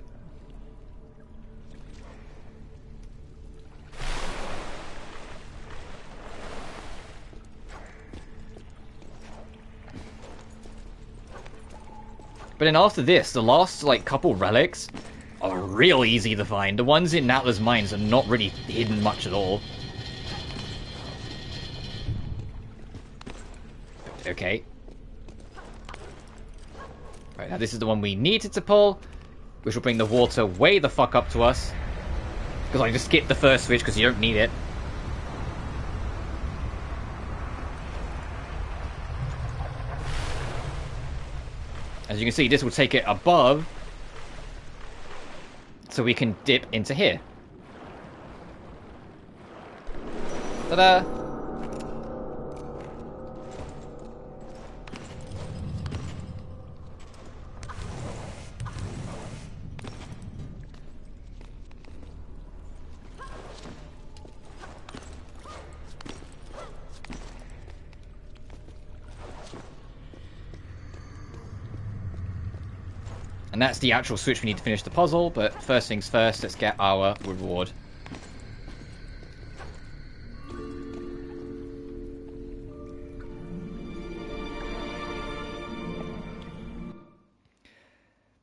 A: But then after this, the last, like, couple relics are real easy to find. The ones in Natla's mines are not really hidden much at all. Okay. Right, now this is the one we needed to pull, which will bring the water way the fuck up to us. Because I just skipped the first switch because you don't need it. As you can see, this will take it above, so we can dip into here. Ta-da! And that's the actual switch we need to finish the puzzle, but first things first, let's get our reward.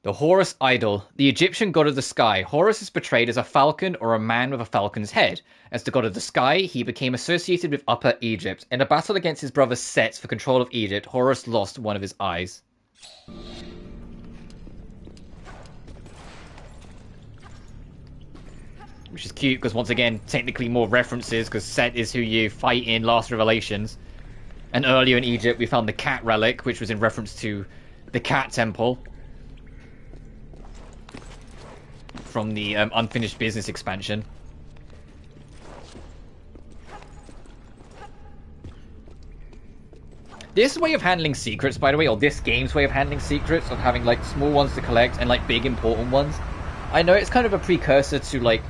A: The Horus Idol, the Egyptian god of the sky. Horus is portrayed as a falcon or a man with a falcon's head. As the god of the sky, he became associated with Upper Egypt. In a battle against his brother Set for control of Egypt, Horus lost one of his eyes. Which is cute, because once again, technically more references, because Set is who you fight in Last Revelations. And earlier in Egypt, we found the cat relic, which was in reference to the cat temple. From the Unfinished Business expansion. This way of handling secrets, by the way, or this game's way of handling secrets, of having, like, small ones to collect and, like, big important ones. I know it's kind of a precursor to, like,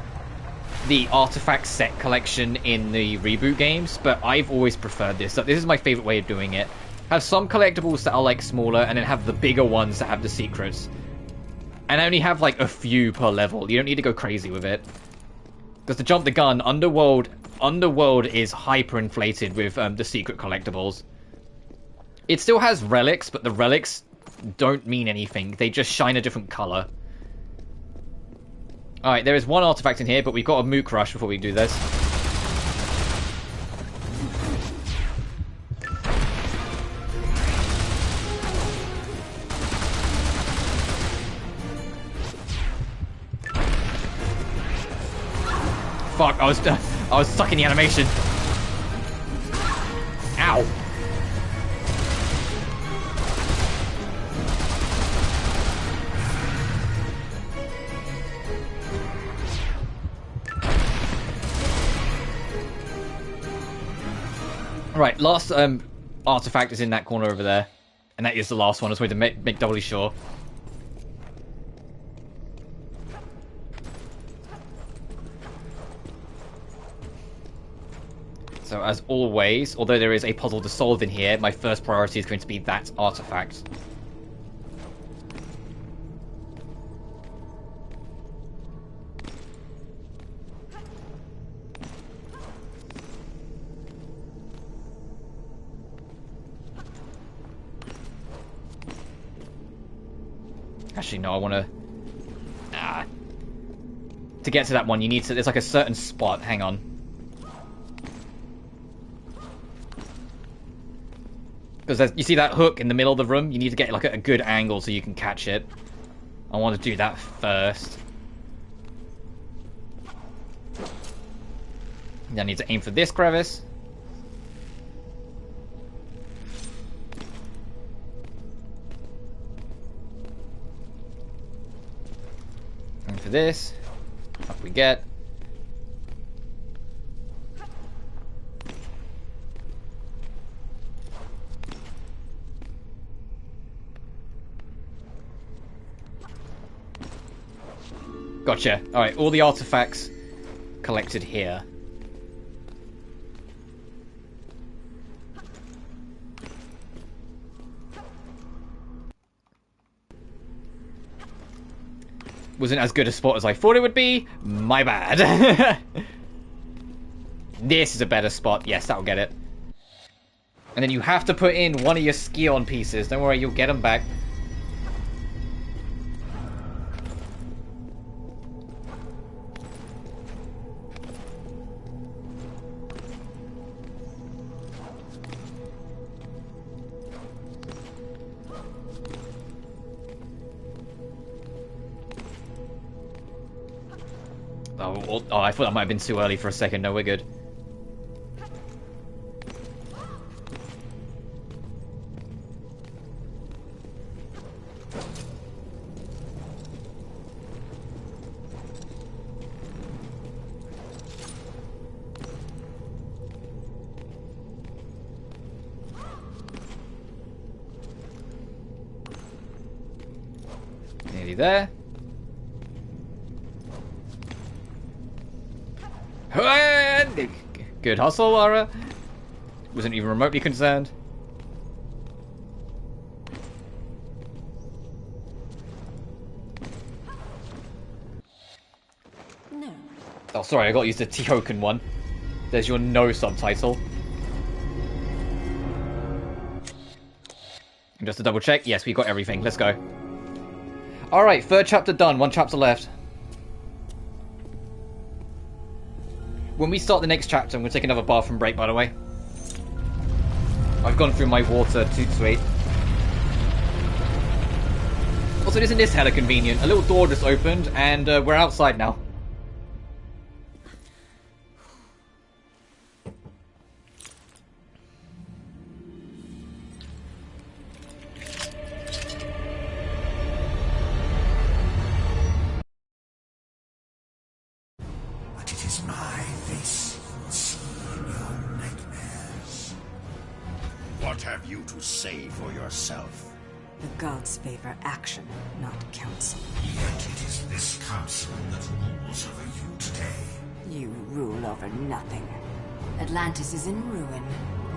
A: the artifact set collection in the reboot games, but I've always preferred this. So this is my favorite way of doing it. Have some collectibles that are like smaller, and then have the bigger ones that have the secrets. And only have like a few per level. You don't need to go crazy with it. Because to jump the gun, Underworld is hyper-inflated with the secret collectibles. It still has relics, but the relics don't mean anything. They just shine a different color. Alright, there is one artifact in here, but we've got a mook rush before we do this. Fuck, I was stuck in the animation. Ow. Right, last artifact is in that corner over there. And that is the last one. I just wanted to make doubly sure. So as always, although there is a puzzle to solve in here, my first priority is going to be that artifact. Actually, no, I want to... To get to that one, you need to... There's like a certain spot. Hang on. Because you see that hook in the middle of the room? You need to get like a good angle so you can catch it. I want to do that first. Then I need to aim for this crevice. And for this, up we get. Gotcha. Alright, all the artifacts collected here. Wasn't as good a spot as I thought it would be. My bad. This is a better spot. Yes, that'll get it. And then you have to put in one of your ski-on pieces. Don't worry, you'll get them back. Oh, I thought that might have been too early for a second. No, we're good. Nearly there. Good hustle, Lara. Wasn't even remotely concerned.
C: No.
A: Oh, sorry, I got used to the Tihokan one. There's your no subtitle. And just to double check, yes, we got everything. Let's go. Alright, third chapter done. One chapter left. When we start the next chapter, I'm going to take another bathroom break, by the way. I've gone through my water, too sweet. Also, isn't this hella convenient? A little door just opened, and we're outside now.
G: But it is my face you see in your nightmares. What have you to say for yourself?
H: The gods favor action, not counsel.
G: Yet it is this council that rules over you today.
H: You rule over nothing. Atlantis is in ruin.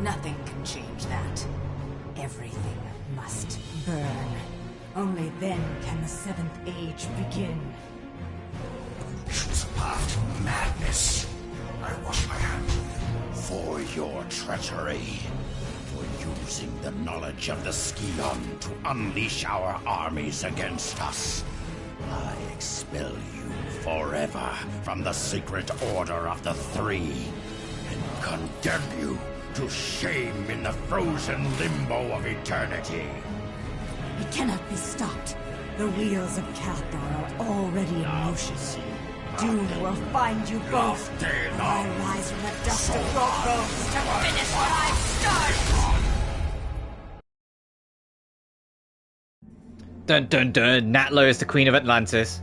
H: Nothing can change that. Everything must burn. Only then can the Seventh Age begin.
G: Choose a path to madness. I wash my hands of you. For your treachery. For using the knowledge of the Scion to unleash our armies against us. I expel you forever from the secret order of the Three. And condemn you to shame in the frozen limbo of eternity.
H: It cannot be stopped. The wheels of Cathar are already in motion. Doom will find you both. I rise from the dust of your bones to finish what I've started!
A: Dun dun dun, Natlo is the Queen of Atlantis.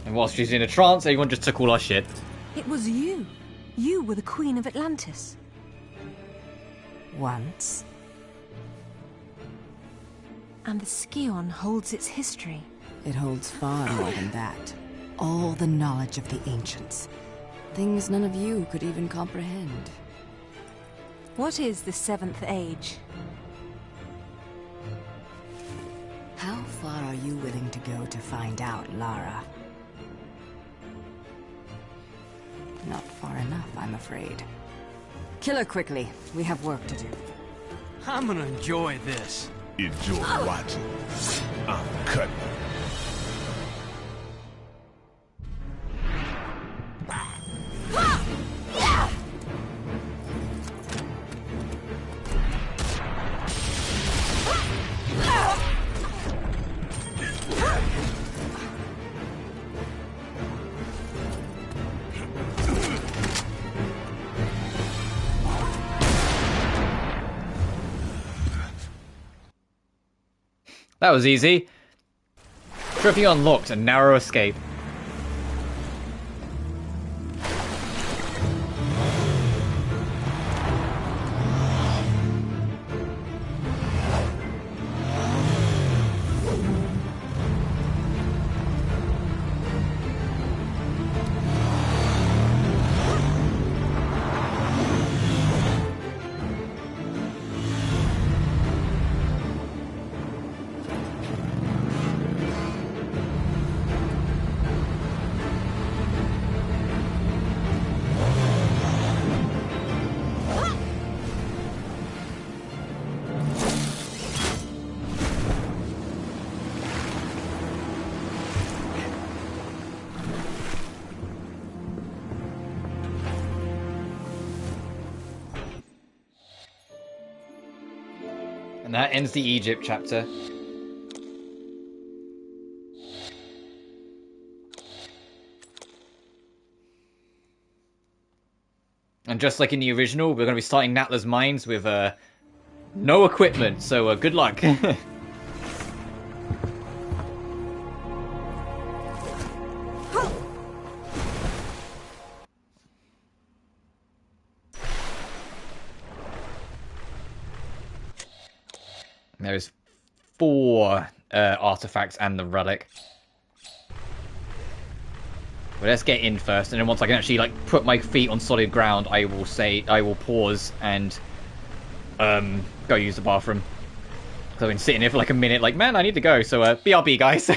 A: And whilst she's in a trance, everyone just took all our shit.
C: It was you. You were the Queen of Atlantis.
H: Once.
C: And the Scion holds its history.
H: It holds far more than that. All the knowledge of the ancients. Things none of you could even comprehend.
C: What is the Seventh Age?
H: How far are you willing to go to find out, Lara? Not far enough, I'm afraid. Kill her quickly. We have work to do.
I: I'm gonna enjoy this.
G: Enjoy watching. I'm cutting.
A: That was easy. Trophy unlocked, a narrow escape. And that ends the Egypt chapter. And just like in the original, we're going to be starting Natla's Mines with no equipment, so good luck. There's 4 artifacts and the relic. But let's get in first, and then once I can actually like put my feet on solid ground, I will pause and go use the bathroom. So I've been sitting here for like a minute, like, man, I need to go. So BRB, guys.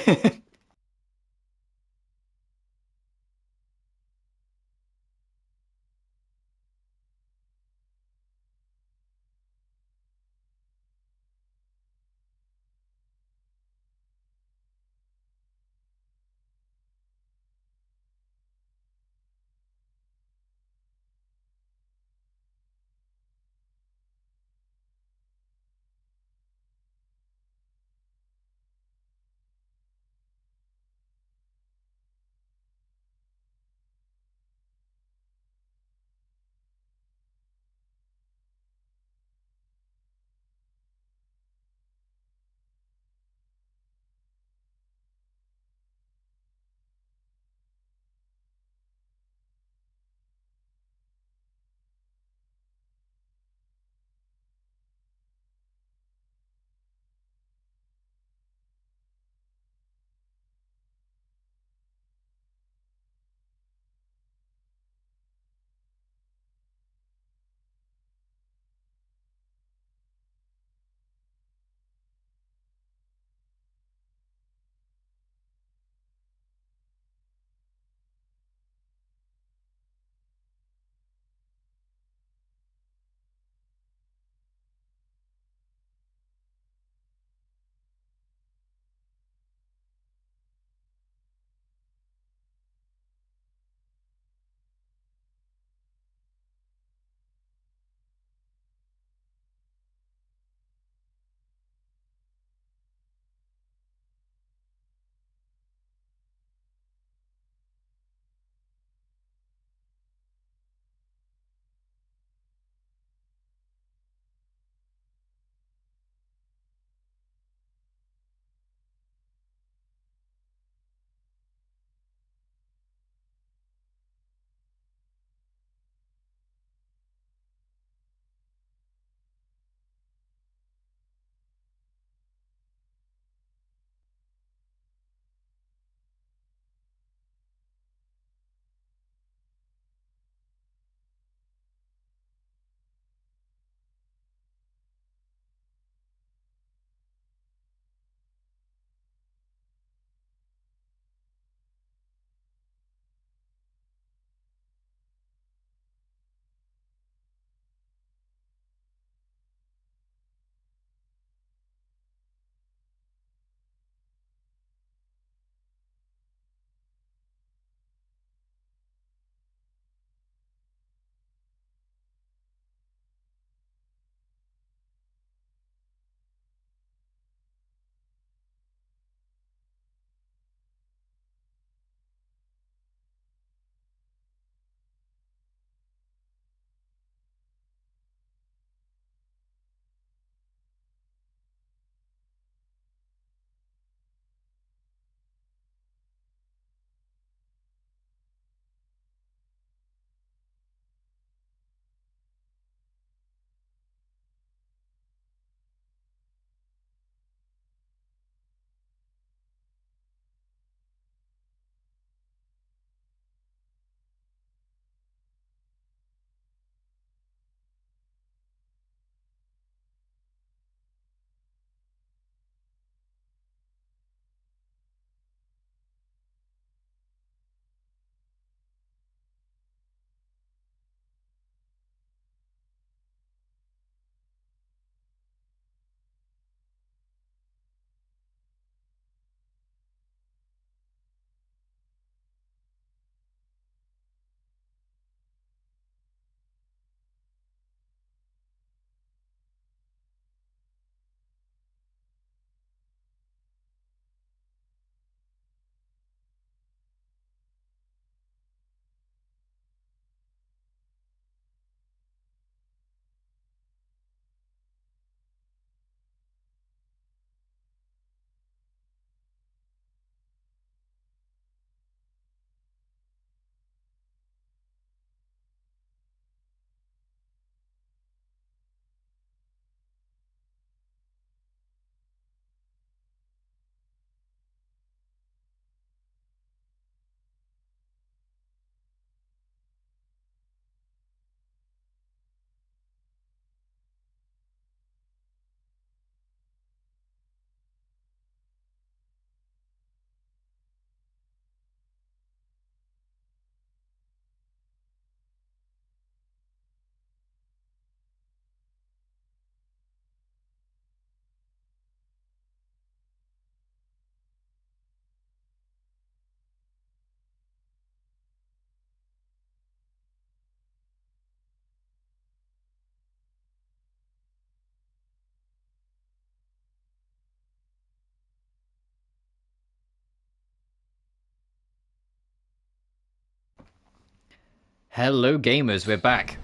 A: Hello gamers, we're back.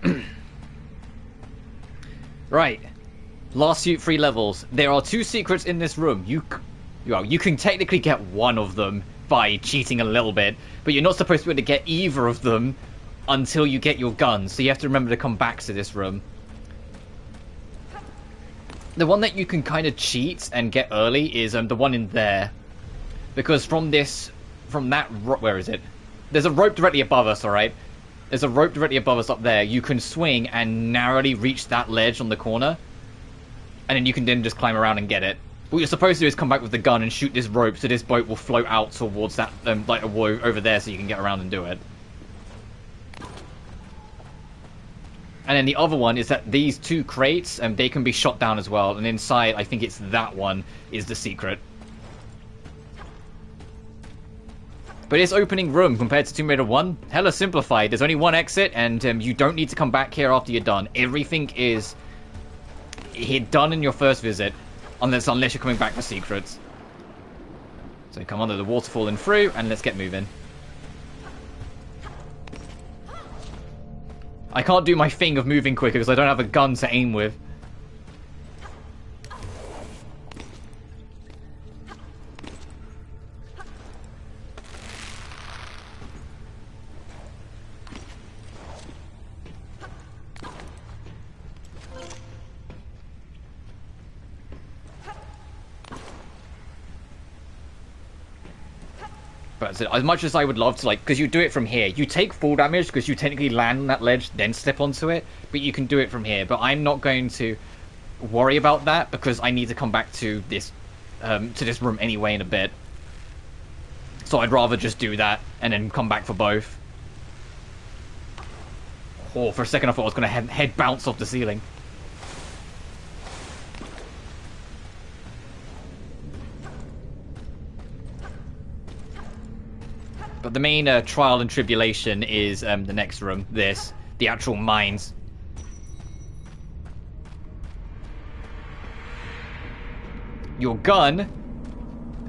A: Right, last few 3 levels. There are 2 secrets in this room. You can technically get one of them by cheating a little bit, but you're not supposed to be able to get either of them until you get your guns, so you have to remember to come back to this room. The one that you can kind of cheat and get early is the one in there, because from that, where is it? There's a rope directly above us, alright? There's a rope directly above us up there. You can swing and narrowly reach that ledge on the corner, and then you can then just climb around and get it. What you're supposed to do is come back with the gun and shoot this rope so this boat will float out towards that, like over there, so you can get around and do it. And then the other one is that these 2 crates, they can be shot down as well. And inside, I think it's that one, is the secret. But this opening room, compared to Tomb Raider 1, hella simplified. There's only one exit, and you don't need to come back here after you're done. Everything is done in your first visit, unless you're coming back for secrets. So come under the waterfall and through, and let's get moving. I can't do my thing of moving quicker because I don't have a gun to aim with. But as much as I would love to, like, because you do it from here, you take full damage because you technically land on that ledge, then step onto it, but you can do it from here. But I'm not going to worry about that because I need to come back to this room anyway in a bit. So I'd rather just do that and then come back for both. Oh, for a second I thought I was going to head bounce off the ceiling. But the main trial and tribulation is the next room, the actual mines. Your gun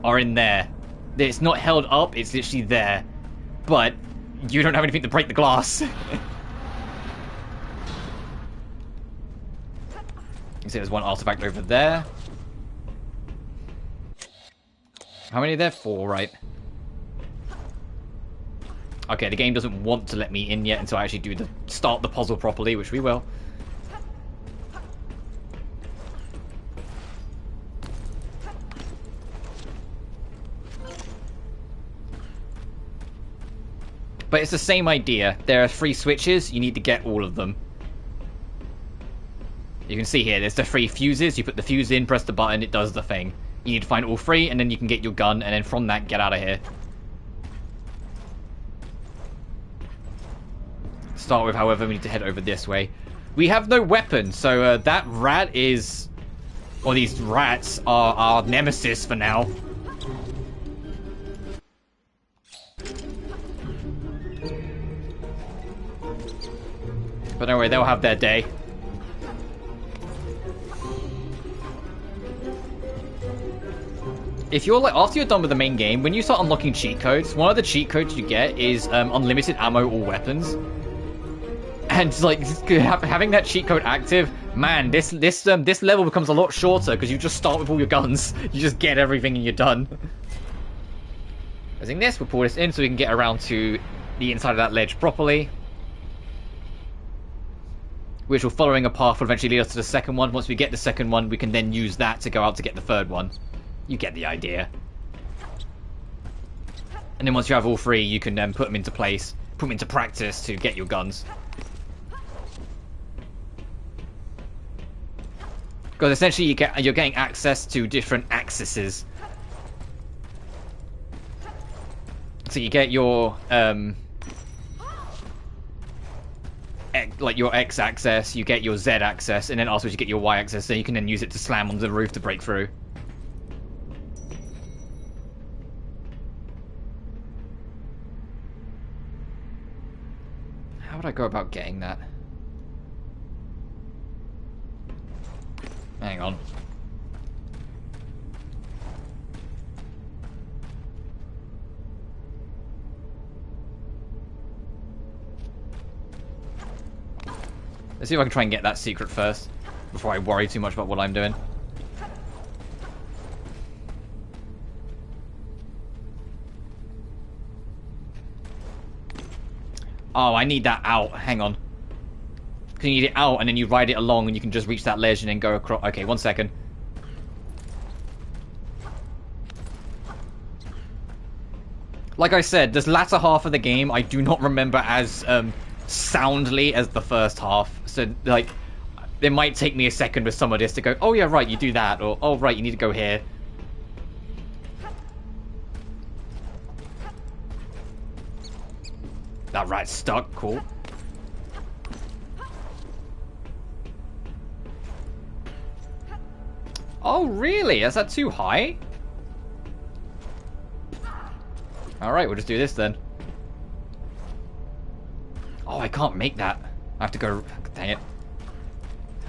A: are in there. It's not held up, it's literally there. But you don't have anything to break the glass. You see there's one artifact over there. How many are there? 4, right? Okay, the game doesn't want to let me in yet until I actually start the puzzle properly, which we will. But it's the same idea. There are 3 switches, you need to get all of them. You can see here, there's the 3 fuses, you put the fuse in, press the button, it does the thing. You need to find all 3, and then you can get your gun, and then from that, get out of here. Start with, however, we need to head over this way. We have no weapon, so that rat is... or these rats are our nemesis for now. But don't worry, they'll have their day. If you're like, after you're done with the main game, when you start unlocking cheat codes, one of the cheat codes you get is unlimited ammo or weapons. And like having that cheat code active, man, this level becomes a lot shorter because you just start with all your guns. You just get everything and you're done. Using this, we'll pull this in so we can get around to the inside of that ledge properly. Which will, following a path, will eventually lead us to the second one. Once we get the second one, we can then use that to go out to get the third one. You get the idea. And then once you have all 3, you can then put them into place, put them into practice to get your guns. Because essentially you're getting access to different axes. So you get your like your X access, you get your Z access, and then also you get your Y access, so you can then use it to slam onto the roof to break through. How would I go about getting that? Hang on. Let's see if I can try and get that secret first, before I worry too much about what I'm doing. Oh, I need that out. Hang on. Because you need it out, and then you ride it along, and you can just reach that ledge and then go across. Okay, 1 second. Like I said, this latter half of the game I do not remember as soundly as the first half. So, like, it might take me a second with some of this to go, oh yeah, right, you do that, or oh right, you need to go here. That rat's stuck, cool. Oh really? Is that too high? Alright, we'll just do this then. Oh, I can't make that. I have to go... Dang it.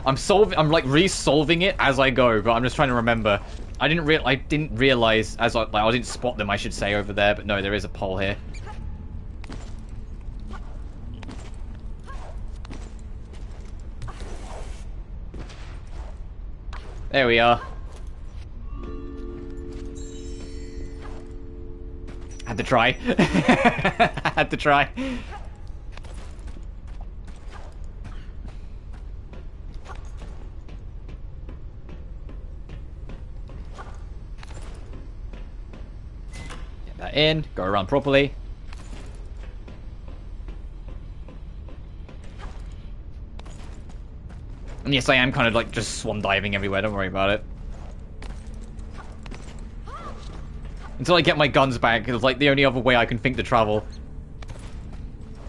A: I'm like re-solving it as I go, but I'm just trying to remember. I didn't realize as I didn't spot them, I should say, over there, but no, there is a pole here. There we are. Had to try. Had to try. Get that in. Go around properly. And yes, I am kind of like just swan diving everywhere. Don't worry about it. Until I get my guns back, it's like the only other way I can think to travel.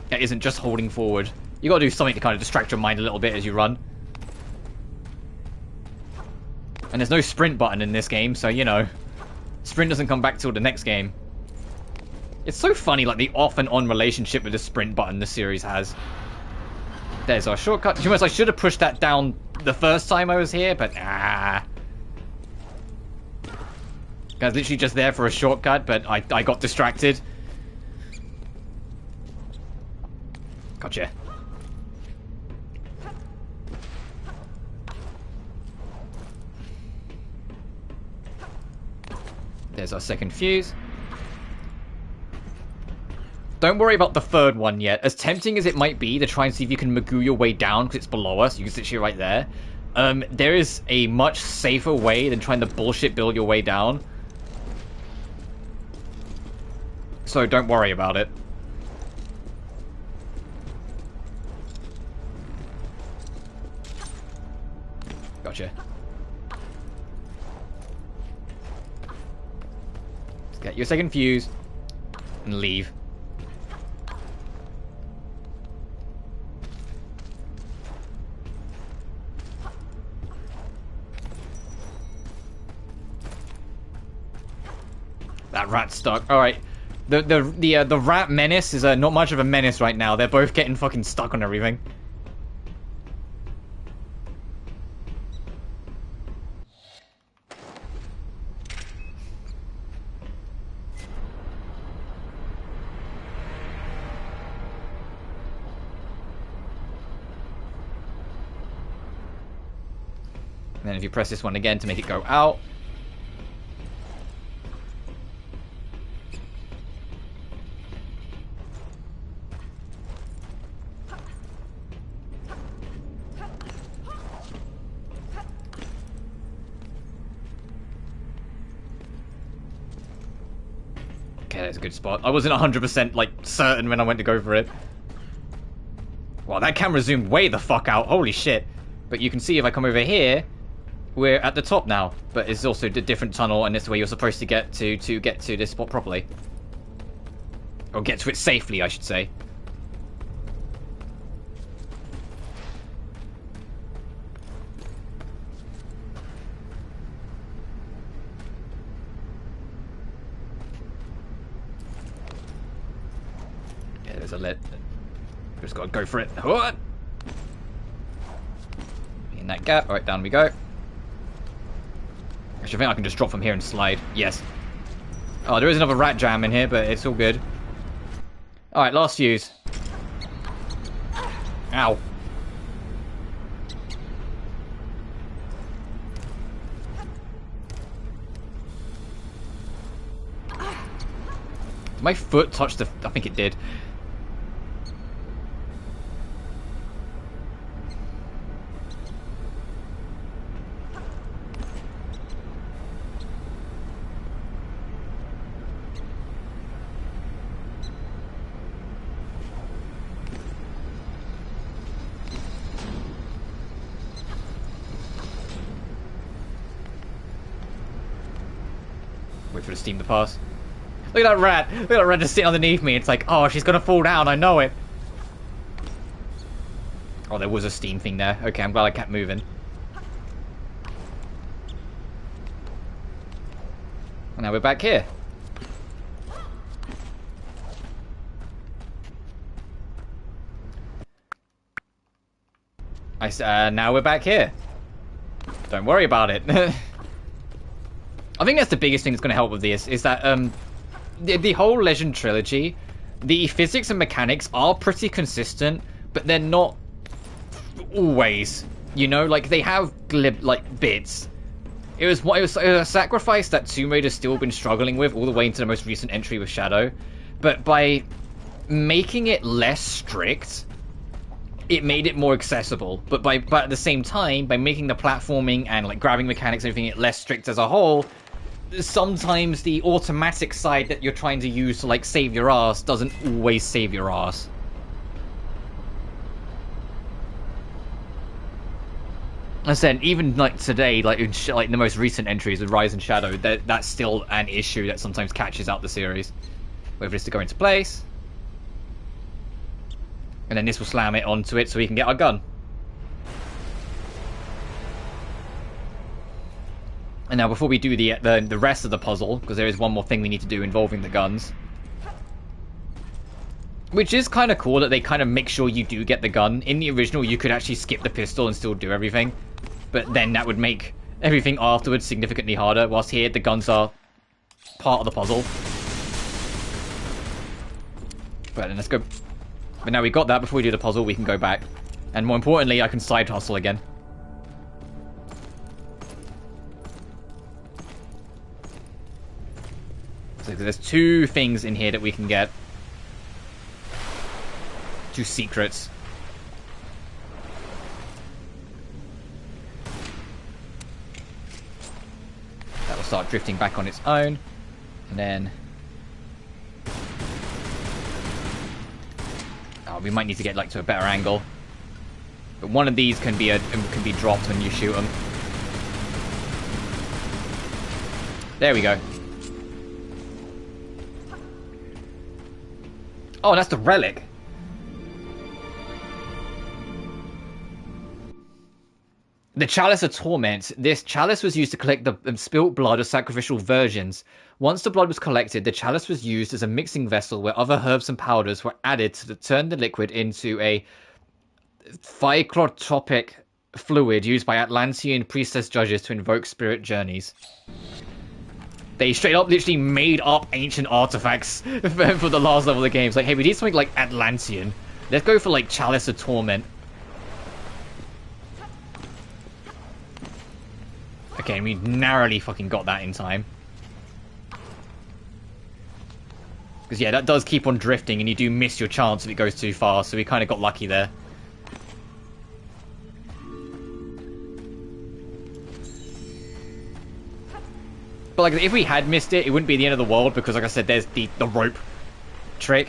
A: That isn't just holding forward. You gotta do something to kind of distract your mind a little bit as you run. And there's no sprint button in this game, so you know. Sprint doesn't come back till the next game. It's so funny, like the off and on relationship with the sprint button this series has. There's our shortcut. To be honest, I should have pushed that down the first time I was here, but I was literally just there for a shortcut, but I got distracted. Gotcha. There's our second fuse. Don't worry about the third one yet. As tempting as it might be to try and see if you can Magoo your way down, because it's below us, you can sit here right there. There is a much safer way than trying to bullshit build your way down. So don't worry about it. Gotcha. Let's get your second fuse and leave. That rat's stuck. Alright. The rat menace is not much of a menace right now. They're both getting fucking stuck on everything. And then if you press this one again to make it go out. Okay, that's a good spot. I wasn't 100% like certain when I went to go for it. Wow, that camera zoomed way the fuck out. Holy shit. But you can see if I come over here, we're at the top now. But it's also a different tunnel, and it's the way you're supposed to get to get to this spot properly. Or get to it safely, I should say. Yeah, there's a lid. Just gotta go for it. What? In that gap. Alright, down we go. Actually, I think I can just drop from here and slide. Yes. Oh, there is another rat jam in here, but it's all good. Alright, last fuse. Ow. Did my foot touch the... I think it did. Wait for the steam to pass. Look at that rat! Look at that rat just sitting underneath me. It's like, oh, she's gonna fall down, I know it. Oh, there was a steam thing there. Okay, I'm glad I kept moving. And now we're back here. Now we're back here. Don't worry about it. I think that's the biggest thing that's going to help with this, is that the whole Legend trilogy, the physics and mechanics are pretty consistent, but they're not always, you know, like they have bits. It was a sacrifice that Tomb Raider's still been struggling with all the way into the most recent entry with Shadow, but by making it less strict, it made it more accessible. But at the same time, by making the platforming and like grabbing mechanics and everything less strict as a whole, sometimes the automatic side that you're trying to use to like save your ass doesn't always save your ass. I said, even like today, like in the most recent entries with Rise and Shadow, that's still an issue that sometimes catches out the series. Wait for this to go into place, and then this will slam it onto it so we can get our gun. And now before we do the rest of the puzzle, because there is one more thing we need to do involving the guns, which is kind of cool that they kind of make sure you do get the gun. In the original, you could actually skip the pistol and still do everything, but then that would make everything afterwards significantly harder, whilst here the guns are part of the puzzle. But then let's go. But now we got that, before we do the puzzle, we can go back. And more importantly, I can side hustle again. So there's 2 things in here that we can get. 2 secrets. That will start drifting back on its own. And then... oh, we might need to get like to a better angle. But one of these can be dropped when you shoot them. There we go. Oh, that's the relic. The Chalice of Torment. This chalice was used to collect the spilt blood of sacrificial virgins. Once the blood was collected, the chalice was used as a mixing vessel where other herbs and powders were added to turn the liquid into a phyclotropic fluid used by Atlantean priestess judges to invoke spirit journeys. They straight up literally made up ancient artifacts for the last level of the game. It's like, hey, we need something like Atlantean. Let's go for like Chalice of Torment. Okay, and we narrowly fucking got that in time. Because yeah, that does keep on drifting and you do miss your chance if it goes too far, so we kind of got lucky there. But like, if we had missed it, it wouldn't be the end of the world, because like I said, there's the rope trick.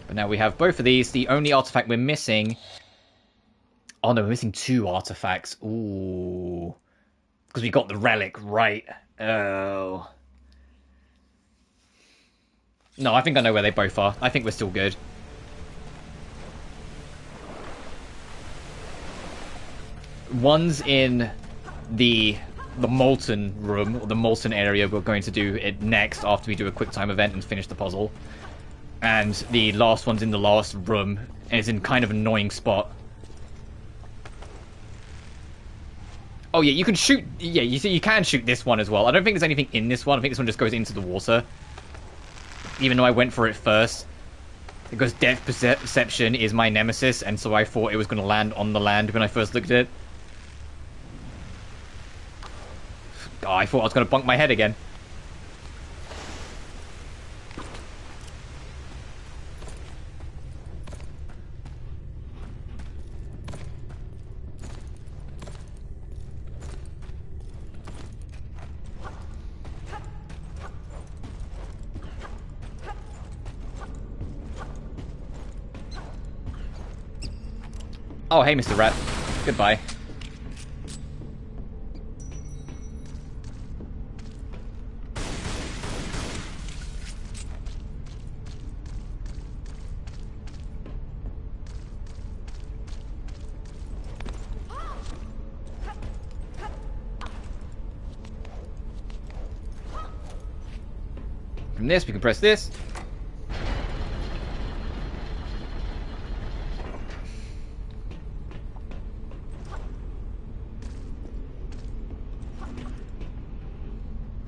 A: But now we have both of these. The only artifact we're missing... oh no, we're missing 2 artifacts. Ooh. Because we got the relic, right. Oh. No, I think I know where they both are. I think we're still good. One's in the molten room, or the molten area. We're going to do it next after we do a quick time event and finish the puzzle. And the last one's in the last room, and it's in kind of an annoying spot. Oh yeah, you can shoot... yeah, you see, you can shoot this one as well. I don't think there's anything in this one. I think this one just goes into the water. Even though I went for it first. Because depth perception is my nemesis, and so I thought it was going to land on the land when I first looked at it. Oh, I thought I was going to bunk my head again. Oh, hey, Mr. Rat. Goodbye. From this, we can press this.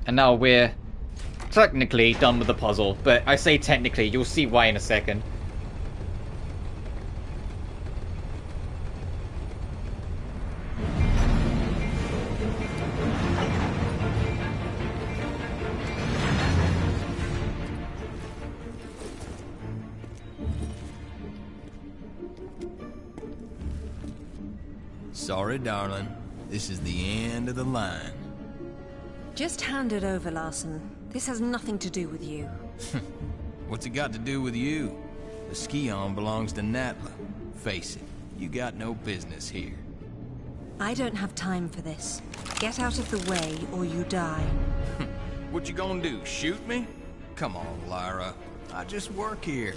A: And now we're technically done with the puzzle, but I say technically, you'll see why in a second.
B: Sorry, darling. This is the end of the line.
C: Just hand it over, Larson. This has nothing to do with you.
B: What's it got to do with you? The Scion belongs to Natla. Face it, you got no business here.
C: I don't have time for this. Get out of the way, or you die.
B: What you gonna do, shoot me? Come on, Lyra. I just work here.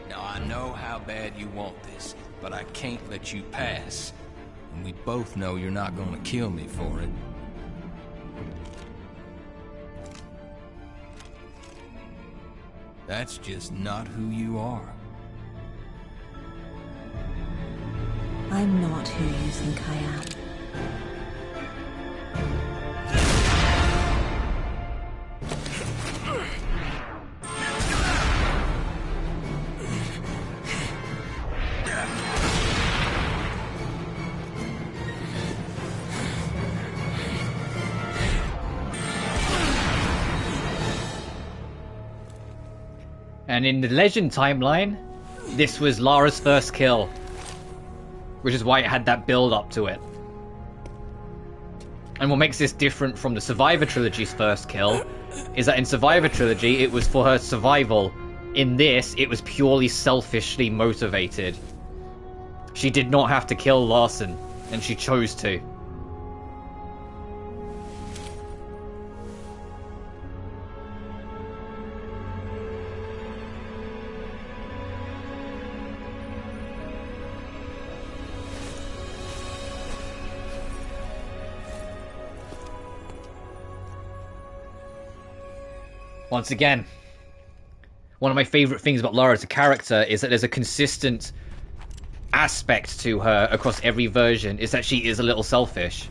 B: Now, I know how bad you want this, but I can't let you pass. And we both know you're not gonna kill me for it. That's just not who you are.
C: I'm not who you think I am.
A: And in the Legend timeline, this was Lara's first kill. Which is why it had that build up to it. And what makes this different from the Survivor Trilogy's first kill is that in Survivor Trilogy, it was for her survival. In this, it was purely selfishly motivated. She did not have to kill Larson, and she chose to. Once again, one of my favorite things about Lara as a character is that there's a consistent aspect to her across every version, is that she is a little selfish.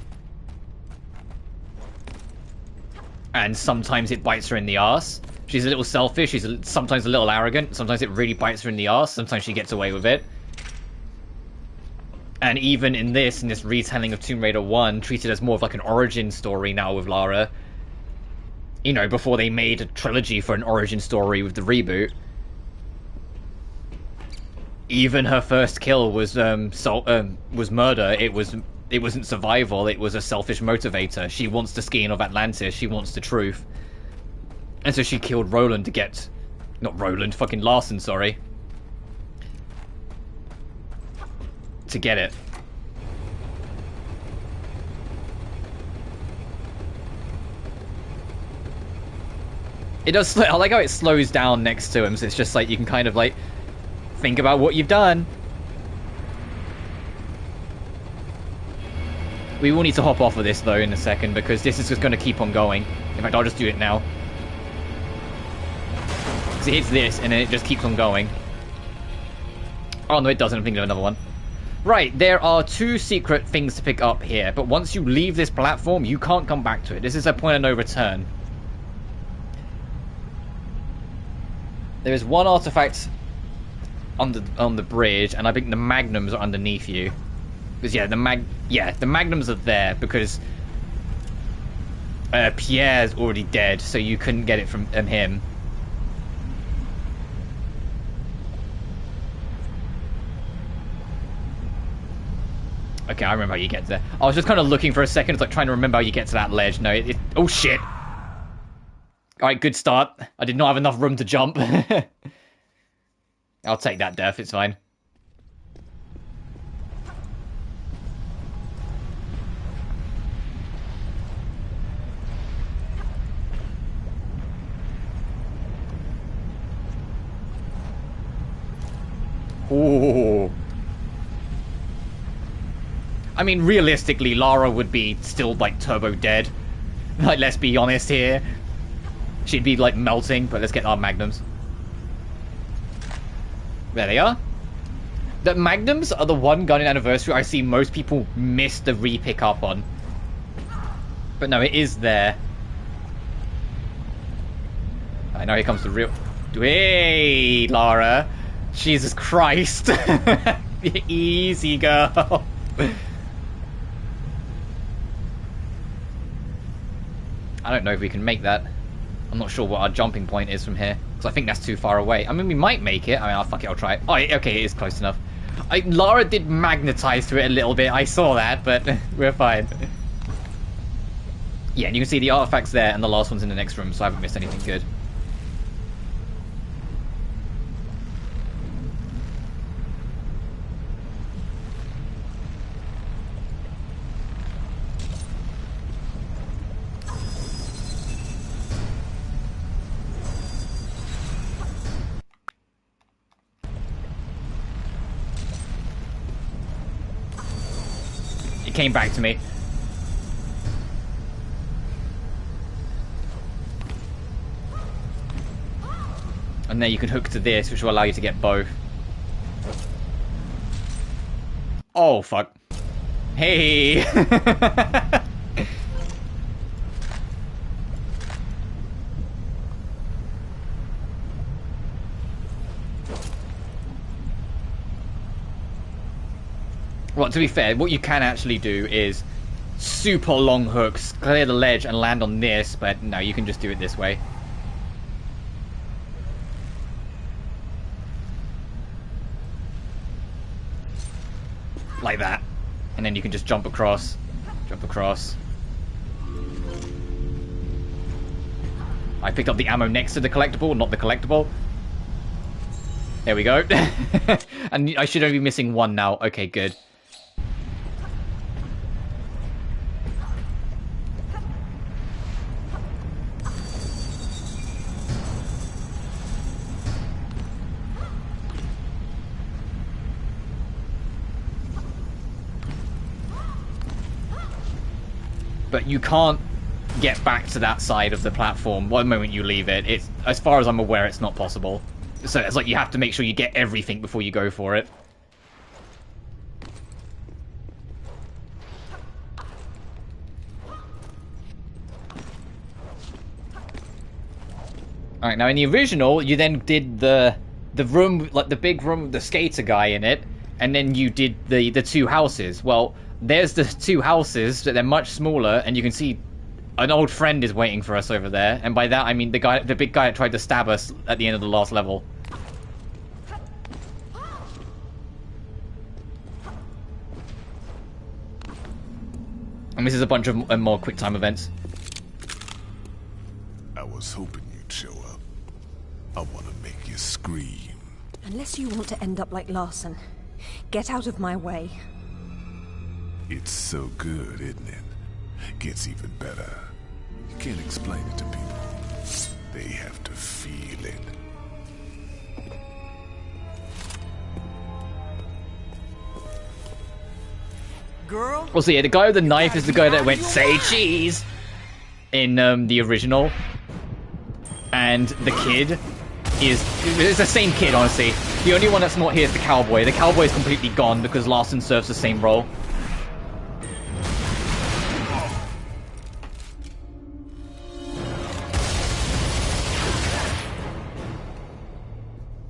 A: And sometimes it bites her in the arse. She's a little selfish, she's sometimes a little arrogant, sometimes it really bites her in the arse, sometimes she gets away with it. And even in this retelling of Tomb Raider 1, treated as more of like an origin story now with Lara. You know, before they made a trilogy for an origin story with the reboot. Even her first kill was murder. It wasn't survival. It was a selfish motivator. She wants the skin of Atlantis. She wants the truth. And so she killed Roland to get... Not Roland, fucking Larson, sorry. To get it. It does. I like how it slows down next to him, so it's just like you can kind of like think about what you've done. We will need to hop off of this though in a second because this is just going to keep on going. In fact, I'll just do it now. Because it hits this and then it just keeps on going. Oh no, it doesn't. I'm thinking of another one. Right, there are 2 secret things to pick up here, but once you leave this platform, you can't come back to it. This is a point of no return. There is one artifact on the bridge, and I think the magnums are underneath you. Because the magnums are there because Pierre's already dead, so you couldn't get it from him. Okay, I remember how you get there. I was just kind of looking for a second, it's like trying to remember how you get to that ledge. No, oh shit! Alright, good start. I did not have enough room to jump. I'll take that death, it's fine. Ooh. I mean, realistically, Lara would be still, like, turbo dead. Like, let's be honest here. She'd be, like, melting, but let's get our magnums. There they are. The magnums are the one gun in Anniversary I see most people miss the re-pick up on. But no, it is there. I know here comes the real... Hey, Lara. Jesus Christ. Easy, girl. I don't know if we can make that. I'm not sure what our jumping point is from here, because I think that's too far away. I mean, we might make it. I mean, fuck it, I'll try it. Oh, okay, it is close enough. Lara did magnetize to it a little bit. I saw that, but we're fine. Yeah, and you can see the artifacts there, and the last one's in the next room, so I haven't missed anything good. It came back to me. And then you can hook to this, which will allow you to get both. Oh, fuck. Hey! Well, to be fair, what you can actually do is super long hooks, clear the ledge and land on this, but no, you can just do it this way. Like that. And then you can just jump across. Jump across. I picked up the ammo next to the collectible, not the collectible. There we go. And I should only be missing one now. Okay, good. But you can't get back to that side of the platform one moment you leave it. It's, as far as I'm aware, it's not possible. So it's like you have to make sure you get everything before you go for it. Alright, now in the original, you then did the room, like the big room with the skater guy in it, and then you did the two houses. Well, there's the two houses, but they're much smaller, and you can see an old friend is waiting for us over there. And by that, I mean the big guy that tried to stab us at the end of the last level. And this is a bunch of more quick time events.
G: I was hoping you'd show up. I want to make you scream.
C: Unless you want to end up like Larson, get out of my way.
G: It's so good, isn't it? Gets even better. You can't explain it to people. They have to feel it.
I: Girl?
A: Well, so yeah, the guy with the knife is the guy that went, "Say cheese!" in the original. And the kid is... It's the same kid, honestly. The only one that's not here is the cowboy. The cowboy is completely gone because Larson serves the same role.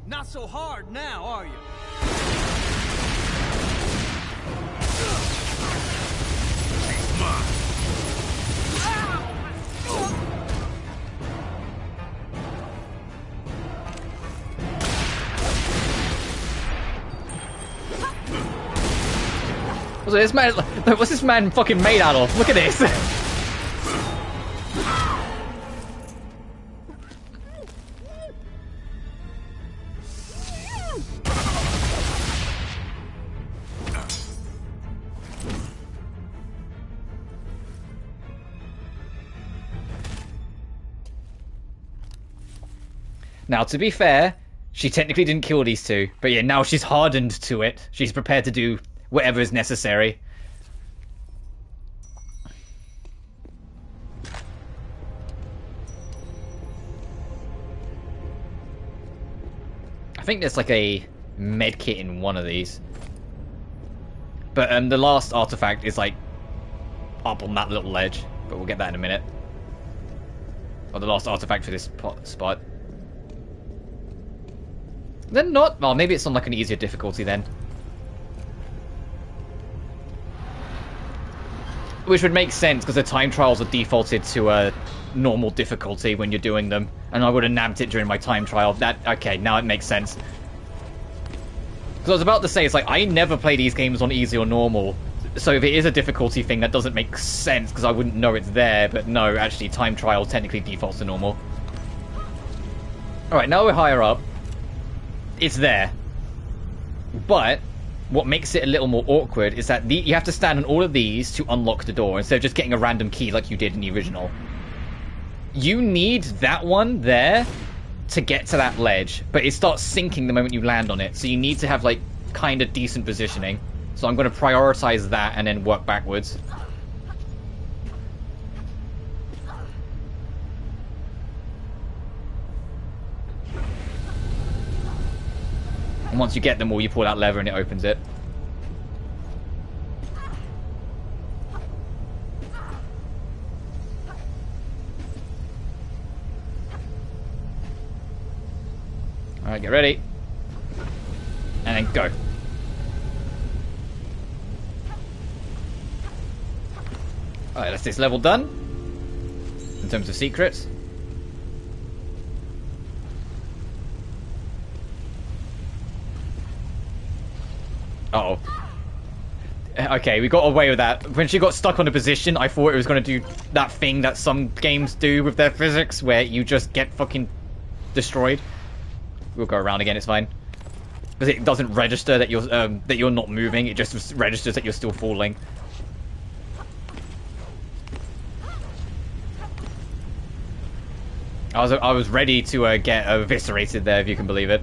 I: Not so hard now, are you?
A: Also, this man, what's this man fucking made out of? Look at this. Now, to be fair, she technically didn't kill these two, but yeah, now she's hardened to it. She's prepared to do whatever is necessary. I think there's like a med kit in one of these. But the last artifact is like up on that little ledge, but we'll get that in a minute. Or the last artifact for this spot. Then not. Well, maybe it's on like an easier difficulty then. Which would make sense because the time trials are defaulted to a normal difficulty when you're doing them, and I would have nabbed it during my time trial. Okay, now it makes sense. Because I was about to say, it's like I never play these games on easy or normal, so if it is a difficulty thing, that doesn't make sense because I wouldn't know it's there. But no, actually, time trial technically defaults to normal. All right, now we're higher up. It's there, but what makes it a little more awkward is that you have to stand on all of these to unlock the door instead of just getting a random key like you did in the original. You need that one there to get to that ledge, but it starts sinking the moment you land on it, so you need to have like kind of decent positioning. So I'm going to prioritize that and then work backwards. And once you get them all, you pull that lever and it opens it. Alright, get ready. And then go. Alright, that's this level done. In terms of secrets. Uh-oh. Okay, we got away with that. When she got stuck on a position, I thought it was going to do that thing that some games do with their physics, where you just get fucking destroyed. We'll go around again, it's fine. Because it doesn't register that you're not moving, it just registers that you're still falling. I was ready to get eviscerated there, if you can believe it.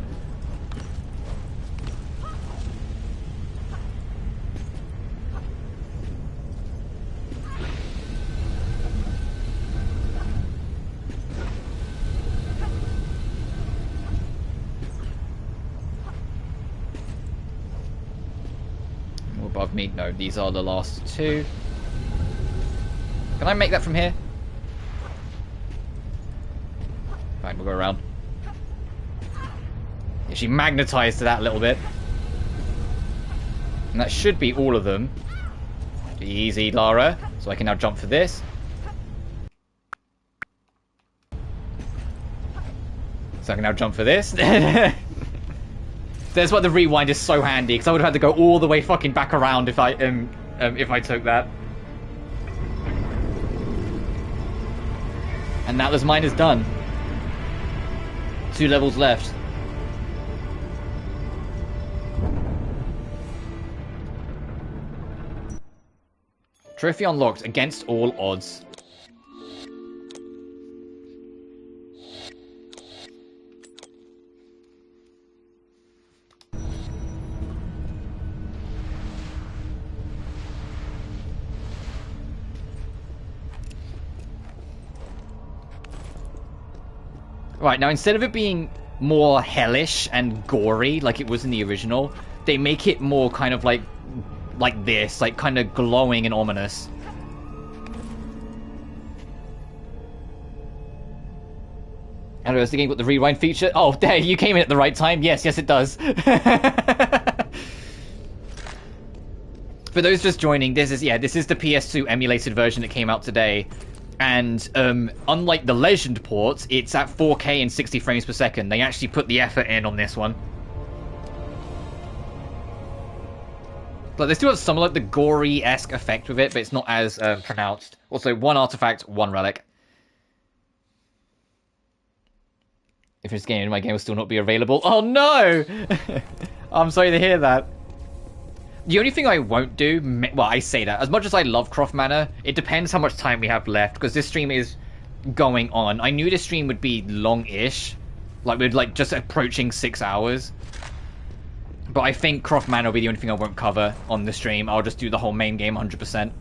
A: Above me? No, these are the last two. Can I make that from here? Fine, we'll go around. Yeah, she magnetized to that a little bit. And that should be all of them. Easy, Lara. So I can now jump for this. So I can now jump for this. That's why the rewind is so handy, because I would have had to go all the way fucking back around if I took that. And now this mine is done. 2 levels left. Trophy unlocked against all odds. Right, now instead of it being more hellish and gory like it was in the original, they make it more kind of like this, like kind of glowing and ominous. And I was thinking about the rewind feature. Oh, there, you came in at the right time. Yes, it does. For those just joining, this is the PS2 emulated version that came out today. And unlike the Legend port, it's at 4K and 60 frames per second. They actually put the effort in on this one. Like, they still have some, like, the gory-esque effect with it, but it's not as pronounced. Also, 1 artifact, 1 relic. If it's game, my game will still not be available. Oh, no! I'm sorry to hear that. The only thing I won't do... Well, I say that. As much as I love Croft Manor, it depends how much time we have left, because this stream is going on. I knew this stream would be long-ish. Like, we're, like, just approaching 6 hours. But I think Croft Manor will be the only thing I won't cover on the stream. I'll just do the whole main game 100%.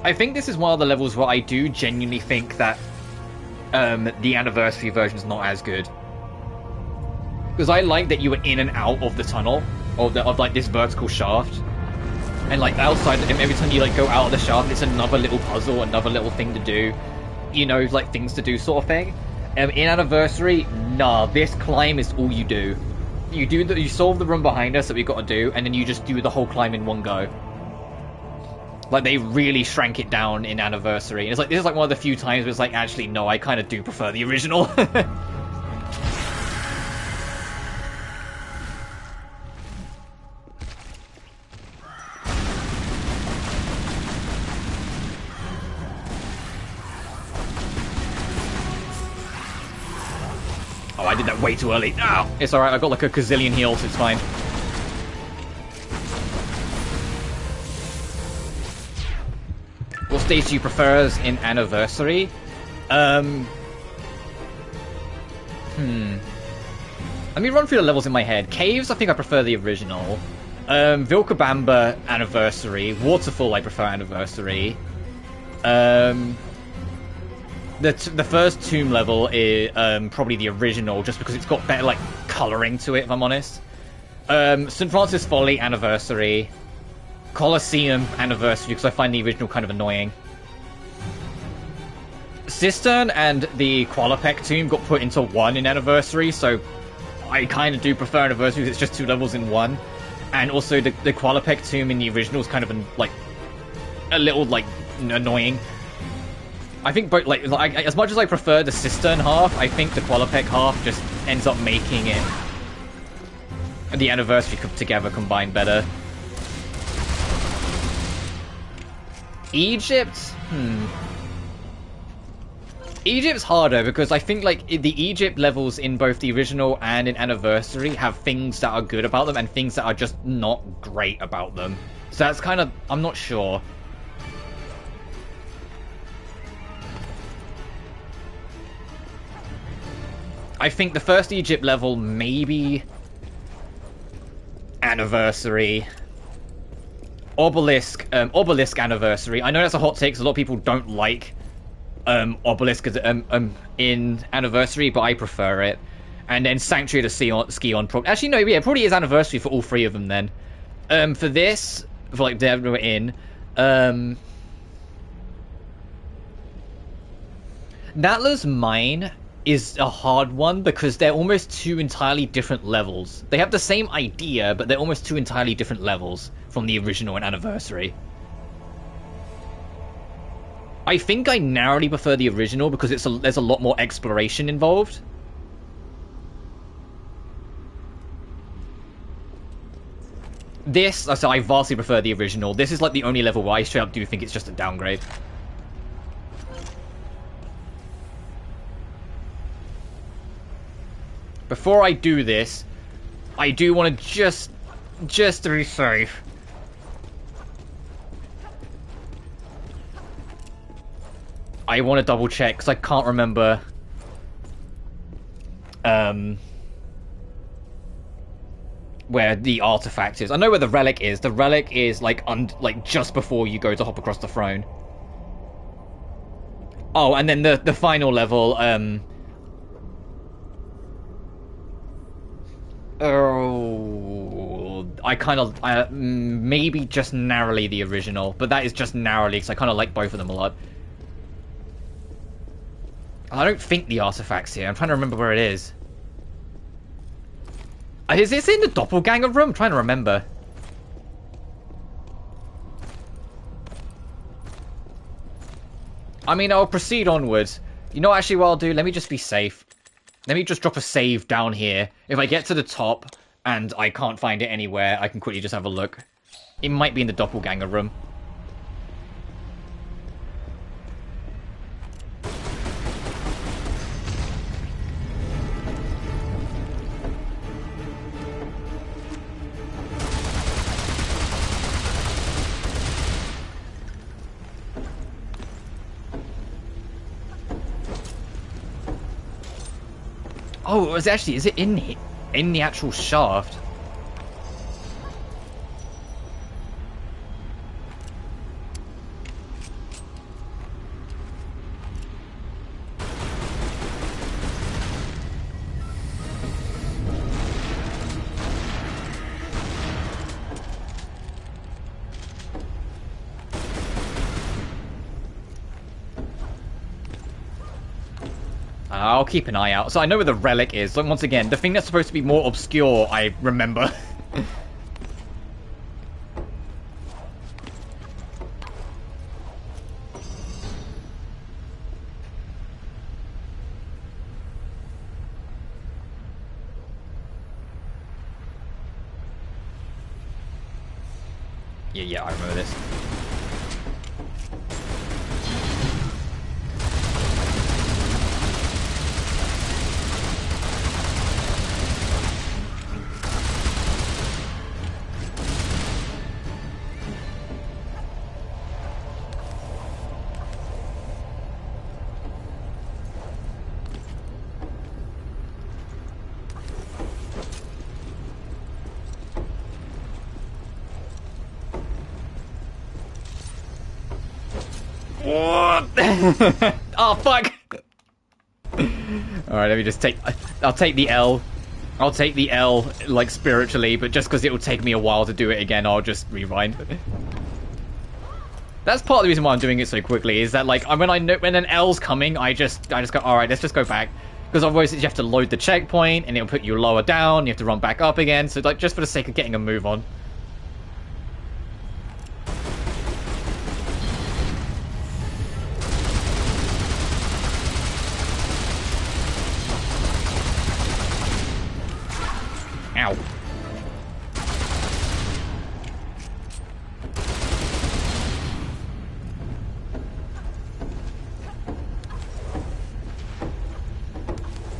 A: I think this is one of the levels where I do genuinely think that the anniversary version is not as good. Because I like that you were in and out of the tunnel, of like this vertical shaft, and like outside, every time you like go out of the shaft, it's another little puzzle, another little thing to do, you know, like things to do sort of thing. In Anniversary, nah, this climb is all you do. You solve the room behind us that we've got to do, and then you just do the whole climb in one go. Like, they really shrank it down in Anniversary, and it's like, this is like one of the few times where it's like, actually, no, I kind of do prefer the original. Oh, I did that way too early. No! It's alright, I've got like a gazillion heals, it's fine. What stage do you prefer in Anniversary? Let me run through the levels in my head. Caves, I think I prefer the original. Vilcabamba, Anniversary. Waterfall, I prefer Anniversary. The first Tomb level is probably the original, just because it's got better like colouring to it, if I'm honest. St. Francis Folly, Anniversary. Colosseum, Anniversary, because I find the original kind of annoying. Cistern and the Qualopec Tomb got put into one in Anniversary, so I kind of do prefer Anniversary because it's just 2 levels in one. And also the Qualopec Tomb in the original is kind of like a little like annoying. I think both like as much as I prefer the Cistern half, I think the Qualopec half just ends up making it the Anniversary together combined better. Egypt? Egypt's harder because I think like the Egypt levels in both the original and in Anniversary have things that are good about them and things that are just not great about them. So that's kind of... I'm not sure. I think the first Egypt level, maybe Anniversary. Obelisk Anniversary. I know that's a hot take because a lot of people don't like Obelisk in Anniversary, but I prefer it. And then Sanctuary of the Scion. Actually, no, yeah, it probably is Anniversary for all 3 of them then. For this, for like they were in, Natla's Mine is a hard one because they're almost 2 entirely different levels. They have the same idea, but they're almost 2 entirely different levels from the original and Anniversary. I think I narrowly prefer the original because there's a lot more exploration involved. So I vastly prefer the original. This is like the only level where I straight up do think it's just a downgrade. Before I do this, I do want to just to be safe. I want to double check because I can't remember. Where the artifact is. I know where the relic is. The relic is like just before you go to hop across the throne. Oh, and then the final level. Oh, I kind of maybe just narrowly the original, but that is just narrowly because I kind of like both of them a lot. I don't think the artifact's here. I'm trying to remember where it is. Is this in the doppelganger room? I'm trying to remember. I mean, I'll proceed onwards. You know, actually, what I'll do? Let me just be safe. Let me just drop a save down here. If I get to the top and I can't find it anywhere, I can quickly just have a look. It might be in the doppelganger room. Oh, is it in the actual shaft? I'll keep an eye out. So I know where the relic is. So once again, the thing that's supposed to be more obscure, I remember. Yeah, I remember this. Oh, fuck! Alright, let me just take... I'll take the L. I'll take the L, like, spiritually, but just because it will take me a while to do it again, I'll just rewind. That's part of the reason why I'm doing it so quickly, is that, like, when I know when an L's coming, I just go, alright, let's just go back. Because otherwise you have to load the checkpoint, and it'll put you lower down, you have to run back up again, so, like, just for the sake of getting a move on. Ow.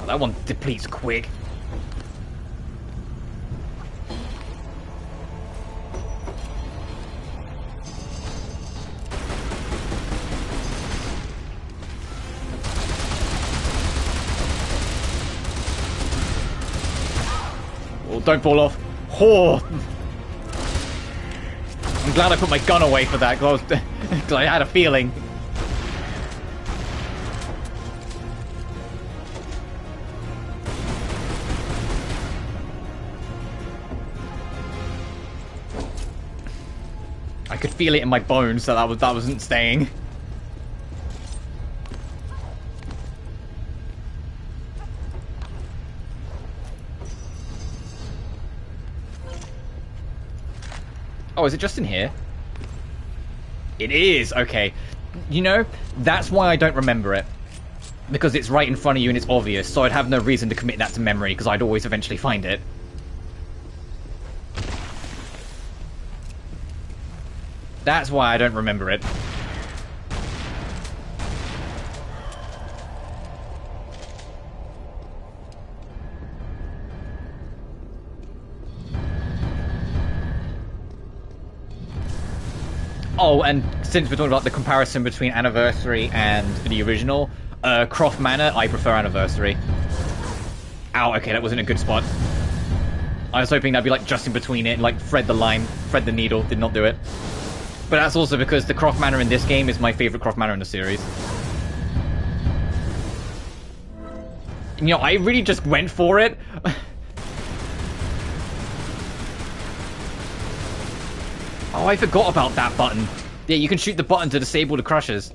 A: Oh, that one depletes quick. Oh, don't fall off. Oh. I'm glad I put my gun away for that, because I had a feeling. I could feel it in my bones that that wasn't staying. Oh, is it just in here? It is! Okay. You know, that's why I don't remember it. Because it's right in front of you and it's obvious, so I'd have no reason to commit that to memory, because I'd always eventually find it. That's why I don't remember it. Oh, and since we're talking about the comparison between Anniversary and the original, Croft Manor, I prefer Anniversary. Ow, okay, that wasn't a good spot. I was hoping that'd be like just in between it and like thread the line, thread the needle, did not do it. But that's also because the Croft Manor in this game is my favorite Croft Manor in the series. You know, I really just went for it. Oh, I forgot about that button. Yeah, you can shoot the button to disable the crushers.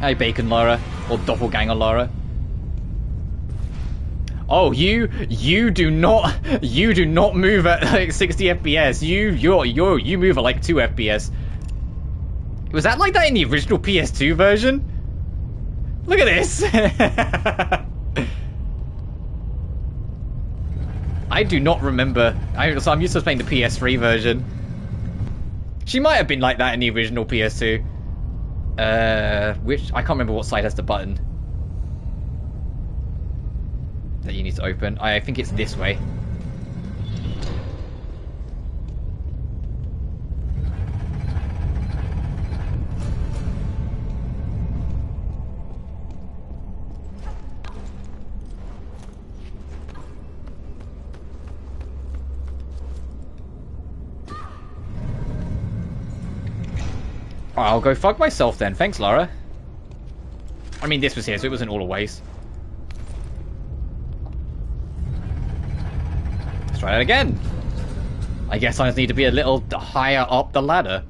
A: Hi, Bacon Lara, or Doppelganger Lara. Oh, you do not move at like 60 FPS. You move at like 2 FPS. Was that like that in the original PS2 version? Look at this. I do not remember. So I'm used to playing the PS3 version. She might have been like that in the original PS2. Which I can't remember what side has the button that you need to open. I think it's this way. I'll go fuck myself then. Thanks, Lara. I mean, this was here, so it wasn't all a waste. Let's try that again. I guess I just need to be a little higher up the ladder.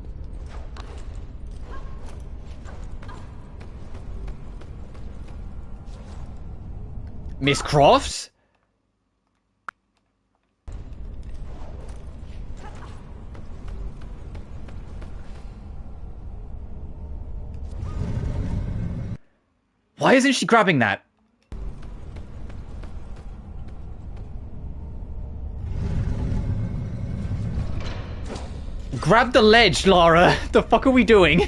A: Miss Croft? Why isn't she grabbing that? Grab the ledge, Lara. The fuck are we doing?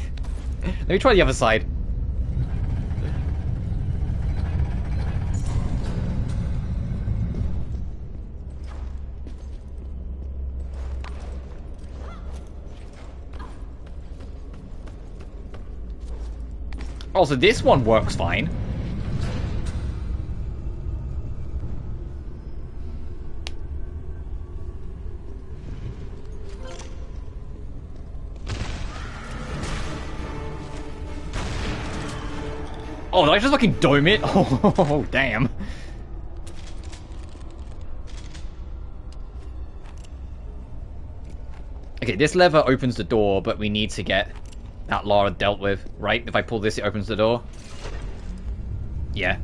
A: Let me try the other side. Also, this one works fine. Oh, did I just fucking dome it? Oh, damn. Okay, this lever opens the door, but we need to get that Lara dealt with, right? If I pull this, it opens the door. Yeah.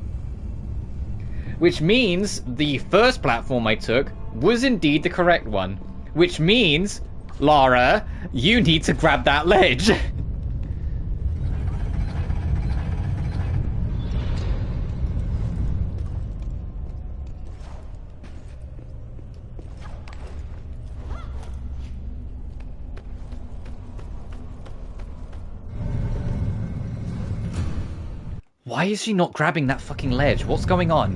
A: Which means the first platform I took was indeed the correct one. Which means, Lara, you need to grab that ledge. Why is she not grabbing that fucking ledge? What's going on?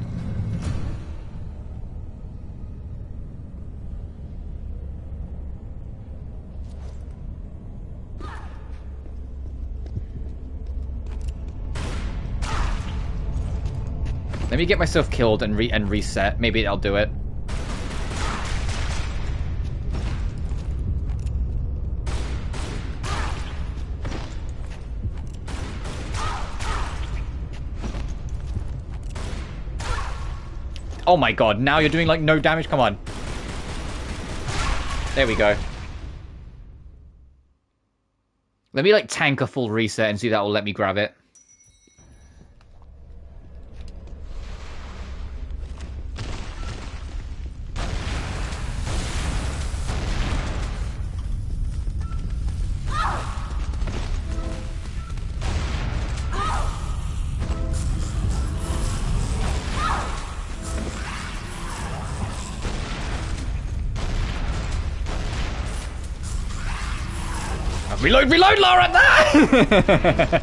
A: Let me get myself killed and reset. Maybe I'll do it. Oh my god, now you're doing like no damage? Come on. There we go. Let me like tank a full reset and see if that will let me grab it. Reload, reload, Lara! Ah!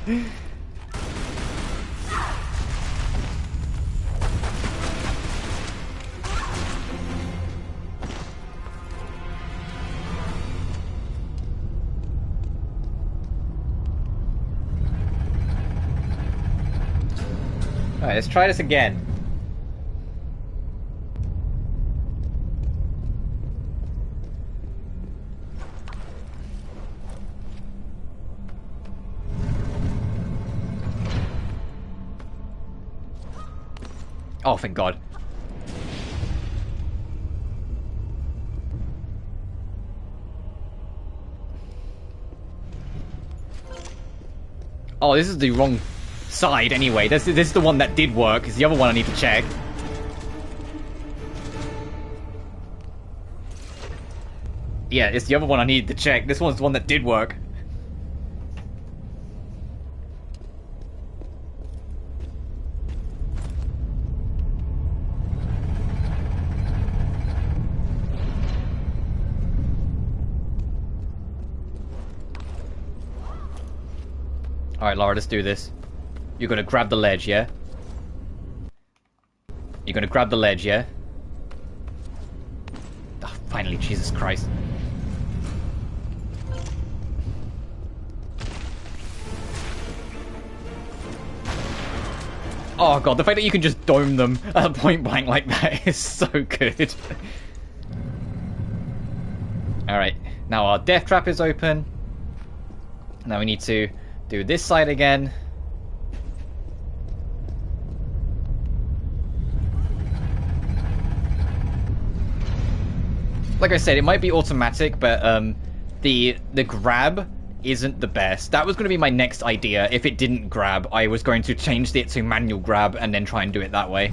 A: Alright, let's try this again. Oh, thank God. Oh, this is the wrong side anyway. This is the one that did work. It's the other one I need to check. Yeah, it's the other one I needed to check. This one's the one that did work. Alright, Lara, let's do this. You're gonna grab the ledge, yeah? You're gonna grab the ledge, yeah? Oh, finally, Jesus Christ. Oh god, the fact that you can just dome them at point blank like that is so good. Alright, now our death trap is open. Now we need to do this side again. Like I said, it might be automatic, but the grab isn't the best. That was going to be my next idea. If it didn't grab, I was going to change it to manual grab and then try and do it that way.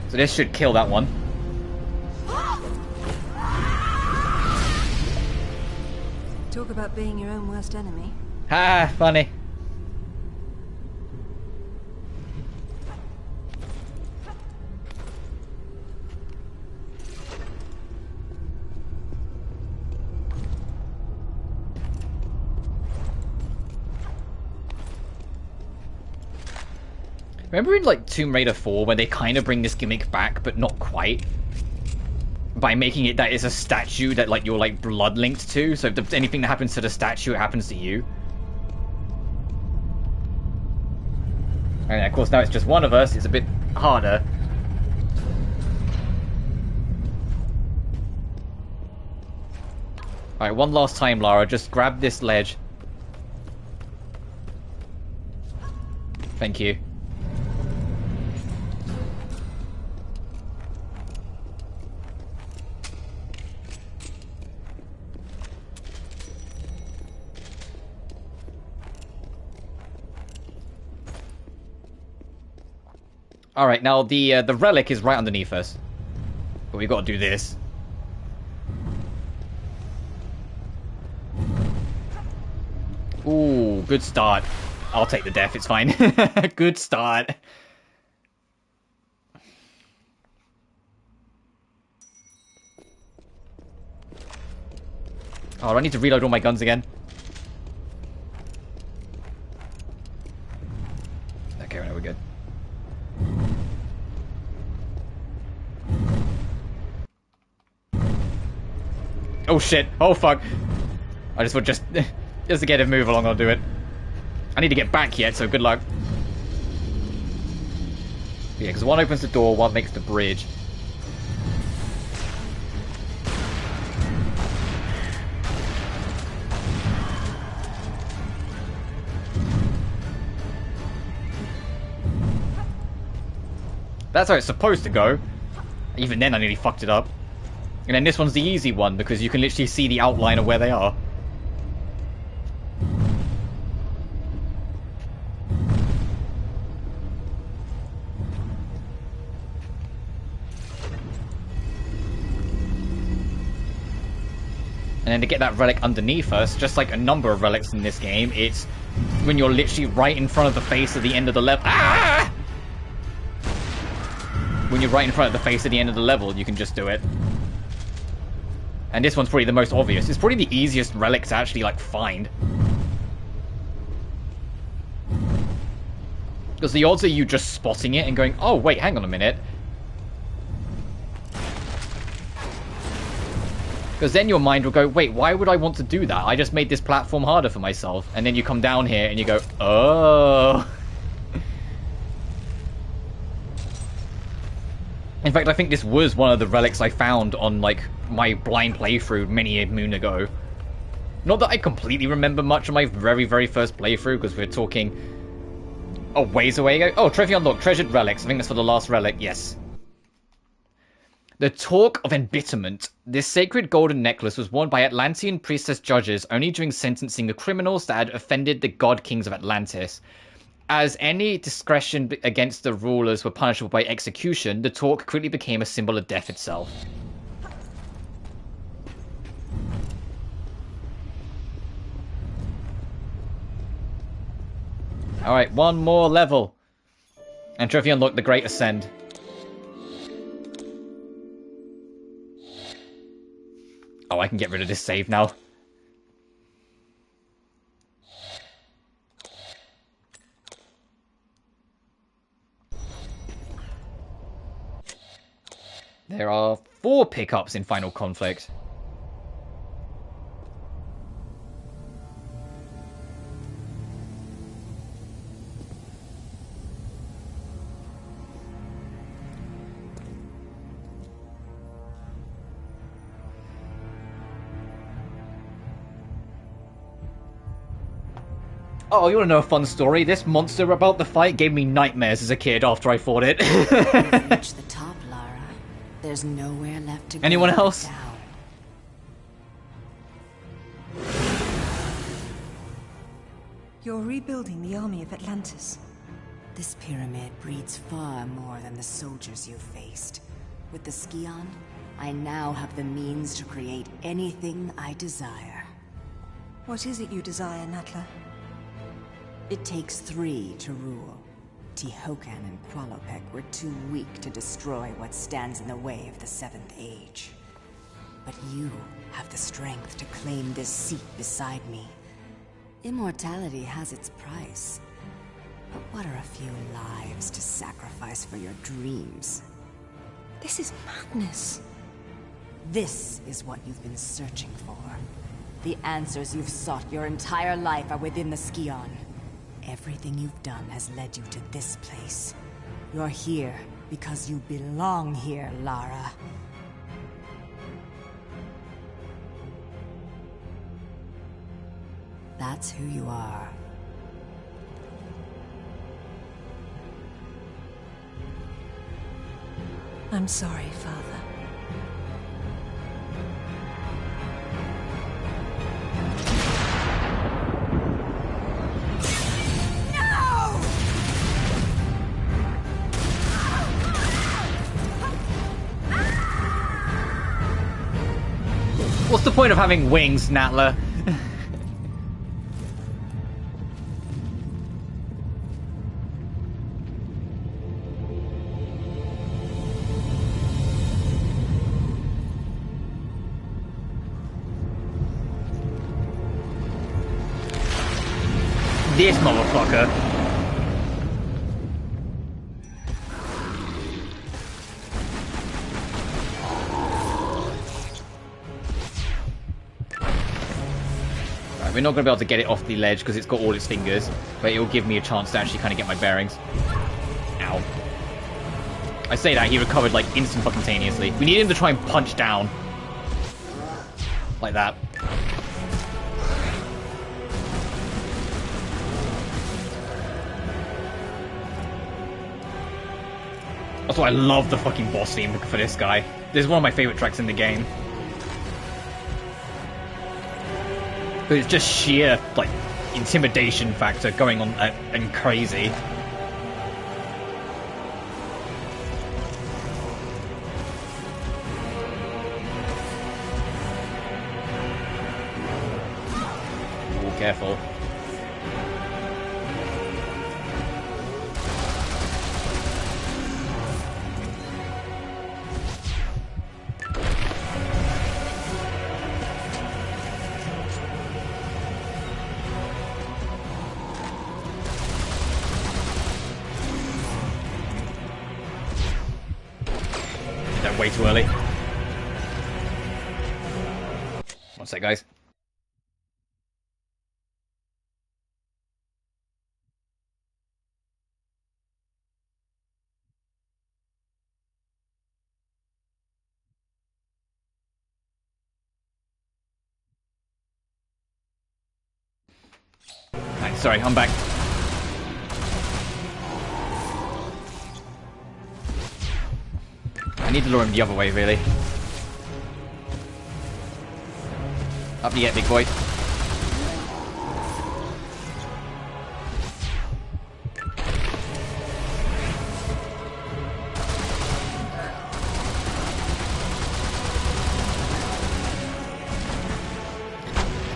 A: So this should kill that one.
C: Talk about being your own worst enemy.
A: Ha! Funny. Remember in like Tomb Raider 4 where they kind of bring this gimmick back, but not quite? By making it that it's a statue that like you're like blood linked to, so if anything that happens to the statue, it happens to you. And of course now it's just one of us, it's a bit harder. Alright, one last time, Lara, just grab this ledge. Thank you. Alright, now the relic is right underneath us. But we've got to do this. Ooh, good start. I'll take the death, it's fine. Good start. Oh, do I need to reload all my guns again? Okay, right, we're good. Oh shit, oh fuck. I just to get him move along, I'll do it. I need to get back yet, so good luck. Yeah, because one opens the door, one makes the bridge. That's how it's supposed to go. Even then I nearly fucked it up. And then this one's the easy one, because you can literally see the outline of where they are. And then to get that relic underneath us, just like a number of relics in this game, it's when you're literally right in front of the face at the end of the level. Ah! When you're right in front of the face at the end of the level, you can just do it. And this one's probably the most obvious. It's probably the easiest relic to actually, like, find. Because the odds are you just spotting it and going, oh, wait, hang on a minute. Because then your mind will go, wait, why would I want to do that? I just made this platform harder for myself. And then you come down here and you go, oh. In fact, I think this was one of the relics I found on, like, my blind playthrough many a moon ago. Not that I completely remember much of my very, very first playthrough, because we're talking a ways away ago. Oh, trophy unlocked, treasured relics. I think that's for the last relic, yes. The Talk of Embitterment. This sacred golden necklace was worn by Atlantean priestess judges only during sentencing of criminals that had offended the god kings of Atlantis. As any discretion against the rulers were punishable by execution, the talk quickly became a symbol of death itself. Alright, one more level. And trophy unlocked, the Great Ascend. Oh, I can get rid of this save now. There are 4 pickups in Final Conflict. Oh, you want to know a fun story? This monster about the fight gave me nightmares as a kid after I fought it.
D: You've reached the top, Lara. There's nowhere left to go.
A: Anyone else?
D: Down.
C: You're rebuilding the army of Atlantis.
D: This pyramid breeds far more than the soldiers you faced. With the Scion, I now have the means to create anything I desire.
C: What is it you desire, Natla?
D: It takes 3 to rule. Tihocan and Qualopec were too weak to destroy what stands in the way of the 7th Age. But you have the strength to claim this seat beside me. Immortality has its price. But what are a few lives to sacrifice for your dreams?
C: This is madness.
D: This is what you've been searching for. The answers you've sought your entire life are within the Scion. Everything you've done has led you to this place. You're here because you belong here, Lara. That's who you are.
C: I'm sorry, Father.
A: What's the point of having wings, Natla? This motherfucker. We're not going to be able to get it off the ledge because it's got all its fingers, but it will give me a chance to actually kind of get my bearings. Ow. I say that, he recovered like instant-fucking-taneously. We need him to try and punch down. Like that. Also, I love the fucking boss theme for this guy. This is one of my favorite tracks in the game. But it's just sheer, like, intimidation factor going on and crazy. Oh, careful. Way too early. One sec, guys. Right, sorry, I'm back. I need to lure him the other way, really. Up you get, big boy.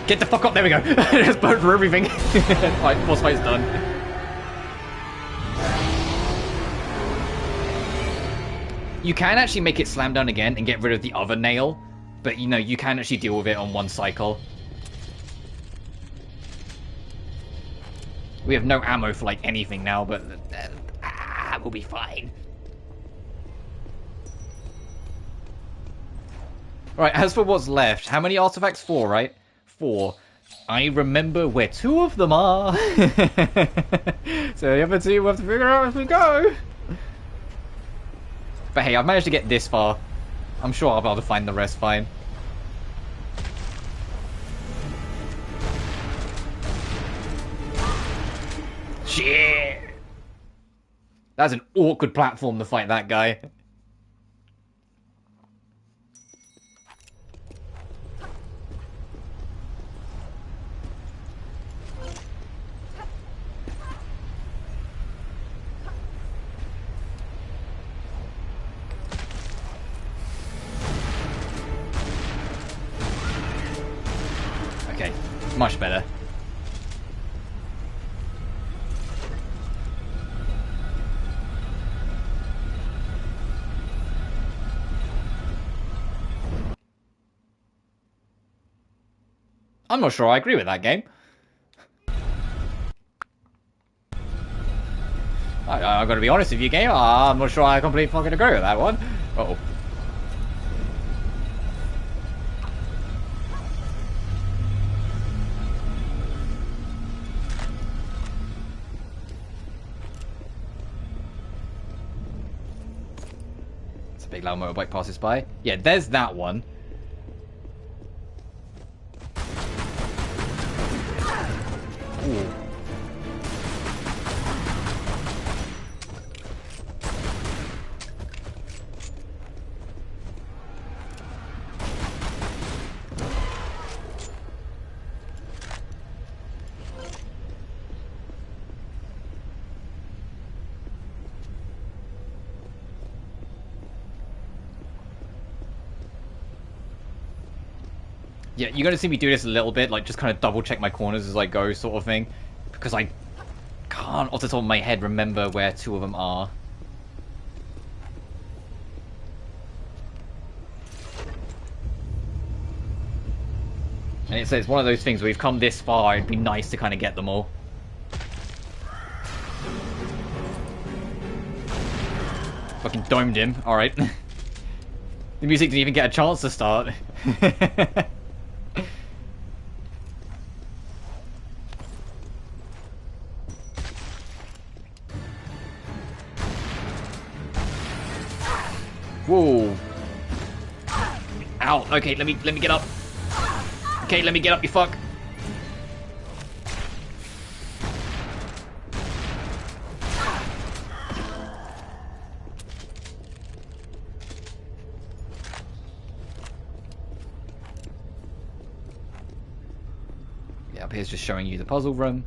A: Get the fuck up, there we go. Just burn for everything. Right, boss fight's done. You can actually make it slam down again and get rid of the other nail, but you know, you can actually deal with it on one cycle. We have no ammo for like anything now, but we'll be fine. Right, as for what's left, how many artifacts? 4, right? 4. I remember where 2 of them are. So the other 2 we'll have to figure out as we go. But hey, I've managed to get this far. I'm sure I'll be able to find the rest fine. Shit! That's an awkward platform to fight that guy. Okay, much better. I'm not sure I agree with that game. I gotta be honest with you, game. I'm not sure I completely fucking agree with that one. Uh-oh. It's a big loud motorbike passes by. Yeah, there's that one. Ooh. Yeah, you're gonna see me do this a little bit, like just kind of double check my corners as I go, sort of thing. Because I can't, off the top of my head, remember where 2 of them are. And it's one of those things where we've come this far, it'd be nice to kind of get them all. Fucking domed him, alright. The music didn't even get a chance to start. Whoa. Ow. Okay, let me get up. Okay, let me get up, you fuck. Yeah, up here's just showing you the puzzle room.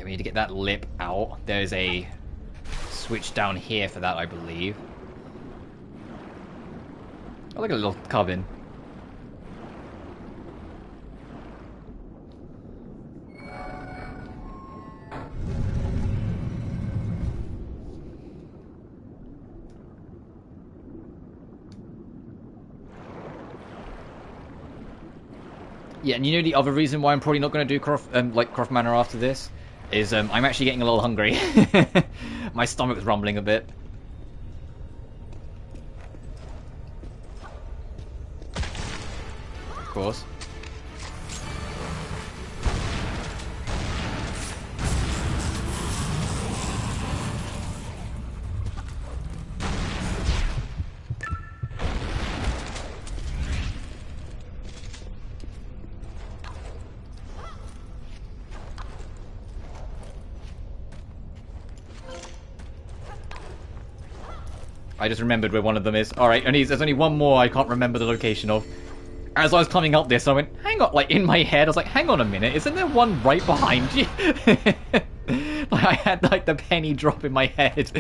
A: We need to get that lip out. There's a switch down here for that, I believe. Oh, look at a little cabin. Yeah, and you know the other reason why I'm probably not going to do Croft Manor after this? Is I'm actually getting a little hungry. My stomach's rumbling a bit. Of course. I just remembered where one of them is. Alright, and there's only one more I can't remember the location of. As I was climbing up this, I went, hang on, like, in my head, I was like, hang on a minute, isn't there one right behind you? Like, I had, like, the penny drop in my head.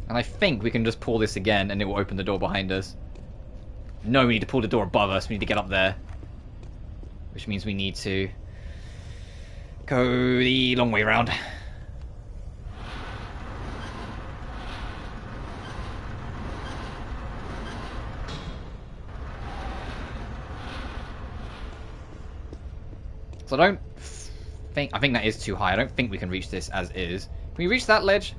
A: And I think we can just pull this again, and it will open the door behind us. No, we need to pull the door above us, we need to get up there. Which means we need to go the long way around. So I think that is too high. I don't think we can reach this as is. Can we reach that ledge?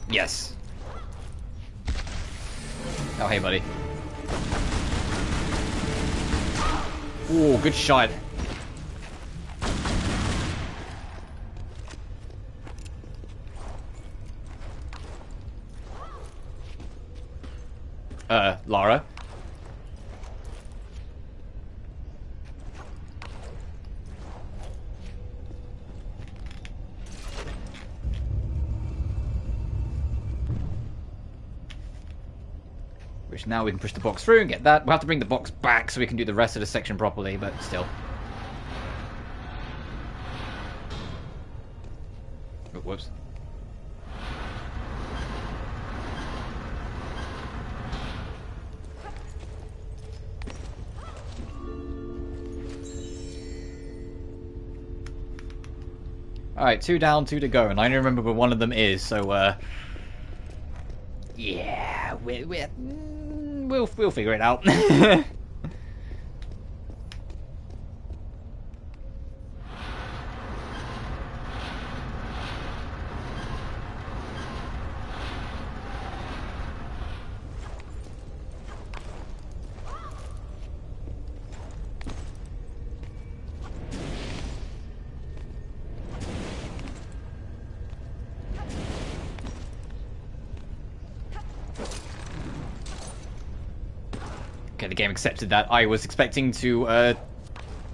A: Yes. Oh, hey, buddy. Ooh, good shot. Lara. Which now we can push the box through and get that. We'll have to bring the box back so we can do the rest of the section properly, but still. Oh, whoops. Alright, 2 down, 2 to go, and I only remember where one of them is, so, yeah, we'll figure it out. Okay, the game accepted that. I was expecting to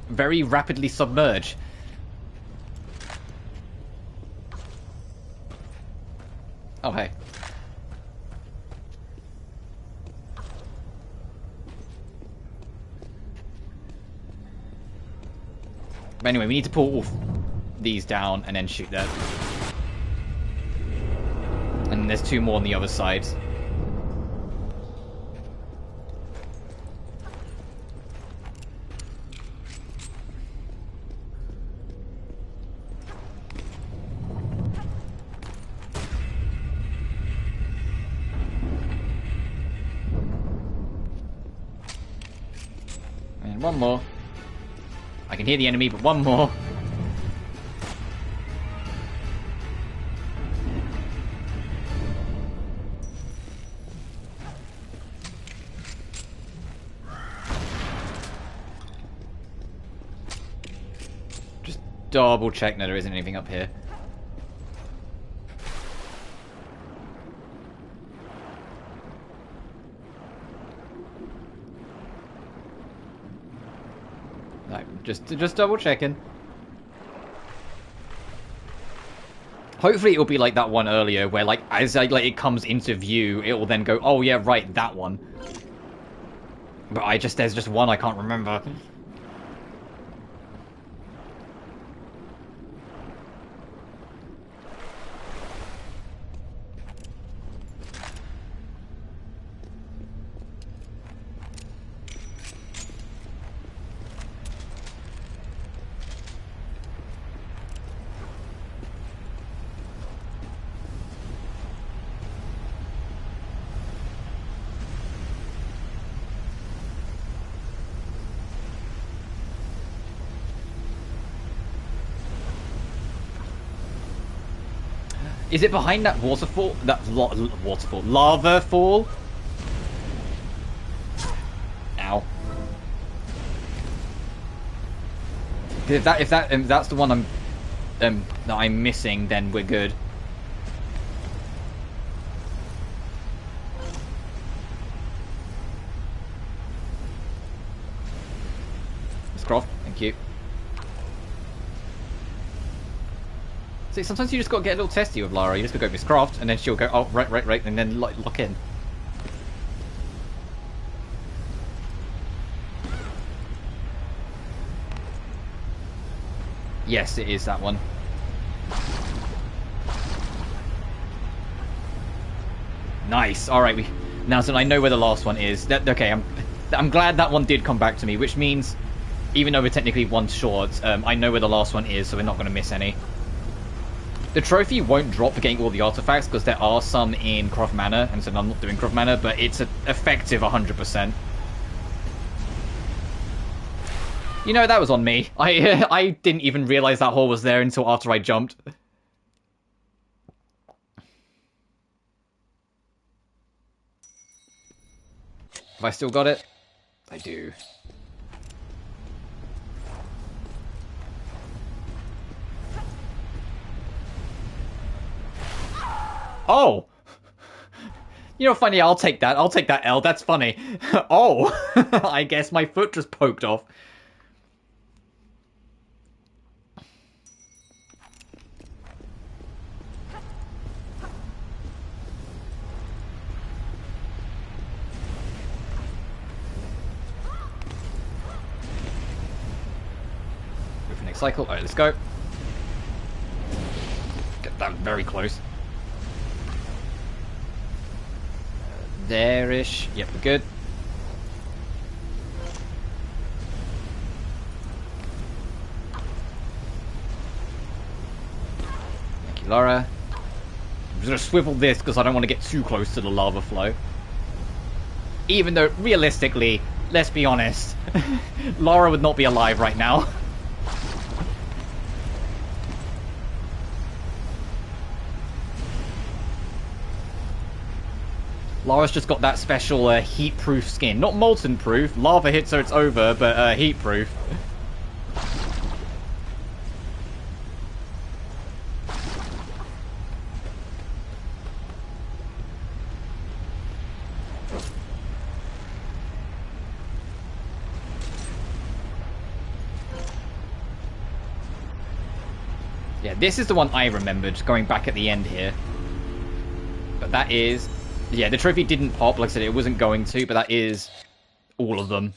A: very rapidly submerge. Oh, hey. But anyway, we need to pull all these down and then shoot that. And there's 2 more on the other side. And one more. I can hear the enemy, but one more. Just double check that there isn't anything up here. Just double checking. Hopefully it'll be like that one earlier, where like as it comes into view, it will then go, oh yeah, right, that one. But there's just one I can't remember. Is it behind that waterfall? That waterfall, lava fall? Ow! If that's the one that I'm missing, then we're good. Croft. Thank you. See, sometimes you just gotta get a little testy with Lara. You just gotta go Miss Croft, and then she'll go, oh, right, and then lock in. Yes, it is that one. Nice. All right, now so I know where the last one is. Okay, I'm glad that one did come back to me, which means even though we're technically one short, I know where the last one is, so we're not going to miss any. The trophy won't drop for getting all the artifacts because there are some in Croft Manor, and so I'm not doing Croft Manor, but it's an effective 100%. You know, that was on me. I didn't even realize that hole was there until after I jumped. Have I still got it? I do. Oh! You know, funny, I'll take that. I'll take that L. That's funny. Oh! I guess my foot just poked off. Cycle. Alright, let's go. Get that very close. There-ish. Yep, we're good. Thank you, Laura. I'm just gonna swivel this because I don't want to get too close to the lava flow. Even though, realistically, let's be honest, Laura would not be alive right now. Lara's just got that special heat-proof skin. Not molten-proof. Lava hits her, it's over, but heat-proof. Yeah, this is the one I remembered, going back at the end here. But that is... Yeah, the trophy didn't pop, like I said, it wasn't going to, but that is all of them.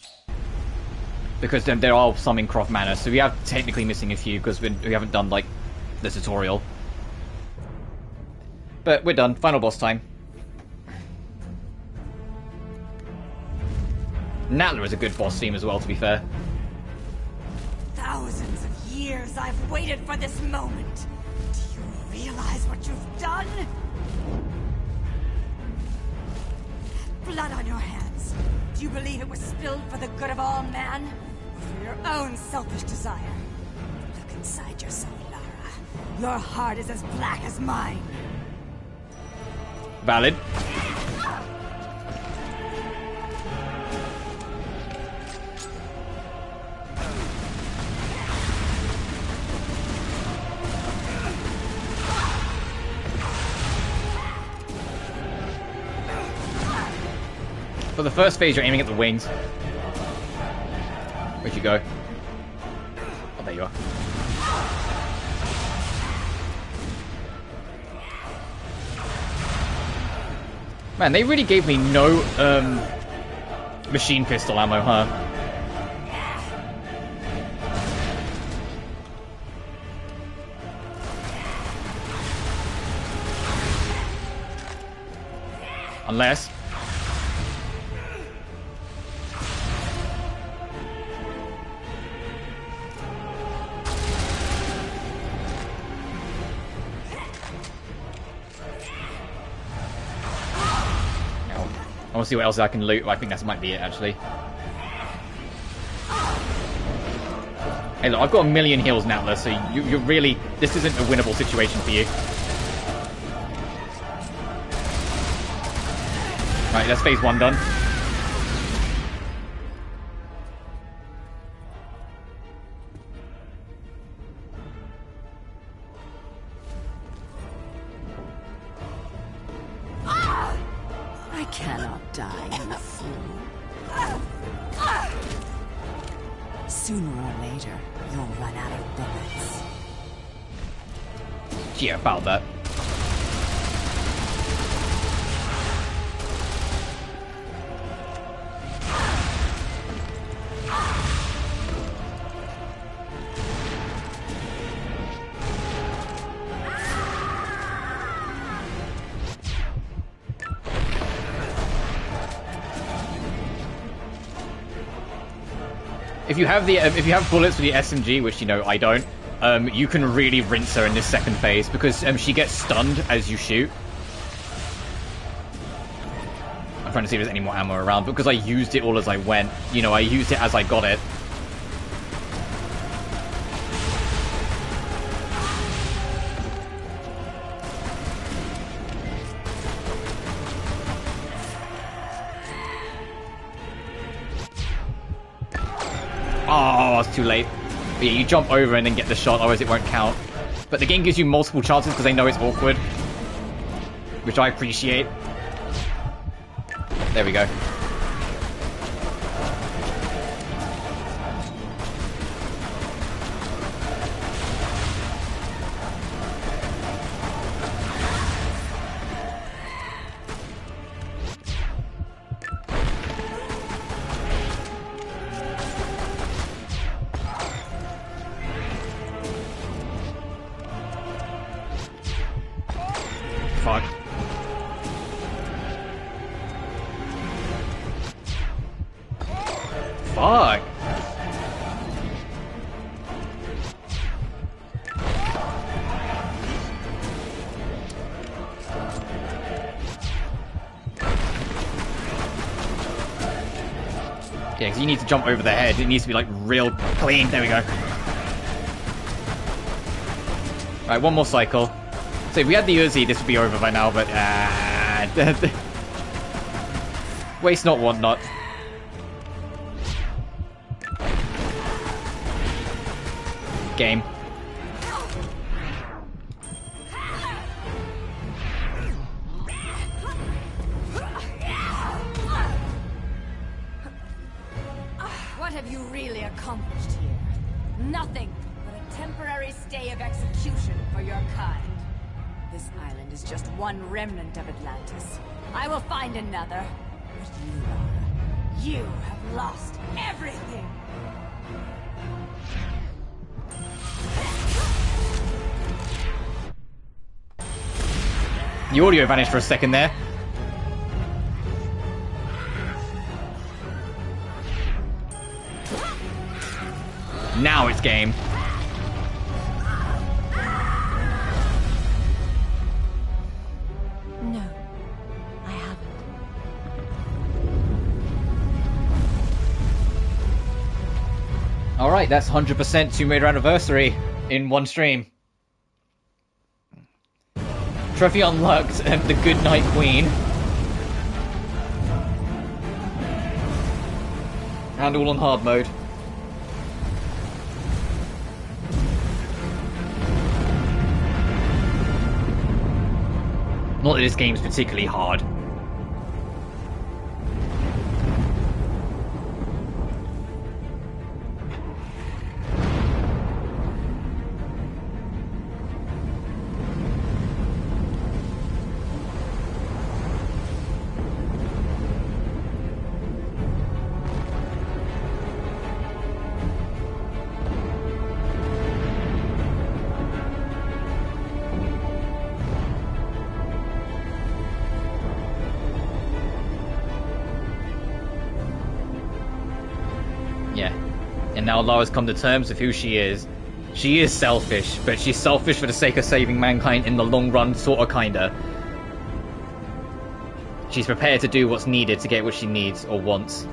A: Because there are some in Croft Manor, so we are technically missing a few, because we haven't done, like, the tutorial. But we're done. Final boss time. Natla is a good boss theme as well, to be fair.
H: Thousands of years I've waited for this moment. Do you realize what you've done? Blood on your hands. Do you believe it was spilled for the good of all man? Or for your own selfish desire? Look inside yourself, Lara. Your heart is as black as mine.
A: Valid. For the first phase, you're aiming at the wings. Where'd you go? Oh, there you are. Man, they really gave me no, machine pistol ammo, huh? Unless... I want to see what else I can loot. I think that might be it, actually. Hey, look, I've got a million heals now, so you're really... This isn't a winnable situation for you. Right, that's phase 1 done.
H: Sooner or later, you'll run out of bullets.
A: Yeah, about that. If you have bullets with the SMG, which you know I don't, you can really rinse her in this second phase because she gets stunned as you shoot. I'm trying to see if there's any more ammo around because I used it all as I went. You know, I used it as I got it. Oh, it's too late. But yeah, you jump over and then get the shot, otherwise it won't count. But the game gives you multiple chances because they know it's awkward, which I appreciate. There we go. Fuck. Fuck. Yeah, because you need to jump over the head. It needs to be like real clean. There we go. Alright, one more cycle. So if we had the Uzi, this would be over by now, but waste not, want not. Game.
H: What have you really accomplished here? Nothing but a temporary stay of execution for your kind. This island is just one remnant of Atlantis. I will find another. But you, Lara, you have lost everything!
A: The audio vanished for a second there. Now it's game.
C: No, I haven't.
A: Alright, that's 100% Tomb Raider Anniversary in one stream. Trophy unlocked, the Goodnight Queen. And all on hard mode. Not that this game's particularly hard. And now Lara's come to terms with who she is. She is selfish, but she's selfish for the sake of saving mankind in the long run, sorta, kinda. She's prepared to do what's needed to get what she needs or wants.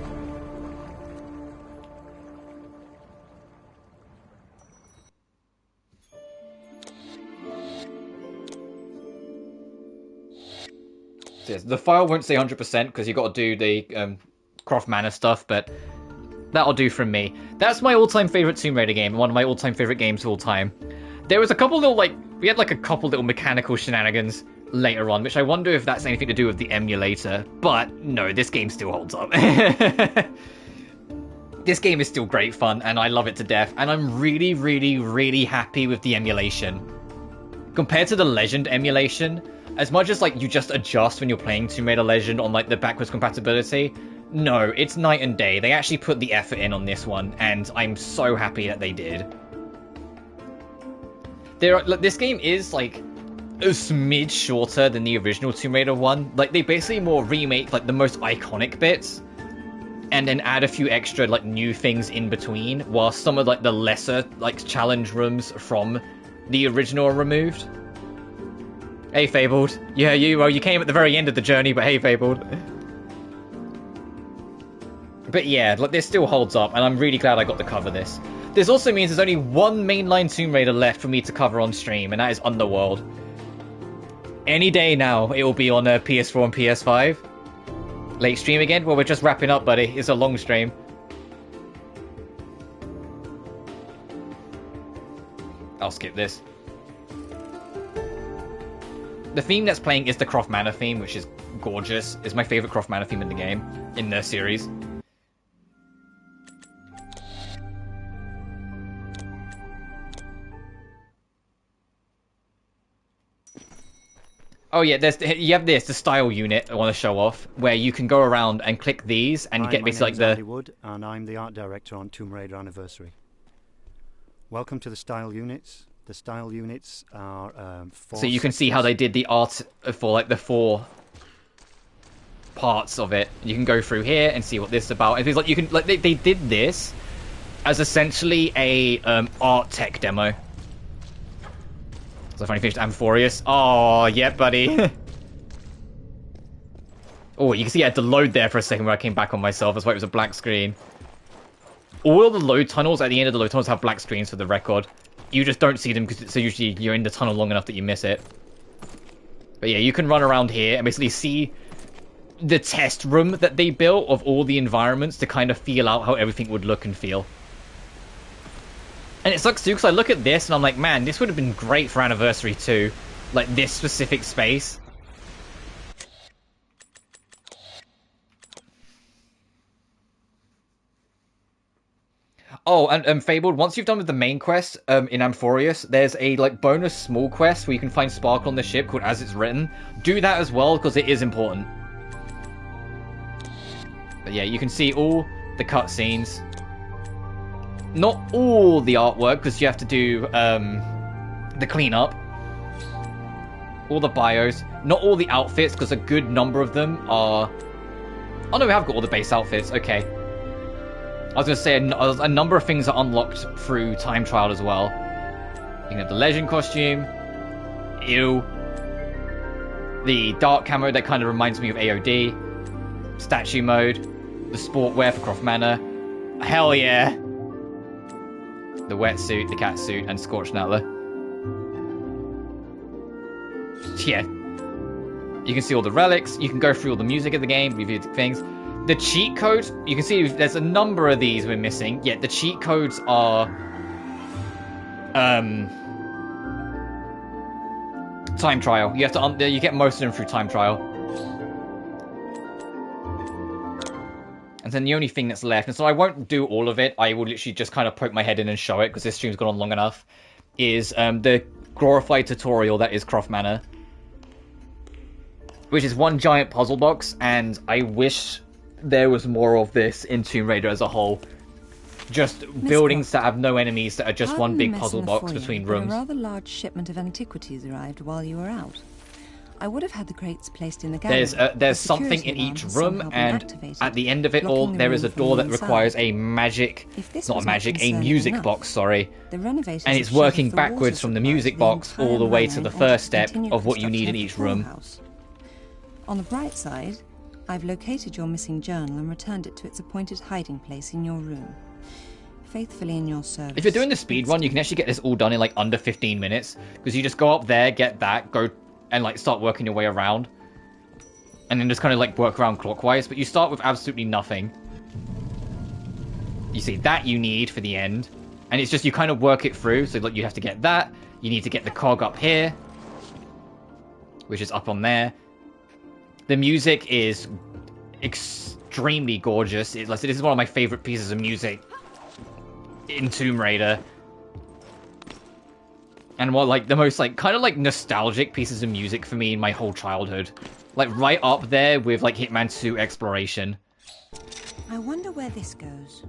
A: So yes, the file won't say 100% because you got to do the Croft Manor stuff, but that'll do from me. That's my all-time favorite Tomb Raider game, one of my all-time favorite games of all time. There was a couple little, we had a couple little mechanical shenanigans later on, which I wonder if that's anything to do with the emulator. But no, this game still holds up. This This game is still great fun, and I love it to death, and I'm really, really, really happy with the emulation. Compared to the Legend emulation, as much as like you just adjust when you're playing Tomb Raider Legend on like the backwards compatibility, no, it's night and day. They actually put the effort in on this one, and I'm so happy that they did. This game is like a smidge shorter than the original Tomb Raider one. Like they basically more remake like the most iconic bits, and then add a few extra like new things in between, while some of like the lesser like challenge rooms from the original are removed. Hey Fabled. Yeah, you came at the very end of the journey, but hey Fabled. But yeah, like this still holds up, and I'm really glad I got to cover this. This also means there's only one mainline Tomb Raider left for me to cover on stream, and that is Underworld. Any day now, it will be on PS4 and PS5. Late stream again? Well, we're just wrapping up, buddy. It's a long stream. I'll skip this. The theme that's playing is the Croft Manor theme, which is gorgeous. It's my favorite Croft Manor theme in the game, in the series. Oh yeah, you have the style unit I want to show off, where you can go around and click these, and you get basically like the...
J: Andy Wood, and I'm the art director on Tomb Raider Anniversary. Welcome to the style units. The style units are
A: so you can see how they did the art for like the 4 parts of it. You can go through here and see what this is about. And things like you can like they did this as essentially a art tech demo. So I finally finished Amphorius. Oh, yeah, buddy. Oh, you can see I had to load there for a second where I came back on myself. That's why it was a black screen. All of the load tunnels at the end of the load tunnels have black screens for the record. You just don't see them because so usually you're in the tunnel long enough that you miss it. But yeah, you can run around here and basically see the test room that they built of all the environments to kind of feel out how everything would look and feel. And it sucks too, because I look at this and I'm like, man, this would have been great for Anniversary 2. Like, this specific space. Oh, and Fabled, once you've done with the main quest in Amphorius, there's a like bonus small quest where you can find Sparkle on the ship called As It's Written. Do that as well, because it is important. But yeah, you can see all the cutscenes. Not all the artwork, because you have to do the cleanup. All the bios. Not all the outfits, because a good number of them are... Oh no, we have got all the base outfits. Okay. I was going to say a number of things are unlocked through time trial as well. You can have the Legend costume. Ew. The dark camo that kind of reminds me of AOD. Statue mode. The sport wear for Croft Manor. Hell yeah. The wetsuit, the catsuit, and Scorched Natler. Yeah. You can see all the relics. You can go through all the music of the game, review things. The cheat code, you can see there's a number of these we're missing. Yeah, the cheat codes are... time trial. You have to you get most of them through time trial. And then the only thing that's left, and so I won't do all of it, I will literally just kind of poke my head in and show it, because this stream's gone on long enough, is the glorified tutorial that is Croft Manor. Which is one giant puzzle box, and I wish there was more of this in Tomb Raider as a whole. Just buildings that have no enemies, that are just one big puzzle box between rooms.
C: A rather large shipment of antiquities arrived while you were out. I would have had the crates placed in the gallery.
A: There's something in each room, and at the end of it all, there is a door that requires a magic, not a magic, a music box, sorry. And it's working backwards from the music box all the way to the first step of what you need in each room.
C: On the bright side, I've located your missing journal and returned it to its appointed hiding place in your room. Faithfully in your service.
A: If you're doing the speed run, you can actually get this all done in like under 15 minutes, because you just go up there, get that, go and like start working your way around, and then just kind of like work around clockwise. But you start with absolutely nothing. You see that you need for the end, and it's just you kind of work it through. So like you have to get that, you need to get the cog up here, which is up on there. The music is extremely gorgeous. This is one of my favorite pieces of music in Tomb Raider. And one like the most like kind of like nostalgic pieces of music for me in my whole childhood. Like right up there with like Hitman 2 Exploration.
C: I wonder where this goes.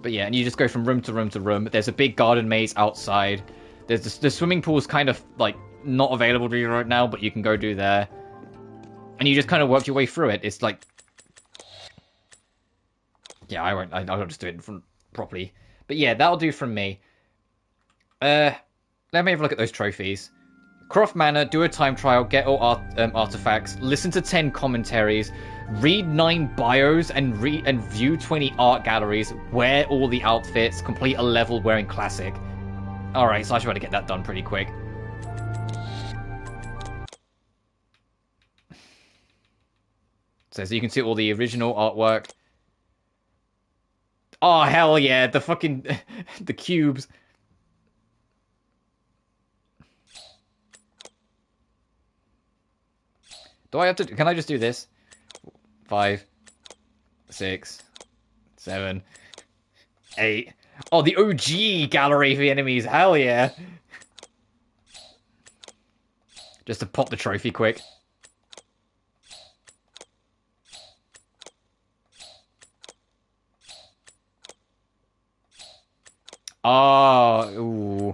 A: But yeah, and you just go from room to room to room. There's a big garden maze outside. There's the swimming pool's kind of like not available to you right now, but you can go do there. And you just kind of work your way through it. It's like, yeah, I'll just do it properly. But yeah, that'll do from me. Let me have a look at those trophies. Croft Manor, do a time trial, get all artifacts, listen to 10 commentaries, read 9 bios, and view 20 art galleries, wear all the outfits, complete a level wearing classic. Alright, so I should better get that done pretty quick. So you can see all the original artwork. Oh, hell yeah, the fucking... the cubes. Do I have to... Can I just do this? 5, 6, 7, 8. Oh, the OG gallery for the enemies. Hell yeah. Just to pop the trophy quick. Oh, ooh.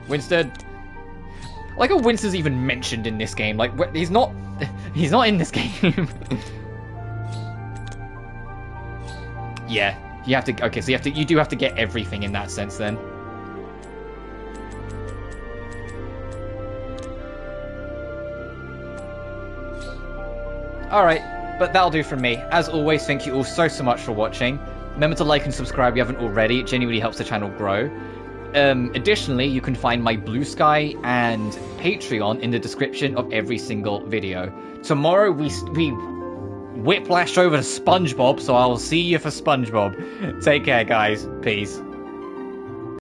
A: Winston. Like how Winston's even mentioned in this game. Like he's not in this game. Yeah, you have to. Okay, so you do have to get everything in that sense then. Alright, but that'll do from me. As always, thank you all so much for watching. Remember to like and subscribe if you haven't already. It genuinely helps the channel grow. Additionally, you can find my BlueSky and Patreon in the description of every single video. Tomorrow we whiplash over to SpongeBob, so I'll see you for SpongeBob. Take care, guys. Peace.